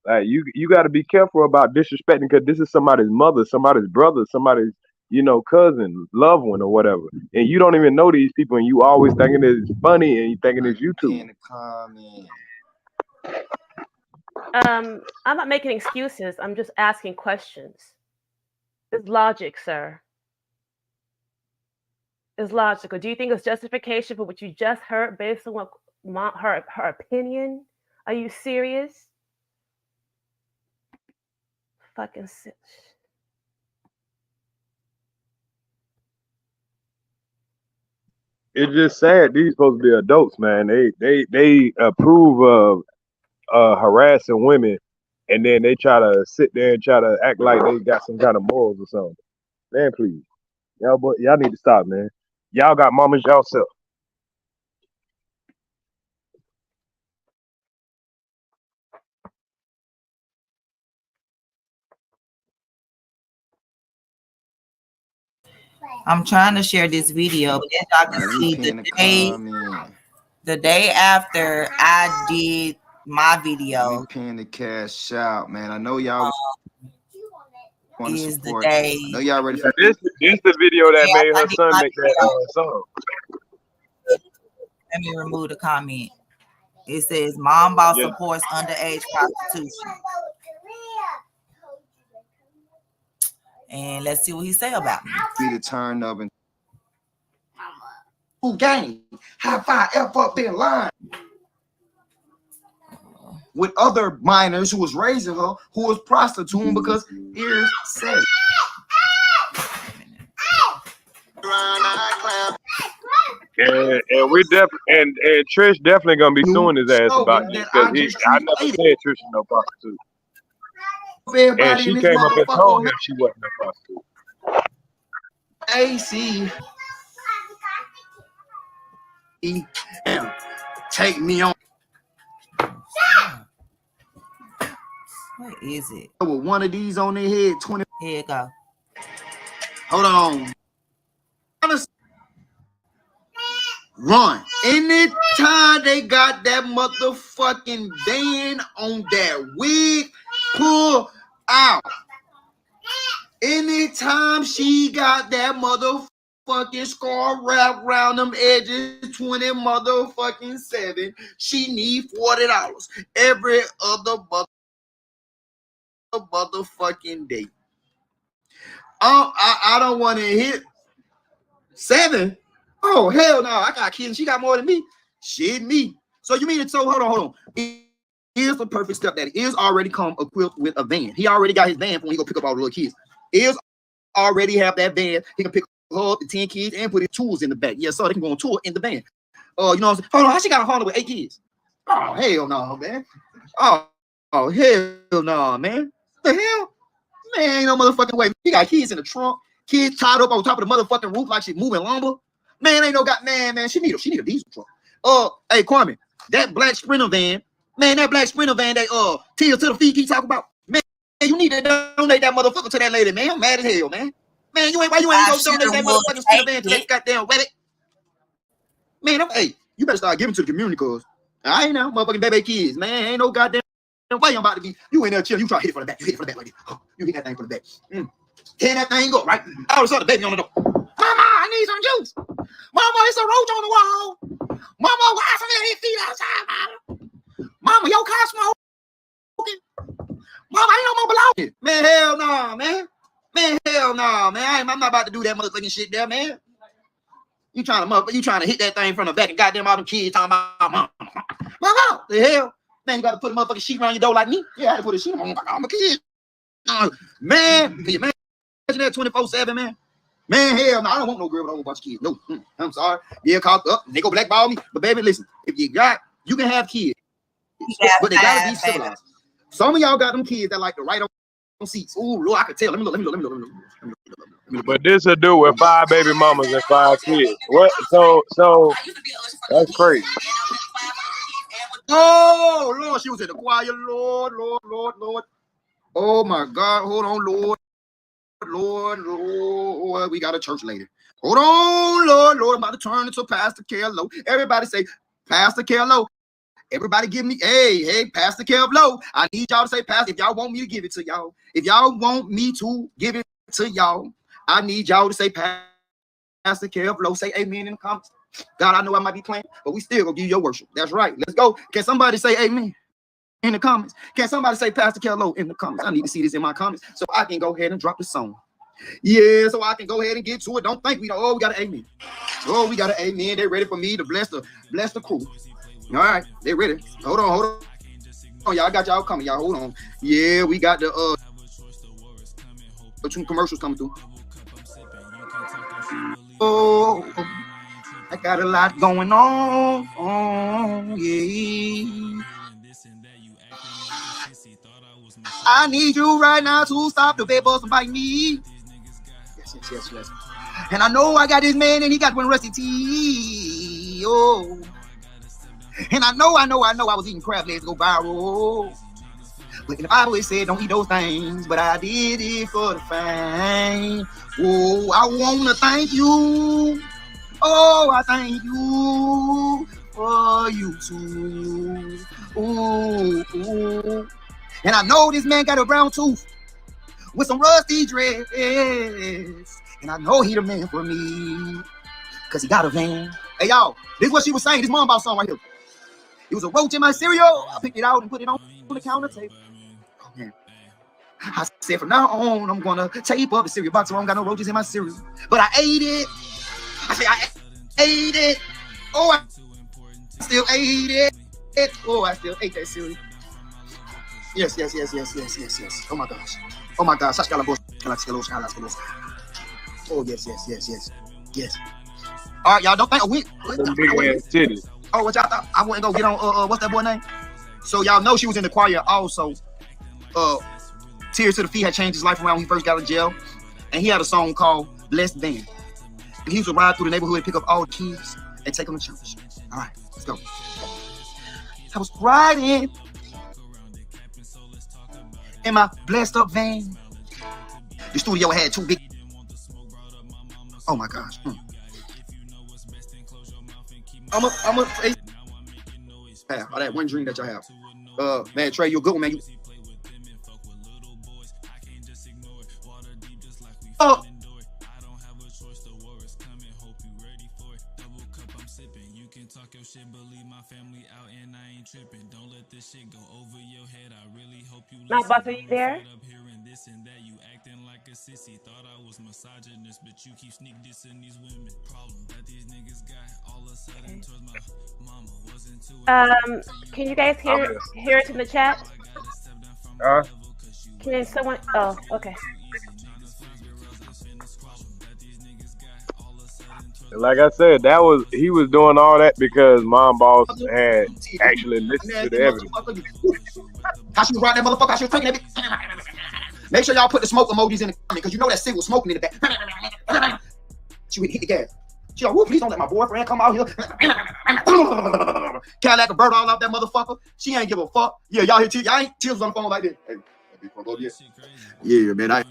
Like you got to be careful about disrespecting because this is somebody's mother, somebody's brother, somebody's cousin, loved one or whatever, and you don't even know these people, and you always thinking it's funny and you thinking it's YouTube. I'm not making excuses. I'm just asking questions. It's logic, sir. It's logical. Do you think it's justification for what you just heard based on what her opinion? Are you serious? Fucking sick. It's just sad. These supposed to be adults, man. They approve of harassing women, and then they try to sit there and try to act like they got some kind of morals or something. Man, please, y'all need to stop, man. Y'all got mamas yourself. I'm trying to share this video, but as y'all can see, the day after I did my video, Paying the cash out, man. I know y'all want to is the support. day. I know y'all ready for This the video that made her son make that song. Let me remove the comment. It says, "Mom boss supports underage prostitution." And let's see what he say about me. Be the turn up and who gang high five F up in line with other minors who was raising her, who was prostituting because ears said it. And we and Trish definitely gonna be suing his ass about this because I never said Trish is no prostitute. And she came up and told him she wasn't no prostitute. AC, take me on. What is it? With one of these on their head, 20. Here you go. Hold on. Run. Anytime they got that motherfucking band on that wig, pull out. Anytime she got that motherfucking scar wrapped around them edges, 20 motherfucking 7, she need $40 every other motherfucking day. I don't want to hit 7. Oh, hell no. I got kids. She got more than me. Shit, me. So you mean it? So hold on. Here's the perfect step that is already come equipped with a van. He already got his van when he go pick up all the little kids. Is already have that van. He can pick up the 10 kids and put his tools in the back. Yeah, so they can go on tour in the van. You know what I'm saying? Hold on. How she got a Honda with 8 kids? Oh, hell no, man. Oh, hell no, man. The hell? Man, ain't no motherfucking way. He got kids in the trunk. Kids tied up on top of the motherfucking roof like she moving lumber. Man, ain't no man. She need a diesel truck. Hey, Kwame, that black Sprinter van, man, that tears to the feet keep talking about. Man, you need to donate that motherfucker to that lady, man. I'm mad as hell, man. Man, why you ain't gonna donate that motherfucking Sprinter van to that goddamn rabbit? Man, hey, you better start giving to the community, cause I ain't know motherfucking baby kids, man. Ain't no goddamn way I'm about to be. You in there chilling, you try to hit it from the back. You hit it from the back like this. Oh, you hit that thing from the back. Can that thing go, right? All of a sudden, the baby on the door. Mama, I need some juice. Mama, it's a roach on the wall. Mama, why some of these feet outside, mama? Mama, your car smoking. Mama, ain't no more belonging. Man, hell no, man. Man, hell no, man. I'm not about to do that motherfucking shit there, man. You trying to hit that thing from the back and goddamn all them kids talking about mama. Mama, the hell? Man, you got to put a motherfucking sheet around your door like me? Yeah, I had to put a sheet on my kid. Man, can you imagine that 24/7, man? Man, hell no, I don't want no girl with a whole bunch of kids. No, I'm sorry. Yeah, caught up. They go blackball me. But baby, listen, if you can have kids, but they gotta be civilized. Some of y'all got them kids that like to write on seats. Ooh, Lord, I could tell. Let me look. But this a dude with 5 baby mamas and 5 kids. What? So that's crazy. Oh Lord, she was in the choir. Lord. Oh my God, hold on, Lord. We got a church lady. Hold on, Lord. I'm about to turn into Pastor KevLow. Everybody say, Pastor KevLow. Everybody give me, hey, Pastor KevLow. I need y'all to say, Pastor, if y'all want me to give it to y'all. If y'all want me to give it to y'all, I need y'all to say, Pastor KevLow. Say amen in the comments. God, I know I might be playing, but we still gonna give you your worship. That's right. Let's go. Can somebody say amen in the comments? Can somebody say Pastor KevLow in the comments? I need to see this in my comments so I can go ahead and drop the song. Yeah, so I can go ahead and get to it. Don't think we got an amen. Oh, we got an amen. They're ready for me to bless the crew. All right, they're ready. Hold on. Oh, y'all got y'all coming. Y'all hold on. Yeah, we got the 2 commercials coming through. Oh, I got a lot going on. Yeah. I need you right now to stop the vapors and bite me. Yes. And I know I got this man and he got one rusty teeth. Oh. And I know I was eating crab legs to go viral. But in the Bible it said don't eat those things. But I did it for the fame. Oh, I want to thank you. Oh, I thank you for you too. Ooh. And I know this man got a brown tooth with some rusty dreads. And I know he the man for me. Because he got a van. Hey, y'all, this is what she was saying. This mom about song right here. It was a roach in my cereal. I picked it out and put it on the counter table. Oh, man. I said, from now on, I'm going to tape up the cereal box so I don't got no roaches in my cereal. But I ate it. I said, I ate it. Oh, I still ate it. Oh, I still ate that cereal. Yes. Oh, my gosh. Oh, yes. All right, y'all, don't think a week. Big ass titties. Oh, what y'all thought? I wouldn't go get on, what's that boy name? So y'all know she was in the choir also. Tears to the Feet had changed his life around when he first got out of jail. And he had a song called Blessed Van. And he used to ride through the neighborhood and pick up all the kids and take them to church. All right, let's go. I was riding in my blessed up van. The studio had 2 big. Oh my gosh. I'm a all that one dream that y'all have. Man, Trey, you're a good one, man. Oh. Now, Buster, you there? Can you guys hear it in the chat? Can someone? Oh, okay. Like I said, he was doing all that because Mom Boss had actually listened to the evidence. How she was riding that motherfucker? How she was taking that bitch. Make sure y'all put the smoke emojis in the comment because you know that Sig was smoking in the back. She would hit the gas. She like, whoa, please don't let my boyfriend come out here. Cadillac a bird all out that motherfucker. She ain't give a fuck. Yeah, y'all hear y'all ain't tears on the phone like this. Hey, yeah, man.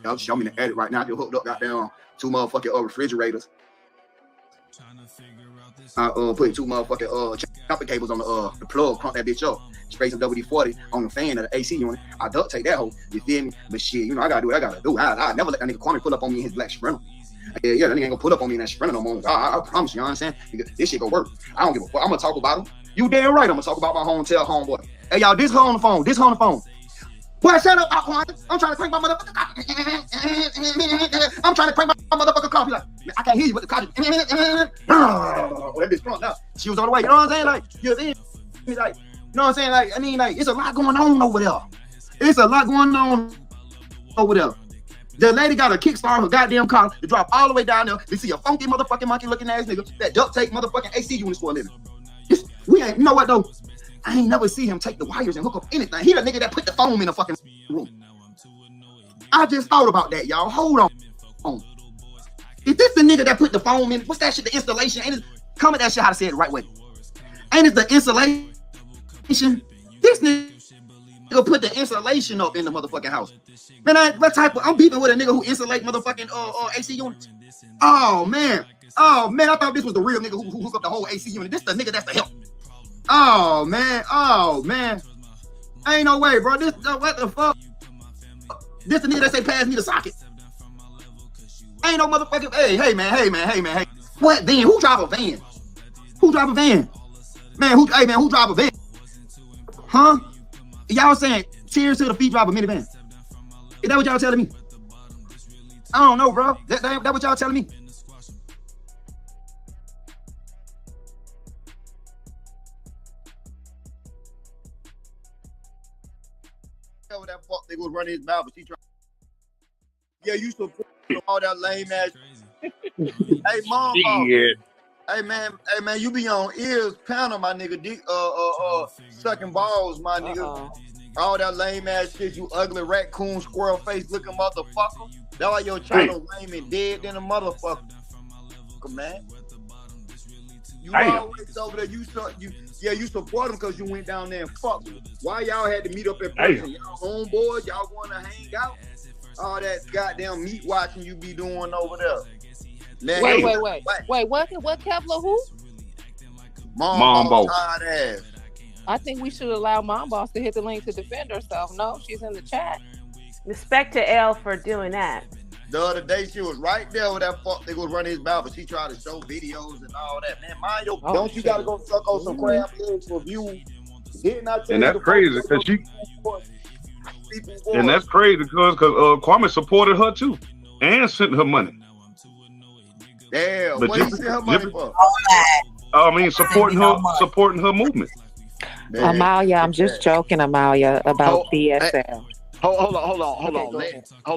Y'all show me the edit right now. They hooked up goddamn 2 motherfucking refrigerators. I put 2 motherfucking jumper cables on the plug, crunk that bitch up. Spray some WD-40 on the fan of the AC unit. I duct take that hoe. You feel me? But shit, you know, I gotta do what I gotta do. I never let that nigga Kwame pull up on me in his black Sprinter. Yeah, that nigga ain't gonna pull up on me in that Sprinter no more. I promise you, know what I'm saying? This shit gonna work. I don't give a fuck. I'm gonna talk about him. You damn right I'm gonna talk about my homeboy. Hey, y'all, this hoe on the phone. Boy, shut up, Aquan. I'm trying to crank my motherfucker coffee. I'm trying to crank my motherfucker coffee. Like, I can't hear you with the coffee. Oh, that bitch drunk now. She was on the way. You know what I'm saying? Like, you know what I'm saying? Like, I mean, like, it's a lot going on over there. The lady got a kickstart her goddamn car to drop all the way down there to see a funky motherfucking monkey looking ass nigga that duct tape motherfucking AC units for a living. You know what though? I ain't never see him take the wires and hook up anything. He the nigga that put the foam in the fucking room. I just thought about that, y'all. Hold on. Is this the nigga that put the foam in? What's that shit? The installation? Ain't it, comment that shit how to say it the right way. Ain't it the installation? This nigga put the insulation up in the motherfucking house. Man, I'm beefing with a nigga who insulate motherfucking AC units. Oh man, I thought this was the real nigga who hooked up the whole AC unit. This the nigga that's the help. Oh man, ain't no way, bro. This what the fuck? This the nigga that say pass me the socket. Ain't no motherfucking hey man. What then? Who drive a van? Who drive a van? Man, who drive a van? Huh? Y'all saying cheers to the feet drive a minivan? Is that what y'all telling me? I don't know, bro. That what y'all telling me? That fuck they was running his mouth, but she tried. Yeah, you support all that lame ass. Hey, mom. Hey man, you be on ears panel, my nigga. Sucking balls, my nigga. All that lame ass shit, you ugly raccoon squirrel face looking motherfucker. That's why your child lame and dead than a motherfucker, man. You always over there. You support him because you went down there and fucked him. Why y'all had to meet up in person? Y'all homeboys, y'all want to hang out? All that goddamn meat watching you be doing over there. Man, wait. What Kevlo who? Mom Boss. I think we should allow Mom Boss to hit the link to defend herself. No, she's in the chat. Respect to Elle for doing that. The other day she was right there with that fuck they was running his mouth, but she tried to show videos and all that. Man, mind your don't you gotta go suck on some crab legs for views? Didn't I tell and that's crazy because and that's crazy because Kwame supported her too and sent her money. Damn, what you sent her money for? I mean, supporting her movement. Man. Amalia, I'm just joking, Amalia, about BSL. Hold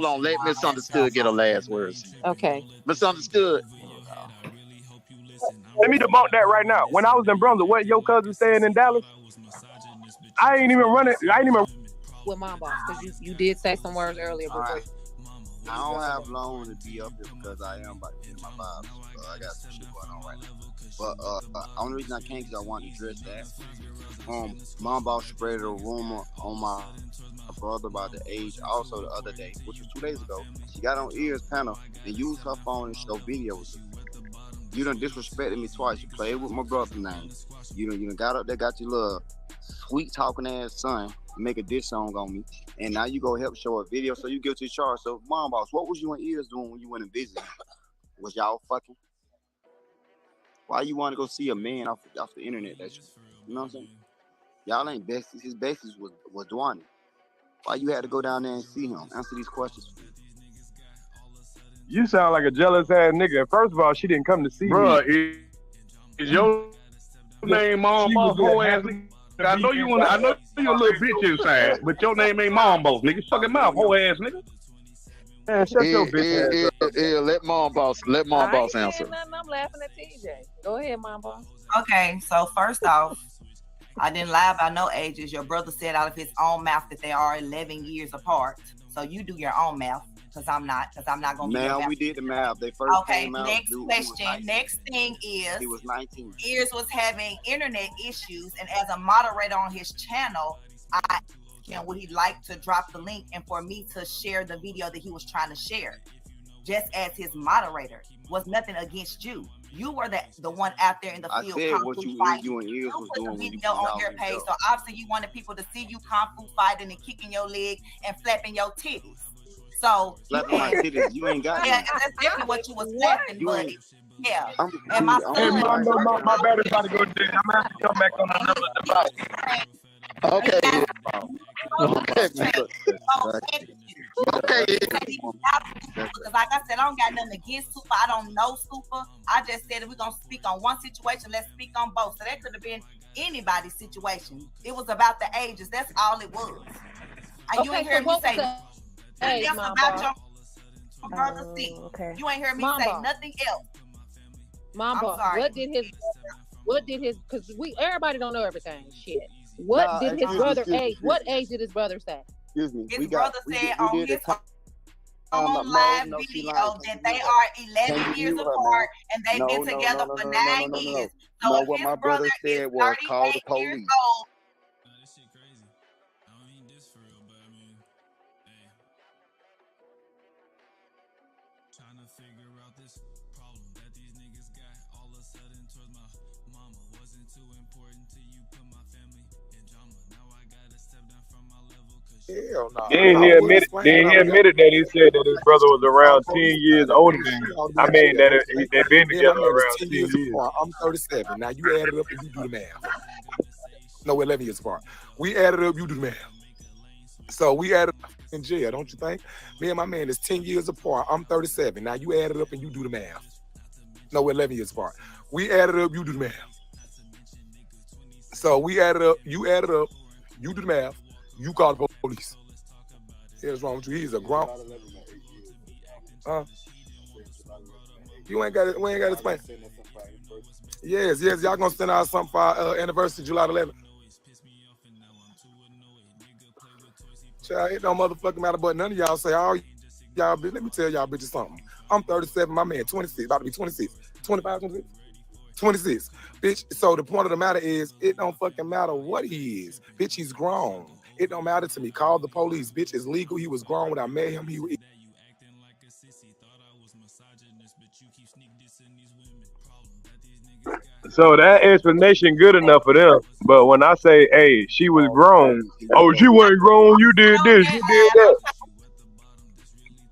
on. Let Misunderstood get her last words. Okay. Misunderstood. Let me debunk that right now. When I was in Brunswick, what your cousin staying in Dallas? I ain't even with Mom Boss because you did say some words earlier. Right. I don't have long to be up here because I am about to get my vibes. So I got some shit going on right now. But only reason I came because I wanted to address that. Mom Boss spread a rumor on my brother about the age also the other day, which was 2 days ago. She got on ears panel and used her phone and show videos. You done disrespected me twice. You played with my brother's name. You done got up there, got your little sweet talking ass son, make a diss song on me, and now you go help show a video, so you guilty charge. So, Mom Boss, what was you and ears doing when you went and visited? Was y'all fucking? Why you want to go see a man off the internet? You know what I'm saying? Y'all ain't besties. His besties was Dwayne. Why you had to go down there and see him? Answer these questions. You sound like a jealous ass nigga. First of all, she didn't come to see me. Is your name Mom Boss? Whole ass nigga. I know you a little bitch inside, but your name ain't Mom Boss, nigga. Shut your mouth, whole ass nigga. Man, shut your bitch ass up. Let Mom Boss answer. I'm laughing at TJ. Go ahead, Mom Boss. Okay, so first off, I didn't lie about no ages. Your brother said out of his own mouth that they are 11 years apart. So you do your own math, because I'm not going to be. Man, we did the math. They first came out. Next question. Next thing is, he was 19. Ears was having internet issues, and as a moderator on his channel, I asked him would he like to drop the link and for me to share the video that he was trying to share, just as his moderator. Was nothing against you. You were the one out there in the field. I said what you and Ears was doing. Put the video on your page, so obviously you wanted people to see you kung fu fighting and kicking your leg and flapping your titties. So flapping my titties, you ain't got. Yeah, that's definitely what you was flapping, buddy. Yeah. And my battery's about to go dead. I'm gonna have to come back on another device. Okay. Because like I said, I don't got nothing against Super. I don't know Super. I just said if we're gonna speak on one situation, let's speak on both. So that could have been anybody's situation. It was about the ages. That's all it was. And you ain't hear me say nothing else about your brother C. You ain't hear me say nothing else. Mom Boss, what did his because everybody don't know everything. Shit. What did his brother age? What age did his brother say? Excuse me. His brother said on his on live video that they are 11 years apart and they've been together for 9 years. So No, if what his my brother brother is said was call the 38 years police. old. Trying to figure out this problem that these niggas got. All of a sudden towards my mama wasn't too important till you put my family in drama. Now I gotta step down from my level cause Hell no. Then he admitted that he said that his brother was around 10 years older than him. I mean, they've been Me and together my man is around 10 10 years years. apart. I'm 37. Now you add it up and you do the math. No, 11 years apart. We added up, you do the math. So we added up in jail, don't you think? Me and my man is 10 years apart. I'm 37. Now you add it up and you do the math. No, we're 11 years apart. We added up, you do the math. So we added up, you added up, you do the math, you call the police. What's wrong with you? He's a grown. You ain't got it. We ain't got to explain. Yes, y'all gonna send out something for our anniversary, July 11th. Child, it don't motherfucking matter, but none of y'all say, oh, y'all, let me tell y'all bitches something. I'm 37, my man 26, about to be 26, 25, 26, 26. Bitch, so the point of the matter is, it don't fucking matter what he is. Bitch, he's grown. It don't matter to me. Call the police. Bitch, it's legal. He was grown when I met him. So that explanation good enough for them. But when I say, hey, she was grown, oh, she wasn't grown, you did this, you did that.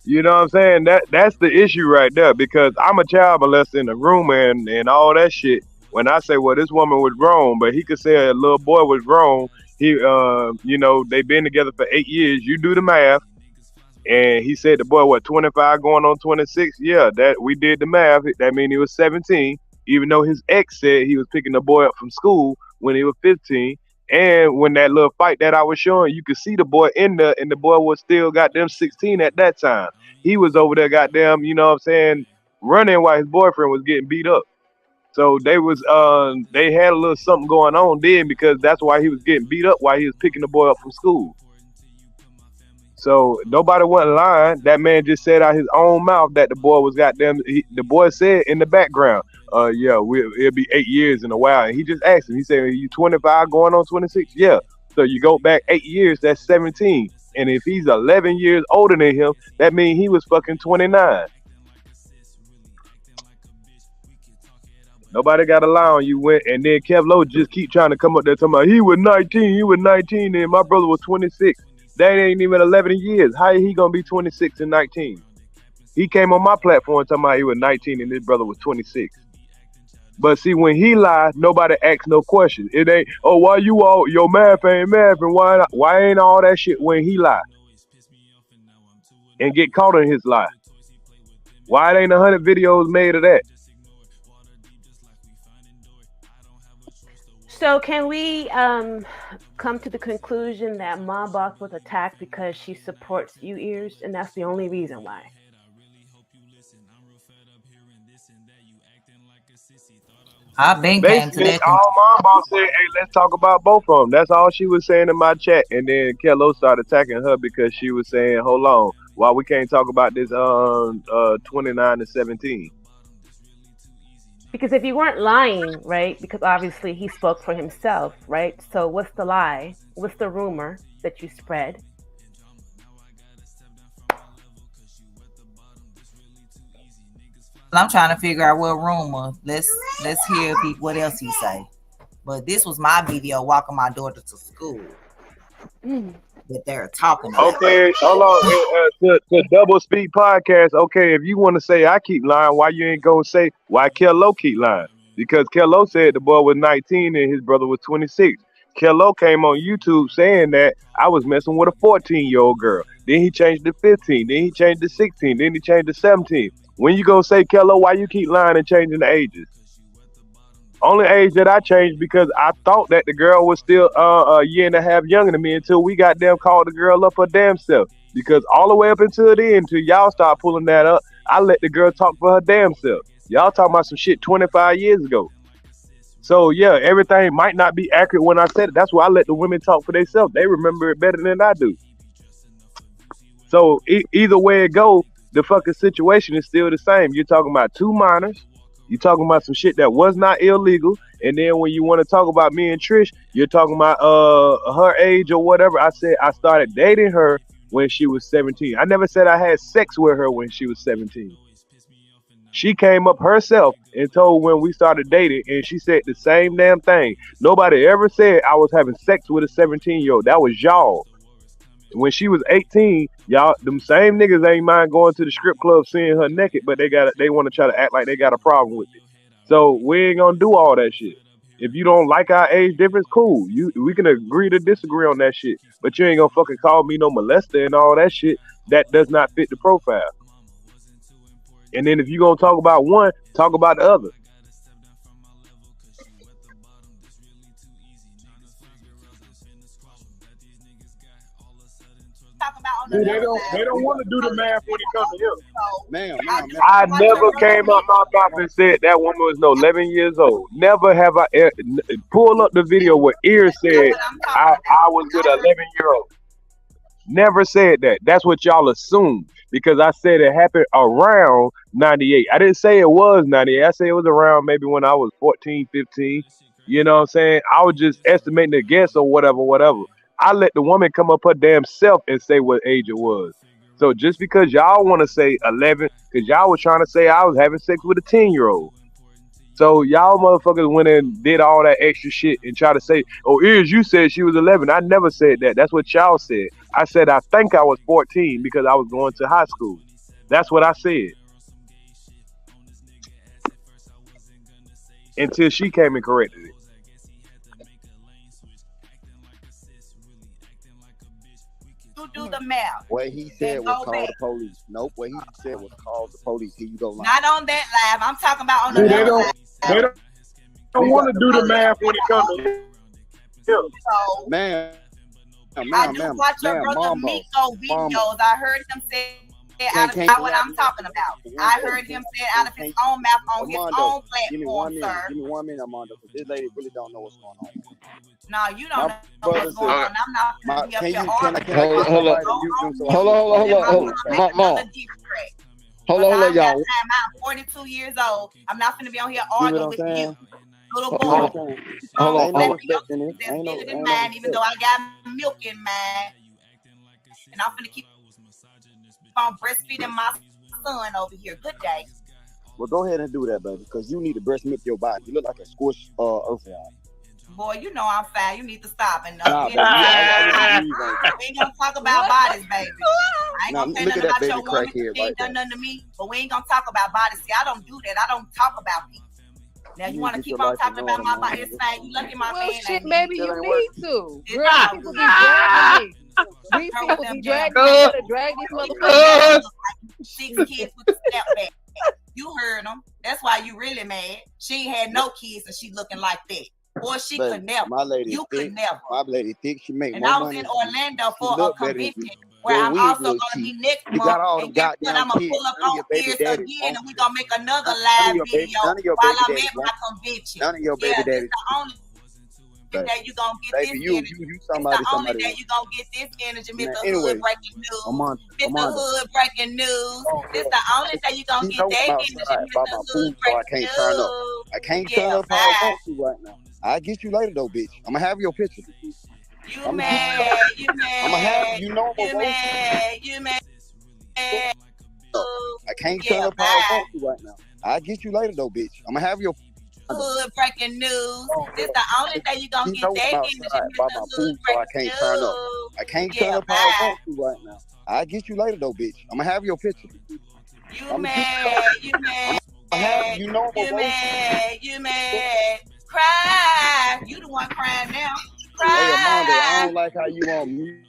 You know what I'm saying? That's the issue right there, because I'm a child molester in the room and all that shit. When I say, well, this woman was grown, but he could say a little boy was grown. He, they've been together for 8 years. You do the math. And he said the boy, what, 25 going on 26? Yeah, that we did the math. That means he was 17, even though his ex said he was picking the boy up from school when he was 15. And when that little fight that I was showing, you could see the boy in there, and the boy was still goddamn 16 at that time. He was over there goddamn, you know what I'm saying, running while his boyfriend was getting beat up. So they had a little something going on then, because that's why he was getting beat up while he was picking the boy up from school. So nobody wasn't lying. That man just said out his own mouth that the boy was goddamn. The boy said in the background, it'll be 8 years in a while. And he just asked him. He said, "You 25 going on 26?" Yeah. So you go back 8 years. That's 17. And if he's 11 years older than him, that means he was fucking 29. Nobody got a lie on you. And then KevLow just keep trying to come up there talking about he was 19. He was 19, and my brother was 26. That ain't even 11 years. How he gonna be 26 and 19? He came on my platform talking about he was 19 and his brother was 26. But see, when he lied, nobody asks no questions. It ain't, oh, why you all your math ain't math, and why ain't all that shit when he lied and get caught in his lie? Why it ain't 100 videos made of that? So can we come to the conclusion that Mom Boss was attacked because she supports you ears, and that's the only reason why? I've been came to that. All Mom Boss said, hey, let's talk about both of them. That's all she was saying in my chat. And then KevLow started attacking her because she was saying, hold on, why we can't talk about this 29 to 17? Because if you weren't lying, right? Because obviously he spoke for himself, right? So what's the lie? What's the rumor that you spread? I'm trying to figure out what rumor. Let's hear what else he say. But this was my video walking my daughter to school. That they're talking about. Okay, hold on. To Double Speak Podcast. Okay, if you want to say I keep lying, why you ain't gonna say why KevLow keep lying? Because KevLow said the boy was 19 and his brother was 26. KevLow came on YouTube saying that I was messing with a 14-year-old girl. Then he changed to 15. Then he changed to 16. Then he changed to 17. When you gonna say, KevLow, why you keep lying and changing the ages? Only age that I changed because I thought that the girl was still a year and a half younger than me until we goddamn called the girl up her damn self. Because all the way up until then, until y'all start pulling that up, I let the girl talk for her damn self. Y'all talking about some shit 25 years ago. So yeah, everything might not be accurate when I said it. That's why I let the women talk for themselves. They remember it better than I do. So either way it go, the fucking situation is still the same. You're talking about two minors. You're talking about some shit that was not illegal. And then when you want to talk about me and Trish, you're talking about her age or whatever. I said I started dating her when she was 17. I never said I had sex with her when she was 17. She came up herself and told when we started dating, and she said the same damn thing. Nobody ever said I was having sex with a 17-year-old. That was y'all. When she was 18, y'all, them same niggas ain't mind going to the strip club seeing her naked, but they want to try to act like they got a problem with it. So we ain't gonna do all that shit. If you don't like our age difference, cool. We can agree to disagree on that shit. But you ain't gonna fucking call me no molester and all that shit. That does not fit the profile. And then if you gonna talk about one, talk about the other. They don't want to do the math when it comes to him. I never came up my mouth and said that woman was no 11 years old. Never have I pull up the video where Ears said I was with an 11-year-old. Never said that. That's what y'all assume because I said it happened around 98. I didn't say it was 98. I said it was around maybe when I was 14, 15. You know what I'm saying? I was just estimating a guess or whatever. I let the woman come up her damn self and say what age it was. So just because y'all want to say 11, because y'all was trying to say I was having sex with a 10-year-old. So y'all motherfuckers went and did all that extra shit and try to say, oh, Ears, you said she was 11. I never said that. That's what y'all said. I said I think I was 14 because I was going to high school. That's what I said. Until she came and corrected it. Do the math. What he said was call the police. Nope. What he said was call the police. Here you go. Not on that live. I'm talking about on the live. They don't want to do the math when it comes to him. Man. I do watch your brother Miko videos. I heard him say out of what I'm talking about. I heard him say out of his own mouth on his own platform, sir. Give me 1 minute, Armando, because this lady really don't know what's going on. No, you don't know what's going on. I'm not Hold on. Hold on, y'all. I'm 42 years old. I'm not finna be on here arguing with you. Little boy. Hold on. That's bigger than mine, even though I got milk in mine. And I'm finna keep on breastfeeding my son over here. Good day. Well, go ahead and do that, baby, because you need to breast milk your body. You look like a squished earthworm. Boy, you know I'm fine. You need to stop. And we ain't gonna talk about bodies, baby. I ain't gonna say nothing about your woman. She ain't done nothing to me, but we ain't gonna talk about bodies. See, I don't do that. I don't talk about people. Now you want to keep on talking about my body? It's fine. You lucky my man. Shit, maybe you need to. Girl, people be dragging me. These people be dragging me to drag these motherfuckers. 6 kids with a step back. You heard them. That's why you really mad. She ain't had no kids and she looking like that. Boy, she could never. My lady you thick. could never. My lady thick. She make and more I was money. in Orlando for a convention where I'm also going to be next month. And guess what? I'm going to pull up on Ears again and we're going to make another live video while I'm at my convention. None of your baby daddy. The only that you going to get baby, this you energy. somebody, it's the only that you going to get this energy, Mr. Anyway, Hood Breaking News. Mr. Hood Breaking News. It's the only that you going to get that energy, Mr. Hood Breaking News. I can't turn up how I want to right now. I'll get you later though, bitch. I'm gonna have your picture. You mad. I'm gonna have you know you mad. I can't turn up how I want to right now. I'll get you later though, bitch. I'm gonna have your Hood Breaking News. It's the only thing you gonna get that energy, Mr. Hood Breaking News. I can't turn up how I want to right now. I'll get you later though, bitch. I'm gonna have your picture. You mad. You mad. You mad. Cry. You the one crying now. Cry. Hey, Amanda, I don't like how you on mute.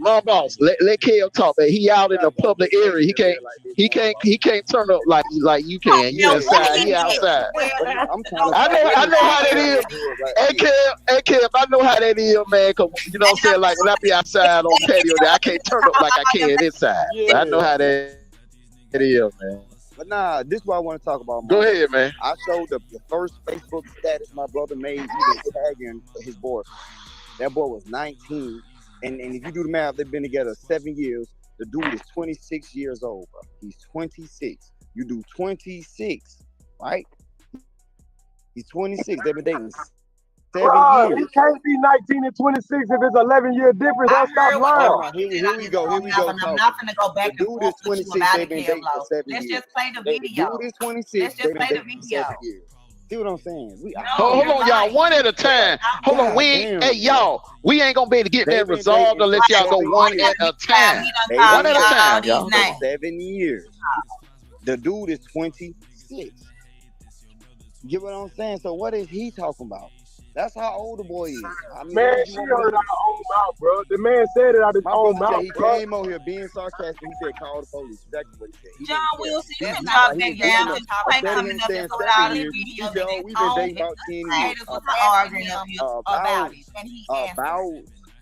My boss, let Kev talk, man. He out in the public area. He can't turn up like you can. You inside, he outside. I know how that is. Hey Kev, I know how that is, man. Cause you know what I'm saying? Like when I be outside on patio there, I can't turn up like I can inside. So I know how that is, man. But nah, this is what I want to talk about. Go ahead, man. I showed the first Facebook status my brother made. He was tagging his boy. That boy was 19. And if you do the math, they've been together 7 years. The dude is 26 years old, bro. He's 26. You do 26, right? He's 26. They've been dating 7 years. He can't be 19 and 26 if it's 11-year difference. Don't stop lying. Here we go. I'm not gonna go back and forth with you about it, KevLow. Let's just play the video. Dude is 26. Let's just play the video. See what I'm saying? Hold on, y'all. One at a time. Hold on. Hey, y'all. We ain't gonna be able to get that resolved unless y'all go one at a time. One at a time, y'all. 7 years. The dude is 26. Get what I'm saying? So what is he talking about? That's how old the boy is. I mean, man, she heard out of own mouth, bro. The man said it out of his own mouth. He came on here being sarcastic. He said, "Call the police." Exactly what he said. John Wilson, you can talk back down. You ain't coming up here with all this video. We've been dating about 10 years. Arguing up here about it, and he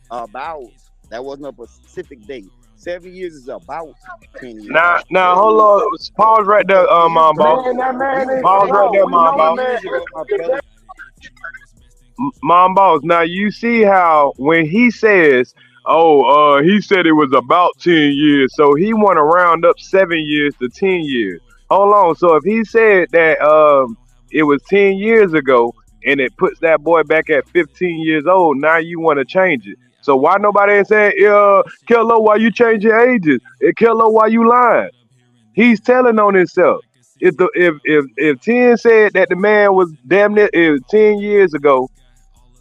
about that wasn't a specific date. 7 years is about 10 years. Now, hold on. Pause right there, Mom Boss. Pause right there, Mom Boss. Mom Boss, now you see how when he says, he said it was about 10 years, so he want to round up 7 years to 10 years. Hold on, so if he said that it was 10 years ago and it puts that boy back at 15 years old, now you want to change it. So why nobody ain't saying, KevLow, why you change your ages? KevLow, why you lying? He's telling on himself. If 10 said that the man was damn near 10 years ago,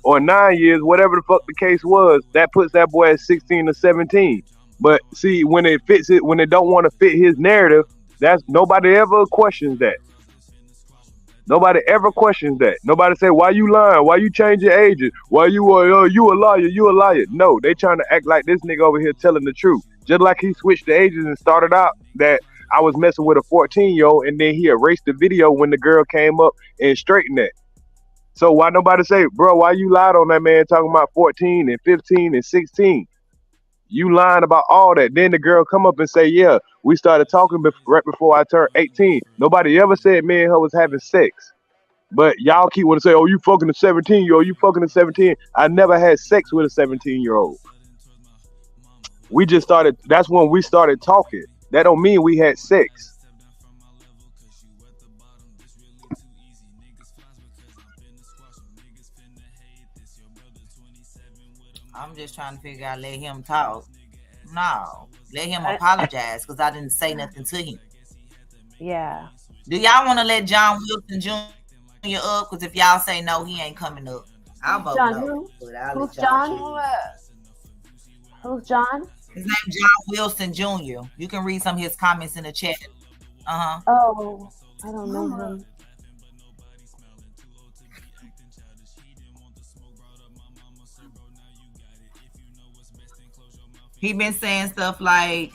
or 9 years, whatever the fuck the case was, that puts that boy at 16 or 17. But see, when it fits it, when it don't want to fit his narrative, that's nobody ever questions that. Nobody ever questions that. Nobody say, why you lying? Why you change your ages? Why you you a liar? You a liar? No, they trying to act like this nigga over here telling the truth. Just like he switched the ages and started out that I was messing with a 14-year-old, and then he erased the video when the girl came up and straightened that. So why nobody say, bro, why you lied on that man talking about 14 and 15 and 16? You lying about all that. Then the girl come up and say, yeah, we started talking right before I turned 18. Nobody ever said me and her was having sex. But y'all keep wanting to say, oh, you fucking a 17-year-old, you fucking a 17. I never had sex with a 17-year-old. We just started, that's when we started talking. That don't mean we had sex. I'm just trying to figure out, let him talk. No, let him apologize because I didn't say nothing to him. Yeah. Do y'all want to let John Wilson Jr. up? Because if y'all say no, he ain't coming up. I'll vote no. Who's John? Who's John? His name's John Wilson Jr. You can read some of his comments in the chat. Oh, I don't know him. He been saying stuff like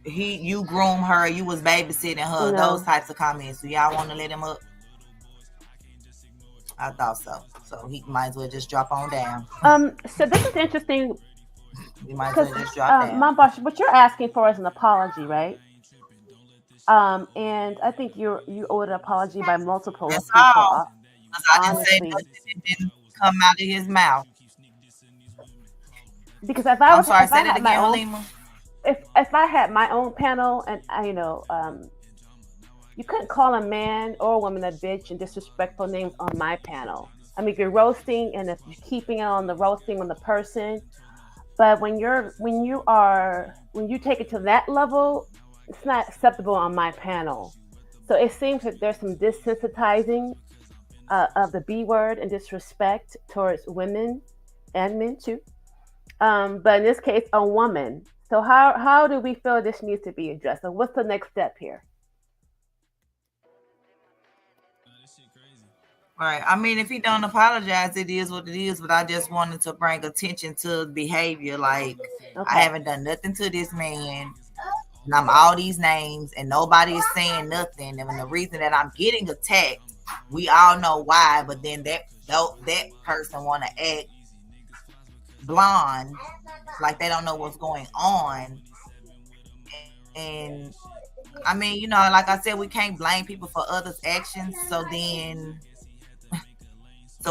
you groomed her, you was babysitting her, those types of comments. Do y'all want to let him up? I thought so. So he might as well just drop on down. So this is interesting. You might as well just drop down. Mom Boss, what you're asking for is an apology, right? And I think you owe an apology by multiple people. All. I didn't say nothing that didn't come out of his mouth. Because if I had my own panel, and you couldn't call a man or a woman a bitch and disrespectful names on my panel. I mean, if you're roasting and if you're keeping it on the roasting on the person, but when you take it to that level, it's not acceptable on my panel. So it seems that there's some desensitizing of the B word and disrespect towards women and men too. But in this case, a woman. So how do we feel this needs to be addressed? So what's the next step here? Right. I mean, if he don't apologize, it is what it is. But I just wanted to bring attention to behavior. Like, I haven't done nothing to this man. And I'm all these names, and nobody is saying nothing. And the reason that I'm getting attacked, we all know why. But then that person want to act blonde, like they don't know what's going on. And I mean, you know, like I said, we can't blame people for others' actions. So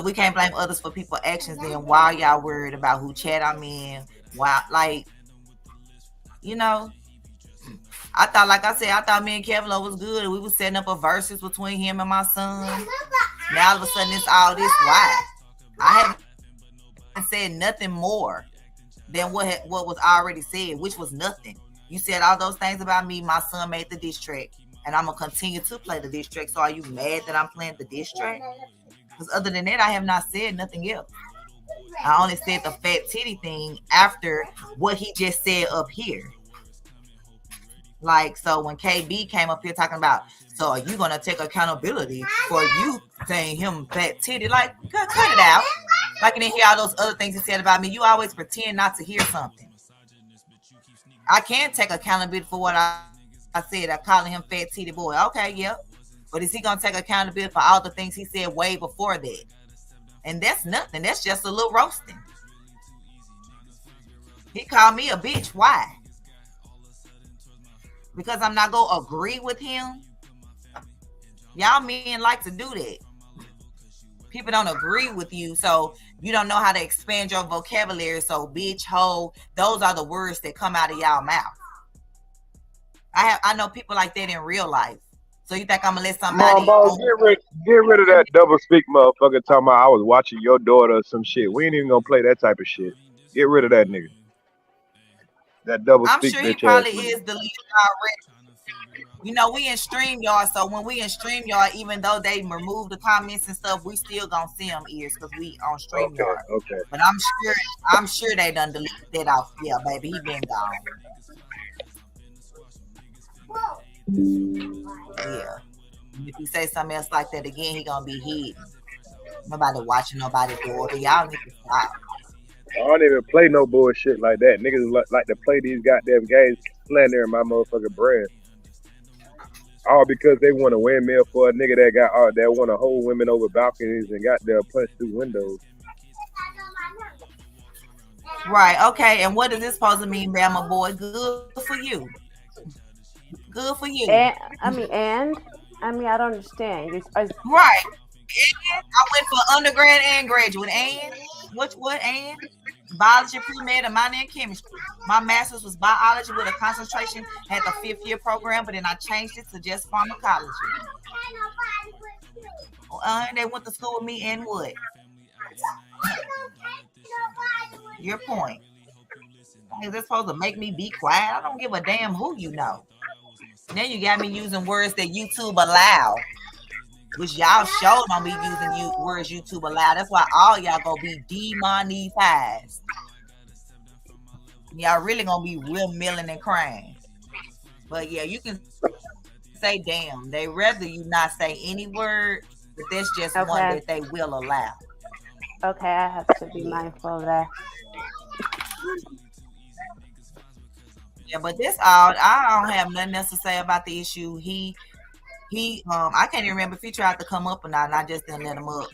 we can't blame others for people's actions. Then why y'all worried about who chat I'm in? Why, like, you know, I thought me and Kevlo was good. We was setting up a versus between him and my son. Now all of a sudden it's all this. Why? I haven't said nothing more than what was already said, which was nothing. You said all those things about me. My son made the diss track, and I'm gonna continue to play the diss track. So are you mad that I'm playing the diss track? Because other than that, I have not said nothing else. I only said the fat titty thing after what he just said up here. Like, so when KB came up here talking about, so are you gonna take accountability for you saying him fat titty? Like, cut it out. Like, you didn't hear all those other things he said about me. You always pretend not to hear something. I can't take accountability for what I said. I'm calling him fat titty boy. Okay, yep. But is he gonna take accountability for all the things he said way before that? And that's nothing. That's just a little roasting. He called me a bitch. Why? Because I'm not gonna agree with him. Y'all men like to do that. People don't agree with you, so you don't know how to expand your vocabulary. So bitch, hoe, those are the words that come out of y'all mouth. I know people like that in real life. So you think I'm gonna let somebody get rid of that double speak motherfucker talking about I was watching your daughter or some shit. We ain't even gonna play that type of shit. Get rid of that nigga. That double speak bitch. I'm sure he probably is deleted already. You know, we in StreamYard, so when we in StreamYard, even though they remove the comments and stuff, we still gonna see them ears because we on StreamYard. Okay. But I'm sure they done deleted that off. Yeah, baby, he been gone. Yeah. If you say something else like that again, he gonna be hidden. Nobody watching nobody daughter. Y'all need to stop. I don't even play no bullshit like that. Niggas like to play these goddamn games slandering my motherfucking brand. All because they want to windmill for a nigga that want to hold women over balconies and got their punch through windows. Right. Okay. And what is this supposed to mean, Bama boy? Good for you. Good for you. I don't understand. Right. And I went for undergrad and graduate. And what? And biology, pre-med, and minor in chemistry. My master's was biology with a concentration. Had the 5th year program, but then I changed it to just pharmacology. They went to school with me and what? Your point. Is this supposed to make me be quiet? I don't give a damn who you know. Now you got me using words that YouTube allow, which y'all showed on me using words YouTube allow. That's why all y'all gonna be demonetized. Y'all really gonna be real milling and crying. But yeah, you can say damn. They rather you not say any word, but that's just one that they will allow. Okay, I have to be mindful of that. Yeah, but that's all. I don't have nothing else to say about the issue. He I can't even remember if he tried to come up or not, and I just didn't let him up.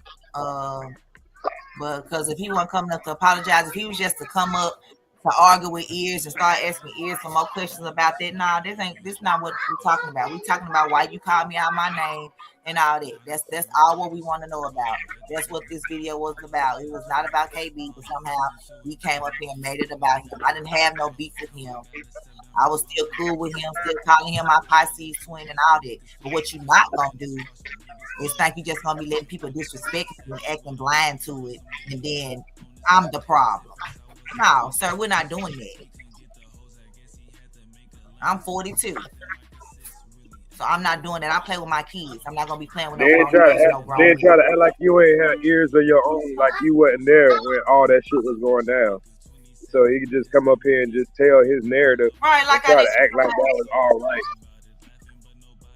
But because if he wasn't coming up to apologize, if he was just to come up to argue with ears and start asking ears some more questions about that, nah, this not what we're talking about. We're talking about why you called me out my name and all that. That's all what we want to know about. That's what this video was about. It was not about KB, but somehow we came up here and made it about him. I didn't have no beef with him. I was still cool with him, still calling him my Pisces twin and all that. But what you're not gonna do is think you just gonna be letting people disrespect you and acting blind to it, and then I'm the problem. No, sir, we're not doing that. I'm 42. So I'm not doing that. I play with my kids. I'm not gonna be playing with no grown kids. Then try to act like you ain't had ears of your own, like you wasn't there when all that shit was going down. So he could just come up here and just tell his narrative, right? Like try to act like that was all right.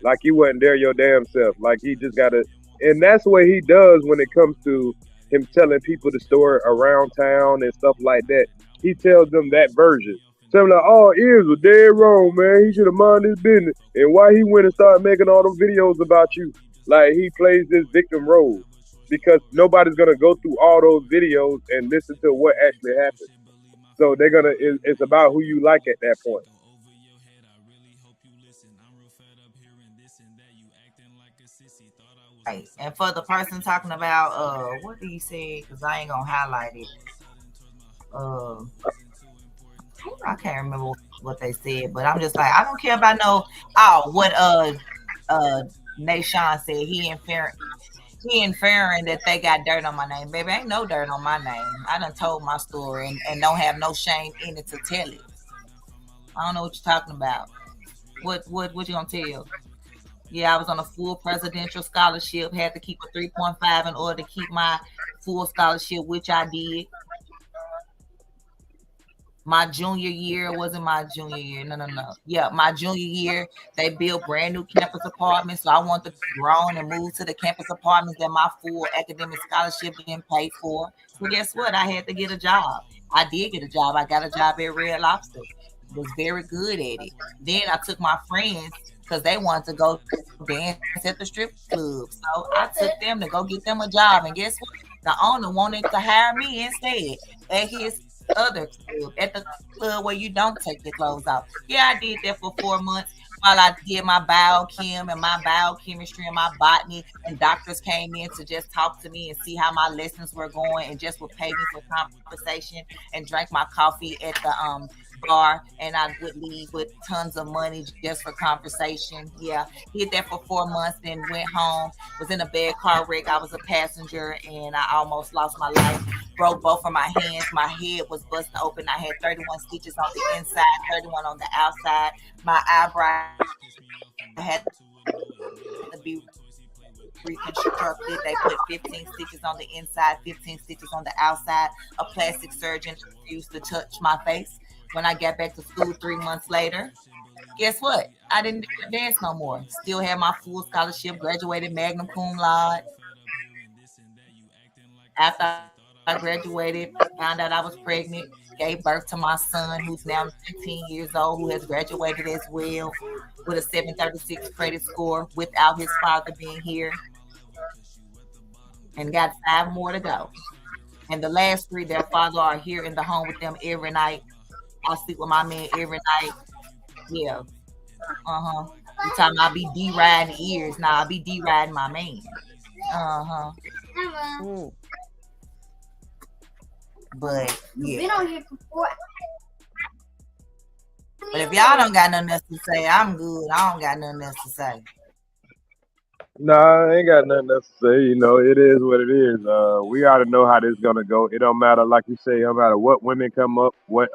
Like you wasn't there your damn self. Like he just gotta And that's what he does when it comes to him telling people the story around town and stuff like that. He tells them that version. So I'm like, oh, ears were dead wrong, man. He should have minded his business. And why he went and started making all them videos about you? Like he plays this victim role because nobody's gonna go through all those videos and listen to what actually happened. So they're gonna. It's about who you like at that point. Right. And for the person talking about what did he say? Because I ain't gonna highlight it. I can't remember what they said, but I'm just like, I don't care about what Nashawn said. He inferring that they got dirt on my name. Baby, ain't no dirt on my name. I done told my story and don't have no shame in it to tell it. I don't know what you're talking about. What you gonna tell? Yeah, I was on a full presidential scholarship, had to keep a 3.5 in order to keep my full scholarship, which I did. My junior year wasn't my junior year. No. Yeah, my junior year, they built brand new campus apartments. So I wanted to grow and move to the campus apartments that my full academic scholarship being paid for. So guess what? I had to get a job. I did get a job. I got a job at Red Lobster. Was very good at it. Then I took my friends because they wanted to go dance at the strip club. So I took them to go get them a job. And guess what? The owner wanted to hire me instead at his other club, at the club where you don't take your clothes off. Yeah, I did that for 4 months while I did my biochem and my biochemistry and my botany, and doctors came in to just talk to me and see how my lessons were going and just would pay me for conversation and drank my coffee at the bar, and I would leave with tons of money just for conversation. Yeah, did that for 4 months, then went home, was in a bad car wreck. I was a passenger and I almost lost my life. Broke both of my hands. My head was busted open. I had 31 stitches on the inside, 31 on the outside. My eyebrow had to be reconstructed. They put 15 stitches on the inside, 15 stitches on the outside. A plastic surgeon refused to touch my face. When I got back to school 3 months later, guess what? I didn't dance no more. Still had my full scholarship, graduated magna cum laude. After I graduated, found out I was pregnant, gave birth to my son, who's now 15 years old, who has graduated as well with a 736 credit score without his father being here, and got 5 more to go. And the last 3, their father are here in the home with them every night. I sleep with my man every night. Yeah. You talking about I be D-riding ears. Now I be D-riding my man. But yeah. Been on here before. But if y'all don't got nothing else to say, I'm good. I don't got nothing else to say. Nah, I ain't got nothing else to say. You know, it is what it is. We already know how this is gonna go. It don't matter, like you say, it don't matter what women come up, what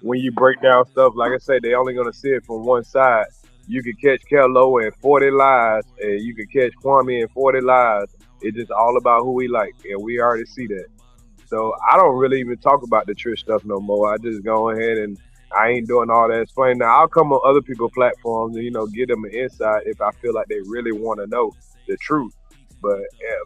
when you break down stuff, like I say, they only gonna see it from one side. You can catch KevLow in 40 lies, and you can catch Kwame in 40 lies. It's just all about who we like, and we already see that. So I don't really even talk about the Trish stuff no more. I just go ahead and I ain't doing all that explaining. Now I'll come on other people's platforms and give them an insight if I feel like they really want to know the truth. But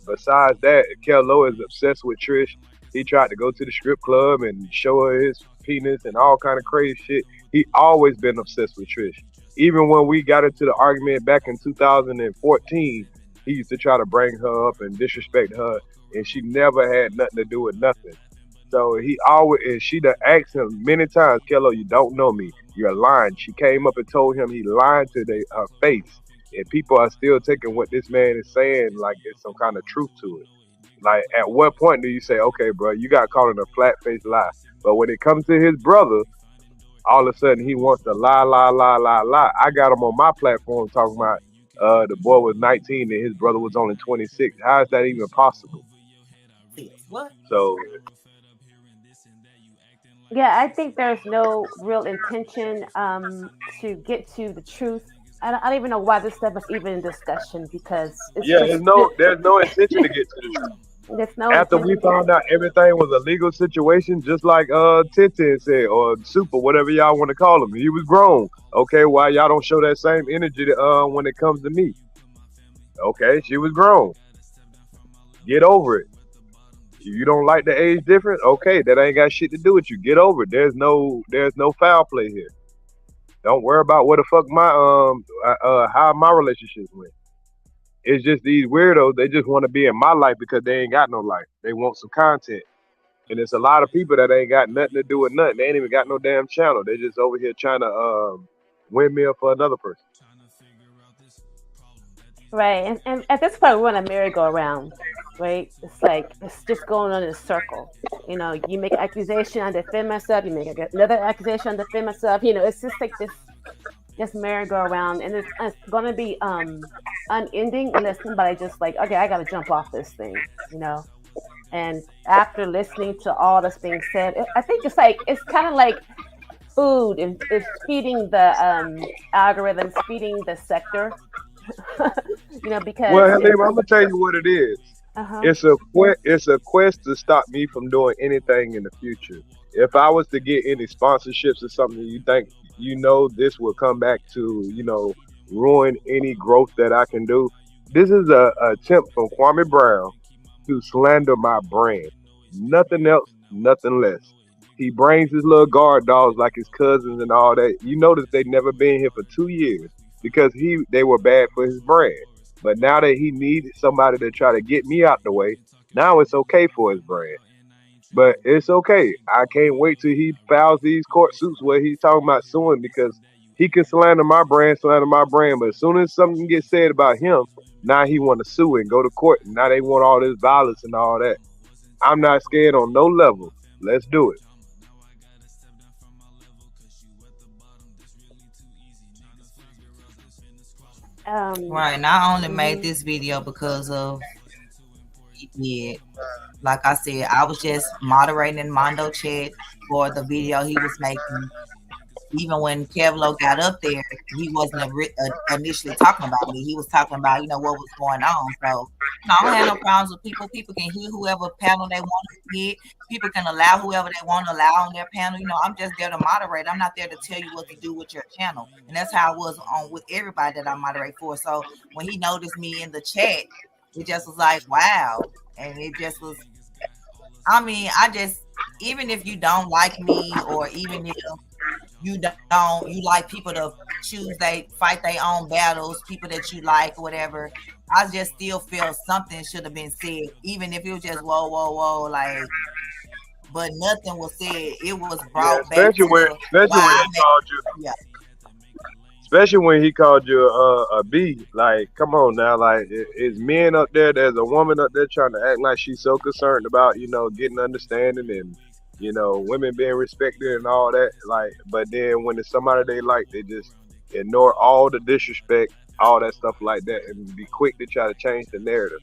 besides that, KevLow is obsessed with Trish. He tried to go to the strip club and show her his penis and all kind of crazy shit. He always been obsessed with Trish. Even when we got into the argument back in 2014, he used to try to bring her up and disrespect her, and she never had nothing to do with nothing. So he always, and she done asked him many times, KevLow, you don't know me. You're lying. She came up and told him he lied to her face. And people are still taking what this man is saying like there's some kind of truth to it. Like, at what point do you say, okay, bro, you got caught in a flat-faced lie? But when it comes to his brother, all of a sudden he wants to lie. I got him on my platform talking about the boy was 19 and his brother was only 26. How is that even possible? What? So... Yeah, I think there's no real intention to get to the truth. I don't even know why this stuff is even in discussion, because it's there's no intention to get to the truth. There's no After we found out everything was a legal situation, just like Tintin said, or Super, whatever y'all want to call him, he was grown. Okay, why y'all don't show that same energy when it comes to me? Okay, she was grown. Get over it. You don't like the age difference? Okay, that ain't got shit to do with you. Get over it. There's no foul play here. Don't worry about what the fuck my how my relationships went. It's just these weirdos. They just want to be in my life because they ain't got no life. They want some content, and it's a lot of people that ain't got nothing to do with nothing. They ain't even got no damn channel. They just over here trying to windmill for another person. Right, and at this point, we're on a merry-go-round, right? It's like it's just going on in a circle. You know, you make an accusation, I defend myself. You make another accusation, I defend myself. You know, it's just like this merry-go-round, and it's going to be unending unless somebody just like, okay, I got to jump off this thing, you know. And after listening to all that's being said, I think it's kind of like food. It's feeding the algorithms, feeding the sector. You know, because Well, Halima, I'm gonna tell you what it is. Uh-huh. It's a quest to stop me from doing anything in the future. If I was to get any sponsorships or something, you think this will come back to ruin any growth that I can do. This is a attempt from Kwame Brown to slander my brand. Nothing else, nothing less. He brings his little guard dogs like his cousins and all that. You notice they never been here for 2 years because they were bad for his brand. But now that he needed somebody to try to get me out the way, now it's okay for his brand. But it's okay. I can't wait till he files these court suits where he's talking about suing because he can slander my brand. But as soon as something gets said about him, now he want to sue and go to court. And now they want all this violence and all that. I'm not scared on no level. Let's do it. Right. And I only made this video because of it. Like I said, I was just moderating in Mondo chat for the video he was making. Even when Kevlo got up there, he wasn't initially talking about me. He was talking about, what was going on. So, I don't have no problems with people. People can hear whoever panel they want to get. People can allow whoever they want to allow on their panel. I'm just there to moderate. I'm not there to tell you what to do with your channel. And that's how it was on with everybody that I moderate for. So when he noticed me in the chat, it just was like, wow. And it just was, even if you don't like me, or even if you like people to fight their own battles, people that you like or whatever, I just still feel something should have been said, even if it was just whoa, like, but nothing was said. It was brought back especially when he called you. Yeah. Especially when he called you a B. Like, come on now. Like, it's men up there. There's a woman up there trying to act like she's so concerned about, getting understanding and, women being respected and all that. Like, but then when it's somebody they like, they just ignore all the disrespect, all that stuff like that, and be quick to try to change the narrative.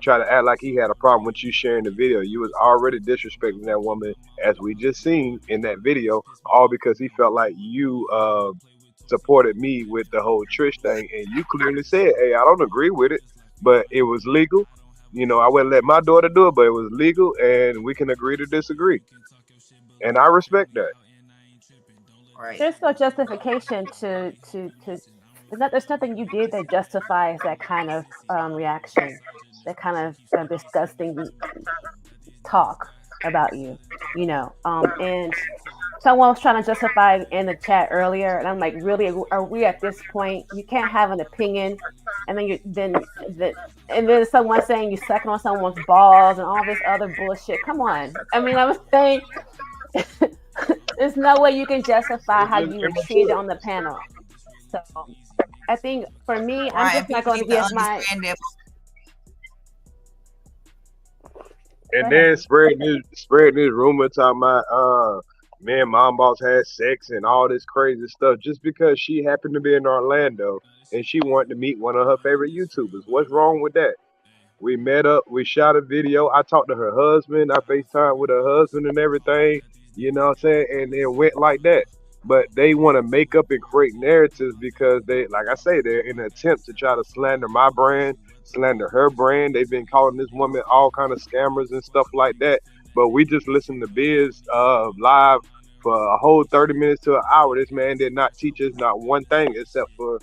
Try to act like he had a problem with you sharing the video. You was already disrespecting that woman, as we just seen in that video, all because he felt like you supported me with the whole Trish thing, and you clearly said, hey, I don't agree with it, but it was legal. I wouldn't let my daughter do it, but it was legal, and we can agree to disagree. And I respect that. Right. There's no justification to there's nothing you did that justifies that kind of reaction, that kind of disgusting talk about you, and someone was trying to justify in the chat earlier, and I'm like, really, are we at this point? You can't have an opinion, and then someone saying you sucking on someone's balls and all this other bullshit. Come on, I was saying, there's no way you can justify how you were treated on the panel. So I think for me, I'm just not going to give my. And then spreading this rumor talking about me and Mom Boss had sex and all this crazy stuff just because she happened to be in Orlando and she wanted to meet one of her favorite YouTubers. What's wrong with that? We met up, we shot a video. I talked to her husband, I FaceTime with her husband and everything, you know what I'm saying? And it went like that. But they want to make up and create narratives because they, like I say, they're in an attempt to try to slander my brand, slander her brand. They've been calling this woman all kind of scammers and stuff like that. But we just listened to Biz live for a whole 30 minutes to an hour. This man did not teach us not one thing except for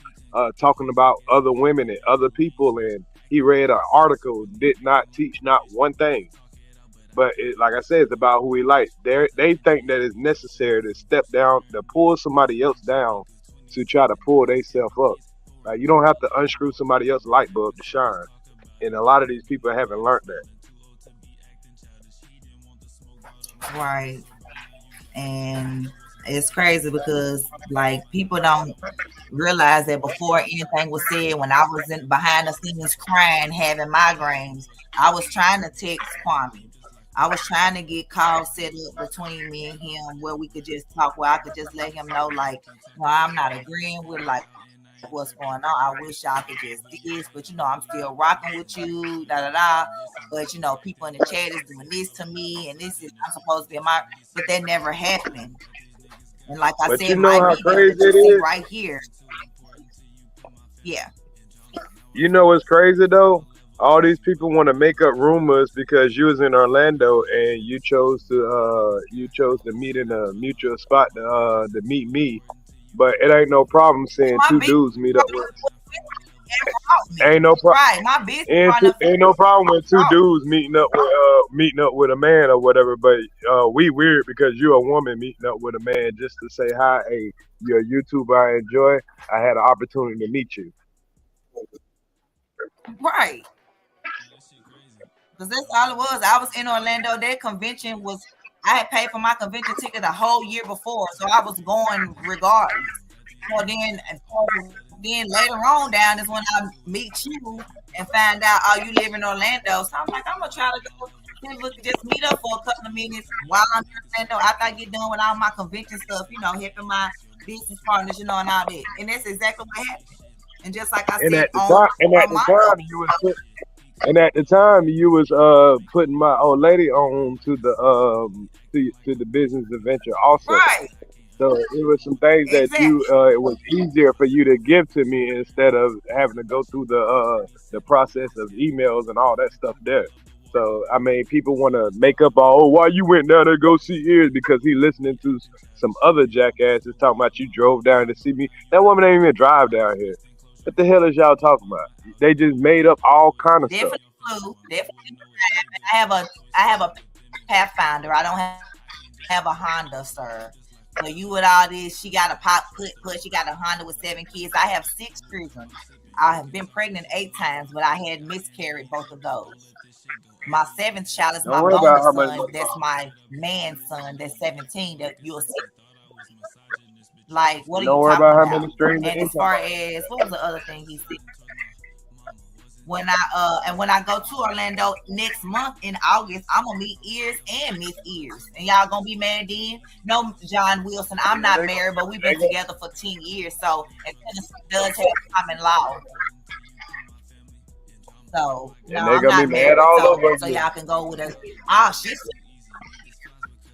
talking about other women and other people, and he read an article, did not teach not one thing. But like I said, it's about who he likes. They think that it's necessary to step down, to pull somebody else down, to try to pull themselves up. Like you don't have to unscrew somebody else's light bulb to shine. And a lot of these people haven't learned that. Right. And it's crazy because like people don't realize that before anything was said, when I was behind the scenes crying, having migraines, I was trying to text Kwame. I was trying to get calls set up between me and him where we could just talk, where I could just let him know, like, no, I'm not agreeing with like what's going on. I wish y'all could just do this, but I'm still rocking with you, da da da. But people in the chat is doing this to me, and this is not supposed to be but that never happened. And like I said, my video that you see right here. Yeah. You know what's crazy though? All these people want to make up rumors because you was in Orlando and you chose to meet in a mutual spot to meet me. But it ain't no problem seeing two dudes meet up with. Ain't no problem. Right, my business. Ain't no problem with two dudes meeting up with a man or whatever. But we weird because you're a woman meeting up with a man just to say hi. Hey, you're a YouTuber I enjoy. I had an opportunity to meet you. Right. Because that's all it was. I was in Orlando. That convention was. I had paid for my convention ticket a whole year before, so I was going regardless. So then later on down is when I meet you and find out, oh, you live in Orlando. So I'm like, I'm gonna try to go just meet up for a couple of minutes while I'm in Orlando after I get done with all my convention stuff, helping my business partners, and all that. And that's exactly what happened. And just like I said, at the time you was putting my old lady on to the business adventure also. Right. So it was some things that it was easier for you to give to me instead of having to go through the process of emails and all that stuff there. So I mean, people want to make up why you went down there to go see Ears because he listening to some other jackasses talking about you drove down to see me. That woman ain't even drive down here. What the hell is y'all talking about? They just made up all kind of stuff. Definitely. I have a Pathfinder. I don't have a Honda, sir. So you with all this, she got a put. She got a Honda with 7 kids. I have 6 children. I have been pregnant 8 times, but I had miscarried both of those. My 7th child is my bonus son. That's my man son. That's 17. That you'll see. Like, what are you talking about? And as far as what was the other thing he said? When I go to Orlando next month in August, I'm gonna meet Ears and Miss Ears, and y'all gonna be married then. No, John Wilson, I'm not married, but we've been together for 10 years, so and Tennessee does have common law. So no, I'm not married, so y'all can go with us.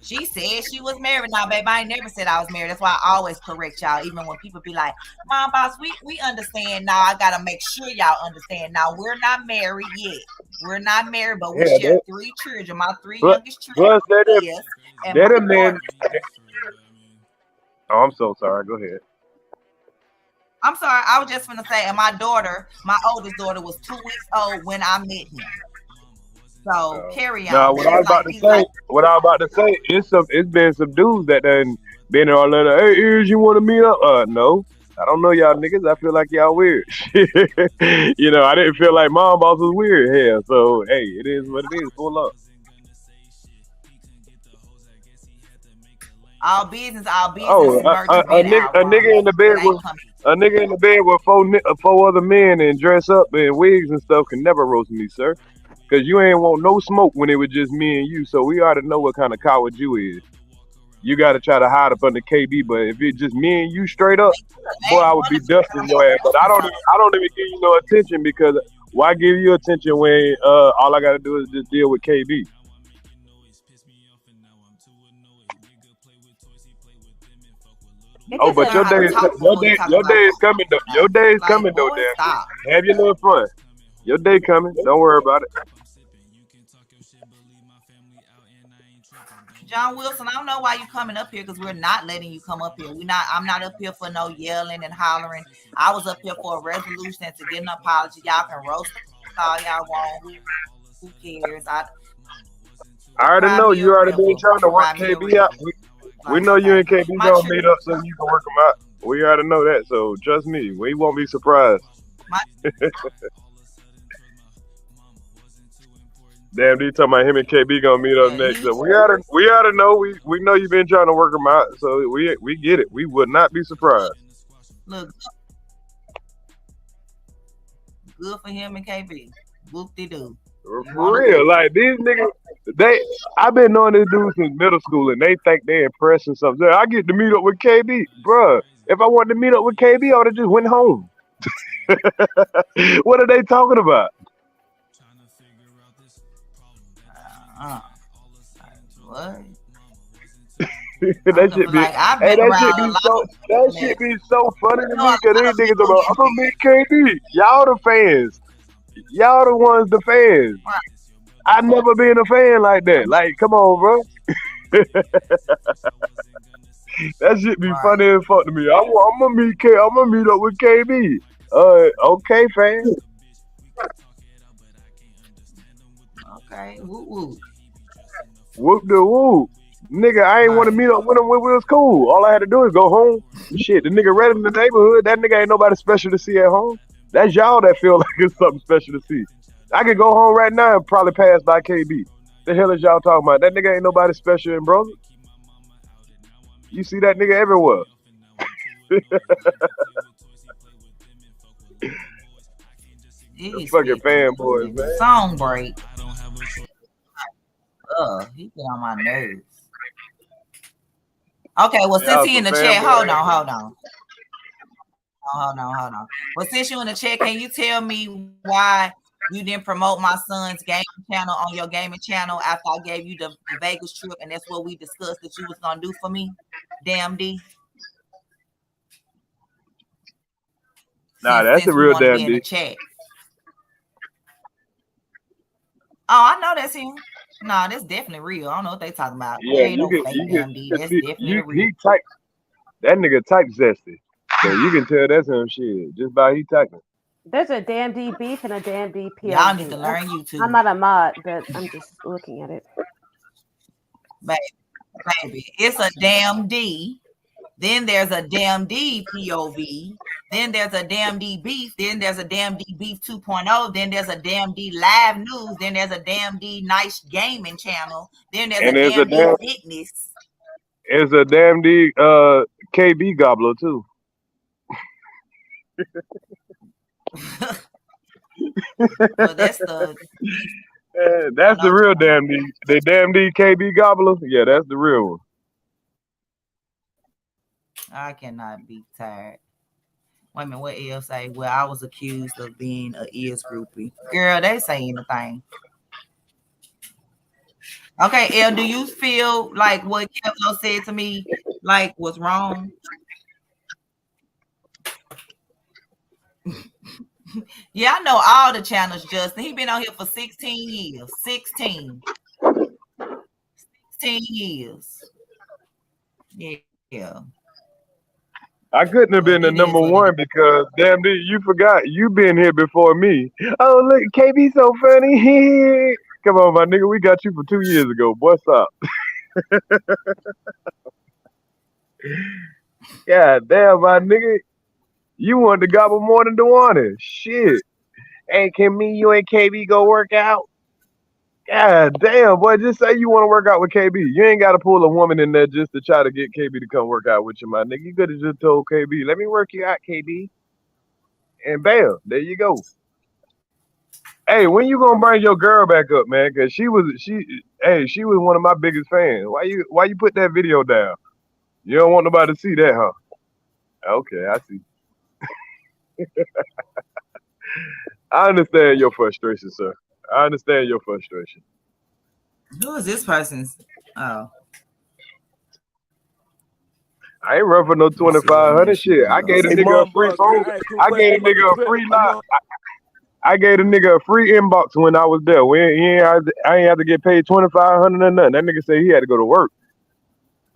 She said she was married. Now, babe, I ain't never said I was married. That's why I always correct y'all, even when people be like, Mom, boss, we understand now. I got to make sure y'all understand. Now, we're not married yet. We're not married, but we share 3 children. My 3 youngest children. Oh, I'm so sorry. Go ahead. I'm sorry. I was just going to say, and my oldest daughter was 2 weeks old when I met him. So carry on. Now, what I was about to say, it's been some dudes that done been in Orlando. Hey, Ears, you want to meet up? No, I don't know y'all niggas. I feel like y'all weird. I didn't feel like Mom Boss was weird here. So hey, it is what it is. Pull up. All business. Oh, a nigga in the bed with 4 other men and dress up in wigs and stuff can never roast me, sir. Because you ain't want no smoke when it was just me and you. So we ought to know what kind of coward you is. You got to try to hide up under KB. But if it's just me and you straight up, boy, I would be dusting your ass. But I don't even give you no attention because why give you attention when all I got to do is just deal with KB? Oh, but your day is coming though. Your day is coming though, Dan. Have your little fun. Your day coming. Don't worry about it. John Wilson, I don't know why you coming up here because we're not letting you come up here. I'm not up here for no yelling and hollering. I was up here for a resolution and to get an apology. Y'all can roast all y'all want. Who cares? I already know you already been trying to work KB out. We know you and KB gonna meet up so you can work them out. We already know that, so trust me, we won't be surprised. Damn, you talking about him and KB gonna meet up next? So we oughta know. We know you've been trying to work them out, so we get it. We would not be surprised. Look, good for him and KB. Whoop-de-doo. For real, like these niggas, I've been knowing this dude since middle school, and they think they impressing something. I get to meet up with KB, bruh. If I wanted to meet up with KB, I would have just went home. What are they talking about? What? That shit be so funny to me because these niggas are like, I'm gonna meet KB. Y'all the fans. Y'all the ones the fans. I never been a fan like that. Like, come on, bro. That shit be funny as fuck to me. I'm gonna meet up with KB. Okay, fan. Okay, woo. Whoop the whoop. Nigga, I ain't want to meet up with him when we was cool. All I had to do is go home. Shit, the nigga right in the neighborhood. That nigga ain't nobody special to see at home. That's y'all that feel like it's something special to see. I could go home right now and probably pass by KB. The hell is y'all talking about? That nigga ain't nobody special in brother. You see that nigga everywhere. These fucking fanboys, man. Song break. He get on my nerves. Okay, well, since he in the chat, hold on. Well, since you in the chat, can you tell me why you didn't promote my son's gaming channel on your gaming channel after I gave you the Vegas trip, and that's what we discussed that you was gonna do for me? Damn D. Nah, that's a real damn D. Oh, I know that's him. Nah, that's definitely real. I don't know what they talking about. Yeah, ain't no fake damn D. That's definitely real. That nigga type zesty. So you can tell that's him shit just by he typing. There's a damn D beef and a damn D PLG. Y'all need to learn YouTube. I'm not a mod, but I'm just looking at it. Baby, it's a damn D. Then there's a damn D POV. Then there's a damn D beef. Then there's a damn D beef 2.0. Then there's a damn D live news. Then there's a damn D nice gaming channel. Then there's a damn D fitness. It's a damn D KB gobbler too. Well, that's the real damn D. The damn D KB gobbler. Yeah, that's the real one. I cannot be tired. Wait a minute, what else say? Well, I was accused of being a ears groupie. Girl, they say anything. Okay, Elle, do you feel like what KevLow said to me like was wrong? Yeah, I know all the channels, Justin. He been on here for 16 years. 16 years. Yeah. I couldn't have been the number one because damn dude, you forgot you been here before me. Oh look, KB so funny. Come on, my nigga, we got you for 2 years ago. What's up? God damn, my nigga. You wanted to gobble more than Dewana. Shit. Hey, can me, you and KB go work out? God damn, boy, just say you want to work out with KB. You ain't got to pull a woman in there just to try to get KB to come work out with you, my nigga. You could have just told KB, let me work you out, KB. And bam, there you go. Hey, when you gonna bring your girl back up, man? Cause she was one of my biggest fans. Why you put that video down? You don't want nobody to see that, huh? Okay, I see. I understand your frustration, sir. I understand your frustration. Who is this person's? Oh. I ain't run for no 2,500 shit. I gave a nigga a free phone. I gave a nigga a free line. I gave a nigga a free inbox when I was there. I ain't have to get paid 2,500 or nothing. That nigga said he had to go to work.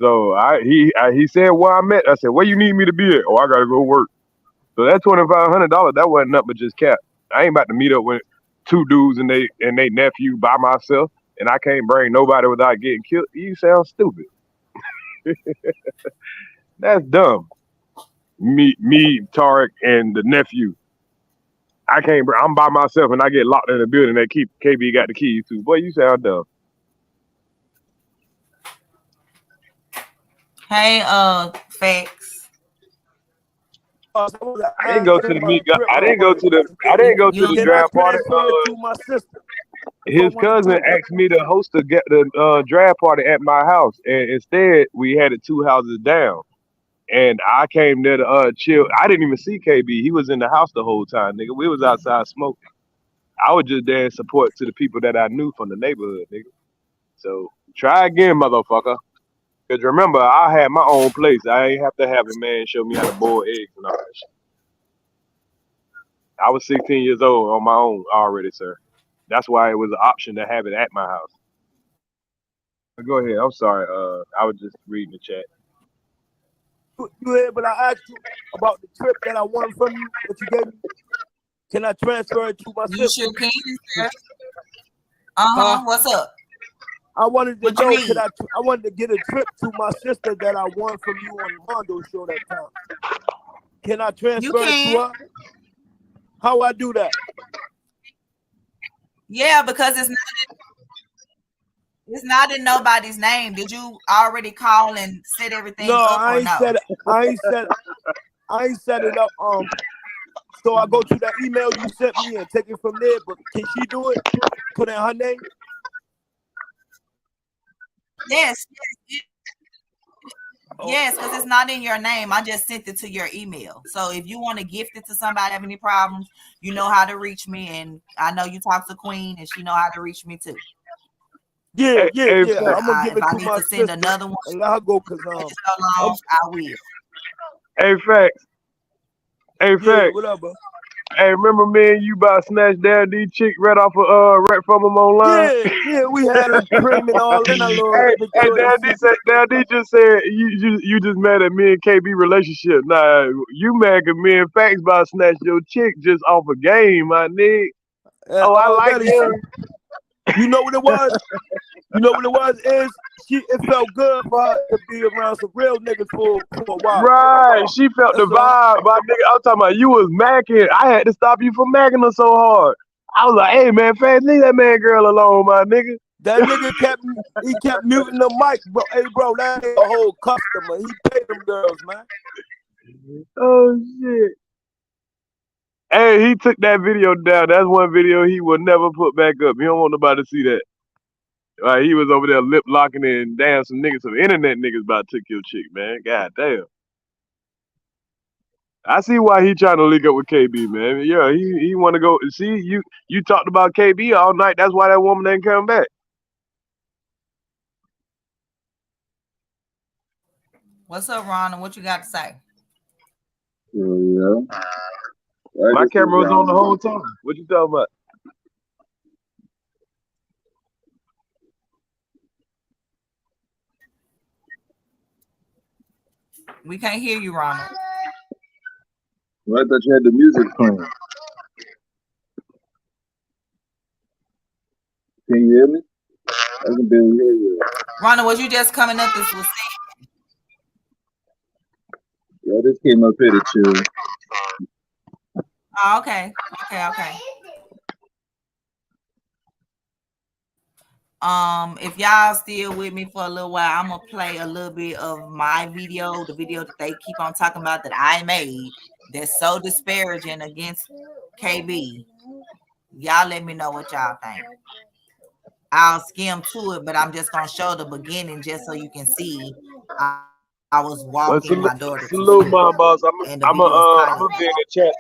So he said where I'm at. I said, where you need me to be at? Oh, I gotta go work. So that $2,500, that wasn't nothing but just cap. I ain't about to meet up with two dudes and they nephew by myself, and I can't bring nobody without getting killed. You sound stupid. That's dumb. Me, Tarek, and the nephew. I can't. I'm by myself, and I get locked in the building. That KB got the keys to. Boy, you sound dumb. Hey, Facts. I didn't go to the meet. I didn't go to the draft party. To my sister. His cousin asked me to host the draft party at my house, and instead we had it 2 houses down. And I came there to chill. I didn't even see KB. He was in the house the whole time, nigga. We was outside smoking. I was just there in support to the people that I knew from the neighborhood, nigga. So try again, motherfucker. Because remember, I had my own place. I ain't have to have a man show me how to boil eggs and all that shit. I was 16 years old on my own already, sir. That's why it was an option to have it at my house. But go ahead. I'm sorry. I was just reading the chat. You able to ask you about the trip that I won from you that you gave me? Can I transfer it to my sister? You sure can, sir. What's up? I wanted to know, I wanted to get a trip to my sister that I won from you on the Mondo show that time. Can I transfer it to her? How I do that? Yeah, because it's not in nobody's name. Did you already call and set everything up or I ain't set it up. So I go to that email you sent me and take it from there. But can she do it? Put in her name? Yes, because it's not in your name. I just sent it to your email. So if you want to gift it to somebody, have any problems, you know how to reach me. And I know you talk to Queen, and she know how to reach me too. Yeah. I'm gonna give it to my sister. Send another one. And let her go, cause I will. Hey, Facts. What up, bro? Hey, remember me and you about snatched down these chick right off of right from them online? Yeah, we had a cream and all in a little. Hey, Daddy just said you just mad at me and KB relationship. Nah, you mad at me and Facts about snatch your chick just off a game, my nigga. I like her. You know what it was? It felt good for her to be around some real niggas for a while. Right, she felt the vibe, my nigga. I'm talking about you was macking. I had to stop you from macking her so hard. I was like, hey man, Fast, leave that man girl alone, my nigga. That nigga kept muting the mic, bro. Hey, bro, that nigga a whole customer. He paid them girls, man. Oh shit. Hey, he took that video down. That's one video he will never put back up. He don't want nobody to see that. He was over there lip locking and dancing niggas. Some internet niggas about took your chick, man. God damn. I see why he trying to link up with KB, man. Yeah, he want to go. See, you talked about KB all night. That's why that woman ain't come back. What's up, Ron? And what you got to say? Yeah. My camera was on the whole time. What you talking about? We can't hear you, Ronald. Well, I thought you had the music playing. Can you hear me? I can barely hear you. Ronald, was you just coming up this was saying? Yeah, this came up here to chill. Oh, okay. If y'all still with me for a little while, I'm gonna play a little bit of my video, the video that they keep on talking about that I made that's so disparaging against KB. Y'all let me know what y'all think. I'll skim to it, but I'm just gonna show the beginning just so you can see. I was walking my daughter to school. My boss. I'm gonna be in the chat.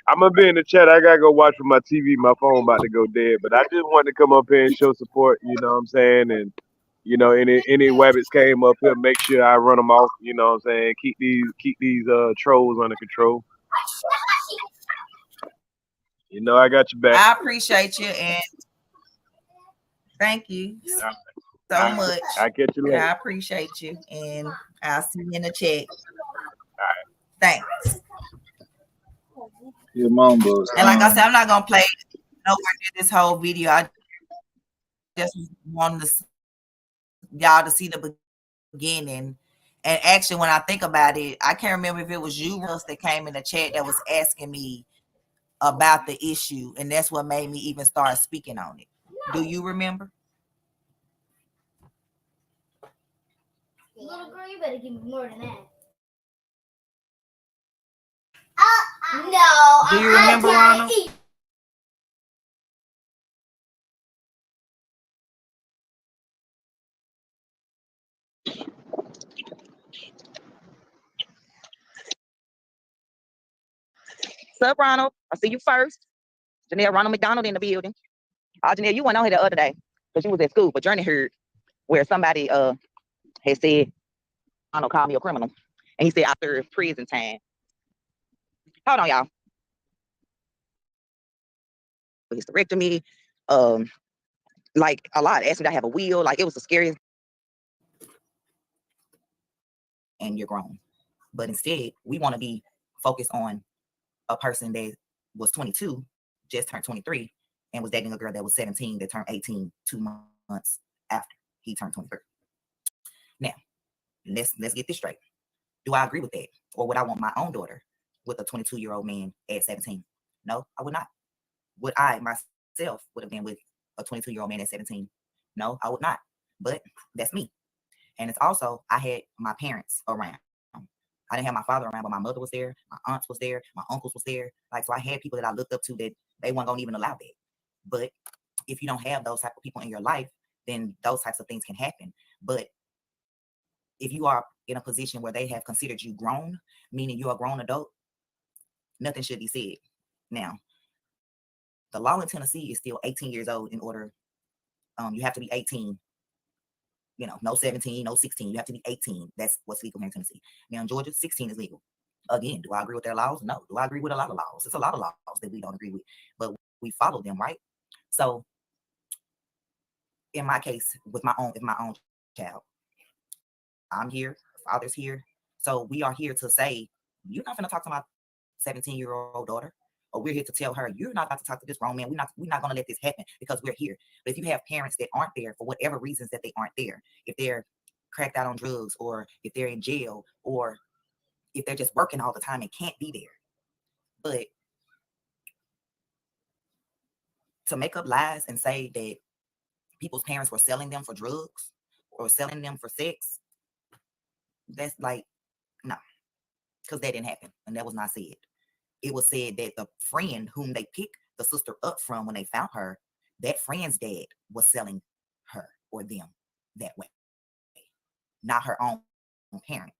I'm gonna be in the chat. I gotta go watch for my TV. My phone about to go dead. But I just wanted to come up here and show support. You know what I'm saying? And you know, any wabbits came up here, make sure I run them off. You know what I'm saying? Keep these trolls under control. You know, I got your back. I appreciate you and thank you. so much. I catch you later. I appreciate you, and I'll see you in the chat. Thanks. Your mom goes. And like I said, I'm not gonna play nowhere near this whole video. I just wanted y'all to see the beginning. And actually, when I think about it, I can't remember if it was you, Russ, that came in the chat that was asking me about the issue, and that's what made me even start speaking on it. Do you remember? Little girl, you better give me more than that. No. Do you remember, Ronald? What's up, Ronald? I see you first. Janelle, Ronald McDonald in the building. Janelle, you went on here the other day because you was at school, but Journey heard where somebody had said, Ronald called me a criminal. And he said after prison time. Hold on, y'all. Hysterectomy, like a lot. Asked me to have a will. Like it was the scariest. And you're grown. But instead, we want to be focused on a person that was 22, just turned 23, and was dating a girl that was 17 that turned 18 2 months after he turned 23. Now, let's get this straight. Do I agree with that? Or would I want my own daughter with a 22-year-old man at 17? No, I would not. Would I myself would have been with a 22-year-old man at 17? No, I would not. But that's me. And it's also, I had my parents around. I didn't have my father around, but my mother was there, my aunts was there, my uncles was there. Like, so I had people that I looked up to that they weren't gonna even allow that. But if you don't have those type of people in your life, then those types of things can happen. But if you are in a position where they have considered you grown, meaning you're a grown adult, nothing should be said. Now, the law in Tennessee is still 18 years old in order, you have to be 18. You know, no 17, no 16. You have to be 18. That's what's legal here in Tennessee. Now in Georgia, 16 is legal. Again, do I agree with their laws? No. Do I agree with a lot of laws? It's a lot of laws that we don't agree with, but we follow them, right? So in my case, with my own child, I'm here, father's here. So we are here to say, you're not gonna talk to my 17-year-old daughter. Or we're here to tell her, you're not about to talk to this grown man. We're not going to let this happen because we're here. But if you have parents that aren't there for whatever reasons that they aren't there, if they're cracked out on drugs, or if they're in jail, or if they're just working all the time and can't be there. But to make up lies and say that people's parents were selling them for drugs or selling them for sex, that's like, no, because that didn't happen. And that was not said. It was said that the friend whom they picked the sister up from when they found her, that friend's dad was selling her or them that way, not her own parents.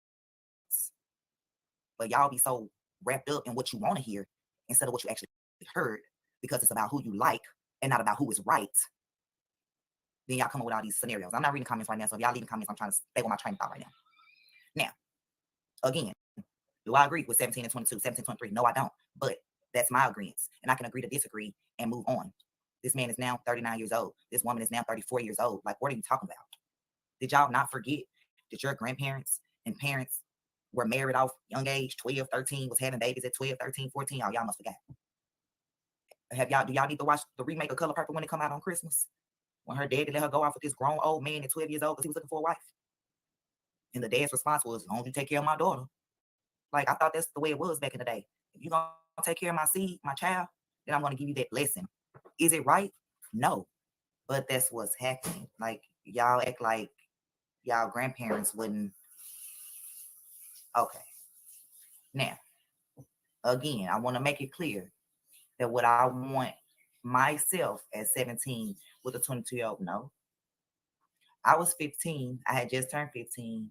But y'all be so wrapped up in what you want to hear instead of what you actually heard, because it's about who you like and not about who is right. Then y'all come up with all these scenarios. I'm not reading comments right now, so if y'all leaving comments, I'm trying to stay with my train of thought right now. Now, again, do I agree with 17 and 22, 17, 23? No, I don't. But that's my agreement. And I can agree to disagree and move on. This man is now 39 years old. This woman is now 34 years old. Like, what are you talking about? Did y'all not forget that your grandparents and parents were married off young age, 12, 13, was having babies at 12, 13, 14? Y'all must forget. Do y'all need to watch the remake of Color Purple when it come out on Christmas? When her daddy let her go off with this grown old man at 12 years old because he was looking for a wife. And the dad's response was, as long as you take care of my daughter. Like, I thought that's the way it was back in the day. If you're going to take care of my seed, my child, then I'm going to give you that blessing. Is it right? No. But that's what's happening. Like, y'all act like y'all grandparents wouldn't. Okay. Now, again, I want to make it clear that what I want myself at 17 with a 22-year-old, no. I was 15. I had just turned 15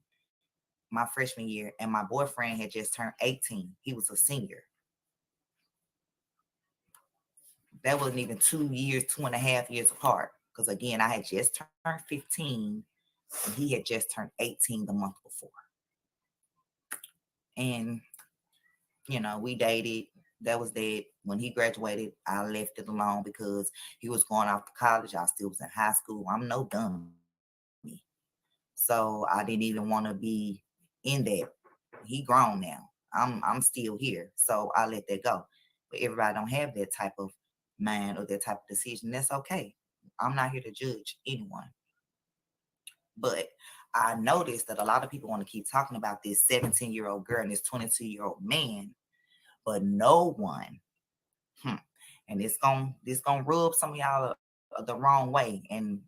my freshman year, and my boyfriend had just turned 18. He was a senior. That wasn't even 2 years, 2.5 years apart. Because again, I had just turned 15 and he had just turned 18 the month before. And, you know, we dated. That was that. When he graduated, I left it alone because he was going off to college. I still was in high school. I'm no dummy. So I didn't even want to be in that. He grown now. I'm still here. So I let that go. But everybody don't have that type of mind or that type of decision. That's okay. I'm not here to judge anyone. But I noticed that a lot of people want to keep talking about this 17-year-old girl and this 22-year-old man, but no one, and this gonna rub some of y'all the wrong way. And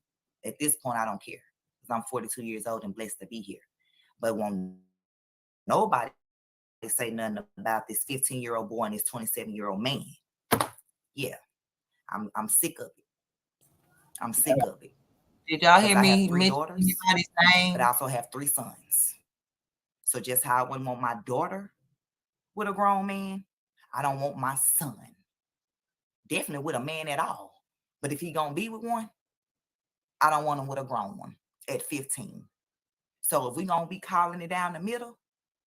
at this point, I don't care because I'm 42 years old and blessed to be here. But won't nobody say nothing about this 15-year-old boy and this 27-year-old man. Yeah, I'm sick of it. I'm sick of it. Did y'all hear me I have 3 mention daughters, anybody's name? but I also have 3 sons. So just how I wouldn't want my daughter with a grown man, I don't want my son definitely with a man at all. But if he gonna be with one, I don't want him with a grown one at 15. So if we gonna be calling it down the middle,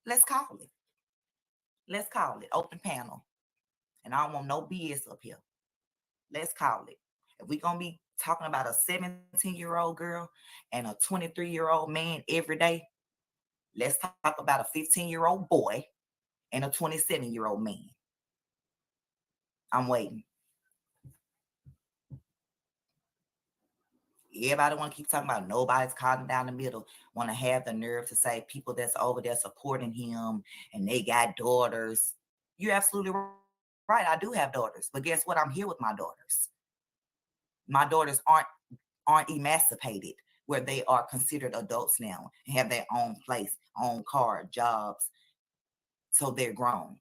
let's call it. Let's call it open panel. And I don't want no BS up here. Let's call it. If we gonna be talking about a 17-year-old girl and a 23-year-old man every day, let's talk about a 15-year-old boy and a 27-year-old man. I'm waiting. Everybody want to keep talking about nobody's calling down the middle, want to have the nerve to say people that's over there supporting him and they got daughters. You're absolutely right. I do have daughters, but guess what? I'm here with my daughters. My daughters aren't emancipated where they are considered adults now and have their own place, own car, jobs. So they're grown.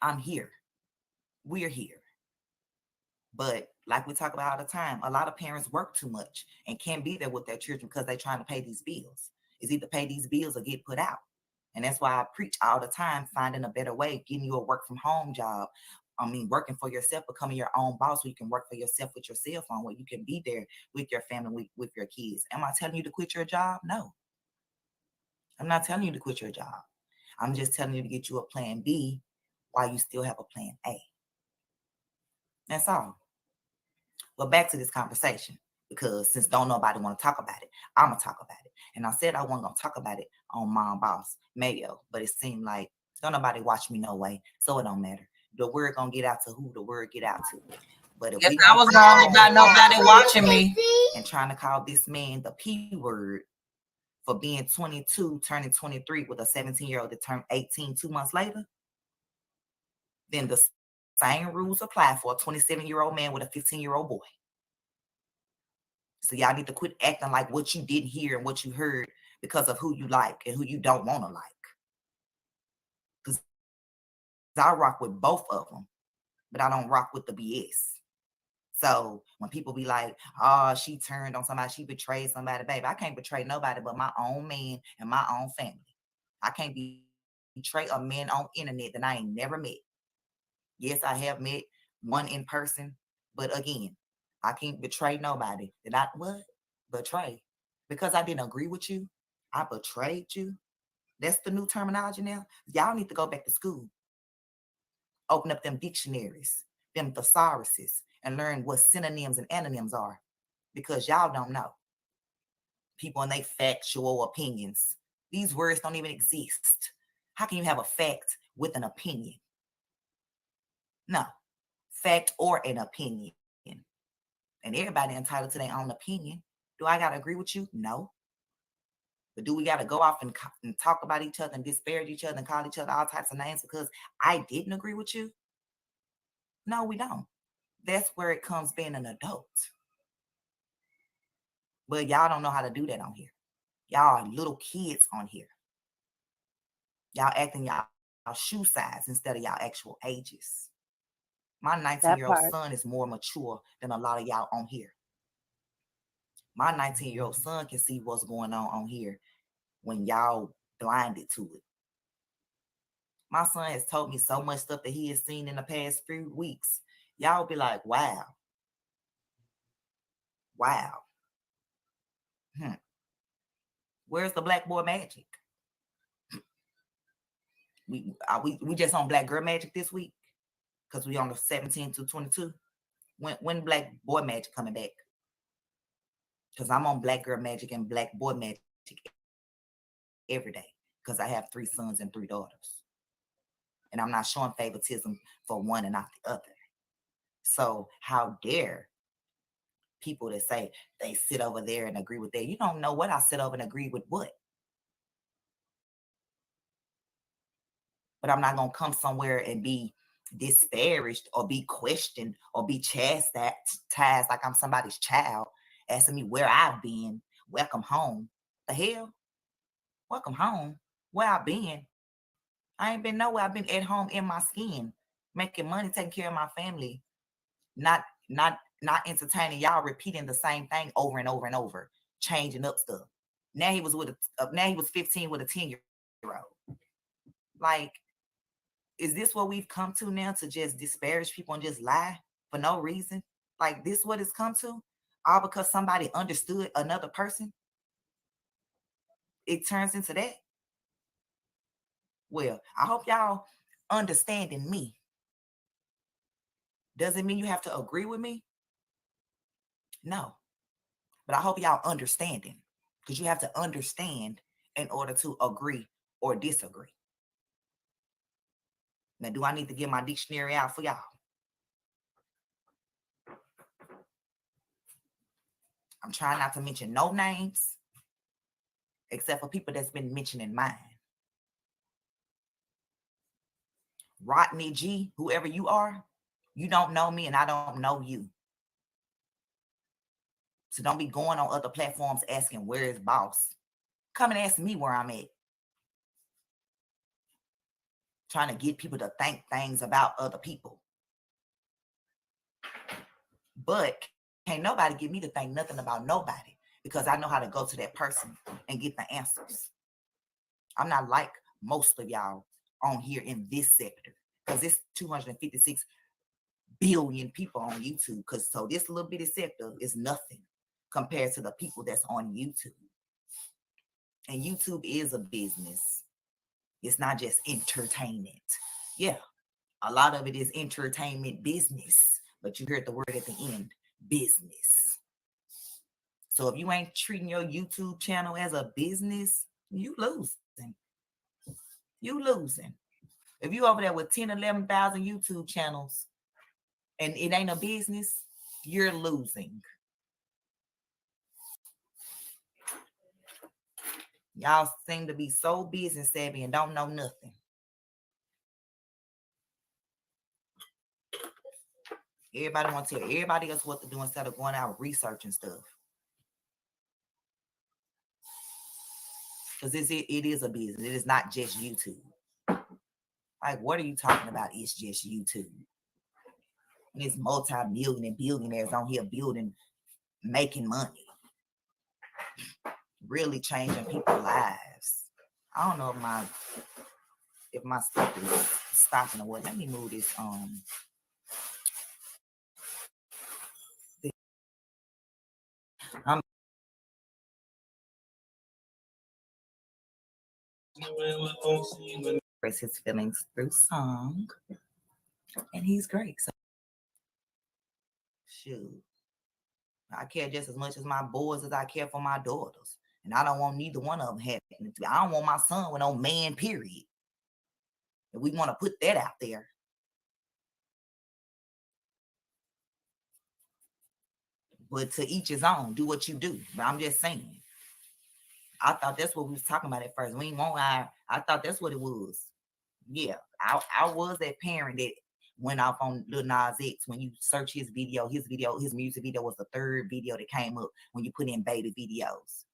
I'm here. We're here. But like we talk about all the time, a lot of parents work too much and can't be there with their children because they're trying to pay these bills. It's either pay these bills or get put out. And that's why I preach all the time, finding a better way, getting you a work from home job. I mean, working for yourself, becoming your own boss so you can work for yourself with your cell phone, where you can be there with your family, with your kids. Am I telling you to quit your job? No. I'm not telling you to quit your job. I'm just telling you to get you a plan B while you still have a plan A. That's all. But back to this conversation, because since don't nobody want to talk about it, I'm going to talk about it. And I said I wasn't going to talk about it on Mom Boss Mayo, but it seemed like don't nobody watch me no way, so it don't matter. The word going to get out to who the word get out to. But if yes, I was wrong about nobody watching me and trying to call this man the P word for being 22, turning 23 with a 17-year-old that turned 18 2 months later, then the same rules apply for a 27-year-old man with a 15-year-old boy. So y'all need to quit acting like what you didn't hear and what you heard because of who you like and who you don't want to like. Because I rock with both of them, but I don't rock with the BS. So when people be like, oh, she turned on somebody, she betrayed somebody, baby, I can't betray nobody but my own man and my own family. I can't betray a man on internet that I ain't never met. Yes, I have met one in person, but again, I can't betray nobody. Did I what? Betray? Because I didn't agree with you, I betrayed you. That's the new terminology now. Y'all need to go back to school. Open up them dictionaries, them thesauruses, and learn what synonyms and antonyms are. Because y'all don't know. People and they factual opinions. These words don't even exist. How can you have a fact with an opinion? No. Fact or an opinion. And everybody entitled to their own opinion. Do I got to agree with you? No. But do we got to go off and talk about each other and disparage each other and call each other all types of names because I didn't agree with you? No, we don't. That's where it comes being an adult. But y'all don't know how to do that on here. Y'all are little kids on here. Y'all acting y'all shoe size instead of y'all actual ages. My 19-year-old son is more mature than a lot of y'all on here. My 19-year-old son can see what's going on here when y'all blinded to it. My son has told me so much stuff that he has seen in the past few weeks. Y'all be like, wow. Wow. Where's the black boy magic? We just on black girl magic this week? Because we on the 17 to 22. When black boy magic coming back? Because I'm on Black Girl Magic and Black Boy Magic every day because I have 3 sons and 3 daughters. And I'm not showing favoritism for one and not the other. So how dare people that say they sit over there and agree with that? You don't know what I sit over and agree with what. But I'm not going to come somewhere and be disparaged or be questioned or be chastised like I'm somebody's child, asking me where I've been. Welcome home. The hell? Welcome home. Where I've been? I ain't been nowhere. I've been at home in my skin, making money, taking care of my family, not entertaining y'all repeating the same thing over and over and over, changing up stuff. Now he was 15 with a 10-year-old. Like, is this what we've come to now, to just disparage people and just lie for no reason? Like, this what it's come to? All because somebody understood another person? It turns into that? Well, I hope y'all understanding me. Doesn't mean you have to agree with me. No. But I hope y'all understanding, because you have to understand in order to agree or disagree. Now, do I need to get my dictionary out for y'all? I'm trying not to mention no names, except for people that's been mentioning mine. Rodney G, whoever you are, you don't know me and I don't know you. So don't be going on other platforms asking where is boss. Come and ask me where I'm at. Trying to get people to think things about other people. But can't nobody get me to think nothing about nobody, because I know how to go to that person and get the answers. I'm not like most of y'all on here in this sector, because it's 256 billion people on YouTube. So this little bitty sector is nothing compared to the people that's on YouTube. And YouTube is a business. It's not just entertainment. Yeah, a lot of it is entertainment business, but you heard the word at the end, business. So if you ain't treating your YouTube channel as a business, you losing. You losing. If you over there with 10, 11,000 YouTube channels and it ain't a business, you're losing. Y'all seem to be so business savvy and don't know nothing. Everybody want to tell everybody else what to do instead of going out researching stuff. Because it is a business. It is not just YouTube. Like, what are you talking about? It's just YouTube. It's multi-million and billionaires on here building, making money. Really changing people's lives. I don't know if my stuff is stopping or what. Let me move this express his feelings through song, and he's great. So, shoot, I care just as much as my boys as I care for my daughters, and I don't want neither one of them happening. I don't want my son with no man. Period. If we want to put that out there. But to each his own. Do what you do. But I'm just saying. I thought that's what we was talking about at first. We ain't want I thought that's what it was. Yeah, I was that parent that went off on Lil Nas X. When you search his music video was the 3rd video that came up when you put in baby videos.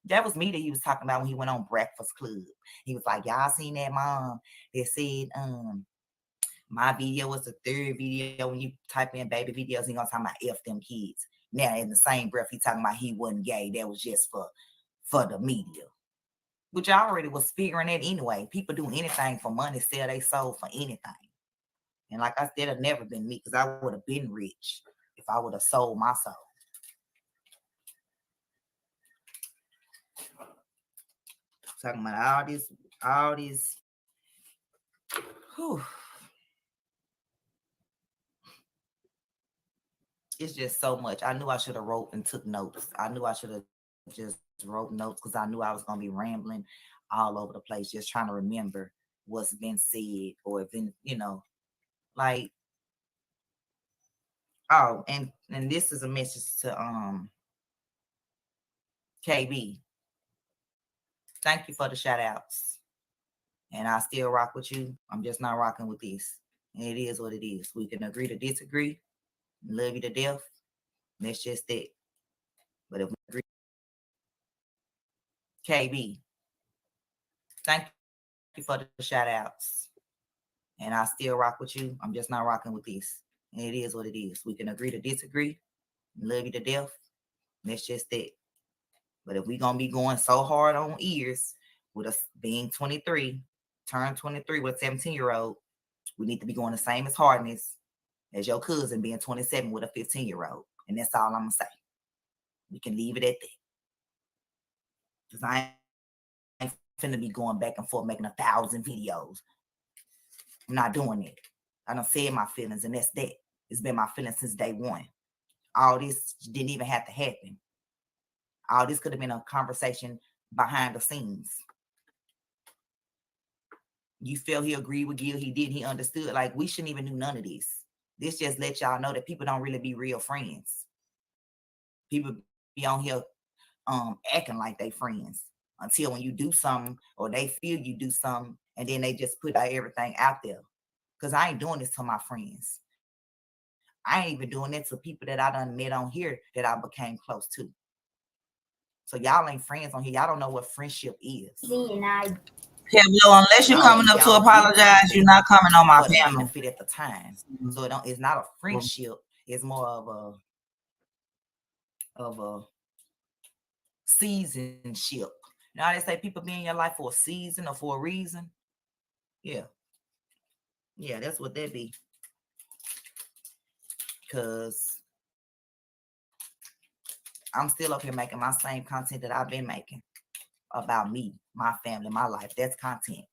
That was me that he was talking about when he went on Breakfast Club. He was like, y'all seen that mom that said, my video was the 3rd video. When you type in baby videos, he gonna talk about F them kids. Now in the same breath, he talking about he wasn't gay. That was just for the media. Which I already was figuring that anyway. People do anything for money, sell their soul for anything. And like I said, it never been me, because I would have been rich if I would have sold my soul. Talking about all this. Whew. It's just so much. I knew I should have wrote and took notes. I knew I should have just wrote notes because I knew I was going to be rambling all over the place, just trying to remember what's been said or been, like, oh, and this is a message to KB. Thank you for the shout outs. And I still rock with you. I'm just not rocking with this. And it is what it is. We can agree to disagree. Love you to death. That's just it. But if we agree, KB, thank you for the shout outs. And I still rock with you. I'm just not rocking with this. And it is what it is. We can agree to disagree. Love you to death. That's just it. But if we're going to be going so hard on ears with us being 23, turn 23 with a 17-year-old, we need to be going the same as hardness as your cousin being 27 with a 15-year-old. And that's all I'm going to say. We can leave it at that. Because I ain't finna be going back and forth making 1,000 videos. I'm not doing it. I done said my feelings, and that's that. It's been my feelings since day one. All this didn't even have to happen. All this could have been a conversation behind the scenes. You feel he agreed with Gil, he did, he understood. Like, we shouldn't even do none of this. This just let y'all know that people don't really be real friends. People be on here acting like they friends until when you do something or they feel you do something and then they just put everything out there. Because I ain't doing this to my friends. I ain't even doing it to people that I done met on here that I became close to. So y'all ain't friends on here. Y'all don't know what friendship is. Kevlo, unless you're coming up to apologize, you're not coming on my panel. At the time. So it's not a friendship. It's more of a seasonship. Now they say people be in your life for a season or for a reason. Yeah. Yeah, that's what that be. Because I'm still up here making my same content that I've been making about me, my family, my life. That's content.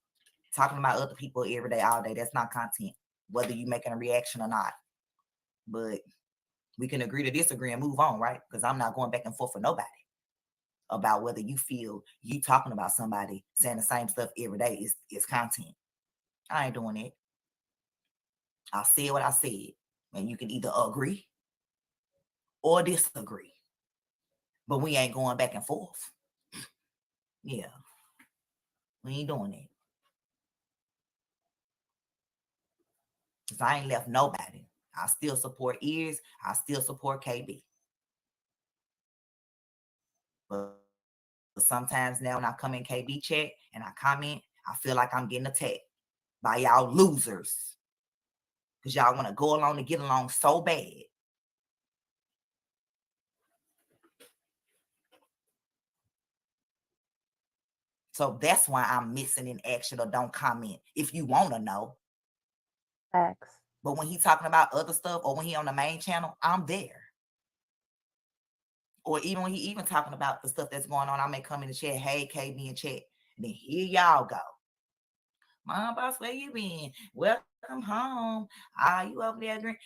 Talking about other people every day, all day, that's not content, whether you making a reaction or not. But we can agree to disagree and move on, right? Because I'm not going back and forth for nobody about whether you feel you talking about somebody saying the same stuff every day is content. I ain't doing it. I said what I said. And you can either agree or disagree. But we ain't going back and forth. Yeah. We ain't doing it. Because I ain't left nobody. I still support Ears. I still support KB. But sometimes now when I come in KB chat and I comment, I feel like I'm getting attacked by y'all losers. Because y'all want to go along and get along so bad. So that's why I'm missing in action or don't comment if you want to know. Facts. But when he's talking about other stuff or when he on the main channel, I'm there. Or even when he even talking about the stuff that's going on, I may come in the chat, hey, KB in chat. And then here y'all go. Mom, boss, where you been? Welcome home. Are you over there agreeing?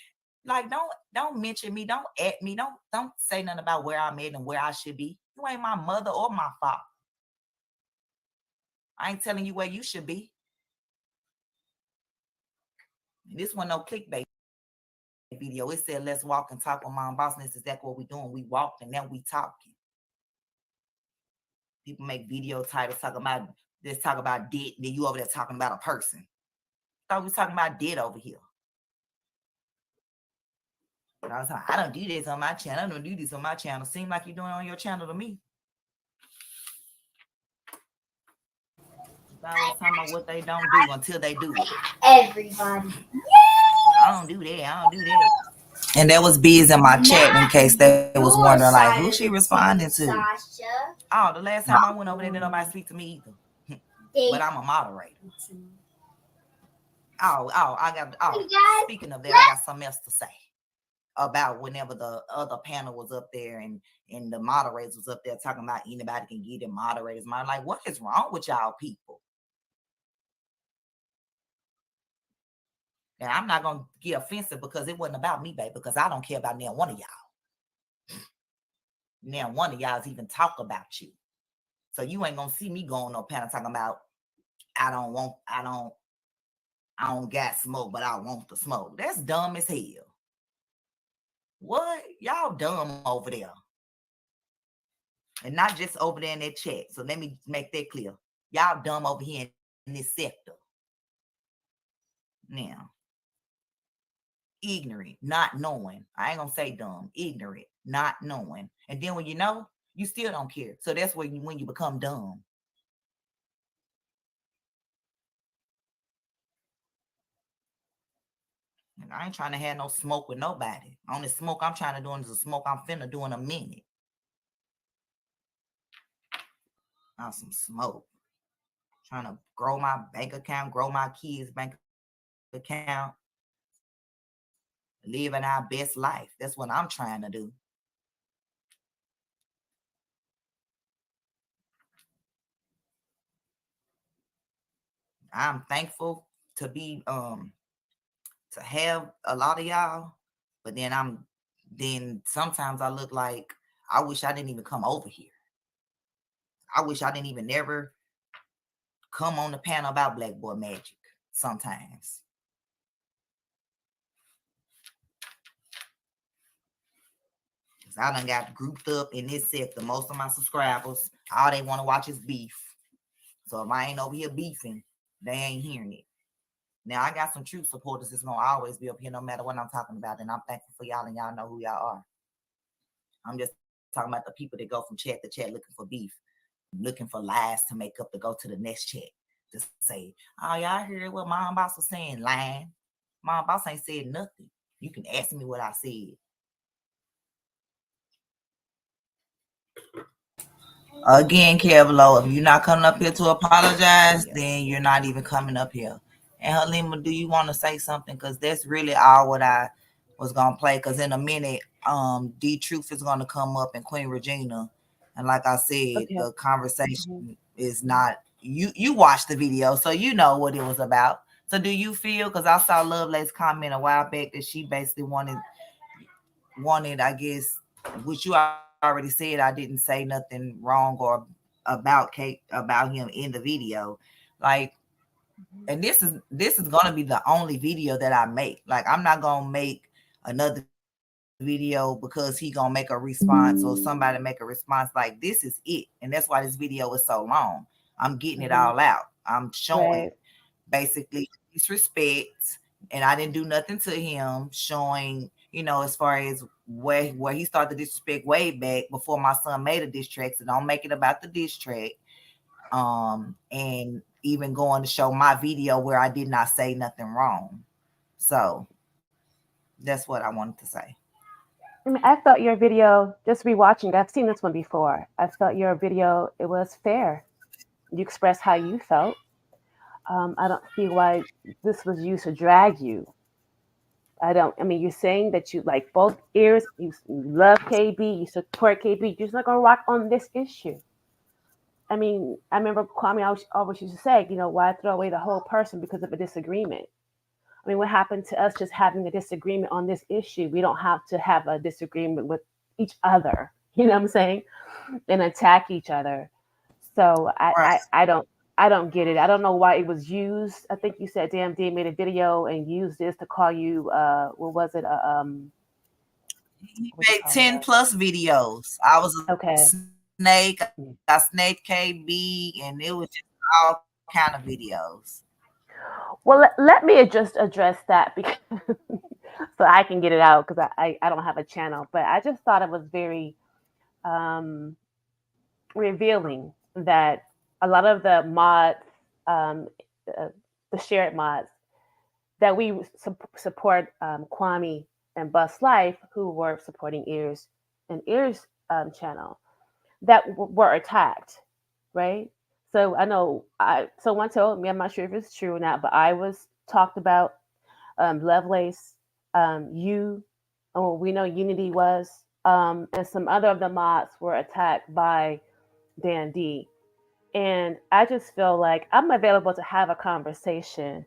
Like, don't mention me. Don't at me. Don't say nothing about where I'm at and where I should be. You ain't my mother or my father. I ain't telling you where you should be. This one no clickbait video. It said, let's walk and talk with Mom Boss. And that's exactly what we doing. We walked and now we talking. People make video titles talk about this, talk about debt. Then you over there talking about a person. Thought we was talking about debt over here. But I was like, I don't do this on my channel. I don't do this on my channel. Seem like you're doing it on your channel to me. I was talking about what they don't do until they do it. Everybody. I don't do that. I don't do that. And that was Biz in my chat in case they was wondering, like, who she responding to? Oh, the last time I went over there, didn't nobody speak to me either. But I'm a moderator. Speaking of that, I got something else to say about whenever the other panel was up there and the moderators was up there talking about anybody can get in moderators. Like, what is wrong with y'all people? And I'm not gonna get offensive because it wasn't about me, babe, because I don't care about now one of y'all. Now one of y'all's even talk about you. So you ain't gonna see me go on no panel talking about I don't got smoke, but I want the smoke. That's dumb as hell. What? Y'all dumb over there. And not just over there in that chat. So let me make that clear. Y'all dumb over here in this sector. Now, ignorant, not knowing. I ain't gonna say dumb, ignorant, not knowing. And then when you know, you still don't care. So that's when you become dumb. And I ain't trying to have no smoke with nobody. Only smoke I'm trying to do is the smoke I'm finna do in a minute. Not some smoke. Trying to grow my bank account, grow my kids' bank account, living our best life. That's what I'm trying to do. I'm thankful to be to have a lot of y'all, but then sometimes I look like I wish I didn't even come over here. I wish I didn't even never come on the panel about Black Boy Magic sometimes. Because I done got grouped up in this sector. Most of my subscribers, all they want to watch is beef. So if I ain't over here beefing, they ain't hearing it. Now, I got some true supporters that's going to always be up here no matter what I'm talking about. And I'm thankful for y'all, and y'all know who y'all are. I'm just talking about the people that go from chat to chat looking for beef, looking for lies to make up to go to the next chat. Just say, oh, y'all heard what Mom Boss was saying, lying. Mom Boss ain't said nothing. You can ask me what I said. Again, Kevlo, if you're not coming up here to apologize, then you're not even coming up here. And Halima, do you want to say something? Because that's really all what I was going to play. Because in a minute, D-Truth is going to come up and Queen Regina. And like I said, the conversation is not, you watched the video, so you know what it was about. So do you feel, because I saw Lovelace comment a while back that she basically wanted, I guess, which you already said, I didn't say nothing wrong or about him in the video. Like, and this is gonna be the only video that I make. Like, I'm not gonna make another video because he gonna make a response or somebody make a response. Like, this is it. And that's why this video is so long. I'm getting it all out. I'm showing basically disrespect, and I didn't do nothing to him, showing, you know, as far as where he started the disrespect way back before my son made a diss track. So don't make it about the diss track. And even going to show my video where I did not say nothing wrong. So that's what I wanted to say. I mean, I felt your video, just rewatching, I've seen this one before. I felt your video, it was fair. You expressed how you felt. I don't see why this was used to drag you. I mean, you're saying that you like both ears, you love KB, you support KB, you're just not going to rock on this issue. I mean, I remember Kwame always used to say, you know, why throw away the whole person because of a disagreement? I mean, what happened to us just having a disagreement on this issue? We don't have to have a disagreement with each other, you know what I'm saying? And attack each other. So I don't get it. I don't know why it was used. I think you said DMD made a video and used this to call you, what was it? He made 10 plus videos. I was a snake, I snaked KB, and it was just all kind of videos. Well, let me just address that because so I can get it out because I don't have a channel. But I just thought it was very revealing that a lot of the mods, the shared mods, that we support Kwame and Bus Life, who were supporting Ears and Ears channel, that were attacked, right? So I know someone told me, I'm not sure if it's true or not, but I was talked about, Lovelace, you, we know Unity was, and some other of the mods were attacked by Dan D. And I just feel like I'm available to have a conversation.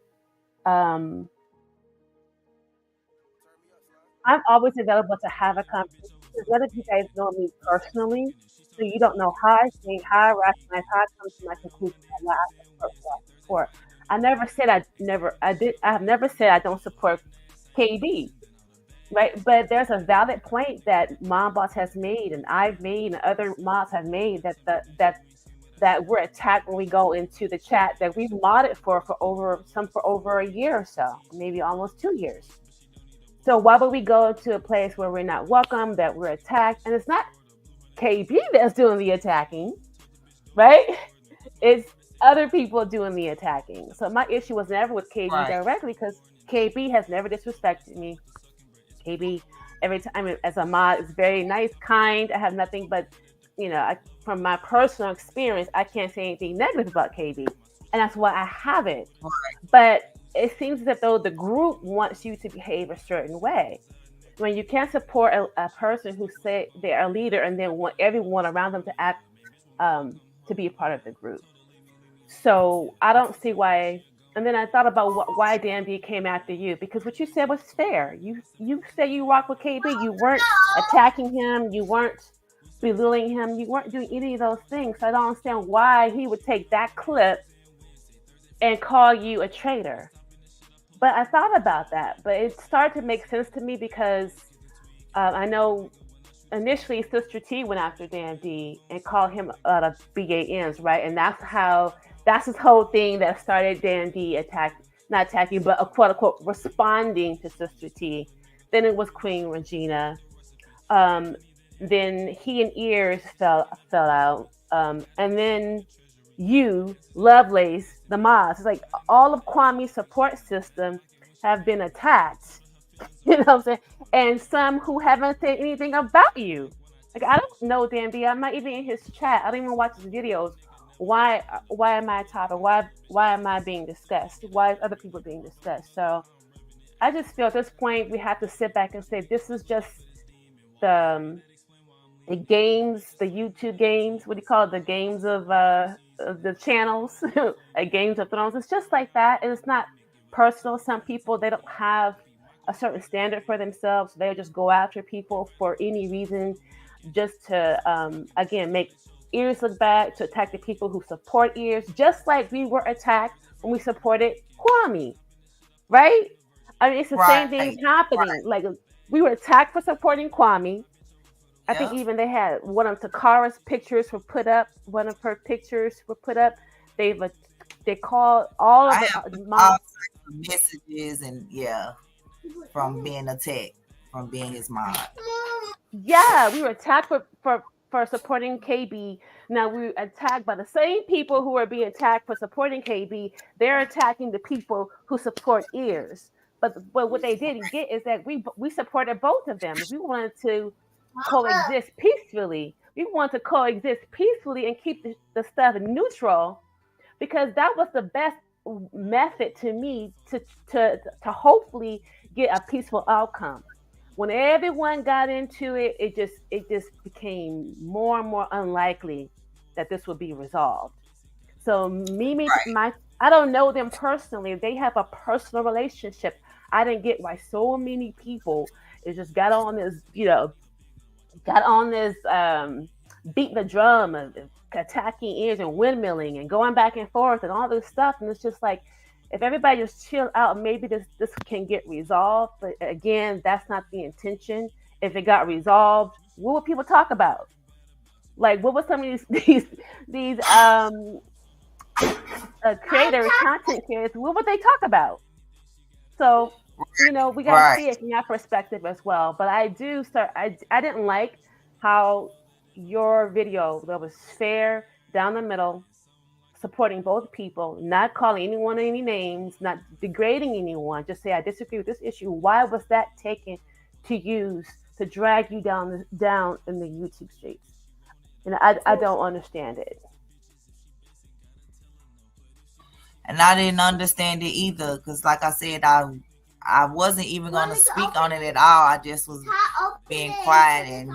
I'm always available to have a conversation. Because none of you guys know me personally, so you don't know how I think, how I rationalize, how I come to my conclusion, and why I support. I never said I have never said I don't support KB, right? But there's a valid point that Mom Boss has made, and I've made, and other moms have made that we're attacked when we go into the chat that we've modded for over a year or so, maybe almost 2 years. So why would we go to a place where we're not welcome, that we're attacked? And it's not KB that's doing the attacking, right? It's other people doing the attacking. So my issue was never with KB directly because KB has never disrespected me. KB, every time as a mod, is very nice, kind. I have nothing but, from my personal experience, I can't say anything negative about KB. And that's why I haven't. But it seems as though the group wants you to behave a certain way. When you can't support a person who say they're a leader and then want everyone around them to act to be a part of the group. So I don't see why. And then I thought about why DMD came after you, because what you said was fair. You said you rock with KB. You weren't attacking him. You weren't belittling him. You weren't doing any of those things. So I don't understand why he would take that clip and call you a traitor. But I thought about that. But it started to make sense to me because I know initially Sister T went after DMD and called him out of BANs, right? And that's his whole thing that started DMD not attacking, but quote unquote responding to Sister T. Then it was Queen Regina. Then he and Ears fell out. And then you, Lovelace, the mods. It's like all of Kwame's support system have been attacked. You know what I'm saying? And some who haven't said anything about you. Like, I don't know DMD. I'm not even in his chat. I don't even watch his videos. Why am I a topic? Why am I being discussed? Why is other people being discussed? So I just feel at this point we have to sit back and say this is just the games, the YouTube games. What do you call it? The games of the channels, Games of Thrones. It's just like that. And it's not personal. Some people, they don't have a certain standard for themselves. They'll just go after people for any reason, just to again make Ears look bad, to attack the people who support Ears, just like we were attacked when we supported Kwame, right? I mean, it's the same thing happening. Like, we were attacked for supporting Kwame. I think even they had one of Takara's pictures were put up. One of her pictures were put up. They called all of the messages and from being attacked, from being his mom. Yeah, we were attacked for supporting KB. Now we're attacked by the same people who are being attacked for supporting KB. They're attacking the people who support Ears. But what they didn't get is that we supported both of them. We wanted to coexist peacefully. We want to coexist peacefully and keep the stuff neutral, because that was the best method to me to hopefully get a peaceful outcome. When everyone got into it, it just became more and more unlikely that this would be resolved. So I don't know them personally. They have a personal relationship. I didn't get why so many people just got on this, beating the drum of attacking Ears and windmilling and going back and forth and all this stuff. And it's just like, if everybody just chill out, maybe this can get resolved. But again, that's not the intention. If it got resolved, what would people talk about? Like, what would some of these creators, content creators, what would they talk about? So, we got to see it from that perspective as well. But I didn't like how your video that was fair, down the middle, supporting both people, not calling anyone any names, not degrading anyone, just say I disagree with this issue. Why was that taken to use to drag you down in the YouTube streets? And I don't understand it. And I didn't understand it either, because like I said, I wasn't even going to speak on it at all. I just was being quiet, and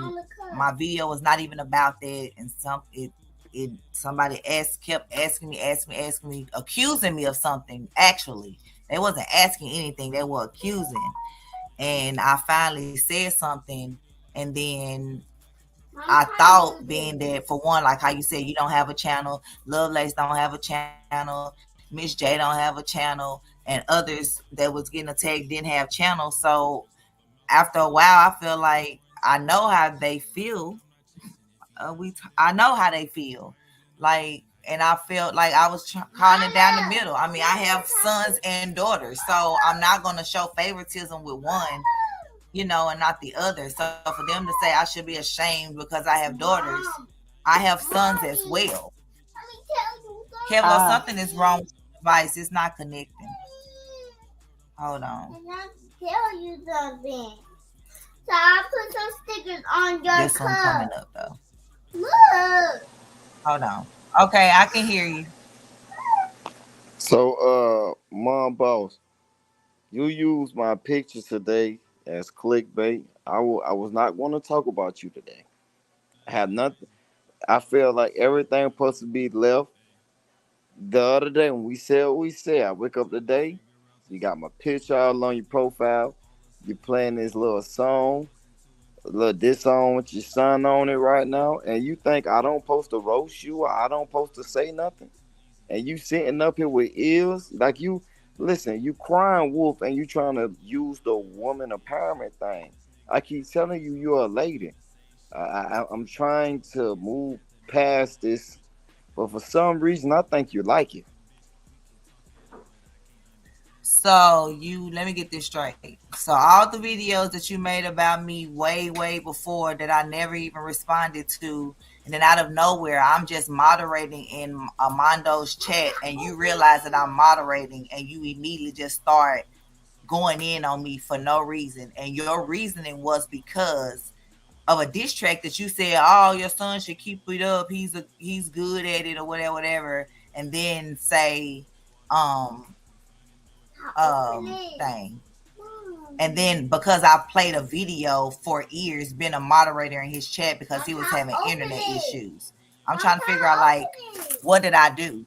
my video was not even about that. And somebody kept asking me, accusing me of something. Actually, they wasn't asking anything; they were accusing. and I finally said something, and then I thought, being that, for one, like how you said, you don't have a channel, Lovelace don't have a channel, Miss J don't have a channel, and others that was getting attacked didn't have channels. So after a while, I feel like I know how they feel. I know how they feel, like, and I felt like I was calling it down the middle. I mean, I have sons and daughters, so I'm not going to show favoritism with one, and not the other. So for them to say I should be ashamed because I have daughters, I have sons as well. Kevlo, something is wrong with your device. It's not connecting. Hold on. Can I tell you something? So I put some stickers on your This one coming cup. up though. Look. Hold on. Okay, I can hear you. So, Mom Boss, you used my picture today as clickbait. I was not going to talk about you today. I had nothing. I feel like everything supposed to be left. The other day when we said what we said, I wake up today, you got my picture all on your profile. You playing this little song, a little diss song with your son on it right now, and you think I don't supposed to roast you or I don't supposed to say nothing? And you sitting up here with ears like you listen, you crying wolf and you trying to use the woman empowerment thing. I keep telling you you're a lady. I'm trying to move past this, but for some reason I think you like it. So let me get this straight. So all the videos that you made about me way before that I never even responded to, and then out of nowhere, I'm just moderating in Amondo's chat, and you realize that I'm moderating, and you immediately just start going in on me for no reason. And your reasoning was because of a diss track that you said, oh, your son should keep it up. He's good at it or whatever. And then say, thing. And then because I played a video for years, been a moderator in his chat because he was having internet issues. I'm trying to figure out, like, what did I do?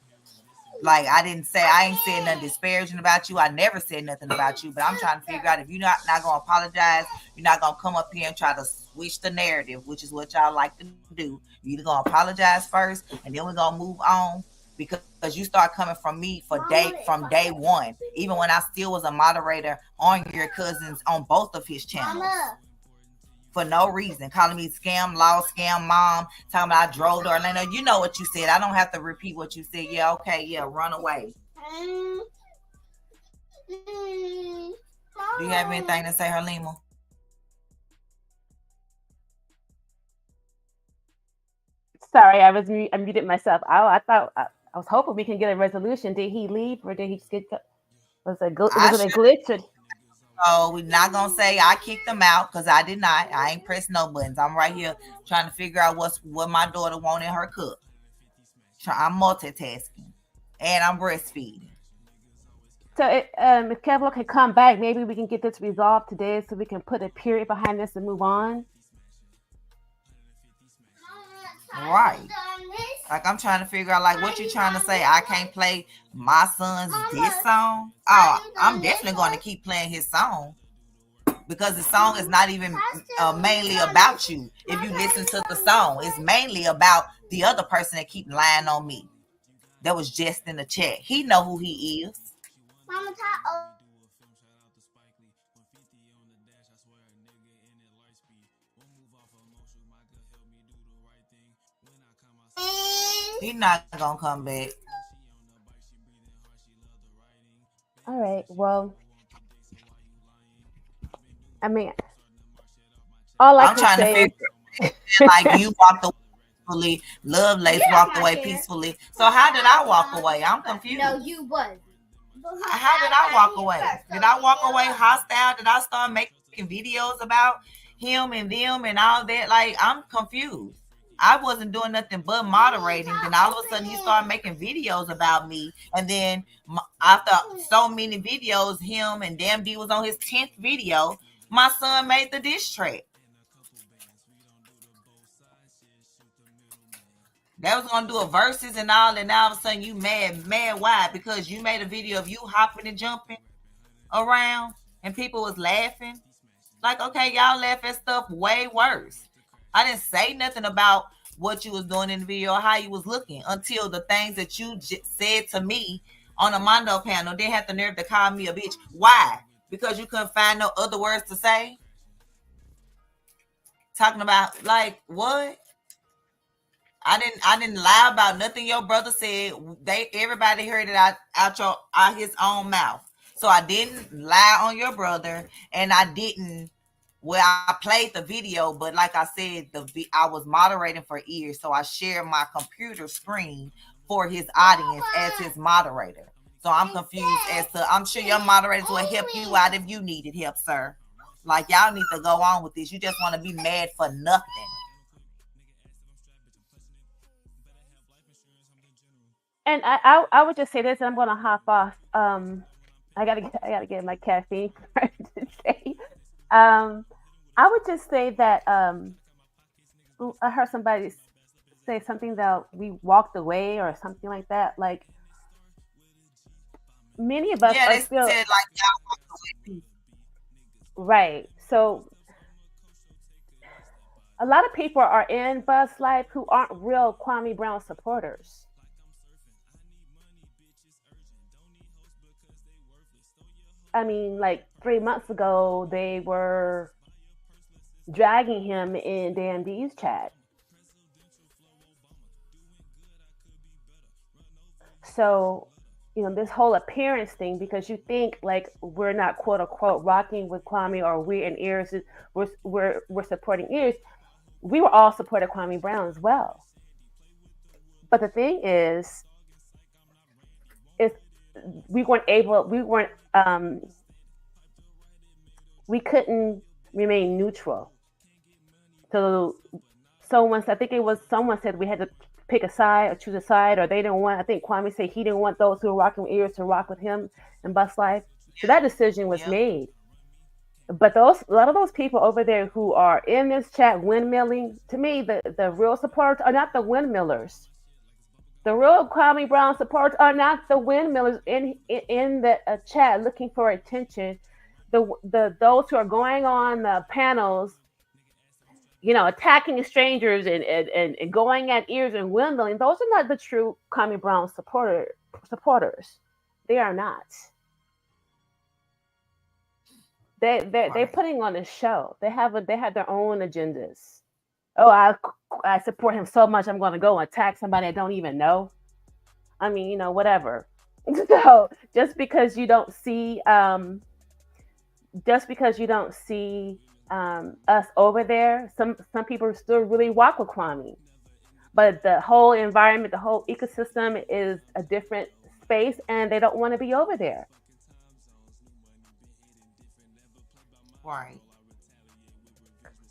Like, I ain't said nothing disparaging about you. I never said nothing about you, but I'm trying to figure out if you're not going to apologize, you're not going to come up here and try to switch the narrative, which is what y'all like to do. You're either going to apologize first, and then we're going to move on, because you start coming from me from day one, even when I still was a moderator on your cousins on both of his channels. For no reason, calling me scam law, scam mom, talking about I drove to Orlando. You know what you said. I don't have to repeat what you said. Yeah, okay, yeah, run away. Do you have anything to say, Harlema? Sorry, I muted myself. I thought I was hoping we can get a resolution. Did he leave, or did he just get? Was it a glitch? So we're not gonna say I kicked him out, because I did not. I ain't pressed no buttons. I'm right here trying to figure out what my daughter want in her cup. I'm multitasking, and I'm breastfeeding. So if Kevlo can come back, maybe we can get this resolved today, so we can put a period behind this and move on. Right. Like, I'm trying to figure out, like, what you trying to say. I can't play my son's diss song? Oh, I'm definitely going to keep playing his song, because the song is not even mainly about you. If you listen to the song, it's mainly about the other person that keep lying on me. That was just in the chat. He know who he is. Mama, He's not gonna come back. All right. Well, I mean, all I'm trying to figure, like, you walked away peacefully, Lovelace walked away peacefully. So how did I walk away? I'm confused. No, you wasn't. How did I walk away? Did I walk away hostile? Did I start making videos about him and them and all that? Like, I'm confused. I wasn't doing nothing but moderating. Then all of a sudden, you start making videos about me. And then after so many videos, him and Damn D was on his 10th video. My son made the diss track. They was gonna do a verses and all, and all of a sudden you mad. Why? Because you made a video of you hopping and jumping around, and people was laughing. Like, okay, y'all laugh at stuff way worse. I didn't say nothing about what you was doing in the video or how you was looking until the things that you said to me on a Mondo panel. They had the nerve to call me a bitch. Why? Because you couldn't find no other words to say? Talking about, like, what? I didn't lie about nothing your brother said. Everybody heard it out his own mouth. So I didn't lie on your brother, and I didn't. Well, I played the video, but like I said, I was moderating for ears, so I shared my computer screen for his audience as his moderator. So I'm confused as to. I'm sure your moderators will help you out if you needed help, sir. Like, y'all need to go on with this. You just want to be mad for nothing. And I would just say this, and I'm gonna hop off. I gotta get my caffeine for today. I would just say that I heard somebody say something that we walked away or something like that. Like, many of us are still said like y'all walked away. Right. So a lot of people are in Bus Life who aren't real Kwame Brown supporters. I mean, like 3 months ago, they were dragging him in DMD's chat. So, this whole appearance thing, because you think like we're not quote unquote rocking with Kwame, or we're in ears, we're supporting ears. We were all supporting Kwame Brown as well. But the thing is we couldn't remain neutral. So someone said we had to pick a side or choose a side, or they didn't want. I think Kwame said he didn't want those who were rocking with ears to rock with him in Bus Life. So that decision was made. But a lot of those people over there who are in this chat windmilling, to me, the real supporters are not the windmillers. The real Kwame Brown supporters are not the windmillers in the chat looking for attention. Those who are going on the panels, attacking strangers and going at ears and windmilling, those are not the true Kwame Brown supporters. They are not. They're putting on a show. They have their own agendas. Oh, I support him so much, I'm going to go attack somebody I don't even know. I mean, whatever. So just because you don't see us over there, some people still really walk with Kwame. But the whole environment, the whole ecosystem is a different space, and they don't want to be over there. Right.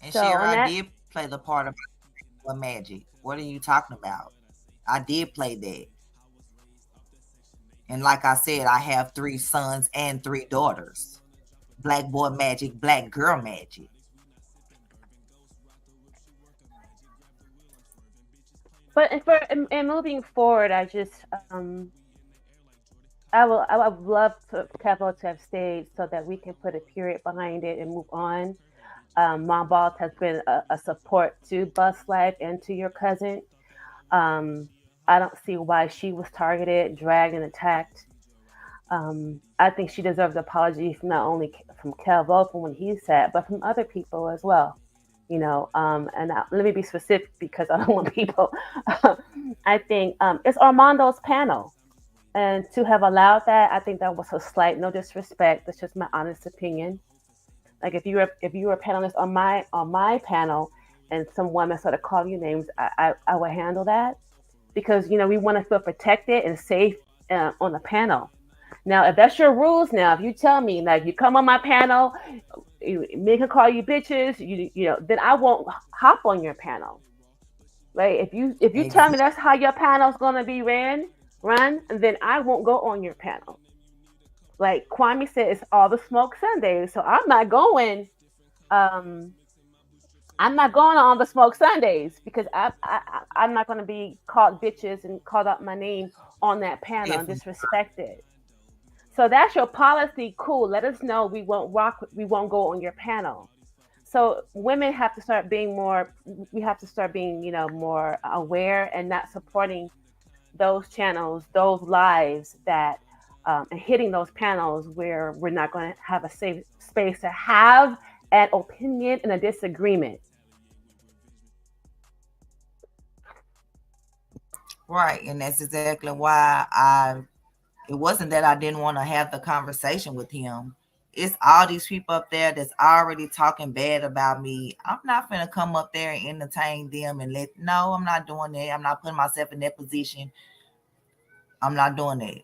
And so I did play the part of Magic. What are you talking about? I did play that. And like I said, I have 3 sons and 3 daughters. Black boy magic, black girl magic. But in moving forward, I just I would love for KevLow to have stayed so that we can put a period behind it and move on. Mom Boss has been a support to Bus Life and to your cousin. I don't see why she was targeted, dragged, and attacked. I think she deserves an apology from not only from KevLow from when he said, but from other people as well. Let me be specific because I don't want people. I think it's Armando's panel. And to have allowed that, I think that was a slight, no disrespect. That's just my honest opinion. Like if you were a panelist on my panel and some woman started calling you names, I would handle that because we want to feel protected and safe on the panel. Now, if that's your rules, if you tell me like you come on my panel, men can call you bitches, then I won't hop on your panel. Right? If you tell me that's how your panel's gonna be run, then I won't go on your panel. Like Kwame said, it's all the smoke Sundays, so I'm not going. I'm not going on the smoke Sundays because I'm not going to be called bitches and called out my name on that panel and disrespected. So that's your policy. Cool. Let us know. We won't go on your panel. So women have to start being more. We have to start being, more aware and not supporting those channels, those lives that, and hitting those panels where we're not going to have a safe space to have an opinion and a disagreement. Right, and that's exactly why it wasn't that I didn't want to have the conversation with him. It's all these people up there that's already talking bad about me. I'm not gonna come up there and entertain them and no, I'm not doing that. I'm not putting myself in that position. I'm not doing that.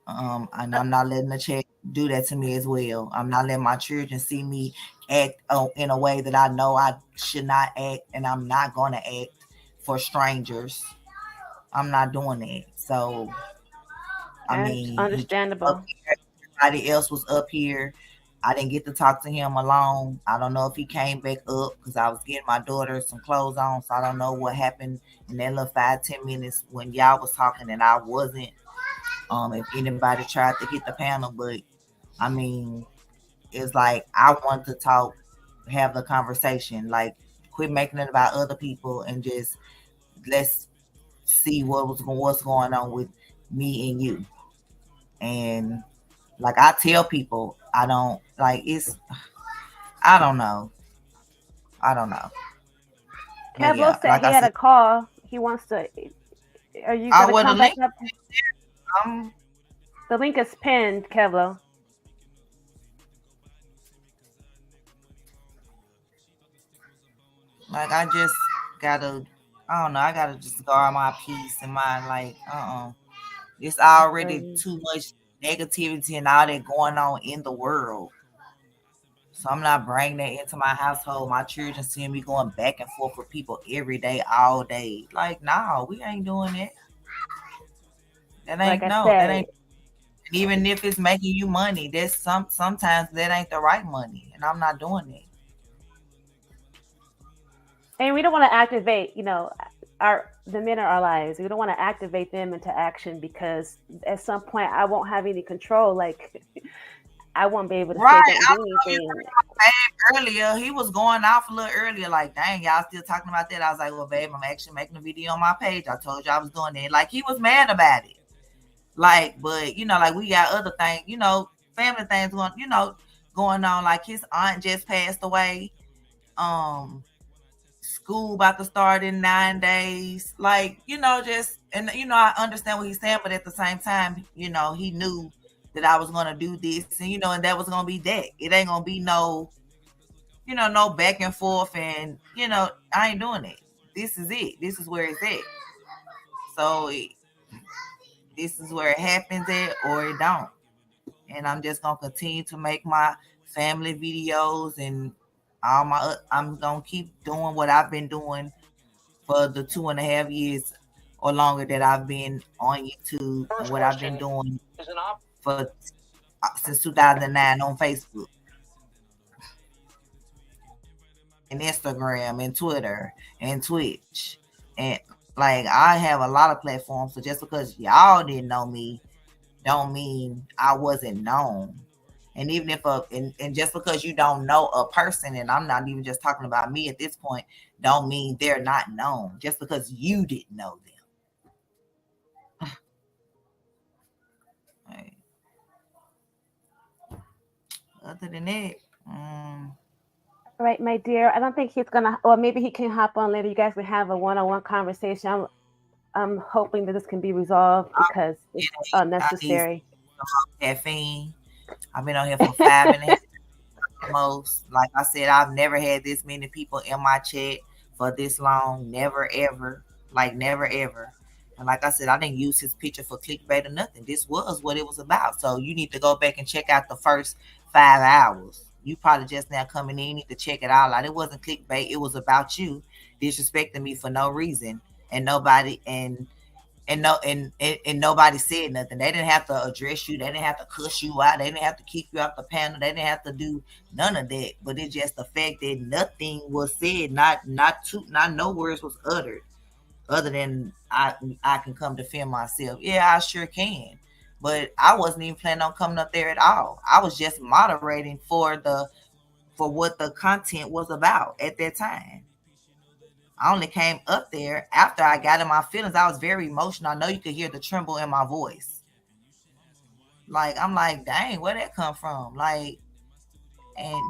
And I'm not letting the check do that to me as well. I'm not letting my children see me act in a way that I know I should not act, and I'm not going to act for strangers. I'm not doing that. So, I mean, understandable. Everybody else was up here. I didn't get to talk to him alone. I don't know if he came back up because I was getting my daughter some clothes on. So I don't know what happened in that little 5-10 minutes when y'all was talking and I wasn't. If anybody tried to hit the panel, but I mean, it's like I want to talk, have the conversation, like quit making it about other people and just let's see what's going on with me and you. And like I tell people, I don't like it's. I don't know. Kevlo said like he had a call. He wants to. Are you going to come back up? The link is pinned, Kevlo. Like I just gotta, I don't know. I gotta just guard my peace and my like. It's already too much negativity and all that going on in the world. So I'm not bringing that into my household. My children seeing me going back and forth with people every day, all day. Like, no, we ain't doing that. That ain't that ain't. Even if it's making you money, there's sometimes that ain't the right money, and I'm not doing it. And we don't want to activate, the men in our lives. We don't want to activate them into action because at some point I won't have any control. Like I won't be able to say don't do anything. Earlier, he was going off a little earlier, like, dang, y'all still talking about that. I was like, well, babe, I'm actually making a video on my page. I told you I was doing that. Like he was mad about it. Like, but like we got other things, family things going on. Like his aunt just passed away. School about to start in 9 days. Like, I understand what he's saying, but at the same time, he knew that I was gonna do this, and and that was gonna be that. It ain't gonna be no, no back and forth, and I ain't doing it. This is it. This is where it's at. So this is where it happens at, or it don't. And I'm just gonna continue to make my family videos and I'm gonna keep doing what I've been doing for the 2.5 years or longer that I've been on YouTube, and what I've been doing for since 2009 on Facebook and Instagram and Twitter and Twitch. And like I have a lot of platforms, so just because y'all didn't know me don't mean I wasn't known. And even if and just because you don't know a person, and I'm not even just talking about me at this point, don't mean they're not known just because you didn't know them. Right. Other than that, right, my dear, I don't think he's gonna, or maybe he can hop on later. You guys can have a one-on-one conversation. I'm hoping that this can be resolved because it's unnecessary. Caffeine. I've been on here for 5.5 most. Like I said, I've never had this many people in my chat for this long. Never ever. Like never ever. And like I said, I didn't use his picture for clickbait or nothing. This was what it was about. So you need to go back and check out the first 5 hours. You probably just now coming in. You need to check it all out. It wasn't clickbait. It was about you disrespecting me for no reason, and nobody nobody said nothing. They didn't have to address you. They didn't have to cuss you out. They didn't have to kick you out the panel. They didn't have to do none of that. But it's just the fact that nothing was said, not no words was uttered, other than I can come defend myself. Yeah, I sure can. But I wasn't even planning on coming up there at all. I was just moderating for for what the content was about at that time. I only came up there after I got in my feelings. I was very emotional. I know you could hear the tremble in my voice. Like, I'm like, dang, where that come from? Like, and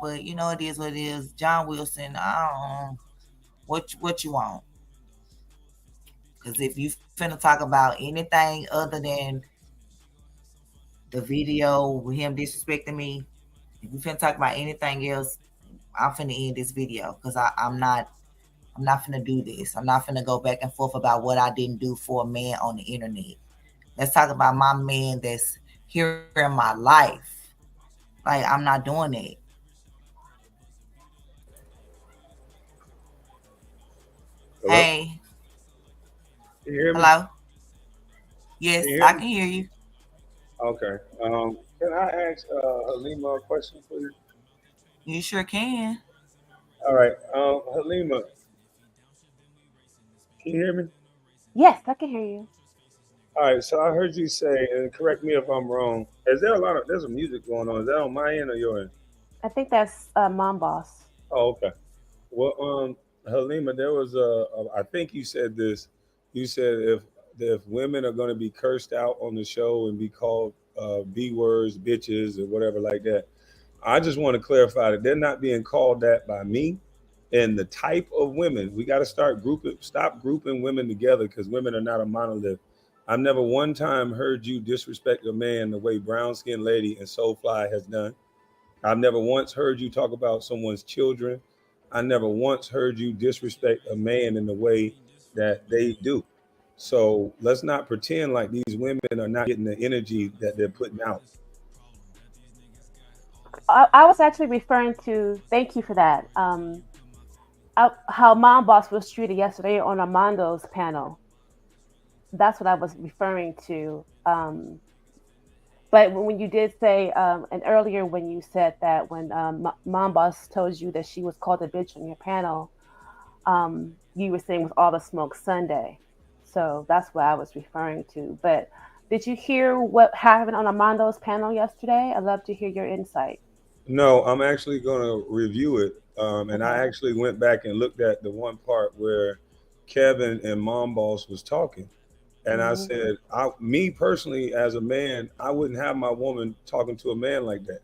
but it is what it is. John Wilson, I don't know what you want. Because if you finna talk about anything other than the video with him disrespecting me, if you finna talk about anything else, I'm finna end this video because I'm not finna do this. I'm not finna go back and forth about what I didn't do for a man on the internet. Let's talk about my man that's here in my life. Like, I'm not doing it. Hello? Hey. Can you hear me? Hello? Yes, Can you hear I me? can hear you. Okay. Can I ask Halima a question, please? You sure can. All right. Halima, can you hear me? Yes, I can hear you. All right. So I heard you say, and correct me if I'm wrong. Is there there's some music going on? Is that on my end or your end? I think that's Mom Boss. Oh, okay. Well, Halima, there was I think you said this. You said if women are going to be cursed out on the show and be called b words, bitches, or whatever like that, I just want to clarify that they're not being called that by me. And the type of women, we got to stop grouping women together because women are not a monolith. I've never one time heard you disrespect a man the way Brown Skin Lady and Soulfly has done. I've never once heard you talk about someone's children. I never once heard you disrespect a man in the way that they do. So let's not pretend like these women are not getting the energy that they're putting out. I was actually referring to. Thank you for that. How Mom Boss was treated yesterday on Armando's panel. That's what I was referring to. But when you did say, and earlier when you said that when Mom Boss told you that she was called a bitch on your panel, you were saying with all the smoke Sunday. So that's what I was referring to. But did you hear what happened on Armando's panel yesterday? I'd love to hear your insight. No, I'm actually going to review it. And I Okay. actually went back and looked at the one part where Kevin and Mom Boss was talking. And I Mhm. said, me personally, as a man, I wouldn't have my woman talking to a man like that,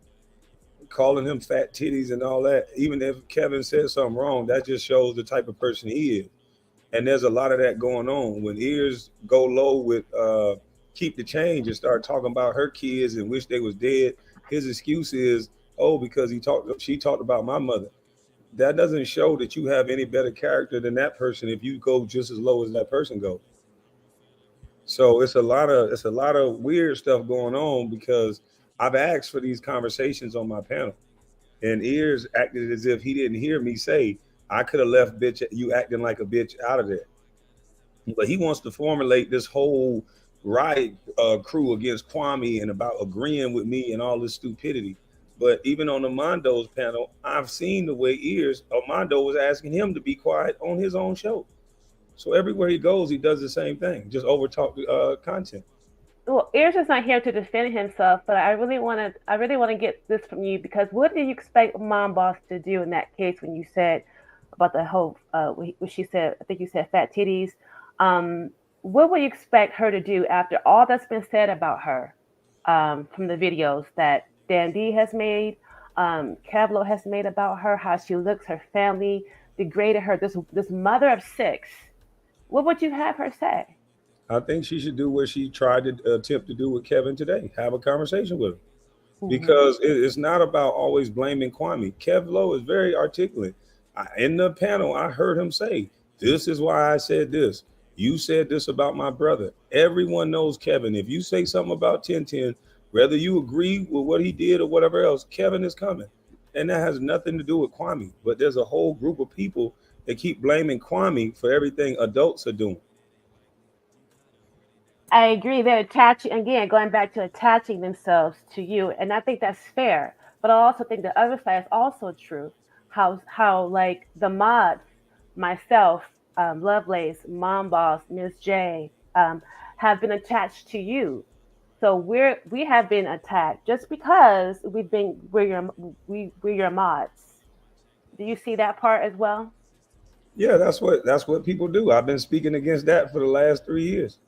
calling him fat titties and all that. Even if Kevin said something wrong, that just shows the type of person he is. And there's a lot of that going on. When ears go low with keep the change and start talking about her kids and wish they was dead, his excuse is, oh, because she talked about my mother. That doesn't show that you have any better character than that person if you go just as low as that person goes. So it's a lot of weird stuff going on because I've asked for these conversations on my panel, and ears acted as if he didn't hear me say I could have left bitch you acting like a bitch out of there. But he wants to formulate this whole riot crew against Kwame and about agreeing with me and all this stupidity. But even on Amondo's panel, I've seen the way ears Armando was asking him to be quiet on his own show. So everywhere he goes, he does the same thing, just overtalk the content. Well, Ears is not here to defend himself, but I really want to get this from you because what do you expect Mom Boss to do in that case when you said about the whole, when she said, I think you said fat titties. Um, what would you expect her to do after all that's been said about her from the videos that Dan D has made, Kevlo has made about her, how she looks, her family degraded her, this mother of six. What would you have her say? I think she should do what she tried to attempt to do with Kevin today. Have a conversation with him Mhm. because it's not about always blaming Kwame. KevLow is very articulate. In the panel, I heard him say, "This is why I said this. You said this about my brother." Everyone knows Kevin. If you say something about 1010, whether you agree with what he did or whatever else, Kevin is coming. And that has nothing to do with Kwame. But there's a whole group of people that keep blaming Kwame for everything adults are doing. I agree. They're attaching again, going back to attaching themselves to you, and I think that's fair. But I also think the other side is also true. How like the mods, myself, Lovelace, Mom Boss, Miss J, have been attached to you. So we have been attacked just because we're your mods. Do you see that part as well? Yeah, that's what people do. I've been speaking against that for the last 3 years.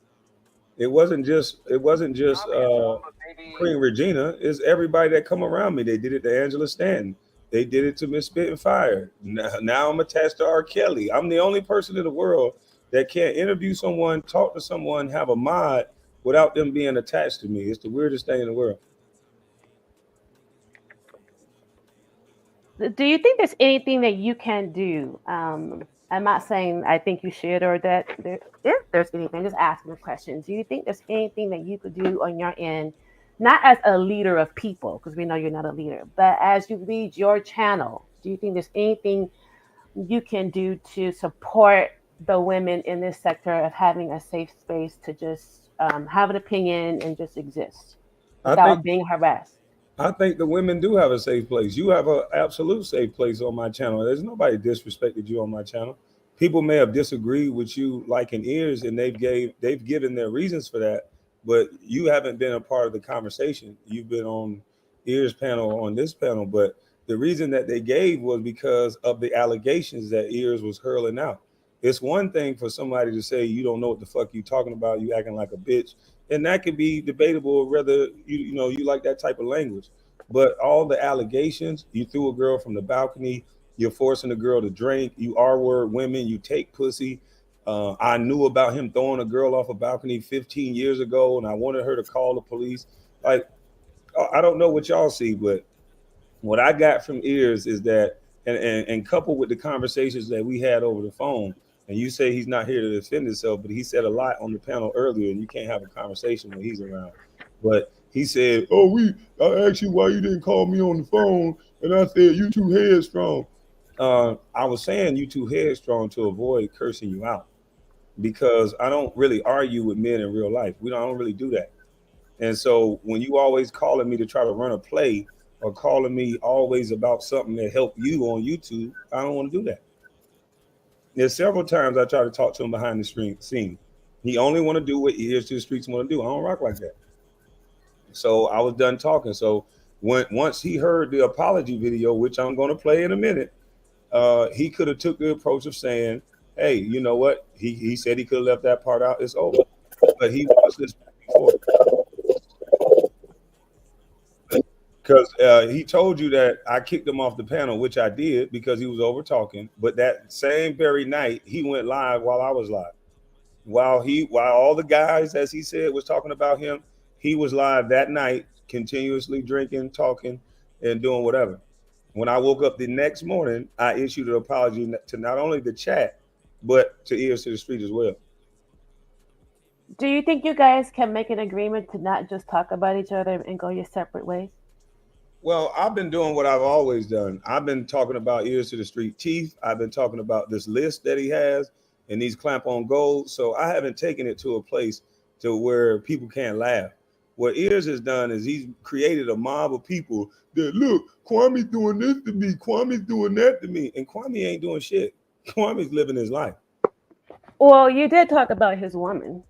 It wasn't just Queen Regina. It's everybody that come around me. They did it to Angela Stanton. They did it to Miss Spitting Fire. Now I'm attached to R. Kelly. I'm the only person in the world that can't interview someone, talk to someone, have a mod without them being attached to me. It's the weirdest thing in the world. Do you think there's anything that you can do? I'm not saying I think you should or that if there's anything, just asking the question. Do you think there's anything that you could do on your end, not as a leader of people, because we know you're not a leader, but as you lead your channel, do you think there's anything you can do to support the women in this sector of having a safe space to just have an opinion and just exist without being harassed? I think the women do have a safe place. You have an absolute safe place on my channel. There's nobody disrespected you on my channel. People may have disagreed with you like in ears, and they've given their reasons for that, but you haven't been a part of the conversation. You've been on ears panel on this panel, but the reason that they gave was because of the allegations that ears was hurling out. It's one thing for somebody to say you don't know what the fuck you talking about, you acting like a bitch. And that could be debatable whether you like that type of language. But all the allegations, you threw a girl from the balcony, you're forcing a girl to drink, you R-word women, you take pussy. I knew about him throwing a girl off a balcony 15 years ago, and I wanted her to call the police. Like, I don't know what y'all see, but what I got from ears is that, and coupled with the conversations that we had over the phone, and you say he's not here to defend himself, but he said a lot on the panel earlier, and you can't have a conversation when he's around. But he said, I asked you why you didn't call me on the phone, and I said, you too headstrong. I was saying you too headstrong to avoid cursing you out, because I don't really argue with men in real life. I don't really do that. And so when you always calling me to try to run a play or calling me always about something that helped you on YouTube, I don't want to do that. There's several times I try to talk to him behind the scene. He only want to do what ears to the streets want to do. I don't rock like that. So I was done talking. So once he heard the apology video, which I'm going to play in a minute, he could have took the approach of saying, hey, you know what? He said he could have left that part out. It's over. But he was this before. Because he told you that I kicked him off the panel, which I did because he was over talking. But that same very night, he went live while I was live. While all the guys, as he said, was talking about him, he was live that night, continuously drinking, talking, and doing whatever. When I woke up the next morning, I issued an apology to not only the chat, but to Ears to the Street as well. Do you think you guys can make an agreement to not just talk about each other and go your separate ways? Well, I've been doing what I've always done. I've been talking about Ears to the Street Chief. I've been talking about this list that he has and these clamp on gold. So I haven't taken it to a place to where people can't laugh. What Ears has done is he's created a mob of people that, look, Kwame's doing this to me, Kwame's doing that to me. And Kwame ain't doing shit. Kwame's living his life. Well, you did talk about his woman.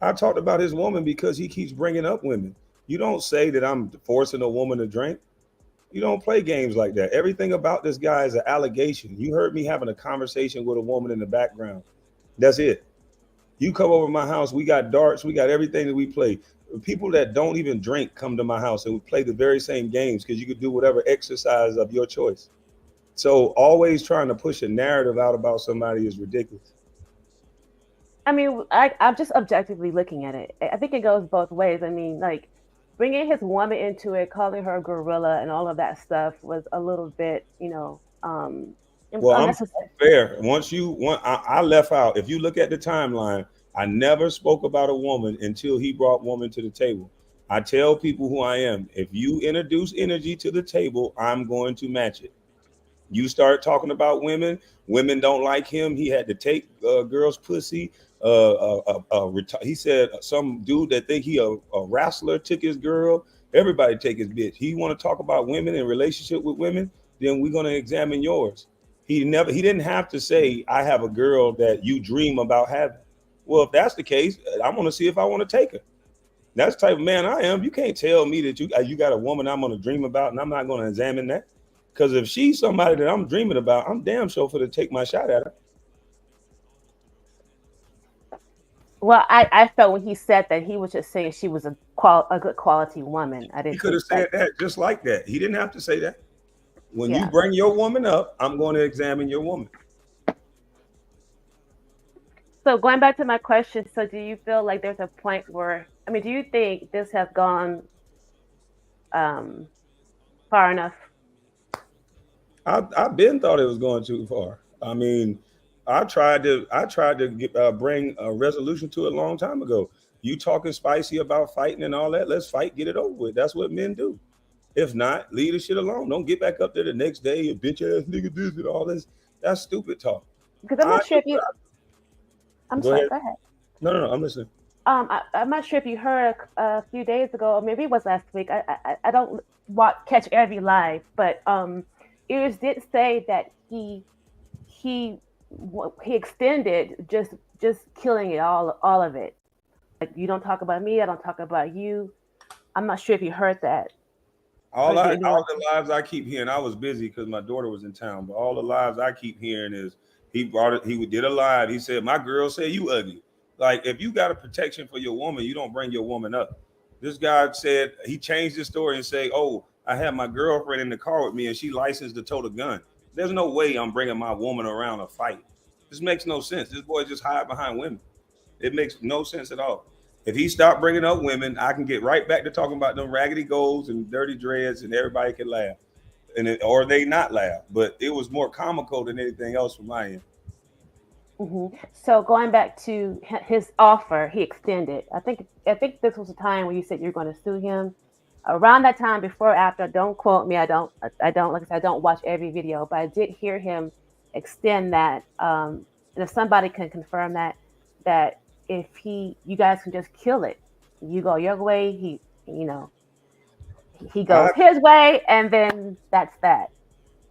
I talked about his woman because he keeps bringing up women. You don't say that I'm forcing a woman to drink. You don't play games like that. Everything about this guy is an allegation. You heard me having a conversation with a woman in the background. That's it. You come over to my house, we got darts, we got everything that we play. People that don't even drink come to my house and we play the very same games because you could do whatever exercise of your choice. So always trying to push a narrative out about somebody is ridiculous. I mean, I'm just objectively looking at it. I think it goes both ways. I mean, like, bringing his woman into it, calling her a gorilla and all of that stuff was a little bit, well, I'm fair. I left out. If you look at the timeline, I never spoke about a woman until he brought woman to the table. I tell people who I am. If you introduce energy to the table, I'm going to match it. You start talking about women don't like him. He had to take girls' pussy. He said some dude that think he a wrestler took his girl. Everybody take his bitch. He want to talk about women and relationship with women, then we're going to examine yours. He didn't have to say, I have a girl that you dream about having. Well, if that's the case, I'm going to see if I want to take her. That's the type of man I am. You can't tell me that you got a woman I'm gonna dream about, and I'm not gonna examine that. Because if she's somebody that I'm dreaming about, I'm damn sure for to take my shot at her. Well, I felt when he said that, he was just saying she was a good quality woman. I didn't. He could have said that just like that. He didn't have to say that. When you bring your woman up, I'm going to examine your woman. So going back to my question, so do you feel like there's a point where, I mean, do you think this has gone far enough? I've been thought it was going too far. I mean, I tried to bring a resolution to it a long time ago. You talking spicy about fighting and all that? Let's fight, get it over with. That's what men do. If not, leave the shit alone. Don't get back up there the next day, a bitch ass nigga this and all this. That's stupid talk. Because I'm not sure if you. I'm sorry. Go ahead. No, I'm listening. I'm not sure if you heard a few days ago, or maybe it was last week. I don't catch every live, but Ears did say that he extended just killing it all of it. Like, you don't talk about me, I don't talk about you. I'm not sure if you heard that. All the lives I keep hearing, I was busy because my daughter was in town, but all the lives I keep hearing is he did a live. He said, my girl said you ugly. Like, if you got a protection for your woman, you don't bring your woman up. This guy said he changed his story and say, oh, I had my girlfriend in the car with me and she licensed to tote a gun. There's no way I'm bringing my woman around a fight. This makes no sense. This boy just hide behind women. It makes no sense at all. If he stopped bringing up women, I can get right back to talking about them raggedy goals and dirty dreads, and everybody can laugh, or they not laugh. But it was more comical than anything else from my end. Mm-hmm. So going back to his offer, he extended. I think this was a time where you said you're going to sue him. Around that time, before or after, don't quote me. I don't like I said, I don't watch every video, but I did hear him extend that. And if somebody can confirm that if you guys can just kill it, you go your way, he goes his way, and then that's that.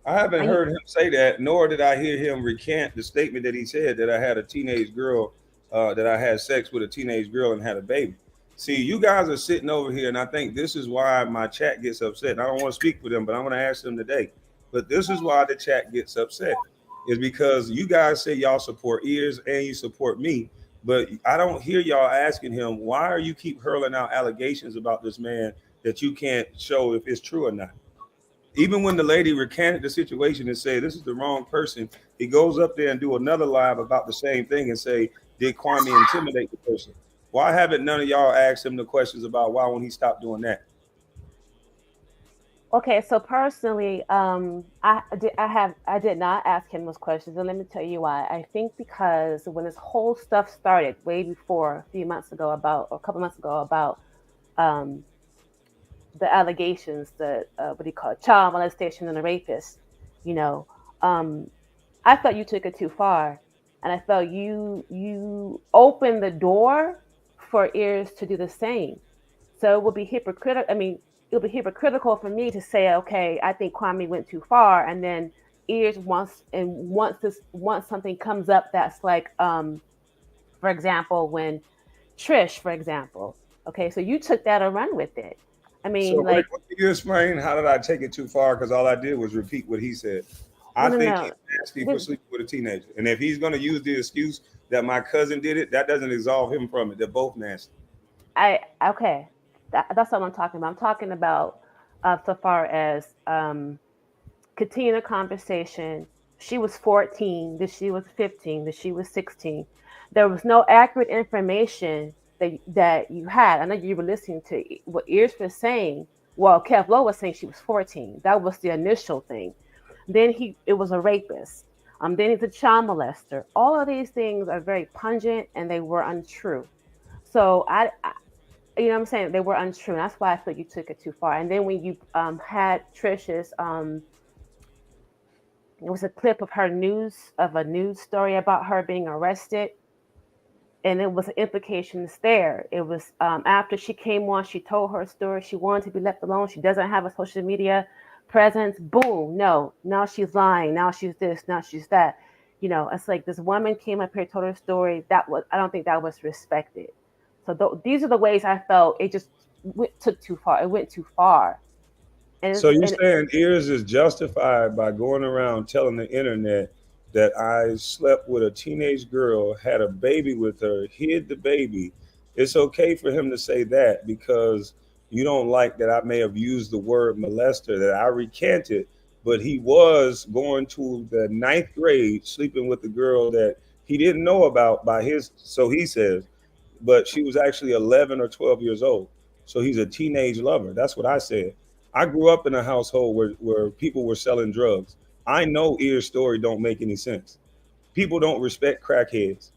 I haven't heard him say that, nor did I hear him recant the statement that he said that I had a teenage girl, that I had sex with a teenage girl and had a baby. See, you guys are sitting over here, and I think this is why my chat gets upset. And I don't want to speak for them, but I'm going to ask them today. But this is why the chat gets upset, is because you guys say y'all support Ears and you support me. But I don't hear y'all asking him, why are you keep hurling out allegations about this man that you can't show if it's true or not? Even when the lady recanted the situation and said, this is the wrong person, he goes up there and do another live about the same thing and say, did Kwame intimidate the person? Why haven't none of y'all asked him the questions about why won't he stop doing that? Okay, so personally, I did not ask him those questions, and let me tell you why. I think because when this whole stuff started way before, a couple months ago about the allegations that what do you call it, child molestation and a rapist, I felt you took it too far, and I felt you opened the door for Ears to do the same. So it would be hypocritical. I mean, it would be hypocritical for me to say, okay, I think Kwame went too far, and then Ears once something comes up that's like, for example, when Trish, for example, okay, so you took that and run with it. I mean, so like, what you explain? How did I take it too far? Because all I did was repeat what he said. I think he's nasty for sleeping with a teenager, and if he's going to use the excuse that my cousin did it, that doesn't absolve him from it. They're both nasty. Okay. That's what I'm talking about. I'm talking about so far as continue the conversation. She was 14, that she was 15, that she was 16. There was no accurate information that you had. I know you were listening to what Ears was saying. Well, KevLow was saying she was 14. That was the initial thing. Then it was a rapist. Then he's a child molester. All of these things are very pungent, and they were untrue. So I you know what I'm saying? They were untrue. And that's why I feel you took it too far. And then when you had Trish's, it was a clip of a news story about her being arrested. And it was implications there. It was after she came on, she told her story. She wanted to be left alone. She doesn't have a social media presence. Boom. No, now she's lying. Now she's this. Now she's that. It's like this woman came up here, told her story. I don't think that was respected. So these are the ways I felt it just took too far. It went too far. So you're saying Ears is justified by going around telling the internet that I slept with a teenage girl, had a baby with her, hid the baby. It's okay for him to say that because you don't like that I may have used the word molester, that I recanted, but he was going to the 9th grade sleeping with the girl that he didn't know about by his, so he says, but she was actually 11 or 12 years old. So he's a teenage lover. That's what I said. I grew up in a household where people were selling drugs. I know Ear's story don't make any sense. People don't respect crackheads.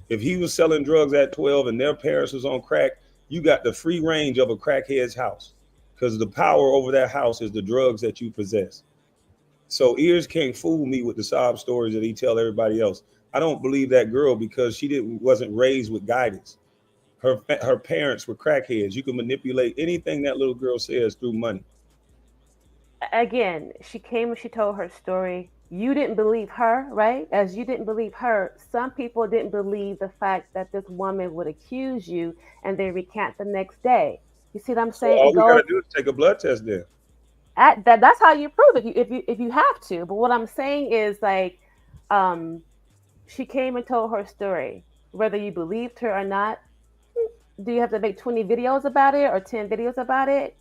If he was selling drugs at 12 and their parents was on crack, you got the free range of a crackhead's house because the power over that house is the drugs that you possess. So Ears can't fool me with the sob stories that he tell everybody else. I don't believe that girl because she wasn't raised with guidance. Her parents were crackheads. You can manipulate anything that little girl says through money. Again, she came and she told her story. You didn't believe her, right? As you didn't believe her, some people didn't believe the fact that this woman would accuse you and then recant the next day. You see what I'm saying? So all we gotta do is take a blood test then. That's how you prove it if you have to. But what I'm saying is like, she came and told her story. Whether you believed her or not, do you have to make 20 videos about it or 10 videos about it?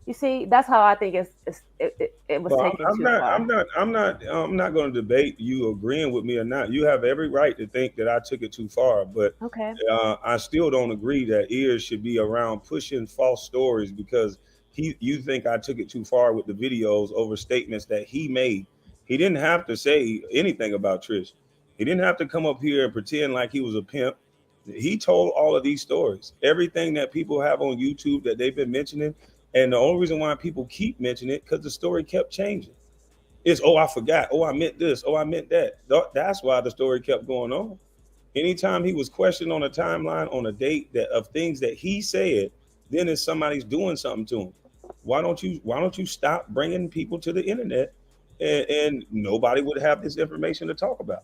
You see, that's how I think it was taken too far. I'm not going to debate you agreeing with me or not. You have every right to think that I took it too far, but okay. I still don't agree that Ears should be around pushing false stories because you think I took it too far with the videos over statements that he made. He didn't have to say anything about Trish. He didn't have to come up here and pretend like he was a pimp. He told all of these stories. Everything that people have on YouTube that they've been mentioning. And the only reason why people keep mentioning it because the story kept changing. It's, oh, I forgot. Oh, I meant this. Oh, I meant that. That's why the story kept going on. Anytime he was questioned on a timeline, on a date of things that he said, then it's somebody's doing something to him. Why don't you stop bringing people to the internet and nobody would have this information to talk about?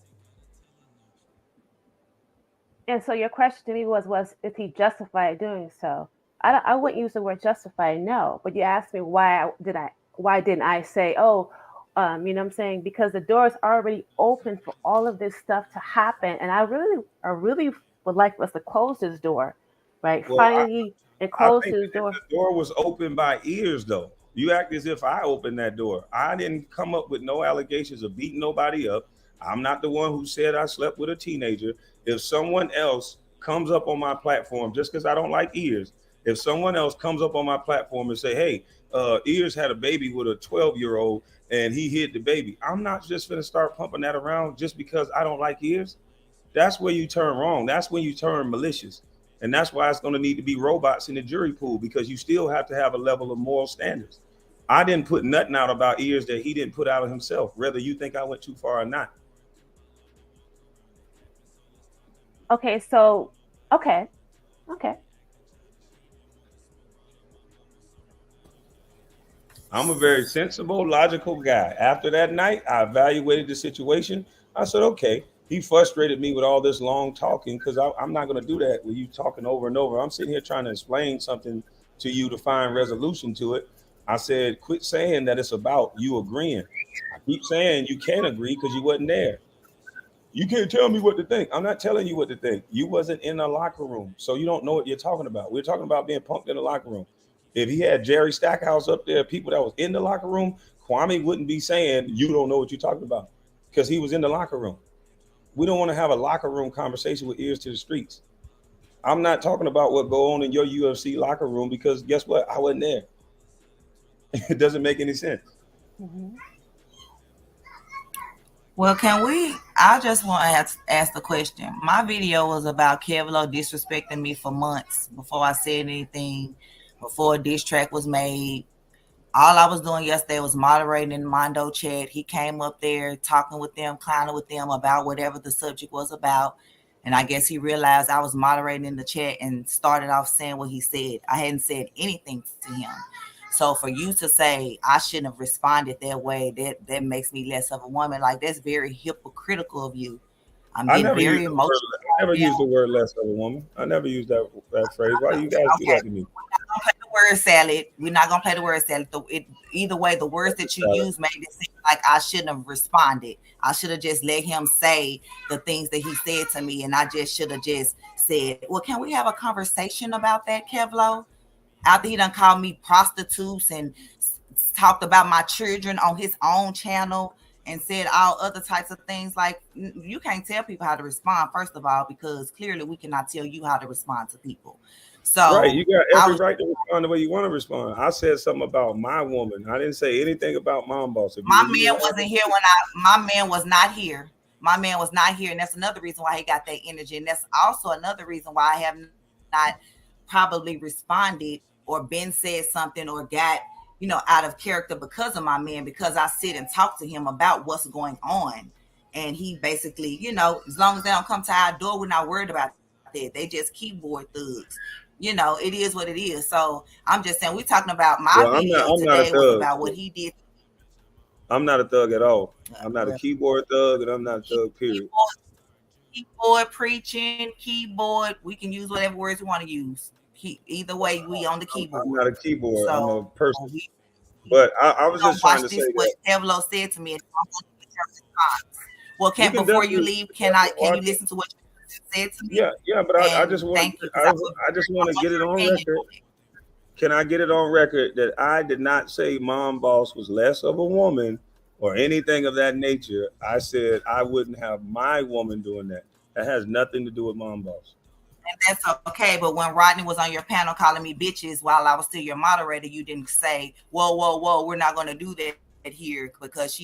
And so your question to me was if he justified doing so? I wouldn't use the word justify, no. But you asked me why didn't I say, oh, you know what I'm saying? Because the door is already open for all of this stuff to happen. And I really would like us to close this door, right? Well, Finally, and close this door. The door was opened by Ears, though. You act as if I opened that door. I didn't come up with no allegations of beating nobody up. I'm not the one who said I slept with a teenager. If someone else comes up on my platform, just because I don't like Ears, if someone else comes up on my platform and say, hey, Ears had a baby with a 12-year-old and he hid the baby, I'm not just going to start pumping that around just because I don't like Ears. That's where you turn wrong. That's when you turn malicious. And that's why it's going to need to be robots in the jury pool because you still have to have a level of moral standards. I didn't put nothing out about Ears that he didn't put out of himself, whether you think I went too far or not. Okay, so, okay. I'm a very sensible, logical guy. After that night, I evaluated the situation. I said, okay, he frustrated me with all this long talking because I'm not going to do that with you talking over and over. I'm sitting here trying to explain something to you to find resolution to it. I said, quit saying that it's about you agreeing. I keep saying you can't agree because you wasn't there. You can't tell me what to think. I'm not telling you what to think. You wasn't in the locker room, so you don't know what you're talking about. We're talking about being punked in the locker room. If he had Jerry Stackhouse up there, people that was in the locker room, Kwame wouldn't be saying you don't know what you're talking about because he was in the locker room. We don't want to have a locker room conversation with ears to the streets. I'm not talking about what go on in your UFC locker room because guess what? I wasn't there. It doesn't make any sense. Mm-hmm. Well, I just want to ask the question. My video was about Kevlo disrespecting me for months before I said anything, before a diss track was made. All I was doing yesterday was moderating in the Mondo chat. He came up there talking with them, clowning with them about whatever the subject was about. And I guess he realized I was moderating in the chat and started off saying what he said. I hadn't said anything to him. So for you to say I shouldn't have responded that way, that makes me less of a woman. Like, that's very hypocritical of you. I'm I getting never used very the word. emotional I never right now. used the word less of a woman. I never used that phrase. Why do you guys do that to me? We're not gonna play the word salad. We're not gonna play the word salad. Either way, the words that you use made it seem like I shouldn't have responded. I should have just let him say the things that he said to me, and I just should have just said, "Well, can we have a conversation about that, Kevlo?" After he done called me prostitutes and talked about my children on his own channel and said all other types of things. Like, you can't tell people how to respond, first of all, because clearly we cannot tell you how to respond to people. So right, you got every right to respond the way you want to respond. I said something about my woman. I didn't say anything about Mom Boss. My man wasn't here when my man was not here. My man was not here, and that's another reason why he got that energy. And that's also another reason why I have not probably responded or been said something or got, out of character because of my man, because I sit and talk to him about what's going on. And he basically, as long as they don't come to our door, we're not worried about that. They just keyboard thugs. It is what it is. So I'm just saying, we're talking about my video today was about what he did. I'm not a thug at all. I'm not a keyboard thug, and I'm not a thug, period. Keyboard preaching, keyboard, we can use whatever words we want to use. Either way, we on the keyboard. I'm not a keyboard. So, I'm a person. But I was just trying to say what Kevlo said to me. And I'm going to get your response. Well, before you leave, can you listen to what you said to me? Yeah, but I just want to get it on record. Can I get it on record that I did not say Mom Boss was less of a woman or anything of that nature? I said I wouldn't have my woman doing that. That has nothing to do with Mom Boss. And that's okay. But when Rodney was on your panel calling me bitches while I was still your moderator, you didn't say, whoa, we're not going to do that here because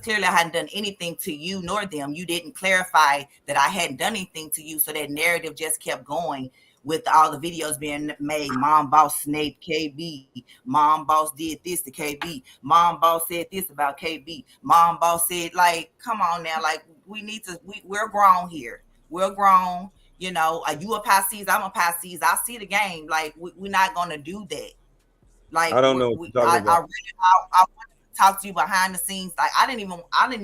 clearly I hadn't done anything to you nor them. You didn't clarify that I hadn't done anything to you. So that narrative just kept going with all the videos being made. Mom Boss snaked KB. Mom Boss did this to KB. Mom Boss said this about KB. Mom Boss said, like, come on now. Like, we're grown here. We're grown. You a Pisces, I'm a Pisces. I see the game. Like, we're not going to do that. Like, I don't know what you're talking about. I wanted to talk to you behind the scenes. Like, I didn't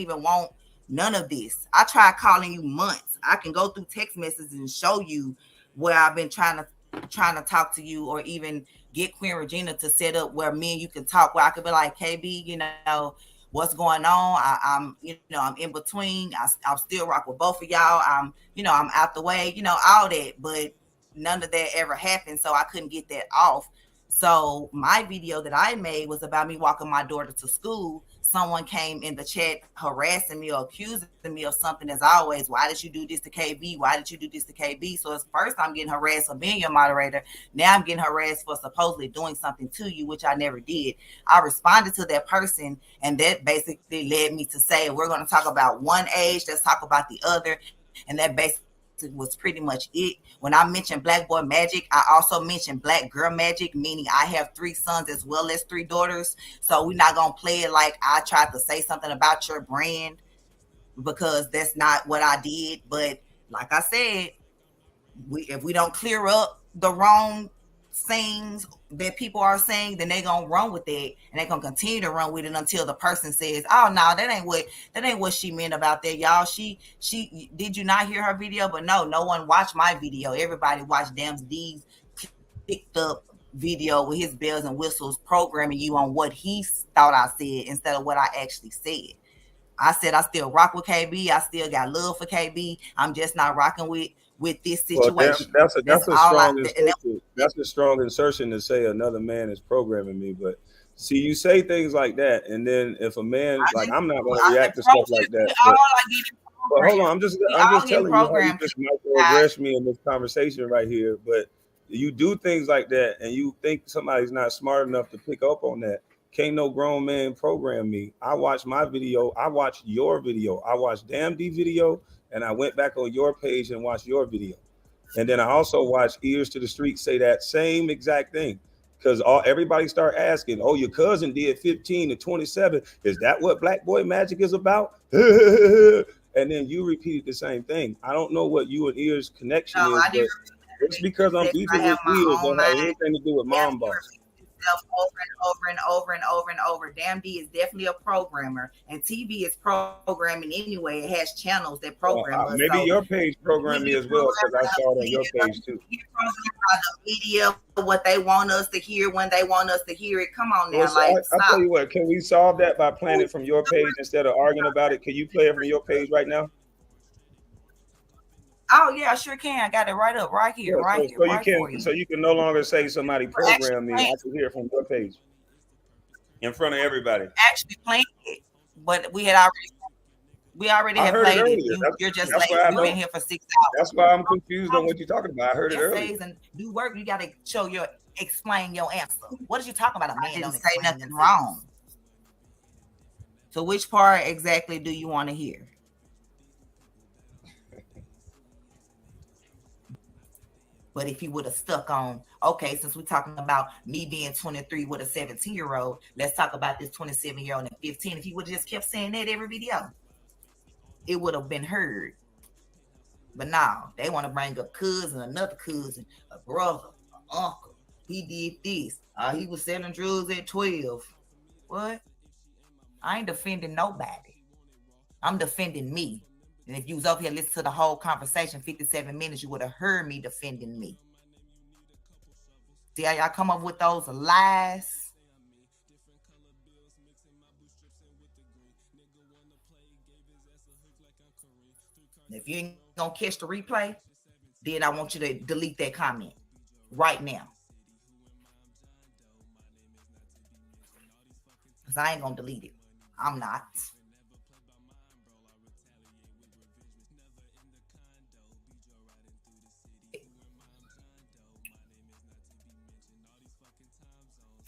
even want none of this. I tried calling you months. I can go through text messages and show you where I've been trying to talk to you, or even get Queen Regina to set up where me and you can talk, where I could be like, KB, what's going on? I'm in between. I'm still rock with both of y'all. I'm out the way, all that, but none of that ever happened. So I couldn't get that off. So my video that I made was about me walking my daughter to school. Someone came in the chat harassing me or accusing me of something, as always. Why did you do this to KB? Why did you do this to KB? So at first I'm getting harassed for being your moderator. Now I'm getting harassed for supposedly doing something to you, which I never did. I responded to that person, and that basically led me to say, we're going to talk about one age, let's talk about the other. And that basically was pretty much it. When I mentioned Black Boy Magic, I also mentioned Black Girl Magic, meaning I have 3 sons as well as 3 daughters. So we're not going to play it like I tried to say something about your brand, because that's not what I did. But like I said, if we don't clear up the wrong things that people are saying, then they're gonna run with it, and they're gonna continue to run with it until the person says, oh no, that ain't what she meant about that, y'all. She did you not hear her video? But no one watched my video. Everybody watched Damn D's picked up video with his bells and whistles, programming you on what he thought I said instead of what I actually said. I said I still rock with KB. I still got love for KB. I'm just not rocking with this situation. Well, that's a strong insertion to say another man is programming me. But see, you say things like that, and then if a man, I'm not going to react to stuff like that. But hold on, I'm just telling you how you just microaggress me in this conversation right here. But you do things like that, and you think somebody's not smart enough to pick up on that. Can't no grown man program me. I watched my video. I watched your video. I watched Damn D video, and I went back on your page and watched your video. And then I also watched Ears to the Street say that same exact thing, because everybody start asking, oh, your cousin did 15 to 27. Is that what Black Boy Magic is about? And then you repeated the same thing. I don't know what you and Ears connection is, but it's because I'm beefing with Ears. Don't have anything to do with Mom Boss. himself over and over and over and over and over. Damn D is definitely a programmer, and TV is programming anyway. It has channels that program us. Maybe So your page programmed me as well because I saw it on your page too. the media, what they want us to hear when they want us to hear it. Come on now, Well, so like I stop. tell you what, can we solve that by playing it from your page instead of arguing about it? Can you play it from your page right now? Oh yeah, I sure can. I got it right up, right here, right here, right for you. So you can no longer say somebody programmed me. I can hear it from your page in front of everybody. Actually playing it, but we already have played it. You're just late. You've been here for 6 hours. That's why I'm confused on what you're talking about. I heard it earlier. And do work. You got to explain your answer. What did you talk about? A man don't say nothing wrong. So which part exactly do you want to hear? But if he would have stuck on, okay, since we're talking about me being 23 with a 17-year-old, let's talk about this 27-year-old and 15. If he would have just kept saying that every video, it would have been heard. But now they want to bring up cousin, another cousin, a brother, an uncle. He did this. He was selling drugs at 12. What? I ain't defending nobody. I'm defending me. And if you was over here listening to the whole conversation, 57 minutes, you would have heard me defending me. See how y'all come up with those lies? If you ain't gonna catch the replay, then I want you to delete that comment right now. Because I ain't gonna delete it. I'm not.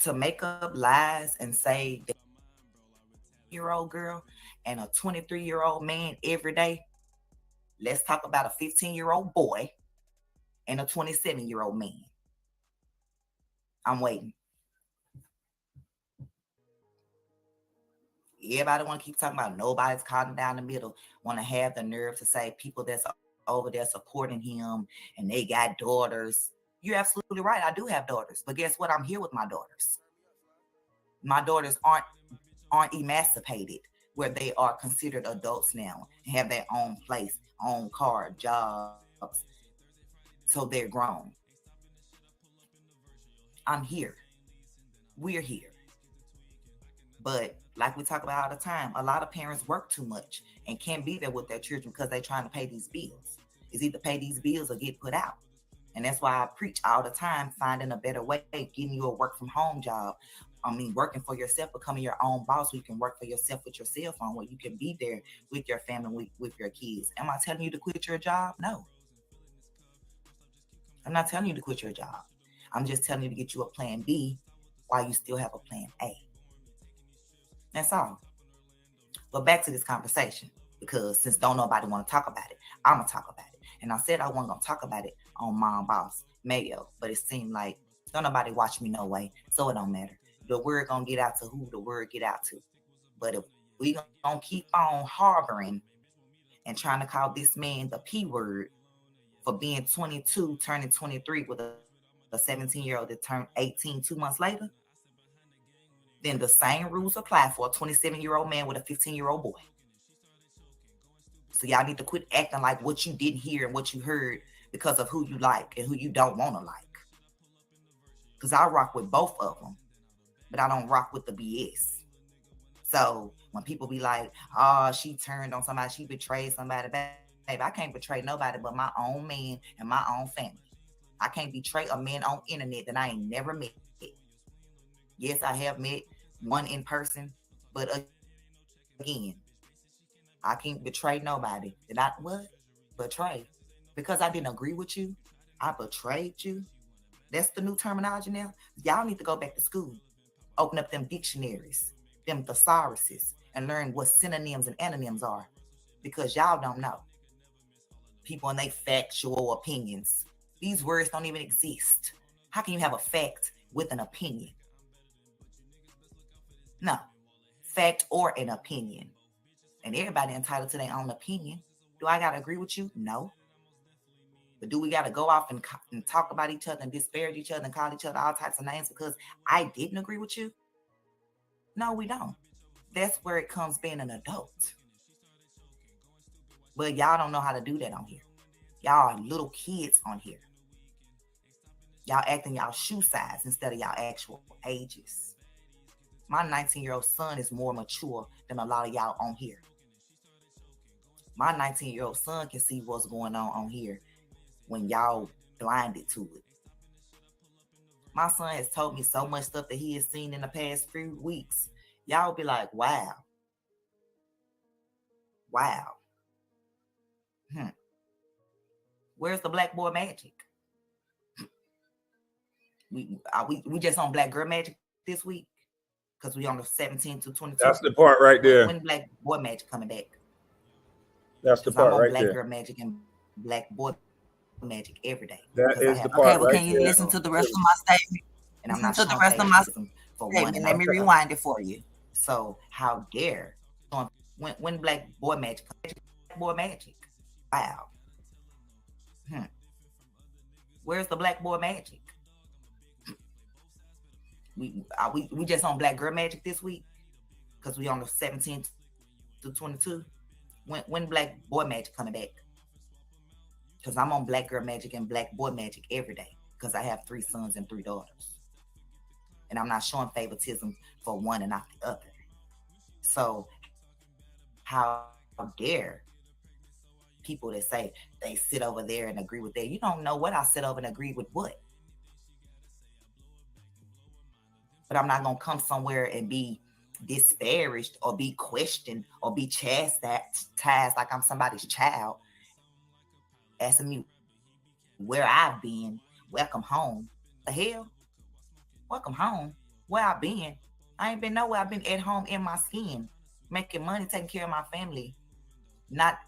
To make up lies and say that year-old girl and a 23-year-old man every day. Let's talk about a 15-year-old boy and a 27-year-old man. I'm waiting. Everybody want to keep talking about nobody's caught him down the middle, want to have the nerve to say people that's over there supporting him and they got daughters. You're absolutely right. I do have daughters. But guess what? I'm here with my daughters. My daughters aren't emancipated where they are considered adults now and have their own place, own car, jobs. So they're grown. I'm here. We're here. But like we talk about all the time, a lot of parents work too much and can't be there with their children because they're trying to pay these bills. It's either pay these bills or get put out. And that's why I preach all the time, finding a better way, getting you a work from home job. Working for yourself, becoming your own boss, where you can work for yourself with your cell phone, where you can be there with your family, with your kids. Am I telling you to quit your job? No. I'm not telling you to quit your job. I'm just telling you to get you a plan B while you still have a plan A. That's all. But back to this conversation, because since don't nobody want to talk about it, I'm going to talk about it. And I said I wasn't going to talk about it on Mom Boss Mayo, but it seemed like don't nobody watch me no way, so it don't matter. The word gonna get out to who the word get out to. But if we gonna keep on harboring and trying to call this man the P word for being 22, turning 23 with a 17-year-old that turned 18 2 months later, then the same rules apply for a 27-year-old man with a 15-year-old boy. So y'all need to quit acting like what you didn't hear and what you heard because of who you like and who you don't want to like. Because I rock with both of them, but I don't rock with the BS. So when people be like, oh, she turned on somebody, she betrayed somebody, babe, I can't betray nobody but my own man and my own family. I can't betray a man on internet that I ain't never met. Yes, I have met one in person, but again, I can't betray nobody. Did I what? Betray. Because I didn't agree with you, I betrayed you. That's the new terminology now. Y'all need to go back to school. Open up them dictionaries, them thesauruses, and learn what synonyms and antonyms are. Because y'all don't know. People and they factual opinions. These words don't even exist. How can you have a fact with an opinion? No. Fact or an opinion. And everybody entitled to their own opinion. Do I gotta agree with you? No. But do we got to go off and talk about each other and disparage each other and call each other all types of names because I didn't agree with you? No, we don't. That's where it comes being an adult. But y'all don't know how to do that on here. Y'all are little kids on here. Y'all acting y'all shoe size instead of y'all actual ages. My 19-year-old son is more mature than a lot of y'all on here. My 19-year-old son can see what's going on here when y'all blinded to it. My son has told me so much stuff that he has seen in the past few weeks. Y'all be like, wow. Wow. Where's the black boy magic? We just on black girl magic this week because we on the 17 to 22. That's the part right there. When black boy magic coming back? That's the part right there. Black girl magic and black boy magic every day. That is the part. Okay, well, can you listen to the rest of my statement? And I'm not to the rest of my statement for one. And let me rewind it for you. So how dare when black boy magic, boy magic? Wow. Where's the black boy magic? We just on black girl magic this week because we on the 17 to 22. When black boy magic coming back? Because I'm on black girl magic and black boy magic every day because I have 3 sons and 3 daughters. And I'm not showing favoritism for one and not the other. So how dare people that say they sit over there and agree with that? You don't know what I sit over and agree with what. But I'm not going to come somewhere and be disparaged or be questioned or be chastised like I'm somebody's child, asking me where I've been. Welcome home. The hell? Welcome home. Where I've been? I ain't been nowhere. I've been at home in my skin, making money, taking care of my family, not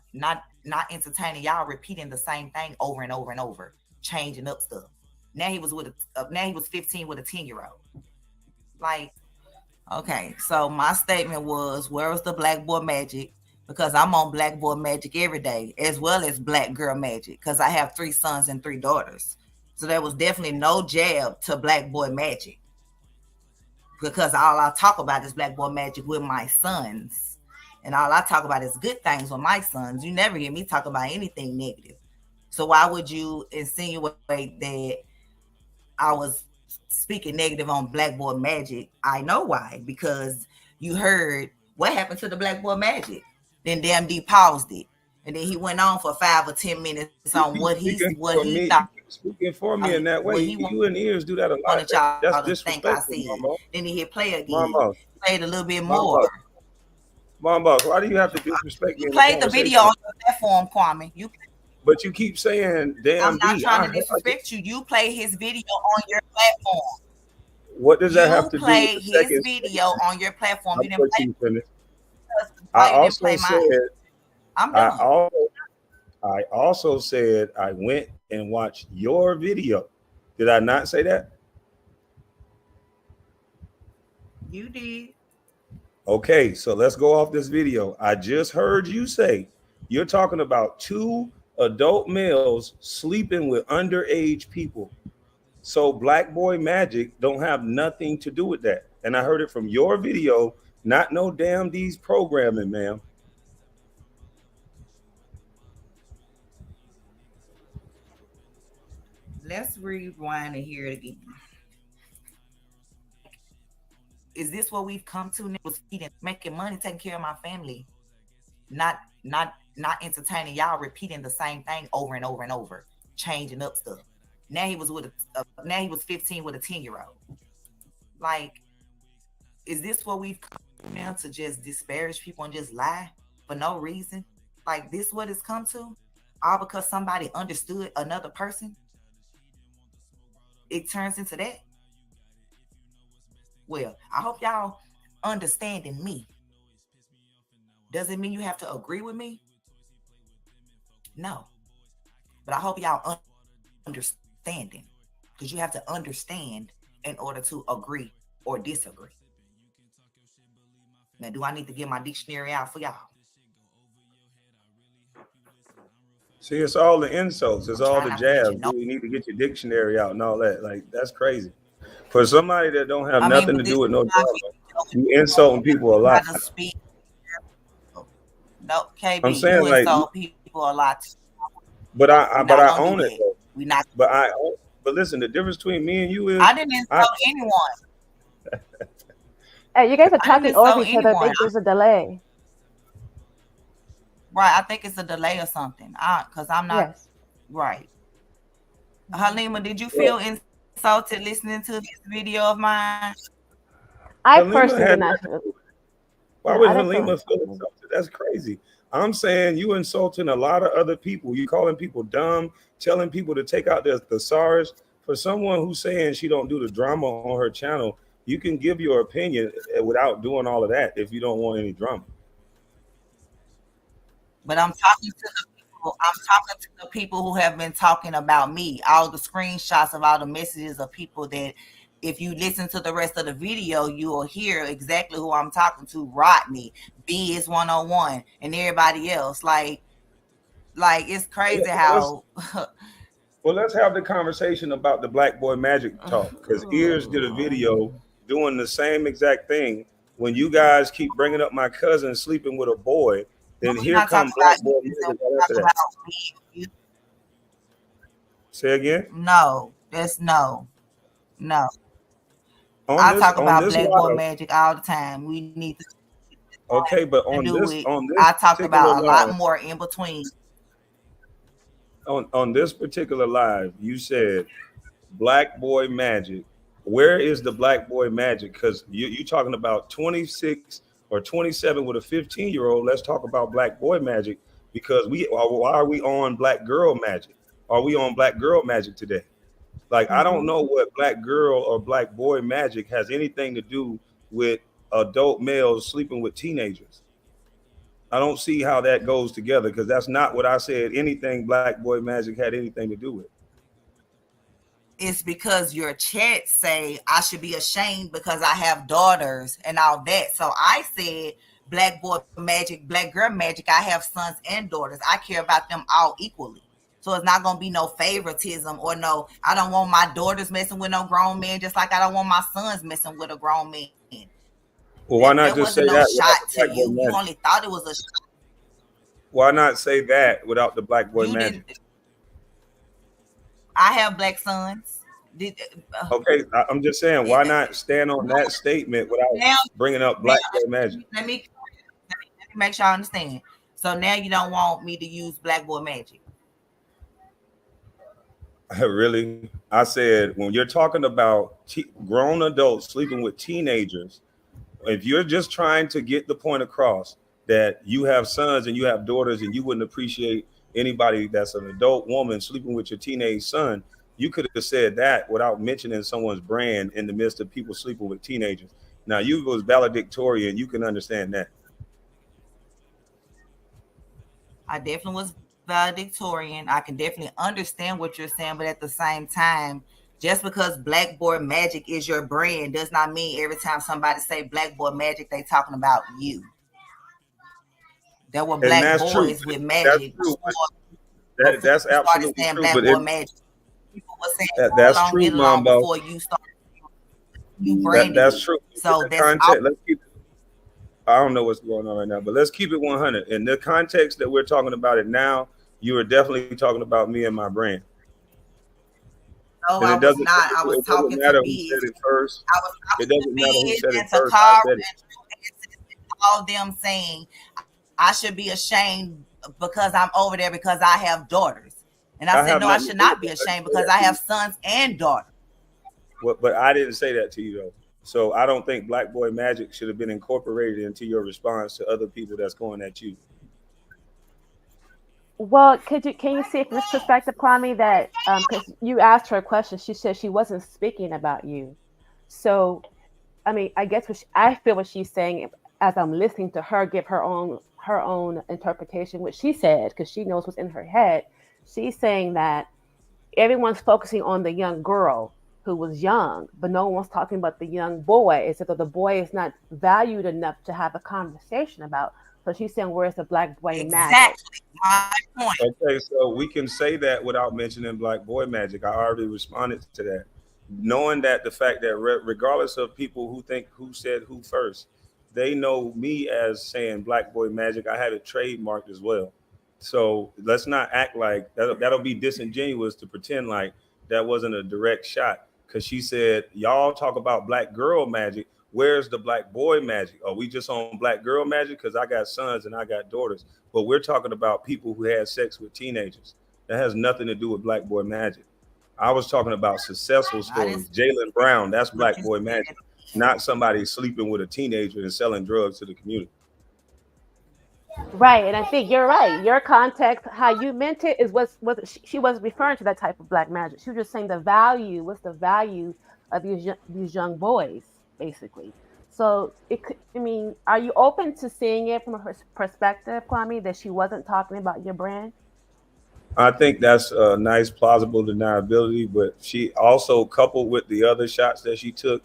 entertaining y'all repeating the same thing over and over and over, changing up stuff. Now he was 15 with a 10-year-old. Like, okay, so my statement was, where was the black boy magic? Because I'm on black boy magic every day, as well as black girl magic, because I have 3 sons and 3 daughters. So there was definitely no jab to black boy magic, because all I talk about is black boy magic with my sons. And all I talk about is good things with my sons. You never hear me talk about anything negative. So why would you insinuate that I was speaking negative on black boy magic? I know why, because you heard what happened to the black boy magic. Then damn D paused it. And then he went on for 5 or 10 minutes on what he thought. Speaking for me in that way, you and Ears do that a lot. That's disrespectful, Then he hit play again. Played a little bit more. Mom boss, why do you have to disrespect me? You played the video on your platform, Kwame. But you keep saying, damn, I'm not trying to disrespect you. You play his video on your platform. What does that have to do with the You played his video on your platform. You didn't play. I also said, I'm done. I also said I went and watched your video. Did I not say that? You did. Okay, so let's go off this video. I just heard you say you're talking about 2 adult males sleeping with underage people. So black boy magic don't have nothing to do with that. And I heard it from your video, not no damn D's programming, ma'am. Let's rewind and hear it again. Is this what we've come to? Was feeding, making money, taking care of my family, not entertaining y'all repeating the same thing over and over and over, changing up stuff. Now he was 15 with a 10-year-old. Like, is this what we've come to now, to just disparage people and just lie for no reason? Like, this what it's come to? All because somebody understood another person? It turns into that. Well, I hope y'all understanding me. Does it mean you have to agree with me? No. But I hope y'all understanding, because you have to understand in order to agree or disagree. Now, do I need to get my dictionary out for y'all? See, it's all the insults. It's all the Trying not to get jabs. you know. You need to get your dictionary out and all that. Like, that's crazy. For somebody that don't have I mean, nothing but to this do with is no why drama, you insulting people a lot. how to speak. No, I'm KB, saying you like, insult people a lot. but We're I not gonna own do it that. though. We not. But listen, the difference between me and you is I didn't insult anyone. Hey, you guys are I didn't talking over insult each other. I anyone. think there's a delay. Right, I think it's a delay or something. Because I'm not Yes. right. Halima, did you feel insulted listening to this video of mine? I Halima personally had did not nothing. feel. Why No, would I didn't feel. Halima feel insulted? That's crazy. I'm saying you insulting a lot of other people. You calling people dumb, telling people to take out the thesaurus. For someone who's saying she don't do the drama on her channel, you can give your opinion without doing all of that if you don't want any drama. But I'm talking to the people. I'm talking to the people who have been talking about me. All the screenshots of all the messages of people that, if you listen to the rest of the video, you will hear exactly who I'm talking to. Rodney, B is 101, and everybody else. Like it's crazy how. Well, let's have the conversation about the Black Boy Magic talk, because Ears did a video doing the same exact thing. When you guys keep bringing up my cousin sleeping with a boy, then We're here not come talking about Black Boy you. Magic We're right after talking that. about me. Say again? No, that's no. On I this talk about Black Boy live, Magic all the time. We need to okay, but do it. on this I talked particular about a lot live, more in between. on this particular live, you said Black Boy Magic. Where is the Black Boy Magic? Because you talking about 26 or 27 with a 15-year-old. Let's talk about Black Boy Magic, because why are we on Black Girl Magic? Are we on Black Girl Magic today? Like, I don't know what Black Girl or Black Boy Magic has anything to do with adult males sleeping with teenagers. I don't see how that goes together, because that's not what I said anything Black Boy Magic had anything to do with. It's because your chat say I should be ashamed because I have daughters and all that. So I said Black Boy Magic, Black Girl Magic. I have sons and daughters. I care about them all equally. So it's not gonna be no favoritism or no. I don't want my daughters messing with no grown man, just like I don't want my sons messing with a grown man. Well, why not That just say wasn't no that shot without the to Black Boy you. You Magic? only thought it was a shot. Why not say that without the Black Boy You Magic? didn't. I have black sons. Okay, I'm just saying, why not stand on that statement without bringing up Black Boy Magic? Let me make sure I understand. So now you don't want me to use Black Boy Magic. Really? I said, when you're talking about grown adults sleeping with teenagers, if you're just trying to get the point across that you have sons and you have daughters and you wouldn't appreciate anybody that's an adult woman sleeping with your teenage son, you could have said that without mentioning someone's brand in the midst of people sleeping with teenagers. Now, you was valedictorian. You can understand that. I definitely was valedictorian. I can definitely understand what you're saying, but at the same time, just because Black Boy Magic is your brand does not mean every time somebody say Black Boy Magic, they talking about you. There were black boys with magic. That's absolutely true. Black Boy Magic. People were saying that's true, Mom. Before you started, you branded. That's true. So that's context. Let's keep. I don't know what's going on right now, but let's keep it 100. In the context that we're talking about it now, you are definitely talking about me and my brand. No, I was not. I was talking to Biz. Said it first. I was talking to Biz and to Carl and all them saying I should be ashamed because I'm over there because I have daughters. And I said, no, I should not be ashamed because I have sons and daughters. But I didn't say that to you, though. So I don't think Black Boy Magic should have been incorporated into your response to other people that's going at you. Well, can you see from this perspective, Kwame, that because you asked her a question, she said she wasn't speaking about you. So, I mean, I guess I feel what she's saying as I'm listening to her give her own interpretation, what she said, because she knows what's in her head. She's saying that everyone's focusing on the young girl who was young, but no one's talking about the young boy, as if the boy is not valued enough to have a conversation about. So she's saying, where's the black boy magic? Exactly my point. Okay, so we can say that without mentioning black boy magic. I already responded to that, knowing that the fact that regardless of people who think who said who first, they know me as saying black boy magic. I had it trademarked as well. So let's not act like that'll be disingenuous to pretend like that wasn't a direct shot. Because she said, y'all talk about black girl magic. Where's the black boy magic? Are we just on black girl magic? Because I got sons and I got daughters. But we're talking about people who had sex with teenagers. That has nothing to do with black boy magic. I was talking about successful stories. Jaylen Brown, that's black boy magic. Not somebody sleeping with a teenager and selling drugs to the community. Right, and I think you're right. Your context, how you meant it, is what she wasn't referring to that type of black magic. She was just saying the value. What's the value of these young boys, basically? So it could. I mean, are you open to seeing it from her perspective, Kwame, that she wasn't talking about your brand? I think that's a nice plausible deniability, but she also coupled with the other shots that she took,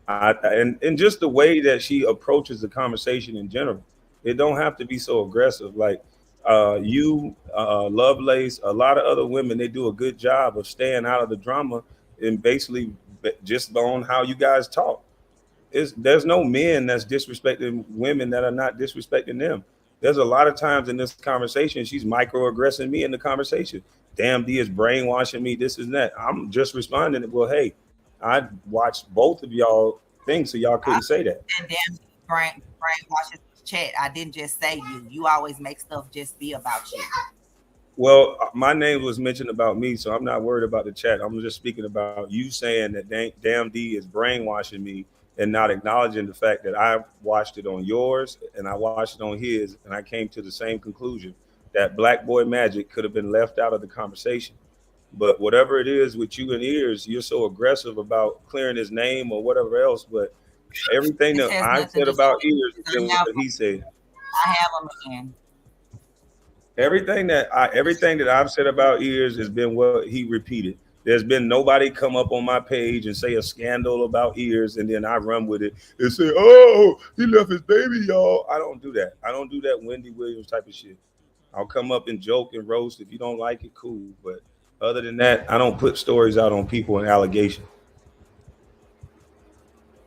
and just the way that she approaches the conversation in general. It don't have to be so aggressive. Like Lovelace, a lot of other women, they do a good job of staying out of the drama and basically just on how you guys talk. There's no men that's disrespecting women that are not disrespecting them. There's a lot of times in this conversation, she's microaggressing me in the conversation. Damn, D is brainwashing me, this and that. I'm just responding, well, hey, I watched both of y'all things, so y'all couldn't say that. And damn, brainwashes chat. I didn't just say you. You always make stuff just be about you. Well, my name was mentioned about me, so I'm not worried about the chat. I'm just speaking about you saying that damn D is brainwashing me and not acknowledging the fact that I watched it on yours and I watched it on his, and I came to the same conclusion that black boy magic could have been left out of the conversation. But whatever it is with you and Ears, you're so aggressive about clearing his name or whatever else. But everything that I said about Ears is what he said. I have a man. Everything that I've said about Ears has been what he repeated. There's been nobody come up on my page and say a scandal about Ears, and then I run with it and say, "Oh, he left his baby, y'all." I don't do that. I don't do that Wendy Williams type of shit. I'll come up and joke and roast. If you don't like it, cool. But other than that, I don't put stories out on people and allegations.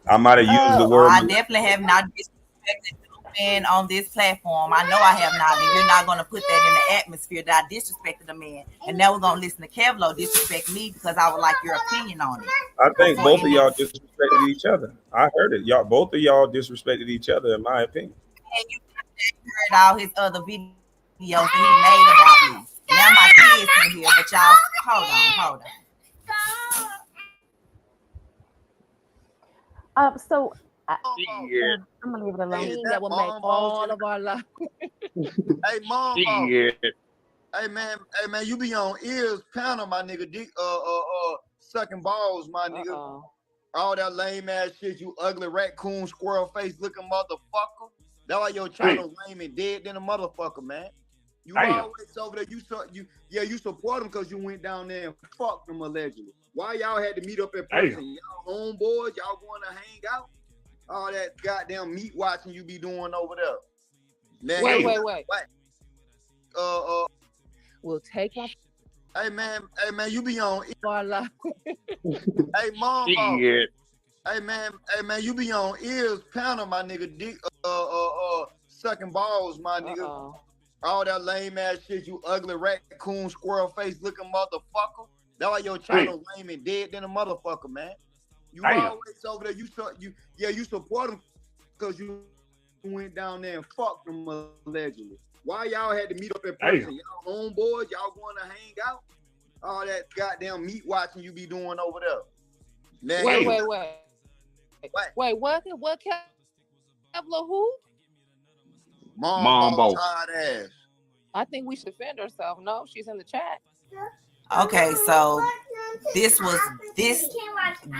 I might have used the word. I definitely have not disrespected men on this platform. I know I have not, and you're not going to put that in the atmosphere that I disrespected a man, and now we're going to listen to Kevlo disrespect me because I would like your opinion on it. I think both of y'all disrespected each other. I heard it. Both of y'all disrespected each other, in my opinion. And you heard all his other videos that he made about me. Now my kids in here, but y'all, hold on. So I'm gonna leave it alone. That will make all of our lives. Hey, mom. Yeah. Hey man, you be on Ears panel, my nigga. Sucking balls, my nigga. All that lame ass shit, you ugly raccoon squirrel face looking motherfucker. That's why your channel lame and dead than a motherfucker, man. You always over there. You support them because you went down there and fucked them allegedly. Why y'all had to meet up in person? Y'all homeboys, y'all going to hang out? All that goddamn meat watching you be doing over there. Man, Wait. We'll take my. Hey man, you be on. Hey mom. Yeah. Hey man, you be on Ears panel, my nigga. Sucking balls, my nigga. All that lame ass shit, you ugly raccoon squirrel face looking motherfucker. That's why your channel lame and dead than a motherfucker, man. You always over there. You support them because you went down there and fucked them allegedly. Why y'all had to meet up in person? Y'all homeboys, y'all going to hang out? All that goddamn meat watching you be doing over there. Man, Wait, what Kevlo who? Mom tired ass. I think we should defend ourselves. No, she's in the chat. Okay, so this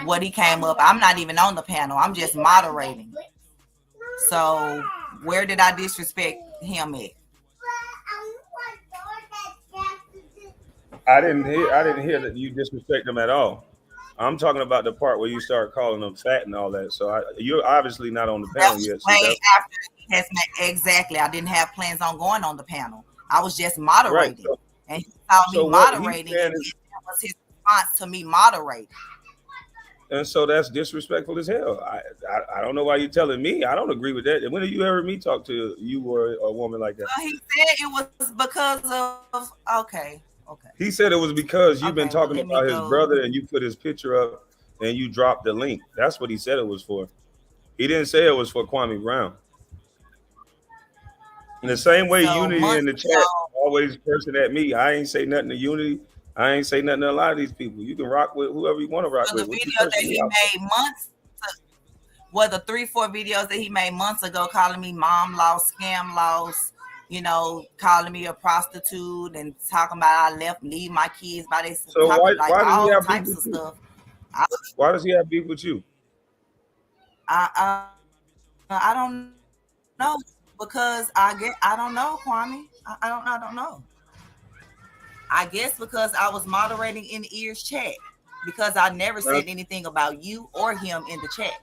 what he came up. I'm not even on the panel. I'm just moderating. So where did I disrespect him at? I didn't hear that you disrespect them at all. I'm talking about the part where you start calling them fat and all that. So you're obviously not on the panel yet. Way after he Exactly. I didn't have plans on going on the panel. I was just Right. moderating. And he saw me what he's moderating, saying and is, that was his response to me moderating. and so that's disrespectful as hell. I don't know why you're telling me. I don't agree with that. When have you heard me talk to you or a woman like that? He said it was because of okay. He said it was because you've been Okay, well, talking let me about his go. brother and you put his picture up and you dropped the link. That's what he said it was for. He didn't say it was for Kwame Brown. In the same way, So Unity in the months chat always cursing at me. I ain't say nothing to Unity. I ain't say nothing to a lot of these people. You can rock with whoever you want to rock the with. What you video that cursing me he out for? made months, well, the 3-4 videos that he made months ago, calling me mom lost, scam lost, you know, calling me a prostitute and talking about I leave my kids by this, So talking like why does he all have beef types with of you? stuff. Why does he have beef with you? I don't know, because I don't know, Kwame. I don't know. I guess because I was moderating in Ear's chat, because I never said anything about you or him in the chat.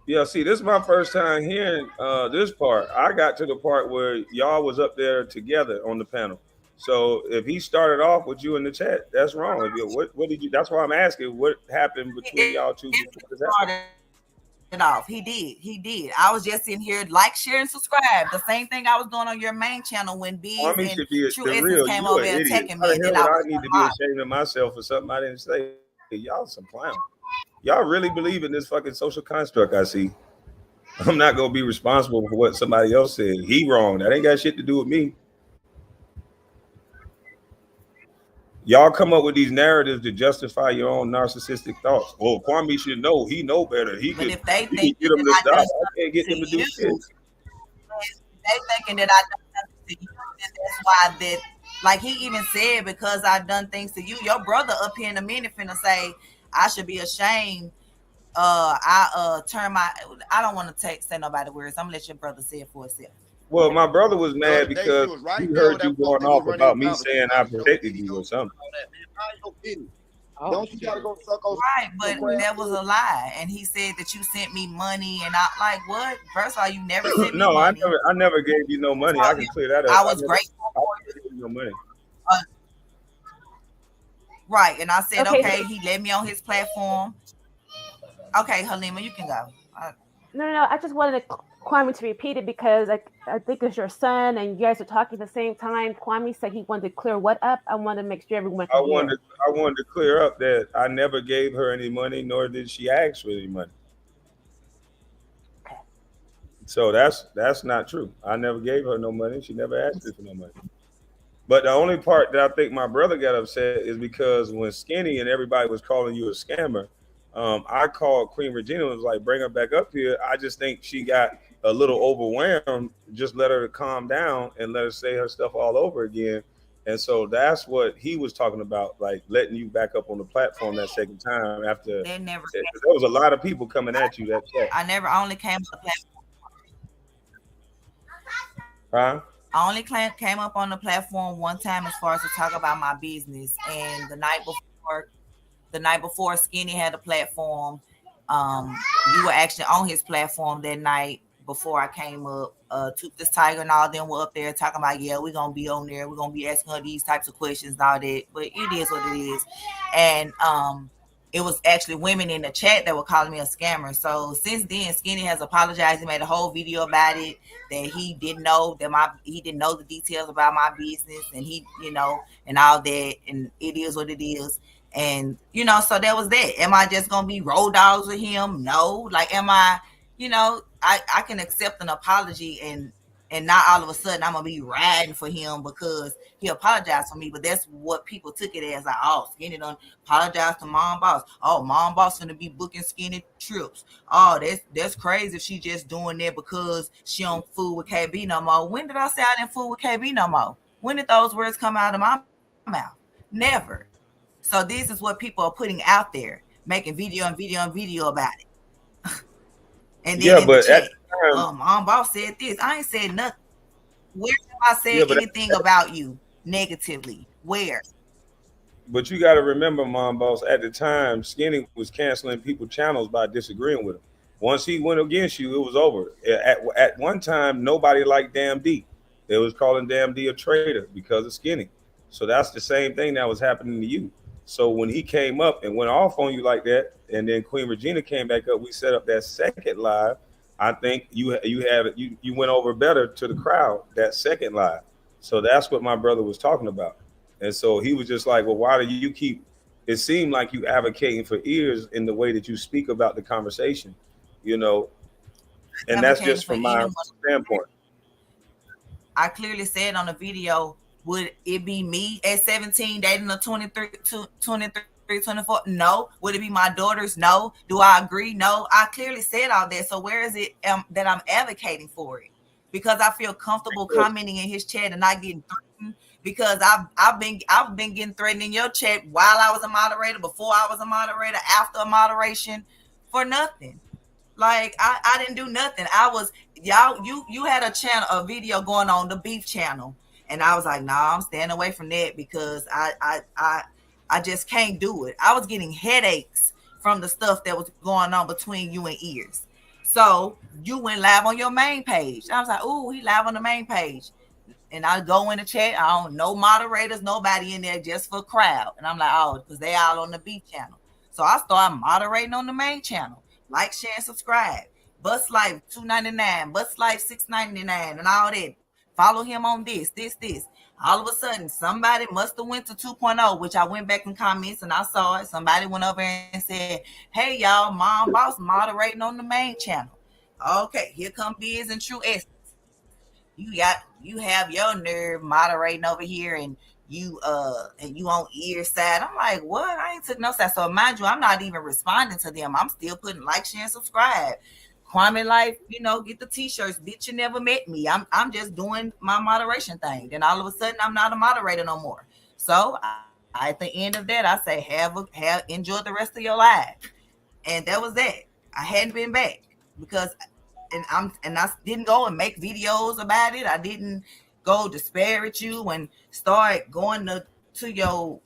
Yeah, see, this is my first time hearing this part. I got to the part where y'all was up there together on the panel. So if he started off with you in the chat, that's wrong. If you, what did you? That's why I'm asking what happened between y'all two before this happened. Off. He did. I was just in here, like, share, and subscribe. The same thing I was doing on your main channel when Biz Kwame and should be True the Essence real. came You over an there idiot. attacking How me, the and hell then I would was I need to be ashamed of myself for something I didn't say? Y'all some clown. Y'all really believe in this fucking social construct I see. I'm not gonna be responsible for what somebody else said. He wrong. That ain't got shit to do with me. Y'all come up with these narratives to justify your own narcissistic thoughts. Oh, Kwame should know. He know better. He But could. if they He think can get him to that I stop. done I can't get something them to to do you, shit. they thinking that I done something to you, and that's why that. Like he even said, because I done things to you. Your brother up here in a minute finna say I should be ashamed. I turn my. I don't want to say nobody words. I'm gonna let your brother say it for himself. Well, my brother was The mad other day she because was right he there heard with you that fuck going that was off running about his me mouth. saying I protected you or something. Mind your business. Oh, Don't you gotta go suck on Right, some but crab that was a lie. And he said that you sent me money, and I like what? First of all, you never sent me No, money. I never gave you no money. I can clear that up. I was grateful I for never gave you no money. right, and I said, Okay. okay, he let me on his platform. Okay, Halima, you can go. No. I just wanted Kwame to repeat it because I think it's your son and you guys are talking at the same time. Kwame said he wanted to clear what up? I want to make sure everyone I can hear. wanted to clear up that I never gave her any money, nor did she ask for any money. Okay. So that's not true. I never gave her no money. She never asked me for no money. But the only part that I think my brother got upset is because when Skinny and everybody was calling you a scammer, I called Queen Regina and was like, bring her back up here. I just think she got a little overwhelmed. Just let her calm down and let her say her stuff all over again. And so that's what he was talking about, like letting you back up on the platform that second time after. They never. There was a lot of people coming at you that chat. I only came up. Huh? I only came up on the platform one time as far as to talk about my business, and the night before Skinny had a platform, you were actually on his platform that night before I came up. Took this Tiger and all them were up there talking about, yeah, we're gonna be on there, we're gonna be asking her these types of questions and all that, but it is what it is. And it was actually women in the chat that were calling me a scammer. So since then, Skinny has apologized. He made a whole video about it, that he didn't know the details about my business, and he, and all that, and it is what it is. And so that was that. Am I just gonna be road dogs with him? No. Like, am I? I can accept an apology, and not all of a sudden I'm gonna be riding for him because he apologized for me. But that's what people took it as, like, oh, Skinny done apologize to Mom Boss. Oh, Mom Boss gonna be booking Skinny trips. Oh, that's crazy if she just doing that because she don't fool with KB no more. When did I say I didn't fool with KB no more? When did those words come out of my mouth? Never. So this is what people are putting out there, making video about it. And then in the chat, Mom Boss said this. I ain't said nothing. Where have I said anything about you negatively? Where? But you got to remember, Mom Boss, at the time, Skinny was canceling people's channels by disagreeing with him. Once he went against you, it was over. At one time, nobody liked Damn D. They was calling Damn D a traitor because of skinny. So that's the same thing that was happening to you. So when he came up and went off on you like that, and then Queen Regina came back up, we set up that second live. I think you went over better to the crowd that second live. So that's what my brother was talking about. And so he was just like, well, why do you keep? It seemed like you advocating for ears in the way that you speak about the conversation, and that's just from my standpoint. I clearly said on the video, would it be me at 17 dating a 23, 24? No. Would it be my daughters? No. Do I agree? No. I clearly said all that. So where is it that I'm advocating for it? Because I feel comfortable commenting in his chat and not getting threatened. Because I've been getting threatened in your chat while I was a moderator, before I was a moderator, after a moderation, for nothing. Like I didn't do nothing. I was you had a video going on the beef channel, and I was like, nah, I'm staying away from that because I just can't do it. I was getting headaches from the stuff that was going on between you and Ears. So you went live on your main page. I was like, ooh, he live on the main page. And I go in the chat. I don't know moderators, nobody in there, just for crowd. And I'm like, oh, because they all on the beef channel. So I started moderating on the main channel. Like, share, and subscribe. Bust Life $2.99, Bust Life $6.99, and all that. Follow him on this. All of a sudden, somebody must have went to 2.0, which I went back in comments and I saw it. Somebody went over and said, hey, y'all, Mom Boss moderating on the main channel. Okay, here come Biz and True Essence. You have your nerve moderating over here, and you on Ear side. I'm like, what? I ain't took no side. So mind you, I'm not even responding to them. I'm still putting like, share, and subscribe. Kwame Life, get the t-shirts. Bitch, you never met me. I'm just doing my moderation thing. Then all of a sudden, I'm not a moderator no more. So at the end of that, I say, have enjoy the rest of your life. And that was that. I hadn't been back because and I didn't go and make videos about it. I didn't go disparage you and start going to your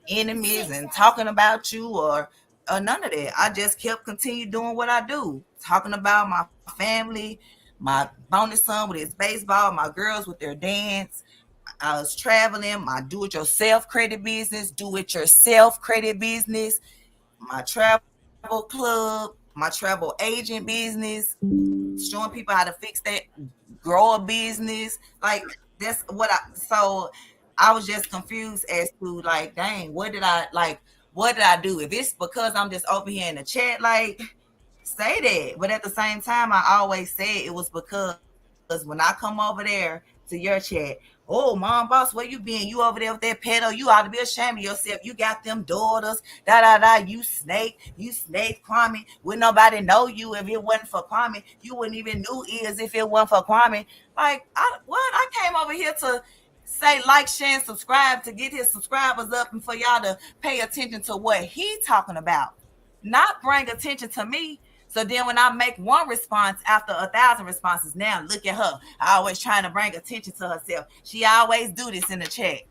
enemies and talking about you or none of that. I just kept continue doing what I do, talking about my family, my bonus son with his baseball, my girls with their dance. I was traveling, my do-it-yourself credit business, my travel club, my travel agent business, showing people how to fix that, grow a business. Like that's what so I was just confused as to like, dang, what did I do? If it's because I'm just over here in the chat, like, say that. But at the same time, I always say it was because when I come over there to your chat, oh, Mom Boss, where you been? You over there with that pedo? You ought to be ashamed of yourself. You got them daughters, you snake, Kwame. Would nobody know you if it wasn't for Kwame? You wouldn't even know Ears if it wasn't for Kwame. Like, I came over here to say like, share, and subscribe to get his subscribers up and for y'all to pay attention to what he talking about, not bring attention to me. So then when I make one response after 1,000 responses, now look at her, always trying to bring attention to herself. She always do this in the chat.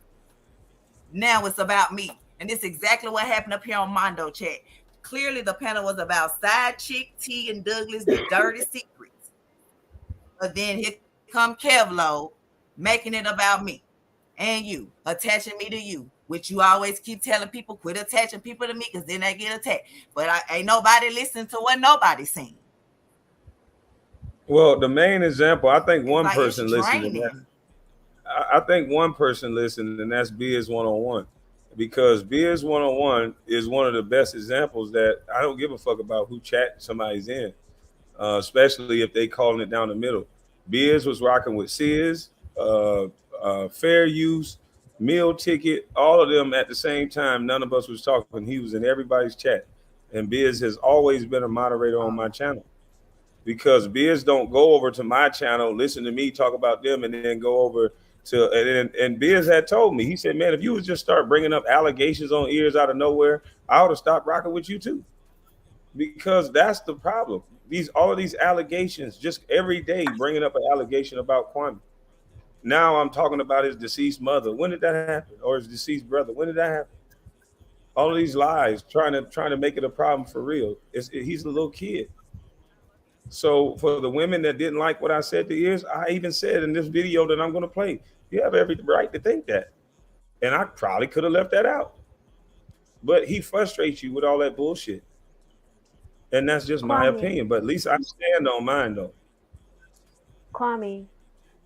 Now it's about me. And this is exactly what happened up here on Mondo chat. Clearly the panel was about Side Chick, T, and Douglas, the dirty secrets. But then here come Kevlo making it about me and you, attaching me to you, which you always keep telling people, quit attaching people to me because then they get attacked. But ain't nobody listening to what nobody's saying. Well, the main example, I think one person listened. I think one person listened, and that's Biz 101. Because Biz 101 is one of the best examples that I don't give a fuck about who chat somebody's in, especially if they calling it down the middle. Biz was rocking with Sis, Fair Use, Meal Ticket, all of them at the same time. None of us was talking. He was in everybody's chat. And Biz has always been a moderator on my channel. Because Biz don't go over to my channel, listen to me talk about them, and then go over to and Biz had told me, he said, man, if you would just start bringing up allegations on Ears out of nowhere, I would have stopped rocking with you too. Because that's the problem. All of these allegations, just every day bringing up an allegation about Kwame. Now I'm talking about his deceased mother. When did that happen? Or his deceased brother? When did that happen? All of these lies, trying to make it a problem for real. He's a little kid. So for the women that didn't like what I said to Ears, I even said in this video that I'm going to play, you have every right to think that. And I probably could have left that out. But he frustrates you with all that bullshit. And that's just my opinion. But at least I stand on mine, though. Kwame.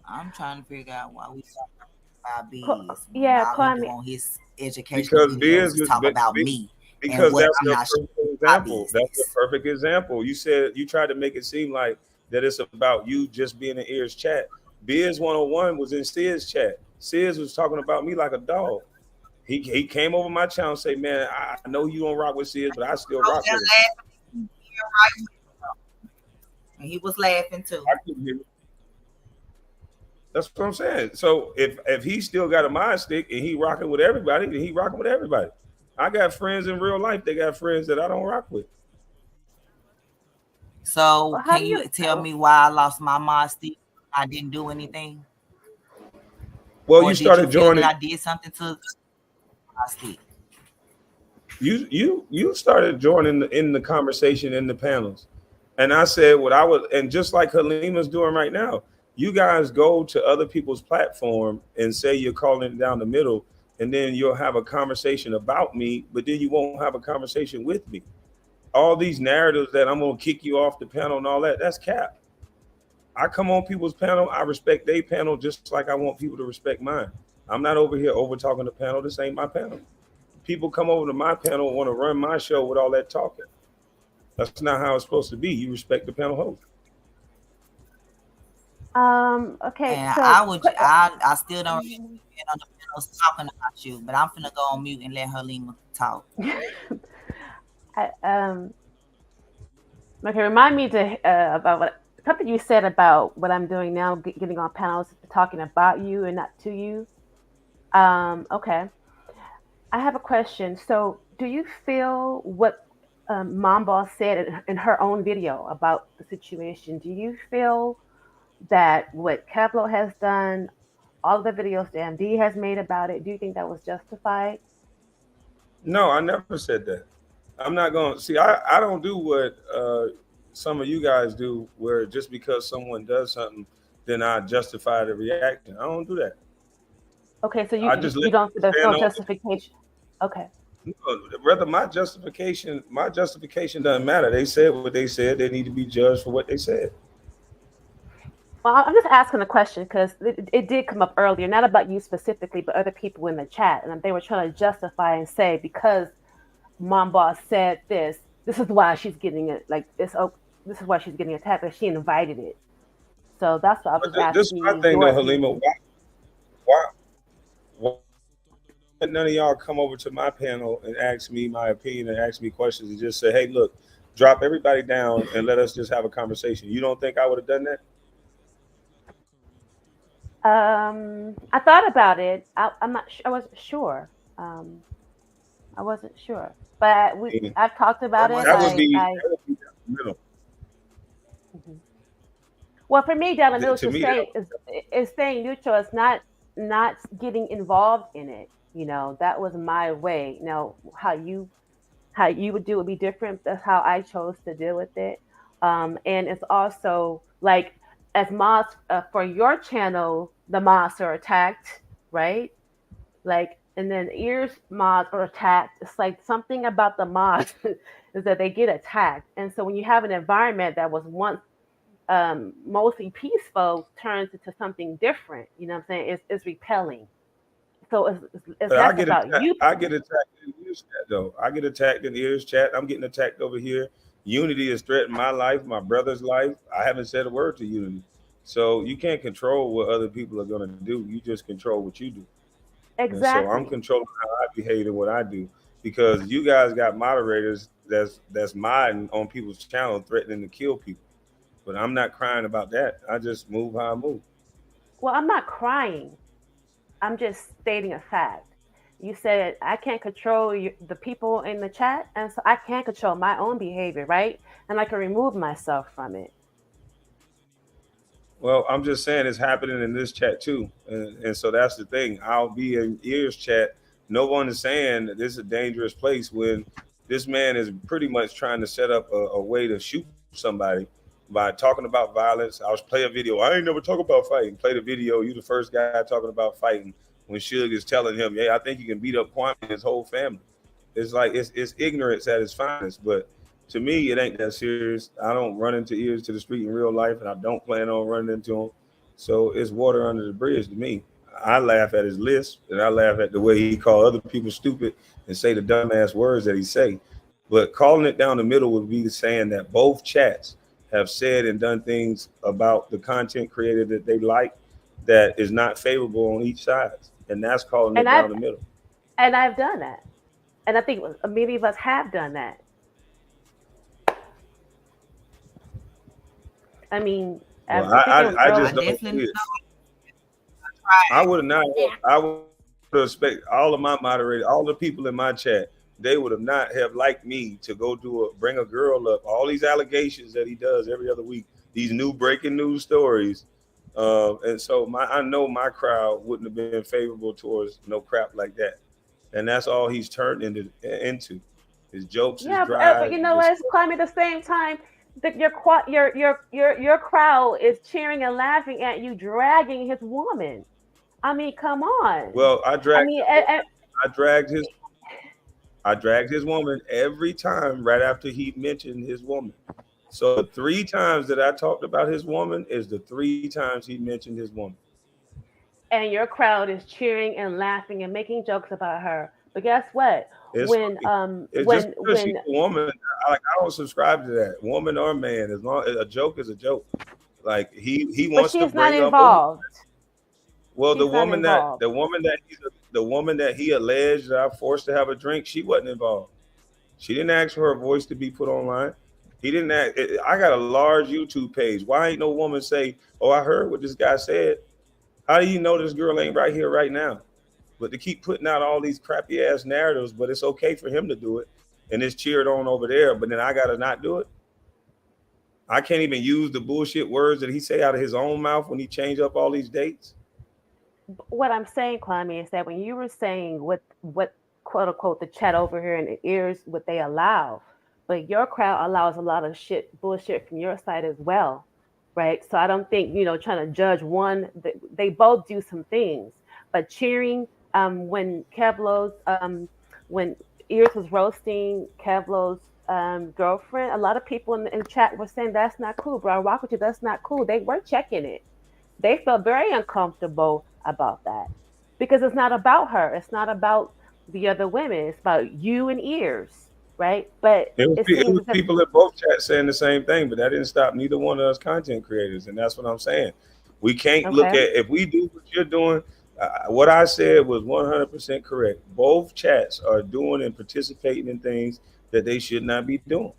I'm trying to figure out why we talking about Biz. Yeah, All he do Kwame. on his educational Because videos is talk about me and because what that's I'm the not perfect example. That's the perfect example. You said you tried to make it seem like that it's about you just being in Ears chat. Biz 101 was in Sid's chat. Sid was talking about me like a dog. He came over my channel and say, man, I know you don't rock with Sid, but I still rock with him. And he was laughing too. I couldn't hear it. That's what I'm saying. So if he still got a mind stick and he rocking with everybody, then he rocking with everybody. I got friends in real life. They got friends that I don't rock with. So can you tell me why I lost my mod stick? I didn't do anything. Well, you started joining. I did something to my stick. You started joining in the conversation in the panels, and I said what I would, and just like Halima's doing right now, you guys go to other people's platform and say you're calling it down the middle, and then you'll have a conversation about me, but then you won't have a conversation with me. All these narratives that I'm gonna kick you off the panel and all that's cap. I come on people's panel, I respect their panel just like I want people to respect mine. I'm not over here over talking the panel. This ain't my panel. People come over to my panel and want to run my show with all that talking. That's not how it's supposed to be. You respect the panel host. Okay. And so I still don't really get on the panels talking about you, but I'm finna go on mute and let Halima talk. Okay, remind me about something you said about what I'm doing now, getting on panels, talking about you and not to you. Okay. I have a question. So, do you feel what Mom Boss said in her own video about the situation? Do you feel that what KevLow has done, all the videos that MD has made about it, do you think that was justified? No, I never said that. I'm not going to see. I don't do what some of you guys do, where just because someone does something, then I justify the reaction. I don't do that. Okay, so you don't. There's no justification. Okay. Rather, my justification doesn't matter. They said what they said. They need to be judged for what they said. Well, I'm just asking a question because it did come up earlier, not about you specifically, but other people in the chat, and they were trying to justify and say because Mom Boss said this is why she's getting it like this. Oh, this is why she's getting attacked. Like she invited it. So that's what I was asking. This is my thing, though, Halima. Why none of y'all come over to my panel and ask me my opinion and ask me questions and just say, hey, look, drop everybody down and let us just have a conversation? You don't think I would have done that? I thought about it. I'm not. I wasn't sure. I wasn't sure, but I've talked about it. That would be down the middle. Well, for me, down the middle is staying neutral. It's not getting involved in it. You know, that was my way. Now, how you would do it would be different. That's how I chose to deal with it. And it's also like as mods for your channel, the mods are attacked, right? Like, and then Ears mods are attacked. It's like something about the mods is that they get attacked. And so when you have an environment that was once mostly peaceful turns into something different, you know what I'm saying? It's repelling. So it's less about you. I get attacked in Ears chat, though. I get attacked in Ears chat. I'm getting attacked over here. Unity is threatening my life, my brother's life. I haven't said a word to Unity. So you can't control what other people are going to do. You just control what you do. Exactly. And so I'm controlling how I behave and what I do, because you guys got moderators that's modding on people's channel, threatening to kill people. But I'm not crying about that. I just move how I move. Well, I'm not crying. I'm just stating a fact. You said I can't control the people in the chat, and so I can't control my own behavior, right? And I can remove myself from it. Well, I'm just saying it's happening in this chat too. And so that's the thing. I'll be in Ears chat. No one is saying that this is a dangerous place when this man is pretty much trying to set up a way to shoot somebody. by talking about violence. I was play a video. I ain't never talk about fighting. Play the video. You the first guy talking about fighting when Suge is telling him, "Yeah, I think you can beat up Kwame and his whole family." It's like it's ignorance at its finest. But to me, it ain't that serious. I don't run into ears to the street in real life, and I don't plan on running into them. So it's water under the bridge to me. I laugh at his list, and I laugh at the way he call other people stupid and say the dumbass words that he say. But calling it down the middle would be saying that both chats have said and done things about the content creator that they like that is not favorable on each side, and that's calling it down the middle. And I've done that, and I think many of us have done that. I mean, well, I just don't see it. I would not. I would expect all of my moderators, all the people in my chat, they would have not have liked me to go bring a girl up. All these allegations that he does every other week, these new breaking news stories, and so I know my crowd wouldn't have been favorable towards no crap like that, and that's all he's turned into his jokes. Yeah, his drive, but you know what? Climbing at the same time, your crowd is cheering and laughing at you dragging his woman. I mean, come on. Well, I dragged his woman every time right after he mentioned his woman. So the 3 times that I talked about his woman is the 3 times he mentioned his woman. And your crowd is cheering and laughing and making jokes about her. But guess what? It's just because she's a woman, I don't subscribe to that. Woman or man, as long as a joke is a joke. Like he wants to bring up involved. Well, the woman that he alleged that I forced to have a drink, she wasn't involved. She didn't ask for her voice to be put online. He didn't ask. I got a large YouTube page. Why ain't no woman say, "Oh, I heard what this guy said"? How do you know this girl ain't right here, right now? But to keep putting out all these crappy ass narratives, but it's okay for him to do it, and it's cheered on over there. But then I gotta not do it. I can't even use the bullshit words that he say out of his own mouth when he changed up all these dates. What I'm saying, Kwame, is that when you were saying what quote unquote the chat over here in the ears, what they allow, but your crowd allows a lot of bullshit from your side as well, right? So I don't think trying to judge one. They both do some things, but cheering when KevLow's when Ears was roasting KevLow's girlfriend, a lot of people in the chat were saying that's not cool, bro. I rock with you. That's not cool. They were checking it. They felt very uncomfortable about that because it's not about her. It's not about the other women. It's about you and Ears, right? But it was people in both chats saying the same thing, but that didn't stop neither one of us content creators, and that's what I'm saying. We can't look at if we do what you're doing. What I said was 100% correct. Both chats are doing and participating in things that they should not be doing,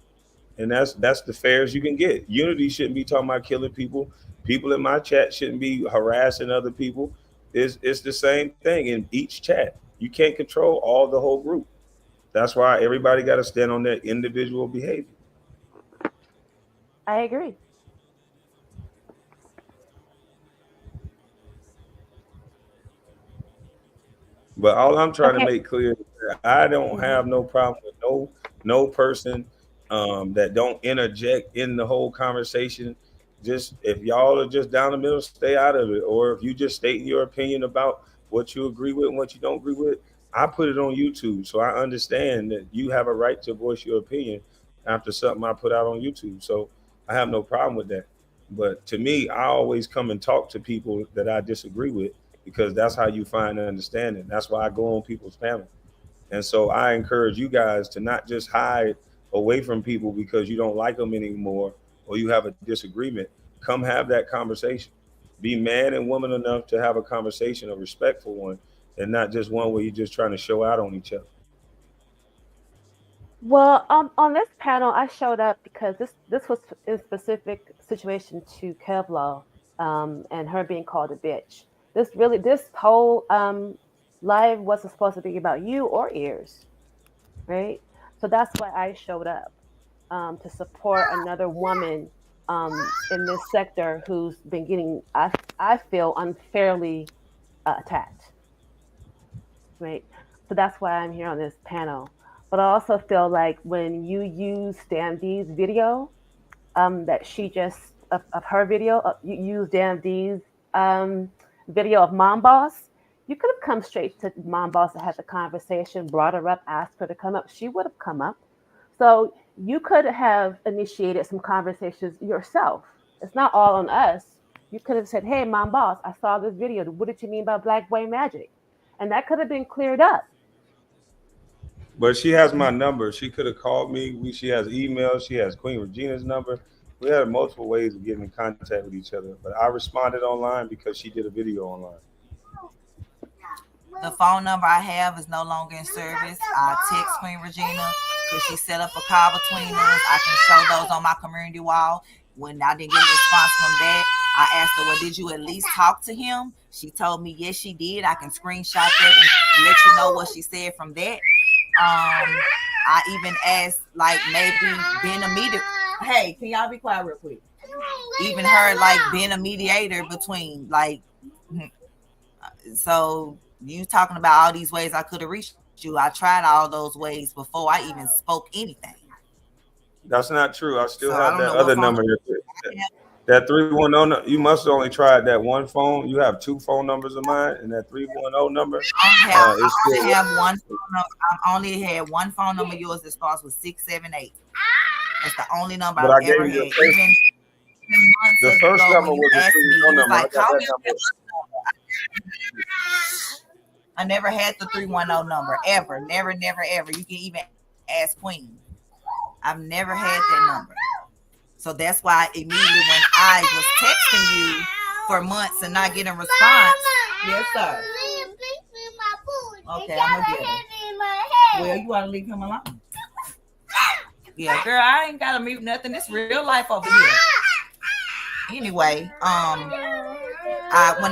and that's the fairest you can get. Unity shouldn't be talking about killing people. People in my chat shouldn't be harassing other people. It's the same thing in each chat. You can't control all the whole group. That's why everybody got to stand on their individual behavior. I agree. But all I'm trying to make clear is that I don't have no problem with no person that don't interject in the whole conversation. Just if y'all are just down the middle, stay out of it. Or if you just stating your opinion about what you agree with and what you don't agree with, I put it on YouTube. So I understand that you have a right to voice your opinion after something I put out on YouTube. So I have no problem with that. But to me, I always come and talk to people that I disagree with because that's how you find understanding. That's why I go on people's panel. And so I encourage you guys to not just hide away from people because you don't like them anymore or you have a disagreement. Come have that conversation. Be man and woman enough to have a conversation, a respectful one, and not just one where you're just trying to show out on each other. Well, on this panel, I showed up because this was a specific situation to KevLow and her being called a bitch. This whole live wasn't supposed to be about you or Ears, right? So that's why I showed up to support another woman in this sector who's been getting, I feel, unfairly attacked, right? So that's why I'm here on this panel. But I also feel like when you use Stan D's video, that she just of her video. You used DMD's video of Mom Boss. You could have come straight to Mom Boss and had the conversation, brought her up, asked her to come up. She would have come up. So you could have initiated some conversations yourself. It's not all on us. You could have said, hey, Mom Boss, I saw this video. What did you mean by Black Boy Magic? And that could have been cleared up. But she has my number. She could have called me. She has email. She has Queen Regina's number. We had multiple ways of getting in contact with each other. But I responded online because she did a video online. The phone number I have is no longer in service. I text Queen Regina because she set up a call between us. I can show those on my community wall. When I didn't get a response from that, I asked her, well, did you at least talk to him? She told me, yes, she did. I can screenshot that and let you know what she said from that. I even asked, like, maybe being a mediator. Hey, can y'all be quiet real quick? Even her, like, being a mediator between, like, so you talking about all these ways I could have reached you. I tried all those ways before I even spoke anything. That's not true. I still have that other number. That 310. You must have only tried that one phone. You have two phone numbers of mine, and that 310 number. I only had one phone number. Yours that starts with 678. That's the only number I've ever had. The first number was the 310 number. Like, I never had the 310 number ever. Never, ever. You can even ask Queen. I've never had that number. So that's why immediately when I was texting you for months and not getting a response. Yes, sir. Okay, I'm gonna get it. Well, you want to leave him alone? Yeah, girl, I ain't gotta mute nothing. It's real life over here. Anyway, when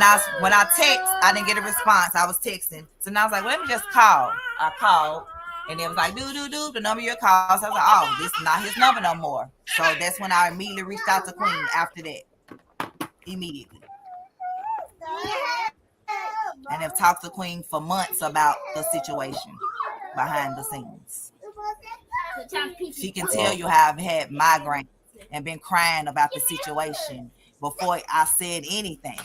I text, I didn't get a response. I was texting, so now I was like, let me just call. I called. And it was like, the number your calls. I was like, oh, this is not his number no more. So that's when I immediately reached out to Queen after that. Immediately. And have talked to Queen for months about the situation behind the scenes. She can tell you how I've had migraines and been crying about the situation before I said anything.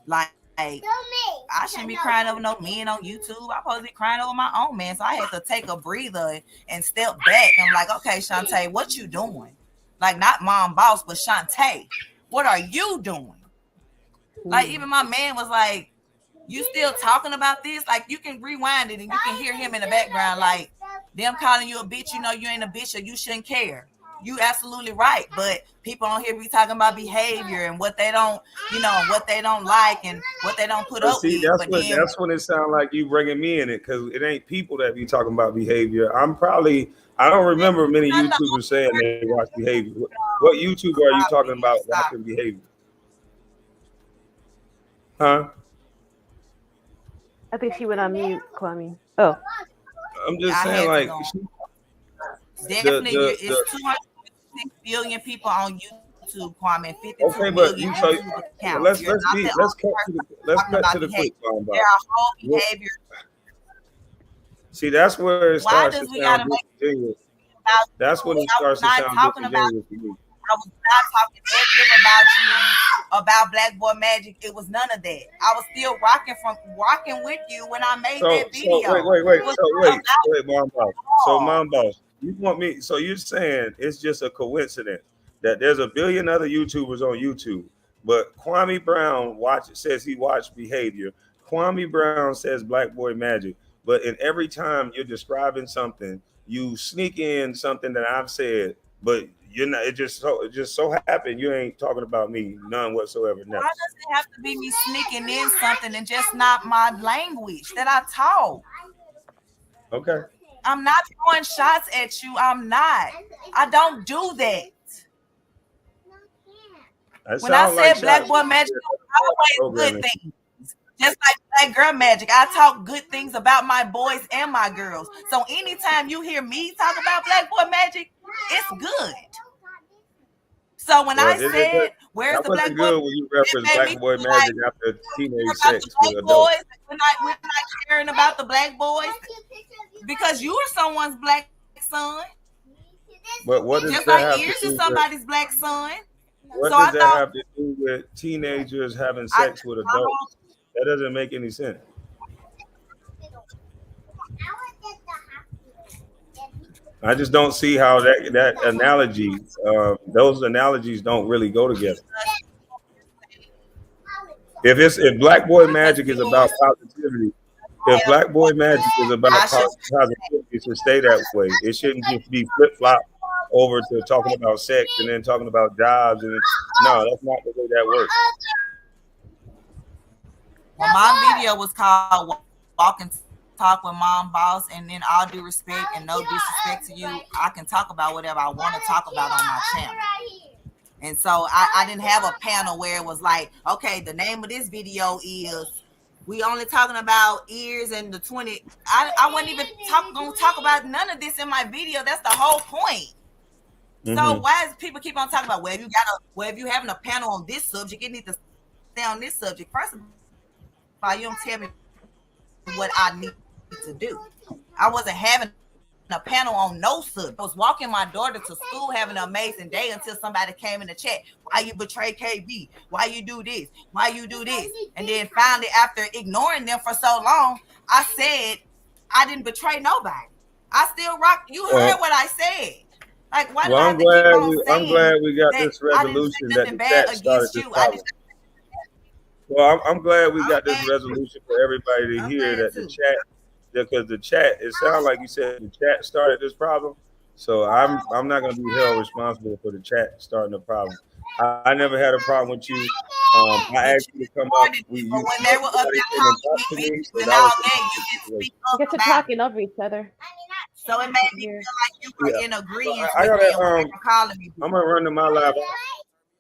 Like, I shouldn't be crying over no men on YouTube. I'm supposed to be crying over my own man. So I had to take a breather and step back. I'm like, okay, Shantae, what you doing? Like, not Mom Boss, but Shantae, what are you doing? Like, even my man was like, you still talking about this? Like, you can rewind it and you can hear him in the background, like, them calling you a bitch, you know you ain't a bitch or you shouldn't care. You absolutely right, but people on here be talking about behavior and what they don't, what they don't like and what they don't put up with. That's when it sounds like you bringing me in it, because it ain't people that be talking about behavior. I don't remember many YouTubers saying they watch behavior. What YouTuber are you talking about watching behavior? Huh? I think she went on mute, Kwame. Oh. I'm just saying, like, definitely, it's 206 billion people on YouTube, Kwame. 52 okay, but million YouTube accounts. Let's cut to the quick. There are whole behavior. See, that's where it starts to sound disingenuous. That's when it starts to sound disingenuous to me. I was not talking negative about you, about Black Boy Magic. It was none of that. I was still rocking with you when I made that video. Wait, Mom Boss. So, Mom Boss, you want me? So you're saying it's just a coincidence that there's a billion other YouTubers on YouTube, but Kwame Brown says he watched behavior. Kwame Brown says Black Boy Magic, but in every time you're describing something, you sneak in something that I've said, but you're not. It just so happened you ain't talking about me none whatsoever. Why does it have to be me sneaking in something and just not my language that I talk? Okay. I'm not throwing shots at you. I'm not. I don't do that. When I said Black Boy Magic, always good things. Just like Black Girl Magic, I talk good things about my boys and my girls. So anytime you hear me talk about Black Boy Magic, it's good. So when I said, "Where's the Black Boy?" Good when you reference Black Boy Magic after teenage sex with adults. We're not caring about the black boys because you are someone's black son. But what does Just that like have to Ears do is with? somebody's black son. What So does I that thought have to do with teenagers having sex with adults? That doesn't make any sense. I just don't see how that analogy, those analogies don't really go together. If Black Boy Magic is about positivity, if Black Boy Magic is about positivity, it should stay that way. It shouldn't just be flip flop over to talking about sex and then talking about jobs. And no, that's not the way that works. Well, my video was called "Walk and Talk with Mom Boss," and then all due respect and no disrespect to you, I can talk about whatever I want to talk about on my channel. And so I didn't have a panel where it was like, okay, the name of this video is we only talking about Ears and the 20. I wasn't even gonna talk about none of this in my video. That's the whole point. So why is people keep on talking about if you having a panel on this subject, it needs to stay on this subject. First of all, you don't tell me what I need to do. I wasn't having a panel on no subject. I was walking my daughter to school having an amazing day until somebody came in the chat. Why you betray KB? Why you do this? Why you do this? And then finally, after ignoring them for so long, I said I didn't betray nobody. I still rock. You heard what I said. Like, why do I have to keep on saying I'm glad we got that this resolution that the chat started this problem. Well, I'm glad we got this resolution for everybody to hear that the chat, because the chat, it sounds like you said the chat started this problem. So I'm not going to be held responsible for the chat starting the problem. I never had a problem with you. I asked you to come up. When they were up there you get to talking over each other. So it made me feel like you were in agreement with me and calling me. I'm gonna run to my live.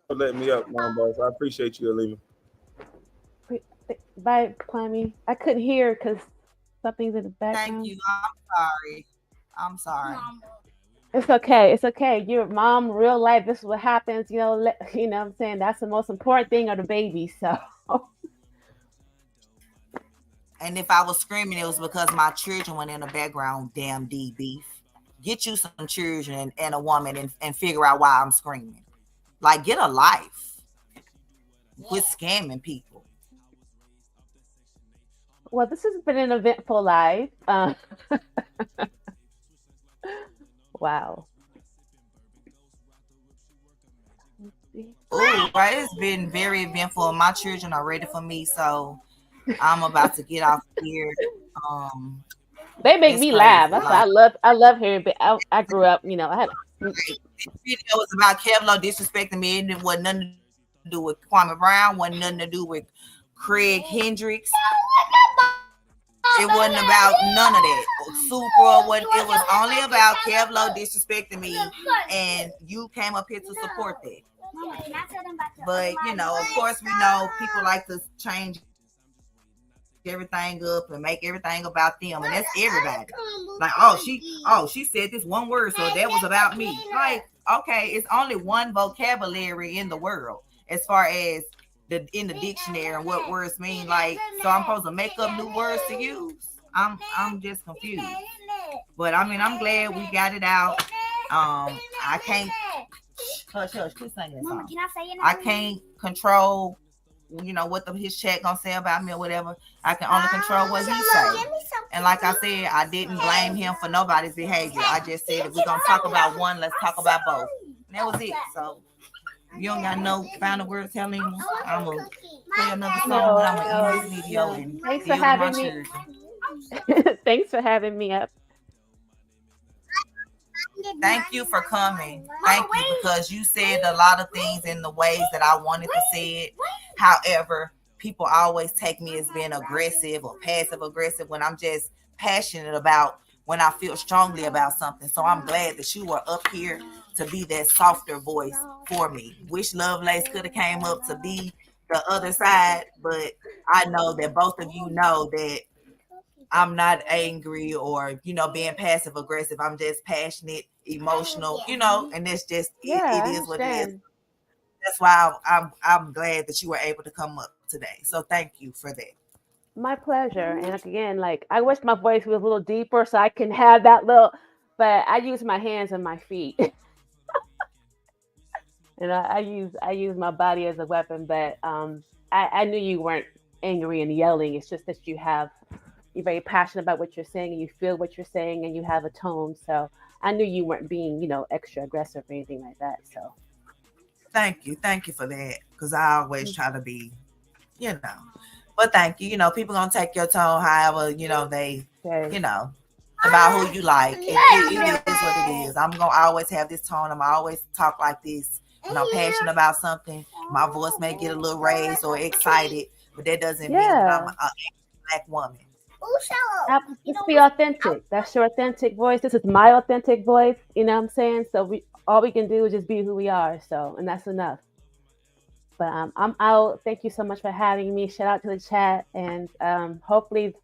Let me up, Mom Boss. I appreciate you, Alima. Bye, Clammy. I couldn't hear because something's in the background. Thank you. I'm sorry. It's okay. It's okay. Your mom, real life. This is what happens. You know. You know what I'm saying? That's the most important thing of the baby. So. And if I was screaming, it was because my children went in the background. Damn D beef. Get you some children and a woman and figure out why I'm screaming. Like, get a life. Quit scamming people. Well, this has been an eventful life. Wow. Oh, right. It's been very eventful. My children are ready for me, so I'm about to get off here. They make me laugh. That's why I love hearing. But I grew up, you know. I had. This video was about Kevlo disrespecting me, and it wasn't nothing to do with Kwame Brown. Wasn't nothing to do with Craig Hendricks. It wasn't about none of that. It was only about Kevlo disrespecting me, and you came up here to support that. But you know, of course, we know people like to change everything up and make everything about them, and that's everybody. Like, she said this one word, so that was about me. Like, okay, it's only one vocabulary in the world as far as in the dictionary and what words mean. Like, so I'm supposed to make up new words to use? I'm just confused. But I mean, I'm glad we got it out. I can't quit singing that song. Mama, can I say anything? I can't control, you know, what his chat gonna say about me or whatever. I can only control what he say. And like I said, I didn't blame him for nobody's behavior. I just said, if we're gonna talk about one, let's talk about both. And that was it. So you don't got no final words telling me. I'm gonna play another song. I'm gonna end this video. And thanks for having me. Thanks for having me up. Thank you for coming. Thank you, because you said a lot of things in the ways that I wanted to say it. However, people always take me as being aggressive or passive aggressive when I'm just passionate about when I feel strongly about something. So I'm glad that you were up here to be that softer voice for me. Wish Lovelace could have came up to be the other side, but I know that both of you know that I'm not angry or, you know, being passive aggressive. I'm just passionate, emotional, you know, and it's just, it is what it is. That's why I'm glad that you were able to come up today. So thank you for that. My pleasure. And again, like, I wish my voice was a little deeper so I can have that little, but I use my hands and my feet. And I use my body as a weapon, but I knew you weren't angry and yelling. It's just that you're very passionate about what you're saying and you feel what you're saying and you have a tone. So I knew you weren't being, extra aggressive or anything like that. So thank you for that, because I always try to be, But thank you. People gonna take your tone however they, about who you like. It is what it is. I'm gonna always have this tone. I'm always talk like this. When I'm passionate about something, my voice may get a little raised or excited, but that doesn't mean that I'm a black woman. Just be authentic. That's your authentic voice. This is my authentic voice. You know what I'm saying? So all we can do is just be who we are. So, and that's enough. But I'm out. Thank you so much for having me. Shout out to the chat, and hopefully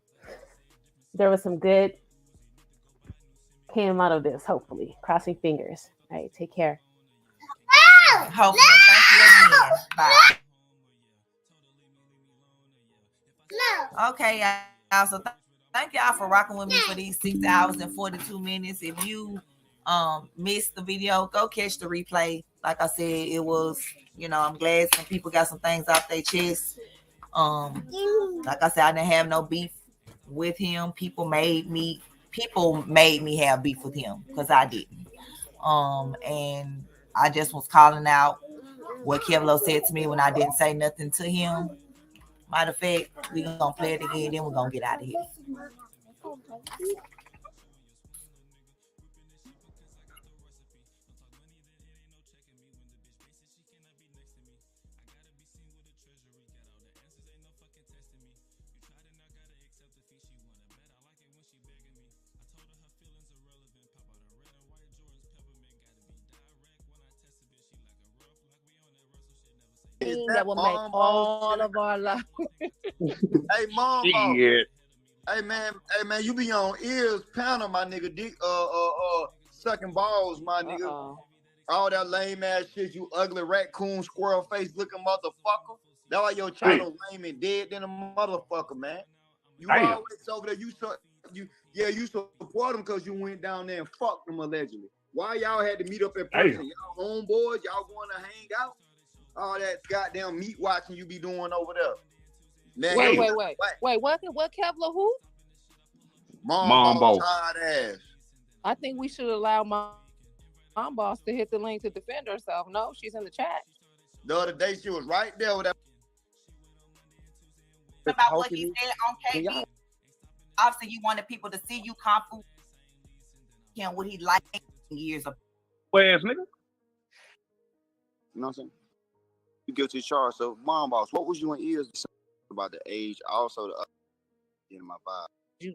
there was some good came out of this. Hopefully, crossing fingers. All right, take care. Hopefully, thank you again. Bye. Okay, y'all. So thank y'all for rocking with me for these 6 hours and 42 minutes. If you missed the video, go catch the replay. Like I said, it was, I'm glad some people got some things off their chest. Like I said, I didn't have no beef with him. People made me have beef with him because I didn't. And I just was calling out what Kevlo said to me when I didn't say nothing to him. Matter of fact, we're gonna play it again, then we're gonna get out of here. That will make all of our lives. Hey, mom. Yeah. Hey man, you be on ears panel, my nigga. Dick, sucking balls, my nigga. All that lame ass shit, you ugly raccoon squirrel face looking motherfucker. That's why your channel lame and dead than a motherfucker, man. You always over there. You support them because you went down there and fucked them allegedly. Why y'all had to meet up in person? Y'all homeboys, y'all going to hang out? All that goddamn meat watching you be doing over there. Man, wait. What Kevlo who? Mom boss. Tired ass. I think we should allow mom boss to hit the link to defend herself. No, she's in the chat. The other day she was right there with that. About what he said on KB. Obviously, you wanted people to see you confident him what he liked years ago. Where's nigga? You know what I'm saying? You guilty as charged. So, mom boss, what was you in ears about the age? Also, the getting my vibe.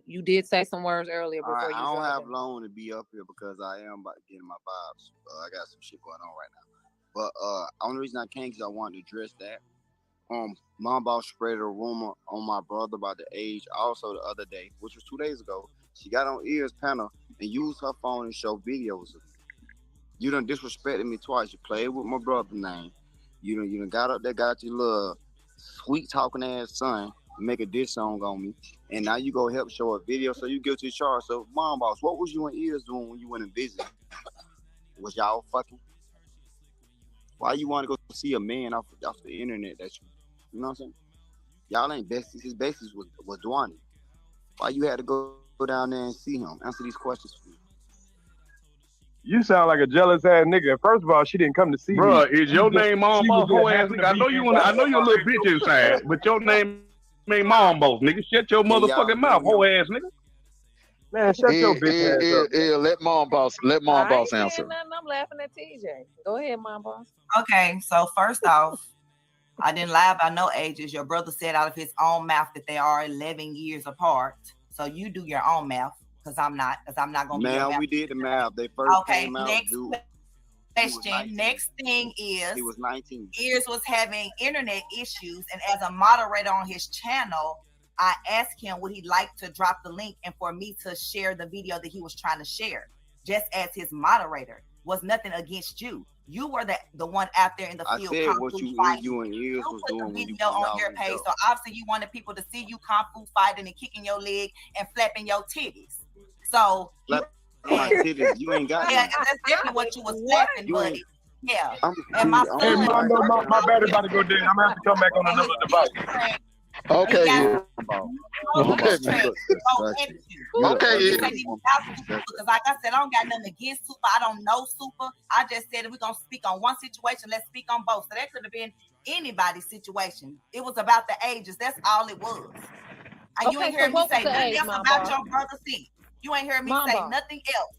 You did say some words earlier before I don't have it. long to be up here because I am about getting my vibes. I got some shit going on right now. But only reason I came because I wanted to address that. Mom boss spread a rumor on my brother about the age. Also, the other day, which was 2 days ago, she got on ears panel and used her phone and show videos of me. You done disrespected me twice. You played with my brother's name. You done got up there, got your little sweet talking ass son, make a diss song on me, and now you go help show a video, so you guilty as charged. So, mom boss, what was you in ears doing when you went and visited? Was y'all fucking? Why you want to go see a man off the internet that you know what I'm saying? Y'all ain't besties. His besties was Dwani. Why you had to go down there and see him? Answer these questions for me. You sound like a jealous ass nigga. First of all, she didn't come to see me. Bruh, is your name Mom Boss? Whole ass nigga. I know you're a little bitch inside, but your name ain't Mom Boss, nigga. Shut your motherfucking mouth, whole ass nigga. Man, shut your bitch ass up. Let Mom Boss answer. I'm laughing at TJ. Go ahead, Mom Boss. Okay, so first off, I didn't lie about no ages. Your brother said out of his own mouth that they are 11 years apart. So you do your own math. Because I'm not gonna. Man, we did the math. They first came out. Next question. Next thing is, he was 19. Ears was having internet issues, and as a moderator on his channel, I asked him would he like to drop the link and for me to share the video that he was trying to share, just as his moderator. Was nothing against you. You were the one out there in the field. I said what you and Ears was doing when you put on your page. So obviously you wanted people to see you kung fu fighting and kicking your leg and flapping your titties. So my titties, you ain't got that's definitely what you was flapping, buddy. Yeah. I'm And my I'm Hey, son, Mom, no, my battery about to go dead. I'm gonna have to come back on another device. Okay. Okay. Okay. Because like I said, I don't got nothing against Super. I don't know Super. I just said if we're gonna speak on one situation, let's speak on both. So that could have been anybody's situation. It was about the ages. That's all it was. And you ain't heard me say nothing else about your brother C. You ain't heard me say nothing else.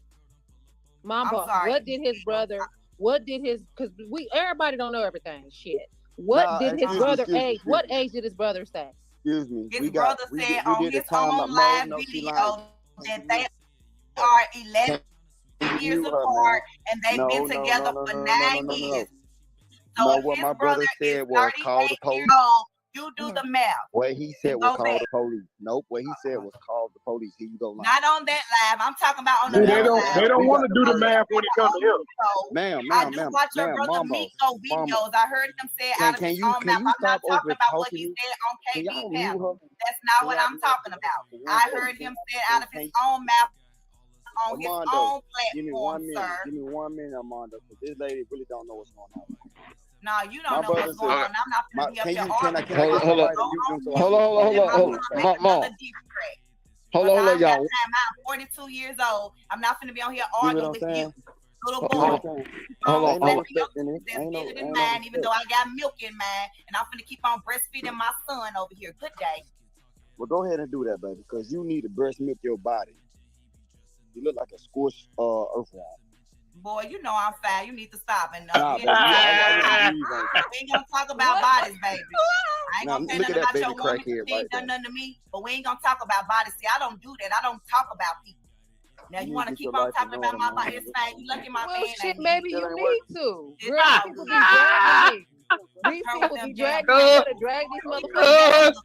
Mom, what did his brother? What did his? Because everybody don't know everything. Shit. What did his brother age? What age did his brother say? Excuse me. His brother said on his own live video that they are 11 years apart and they've been together for 9 years. So if what his my brother said is was call the 38 police. years old, you do the math. What he said was call the police. Nope. What he said was call the police. Here you go. Not on that live. I'm talking about on See, another they don't want to do the math when it comes to him. I do watch your brother Miko videos. I heard him say out of his own mouth. I'm not talking about what he said on KB panel. That's not what I'm talking about. I heard him say out of his own mouth on his own platform, sir. Give me 1 minute, Armando, because this lady really don't know what's going on. No, you don't know what's going on. I'm not going to be up here arguing. Hold on, y'all. I'm 42 years old. I'm not going to be on here arguing with you. Little boy. Hold on. That's bigger than mine, even though I got milk in mine, and I'm going to keep on breastfeeding my son over here. Good day. Well, go ahead and do that, baby, because you need to breast milk your body. You look like a squished earthworm. Boy, you know I'm fine. You need to stop. And baby, we ain't gonna talk about bodies, baby. I ain't gonna say nothing about your woman. She ain't done nothing to me, but we ain't gonna talk about bodies. See, I don't do that. I don't talk about people. Now you want to keep on talking about my body? It's fine. You lucky my man. Shit, maybe you need to. Girl, people be dragging me. These people be dragging me to drag these motherfuckers.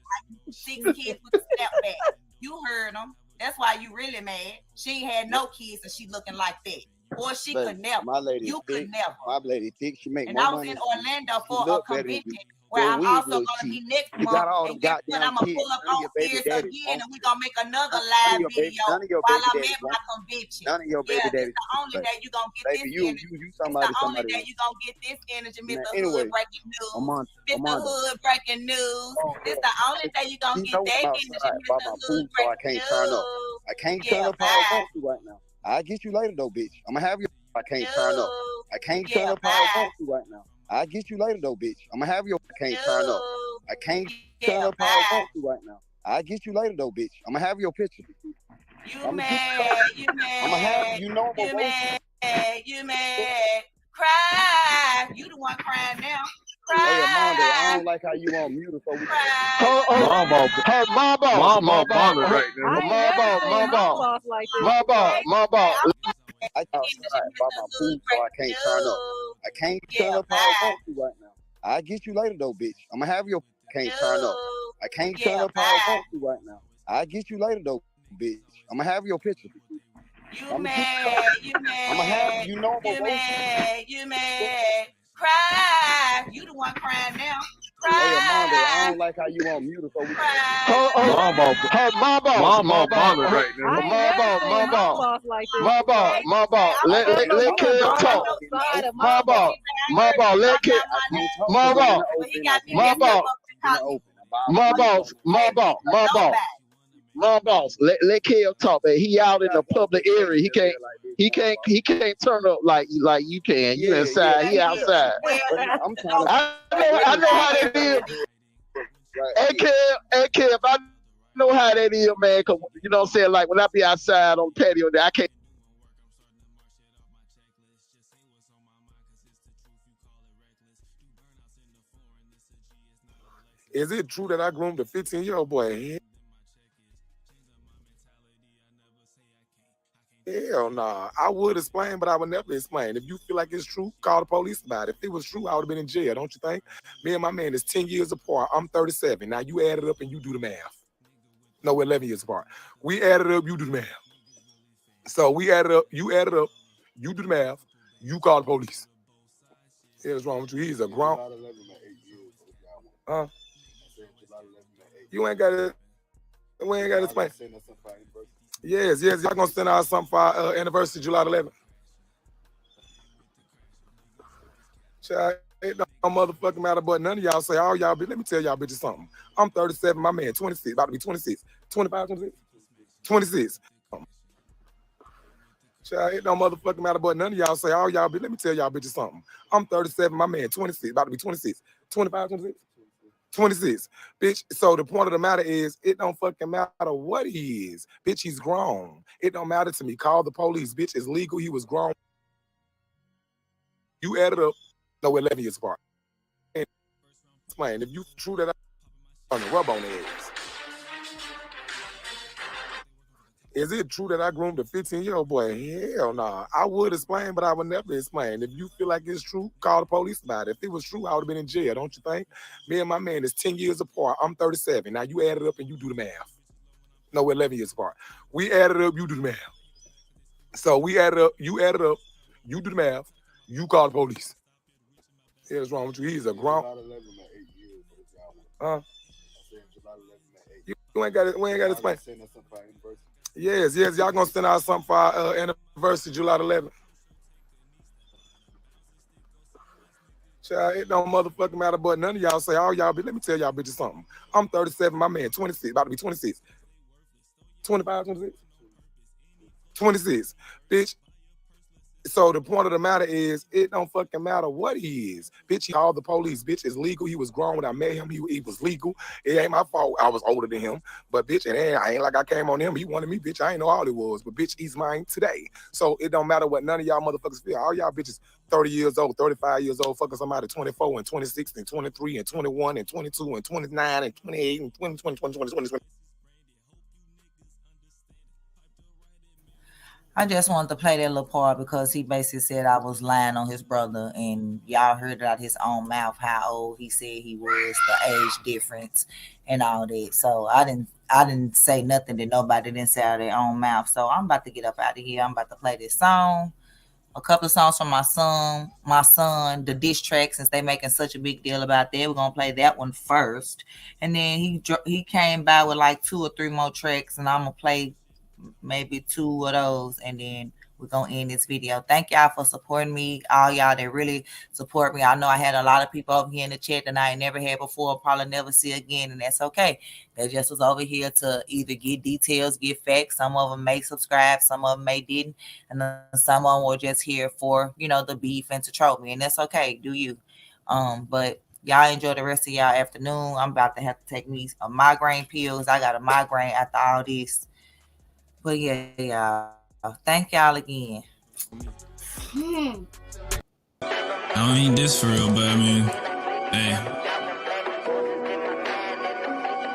6 kids with a step back. You heard them. That's why you really mad. She ain't had no kids and she looking like that. Or she could never. My lady you thick. could never. My lady thick. She make and more I was money. in Orlando for a convention where I'm also going to be next month. And guess what? I'm going to pull up on Ears again and we're going to make another live video while I'm at my convention. None of your baby daddies. It's the only day you're going to get this energy. It's the only day you're going to get this energy, Mr. Hood Breaking News. Mr. Hood Breaking News. It's the only day you're going to get that energy, Mr. Hood Breaking News. I can't turn up how I want to right now. I'll get you later though, bitch. I'm gonna have you. I can't turn up. I can't turn up how I want to right now. I'll get you later though, bitch. I'm gonna have you. I can't turn up. I can't turn up how I want to right now. I'll get you later though, bitch. I'm gonna have your picture. You mad? You mad? I'm gonna have you know. You mad? You mad? Cry. You the one crying now. Cry. Hey, Amanda, I don't like how you on mute so we My boss right now. My boss. I outside by my food, so I can't turn up. I can't turn up how I want to right now. I'll get you later though, bitch. I'm gonna have your. Can't turn up. I can't turn up how I want to right now. I'll get you later though, bitch. I'm gonna have your picture. You mad? You mad? I'm gonna have you know. You mad? You mad? Cry. You the one crying now. Cry. Hey, Amanda, I don't like how you on mute so we My boss right now. My boss. Let Kev talk. My boss. Let Kev. My boss. Let Kev talk, man. He out in the public area. He can't turn up like you can. You inside. He outside. I know how that is. Hey Kev, I know how that is, man. Cause you know what I'm saying. Like when I be outside on the patio, there I can't. Is it true that I groomed a 15-year-old boy? Hell nah. I would explain, but I would never explain. If you feel like it's true, call the police about it. If it was true, I would have been in jail, don't you think? Me and my man is 10 years apart. I'm 37. Now you add it up and you do the math. No, we're 11 years apart. We add it up, you do the math. So we add it up, you add it up, you do the math, you call the police. Yeah, what's wrong with you? He's a grown. Huh? You ain't got to. We ain't got to explain. Yes. Y'all gonna send out something for our anniversary, July 11th. Child, it don't motherfucking matter, but none of y'all say, all y'all, let me tell y'all bitches something. I'm 37, my man 26, about to be 26. 25, 26? 26. Child, it don't motherfucking matter, but none of y'all say, all y'all, let me tell y'all bitches something. I'm 37, my man 26, about to be 26. 25, 26? 26. Bitch, so the point of the matter is, it don't fucking matter what he is. Bitch, he's grown. It don't matter to me. Call the police. Bitch, it's legal. He was grown. You added up. No, we're 11 years apart. And explain, if you true that I'm gonna rub on the ass. Is it true that I groomed a 15-year-old boy? Hell nah. I would explain, but I would never explain. If you feel like it's true, call the police about it. If it was true, I would have been in jail, don't you think? Me and my man is 10 years apart. I'm 37. Now you add it up and you do the math. No, we're 11 years apart. We added up, you do the math. So we added up, you added up, you do the math, you call the police. What's wrong with you? He's a grown. Huh? You ain't got it. We ain't got to explain. Yes, y'all gonna send out something for our anniversary, July 11th. Child, it don't motherfucking matter, but none of y'all say, all y'all, let me tell y'all bitches something. I'm 37, my man 26, about to be 26. 25, 26? 26. Bitch. So the point of the matter is, it don't fucking matter what he is. Bitch, he called the police. Bitch, it's legal. He was grown when I met him. He was legal. It ain't my fault. I was older than him. But bitch, I ain't like I came on him. He wanted me, bitch. I ain't know all it was. But bitch, he's mine today. So it don't matter what none of y'all motherfuckers feel. All y'all bitches 30 years old, 35 years old, fucking somebody 24 and 26 and 23 and 21 and 22 and 29 and 28 and 20, 20, 20, 20, 20, 20. I just wanted to play that little part because he basically said I was lying on his brother, and y'all heard it out his own mouth how old he said he was, the age difference, and all that. So I didn't say nothing that nobody didn't say out of their own mouth. So I'm about to get up out of here. I'm about to play this song, a couple of songs from my son, the diss track. Since they making such a big deal about that, we're gonna play that one first, and then he came by with like 2 or 3 more tracks, and I'm gonna play maybe 2 of those, and then we're gonna end this video. Thank y'all for supporting me, all y'all that really support me. I know I had a lot of people over here in the chat that I ain't never had before, probably never see again, and that's okay. They just was over here to either get details, get facts. Some of them may subscribe, some of them may didn't, and some of them were just here for, the beef and to troll me, and that's okay. Do you? But y'all enjoy the rest of y'all afternoon. I'm about to have to take me a migraine pills. I got a migraine after all this. But yeah, y'all. Thank y'all again. I don't need this for real, but I mean, hey.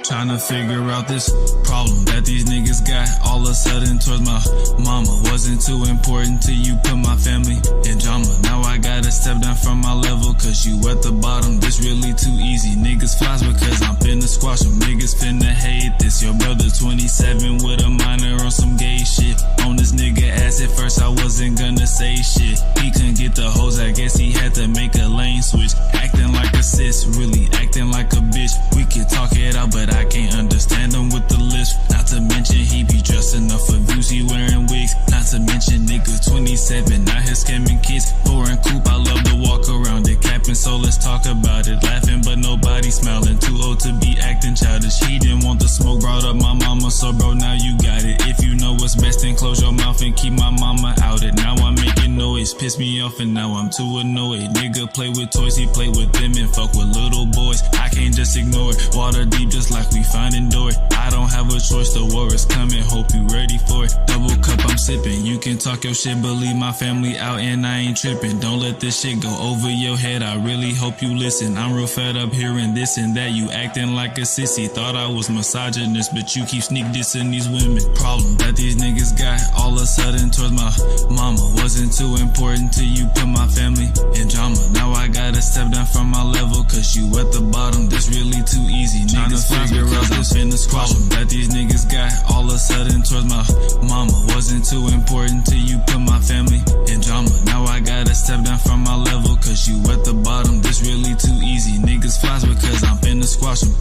Trying to figure out this problem that these niggas got. All of a sudden towards my mama wasn't too important till you put my family in drama. Now I gotta step down from my level cause you at the bottom. This really too easy. Niggas flies because I'm finna squash them. Niggas finna hate this. Your brother 27 with a minor on some gay shit. On this nigga ass at first I wasn't gonna say shit. He couldn't get the hoes, I guess he had to make a lane switch. Acting like a sis, really acting like a bitch. We could talk it out, but I can't understand him with the lisp. Not to mention he be dressing up for views, he wearing wigs. Not to mention nigga 27, out here scamming kids. Foreign coupe, I love to walk around it capping, so let's talk about it. Laughing but nobody smiling, too old to be acting childish. He didn't want the smoke, brought up my mama, so bro now you got it. If you know what's best then close your mouth and keep my mama out it. Now I'm making noise, piss me off and now I'm too annoyed. Nigga play with toys, he play with them and fuck with little boys. I can't just ignore it, water deep just like we finding Dory. I don't have a choice, the war is coming, hope you ready for it. Double cup I'm sipping, you can talk your shit but leave my family out and I ain't tripping. Don't let this shit go over your head, I really hope you listen. I'm real fed up hearing this and that, you acting like a sissy. Thought I was misogynist but you keep sneak dissing these women. Problem that these niggas got, all of a sudden towards my mama wasn't too important till you put my family in drama. Now I gotta step down from my level cause you at the bottom, this really too easy. Trying to figure out this problem that these niggas got, all of a sudden towards my mama wasn't too important till you put my family in drama. Now I gotta step down from my level cause you at the bottom, this really too easy. Niggas flies because I'm finna squash them.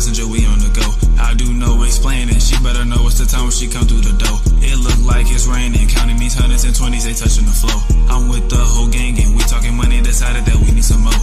passenger, we on the go. I do no explaining, she better know it's the time when she come through the door. It look like it's raining, counting these hundreds and 20s, they touching the flow. I'm with the whole gang and we talking money, decided that we need some more.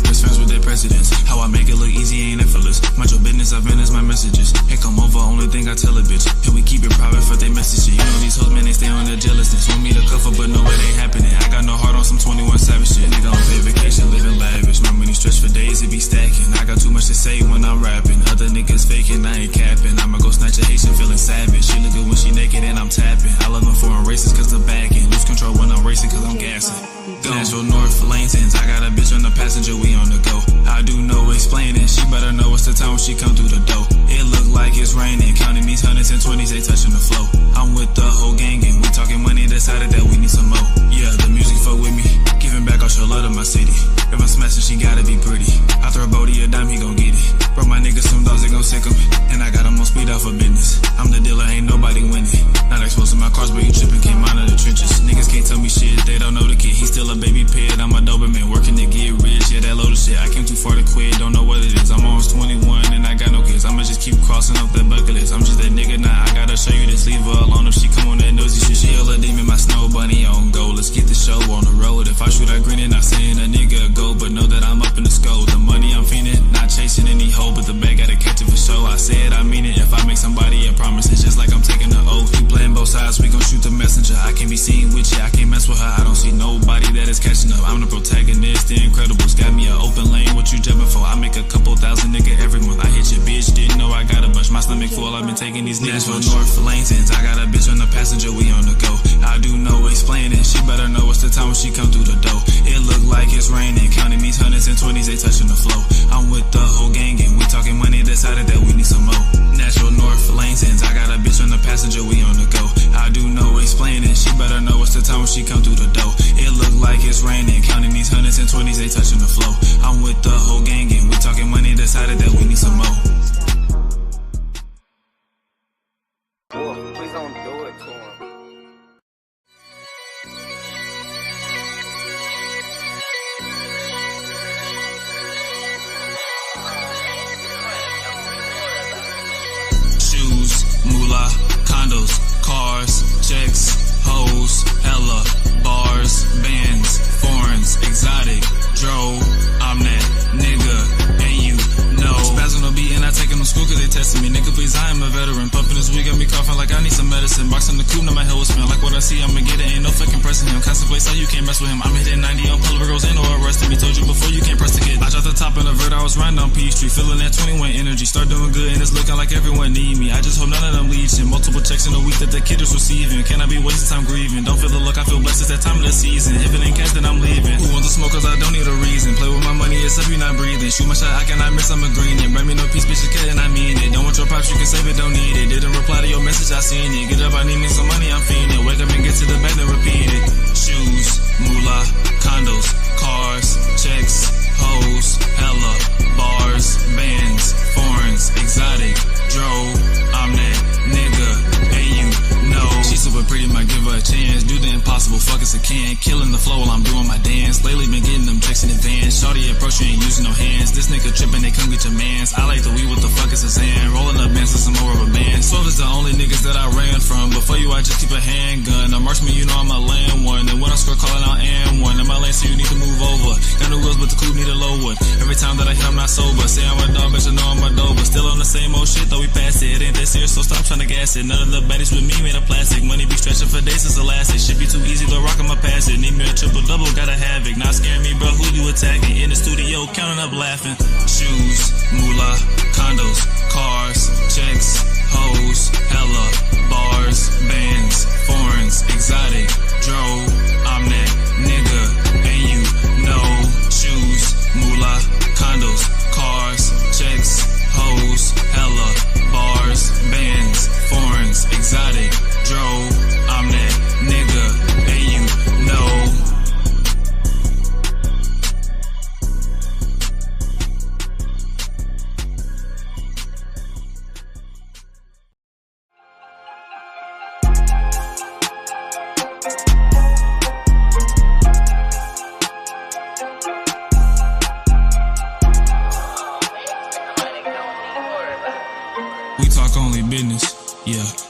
Best friends with their presidents, how I make it look easy ain't effortless. Mind your business, I manage my messages. Hey, come over, only thing I tell a bitch. And we keep it private for they messages. You know these hoes, man, they stay on their jealousness. Want me to cover, but no, it ain't happening. I got no heart on some 21 Savage shit. Nigga on pay vacation, living lavish. My money stretch for days, it be stacking. I got too much to say when I'm rapping. Other niggas faking, I ain't capping. I'ma go snatch a Haitian, feeling savage. She look good when she naked and I'm tapping. I love them foreign races cause the backing. Lose control when I'm racing cause I'm gassing. Nashville North, lanes ends. I got a bitch on the passenger, we on the go. I do no explaining, she better know it's the time when she come through the door. It look like it's raining, counting these hundreds and 20s, they touching the flow. I'm with the whole gang and we talking money, decided that we need some more. Yeah, the music fuck with me, giving back all your love to my city. If I'm smashing, she gotta be pretty. I throw a Bodie a dime, he gon' get it. Bro, my niggas, some dogs, they gon' sick him. And I got him on speed out for business. I'm the dealer, ain't nobody winning. Not exposed to my cars, but you tripping, came out of the trenches. Niggas can't tell me shit, they don't know the kid. He's still a baby pet, I'm a Doberman, working to get rich. Yeah, that load of shit, I came too far to quit, don't know what it is. I'm almost 21 and I got no kids. I'ma just keep crossing up that bucket list. I'm just that nigga now, I gotta show you this. Leave her alone if she come on that nosy shit. She a demon, my snow bunny on go. Let's get the show on the road. If I shoot, I grin and I send a nigga a go. But know that I'm up in the scope. The money I'm fiending, not chasing any hoe, but the bag gotta catch it for show. I said I mean it. If I make somebody a promise, it's just like I'm taking an oath. You playing both sides, we gon' shoot the messenger. I can't be seen with you, I can't mess with her. I don't see nobody that is catching up. I'm the protagonist, the Incredibles. Got me an open lane, what you jumping for? I make a couple thousand, nigga, every month. I hit your bitch, didn't know I got a bunch. My stomach full, I've been taking these niggas from North lanes ends. I got a bitch on the passenger, we on the go. I do no explaining, she better know it's the time when she come through the door. It look like it's raining, counting these hundreds and 20s, they touching the flow. I'm with the whole gang and we talking money, decided that we need some more. Nashville North lanes ends. I got a bitch on the passenger, we on the go. I do no explaining, she better know it's the time when she come through the door. It look like it's raining, counting these hundreds and 20s, they touching the flow. I'm with the whole gang and we talking money, decided that we need some more. Please don't do it to him. Shoes, moolah, condos, cars, checks, hoes, hella, bars, bands, foreigns, exotic, dro, I'm that nigga, and you know. Spazzing no beating, I take him to school cause they testing me. Nigga, please, I am a veteran. Pumping this week, got me coughing like I need some medicine. Boxing the coupe, now my head will spin. Like what I see, I'ma get it. Ain't no fucking pressing him. Constant place, how you can't mess with him. I'm hitting 90 on Polo Girls, ain't no arresting me. Told you before, you can't press the kid. I dropped the top in the vert, I was riding on P Street. Feeling that 21 energy. Start doing good, and it's looking like everyone need me. I just hope none of them leeching. Multiple checks in a week that the kid is receiving. Can I be wasting time grieving? Don't feel the look, I feel blessed. It's that time of the season. If it ain't cash, then I'm leaving. Who wants to smoke, cause I don't need a reason. Play with my money, it's up, you not breathing. Shoot my shot, I cannot miss, I'm a green. Bring me no peace, bitch, it's cut, and I mean it. Don't want your props, you can save it, don't need it. Didn't reply to your message, I seen it. Get up, I need me some money, I'm fiending. Wake up and get to the bed, then repeat it. Shoes, moolah, condos, cars, checks, hoes, hella, bars, bands, foreigns, exotic, dro, I'm that nigga, and you know. She's super pretty, might give her a chance. Do the impossible, fuck as I can. Killing the flow while I'm doing my dance. Lately been getting them checks in advance. Shorty approach, you ain't using no hands. This nigga tripping, they come get your mans. I like the weed, what the fuck is a Zan? Rolling up bands to some more rubber bands. 12 is the only niggas that I ran from. Before you, I just keep a handgun. I'm marksman, you know I'm a land one. And when I score, calling out and one. In my lane, so you need to move over. Got new wheels, but the coupe need a low one. Every time that I hit, I'm not sober. Say I'm a dog, bitch, I know I'm a dog. But still on the same old shit, though we passed it. It ain't that serious, so stop trying to gas it. None of the baddies with me made of plastic. Money be stretching for days, it's elastic. Shit be too easy, the rock, I'ma pass it. Need me a triple double, gotta have it. Not scaring me, bro, who you attacking? In the studio, counting up laughing. Shoes, moolah, condos, cars, checks, hoes, hella, bars, bands, foreigns, exotic, dro, I'm that nigga, and you know. Shoes, moolah, condos, cars, checks, hoes, hella, bars, bands, foreigns, exotic, dro, I'm that nigga, and you know.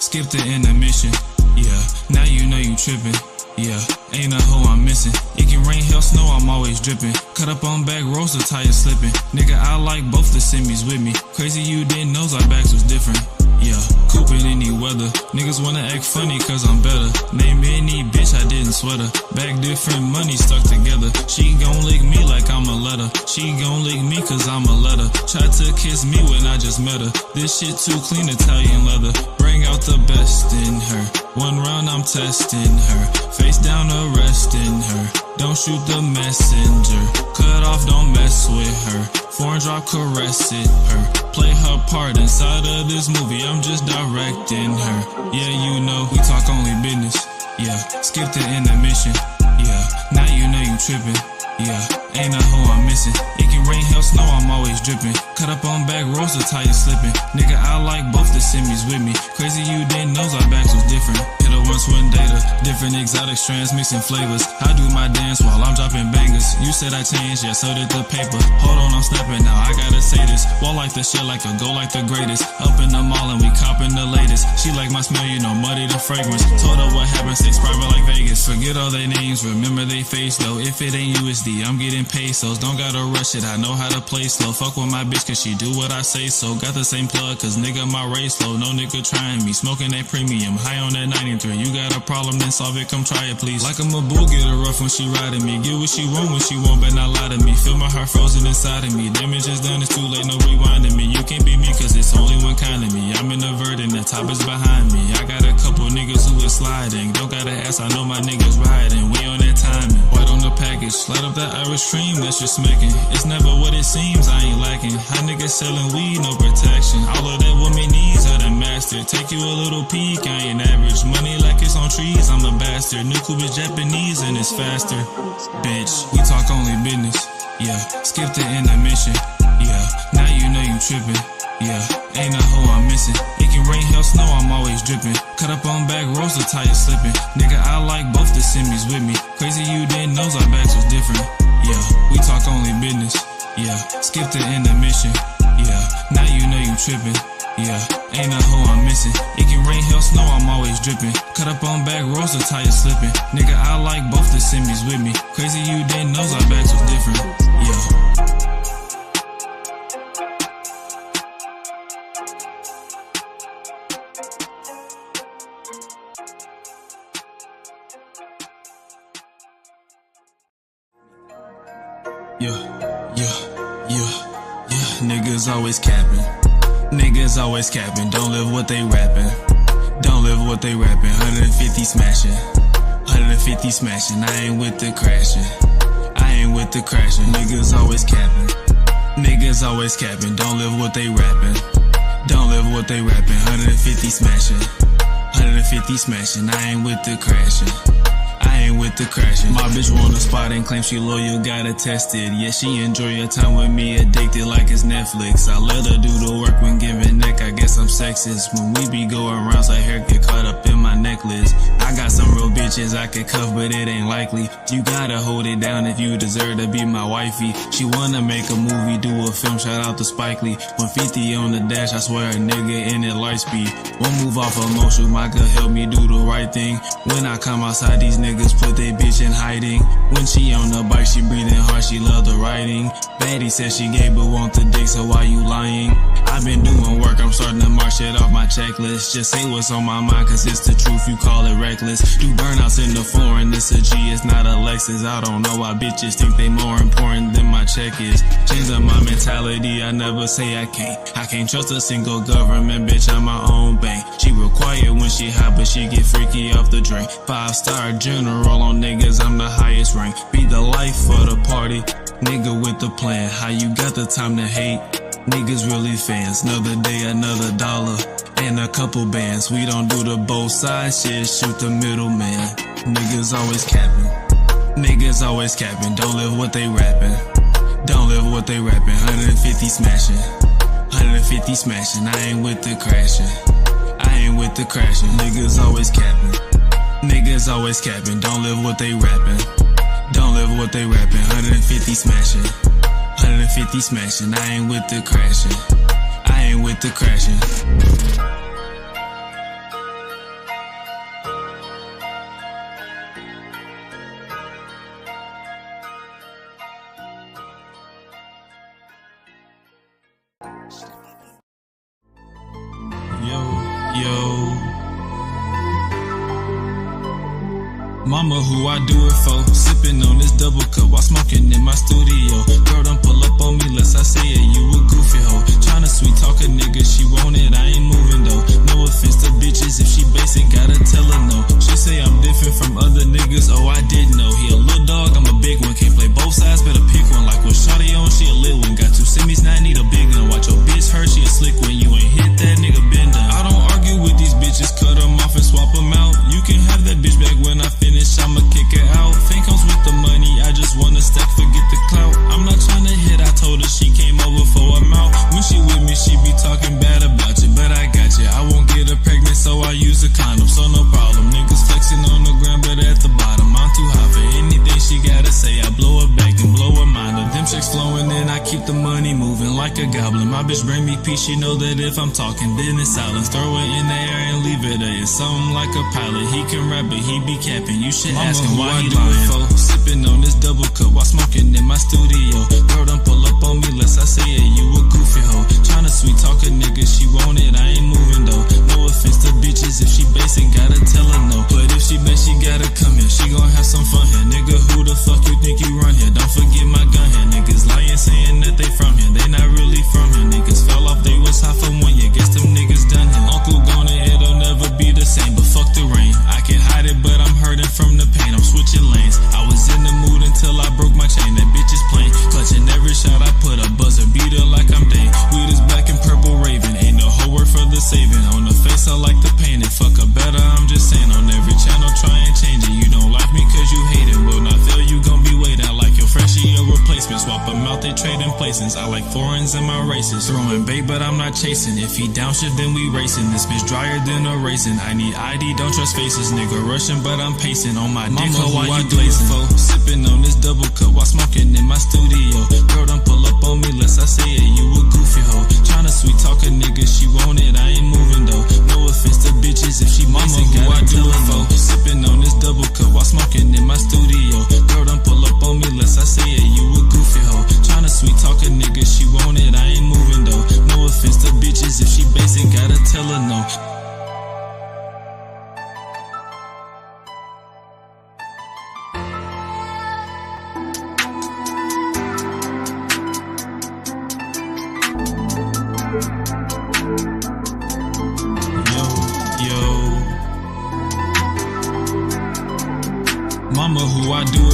skip the intermission. Yeah, now you know you trippin'. Yeah, ain't a hoe I'm missing. It can rain, hell, snow, I'm always dripping. Cut up on back roads, the tires slipping. Nigga, I like both the semis with me. Crazy you didn't know our backs was different. Yeah, coop in any weather. Niggas wanna act funny cause I'm better. Name any bitch, I didn't sweat her. Back different, money stuck together. She gon' lick me like I'm a letter. She gon' lick me cause I'm a letter. Tried to kiss me when I just met her. This shit too clean, Italian leather. Bring out the best in her. One round I'm testing her. Face down arresting her. Don't shoot the messenger. Cut off, don't mess with her. Foreign drop, caress it, her. Play her part inside of this movie, I'm just directing her. Yeah, you know, we talk only business. Yeah, skip the intermission. Yeah, now you know you trippin'. Yeah, ain't a hoe I'm missing. It can rain, hell, snow, I'm always dripping. Cut up on back roads, the tires slipping. Nigga, I like both the semis with me. Crazy you didn't know our backs was different. Hit her once with data, different exotic strands mixing flavors. I do my dance while I'm dropping bangers. You said I changed, yeah, so did the paper. Hold on, I'm snapping now, I gotta say this. Wall like the shit like a go like the greatest. Up in the mall and we copping the latest. She like my smell, you know, muddy the fragrance. Told her what happened, stay private like Vegas. Forget all their names, remember they face though. If it ain't USD, I'm getting pesos. Don't gotta rush it, I know how to play slow. Fuck with my bitch cause she do what I say so. Got the same plug cause nigga my race low. No nigga trying me, smoking that premium. High on that 93, you got a problem then solve it, come try it please. Like I'm a bull, get her rough when she riding me. Get what she want when she want, but not lie to me. Feel my heart frozen inside of me. Damage is done, it's too late, no rewinding me. You can't beat me cause it's only one kind of me. I'm in a verdant, the top is behind me. I got a couple niggas who is sliding. Don't gotta ask, I know my niggas riding. We on that timing. White on the package, light up that Irish cream that you're smacking. It's never what it seems, I ain't lacking. High niggas selling weed, no protection. All of that woman needs, I done mastered. Take you a little peek, I ain't average. Money like it's on trees, I'm a bastard. New coupe is Japanese and it's faster. Bitch, we talk only business. Yeah, skip the intermission. Yeah, now you know you trippin'. Yeah, ain't a hoe I'm missing. It can rain, hell, snow, I'm always dripping. Cut up on back roads, the tires slipping. Nigga, I like both the semis with me. Crazy you didn't know our backs was different. Yeah, we talk only business. Yeah, skip the intermission. Yeah, now you know you trippin'. Yeah, ain't a hoe I'm missing. It can rain, hell, snow, I'm always dripping. Cut up on back roads, the tires slipping. Nigga, I like both the semis with me. Crazy you didn't know our backs was different. Yeah. Niggas always capping. Niggas always capping. Don't live what they rapping. Don't live what they rapping. 150 smashing. 150 smashing. I ain't with the crashing. I ain't with the crashing. Niggas always capping. Niggas always capping. Don't live what they rapping. Don't live what they rapping. 150 smashing. 150 smashing. I ain't with the crashing. I ain't with the crashing. My bitch want a spot and claim she loyal, gotta test it. Yeah, she enjoy her time with me, addicted like it's Netflix. I let her do the work when giving neck, I guess I'm sexist. When we be going rounds, her hair get caught up in my necklace. I got some real bitches I could cuff, but it ain't likely. You gotta hold it down if you deserve to be my wifey. She wanna make a movie, do a film, shout out to Spike Lee. 150 on the dash, I swear a nigga in it light speed. Won't move off emotion, my girl help me do the right thing. When I come outside, these niggas put they bitch in hiding. When she on the bike, she breathing hard, she love the riding. Baddie said she gay but want the dick, so why you lying? I've been doing work, I'm starting to mark shit off my checklist. Just say what's on my mind, cause it's the truth, you call it reckless. Do burnouts in the foreign, it's a G, it's not a Lexus. I don't know why bitches think they more important than my check is. Change up my mentality, I never say I can't. I can't trust a single government, bitch, I'm my own bank. She real quiet when she hot, but she get freaky off the drink. 5-star general on niggas, I'm the highest rank. Be the life of the party, nigga with the plan. How you got the time to hate? Niggas really fans. Another day, another dollar, and a couple bands. We don't do the both sides shit, shoot the middle man. Niggas always capping. Niggas always capping. Don't live what they rapping. Don't live what they rapping. 150 smashing. 150 smashing. I ain't with the crashing. I ain't with the crashing. Niggas always capping. Niggas always capping. Don't live what they rapping. Don't live what they rapping. 150 smashing. 150 smashing. I ain't with the crashing. I ain't with the crashing. Mama, who I do it for? Sipping on this double cup while smoking in my studio. Girl, don't pull up on me lest I say it, you a goofy hoe. Tryna sweet talk a nigga, she want it, I ain't moving though. No offense to bitches, if she basic, gotta tell her no. She say I'm different from other niggas, oh I didn't know. He a little dog, I'm a big one, can't play both sides, better pick one. Like what shawty on, she a little one. Got 2 semis, now I need a big gun. Watch your bitch hurt, she a slick when you ain't hit that nigga been done. I don't argue with these bitches, cut them off and swap them out. You can have that bitch back when I finish, I'ma kick it out. Fame comes with the money, I just wanna stack, forget the clout. I'm not tryna hit, I told her she came over for a mouth. When she with me, she be talking bad about you, but I got you. I won't get her pregnant, so I use a condom, so no problem. Niggas flexing on the ground, but at the bottom, I'm too hot for anything she gotta say. I blow her back and blow her mind up. Them checks flowing and I keep the money moving like a goblin. My bitch bring me peace, she know that if I'm talking, then it's silence. Throw it in the air and leave it there. It's something like a pilot, he can rap but he be capping. You should ask him why he lying. Sipping on this double cup while smoking in my studio. Girl, don't pull up on me lest I say it, you a goofy hoe. Tryna sweet talk a nigga, she want it, I ain't moving though. No offense to bitches, if she basic, gotta tell her no. But if she bet she gotta come here, she gon' have some fun here. Nigga, who the fuck you think you run here? Don't forget my gun here. Niggas lying saying that they from here, they not really from here. Niggas fell off, they was hot for 1 year, guess them niggas done here. Uncle gone and it'll never be the same, but fuck the rain. I can hide it, but I'm hurting from the pain. I'm switching lanes. I was in the mood until I broke my chain. That bitch is plain. Clutching every shot I put a buzzer beater like I'm Dane. Weed is black and purple raven. Ain't no whole word for the saving. On the face I like the pain. It fuck a better, I'm just saying. On every channel try and change it. You don't like me cause you hate it. Will not feel you gon' be waiting. I like your freshie a replacement. Swap them out, they trading places. I like foreigns in my races. Throwing bait but I'm not chasing. If he downshift then we racing. This bitch drier than a racing. I need ID, don't trust faces. Nigga rushing but I'm pacing. On my dick, why you glazing? Sipping on this double cup while smoking in my studio. Girl, don't pull up on me lest I say it, you a goofy hoe. Tryna sweet talk a nigga, she want it, I ain't moving though. No offense to bitches, if she basic, gotta tell her no. Sipping on this double cup while smoking in my studio. Girl, don't pull up on me lest I say it, you a goofy hoe. Tryna sweet talk a nigga, she want it, I ain't moving though. No offense to bitches, if she basic, gotta tell her no. Mama, who I do it for.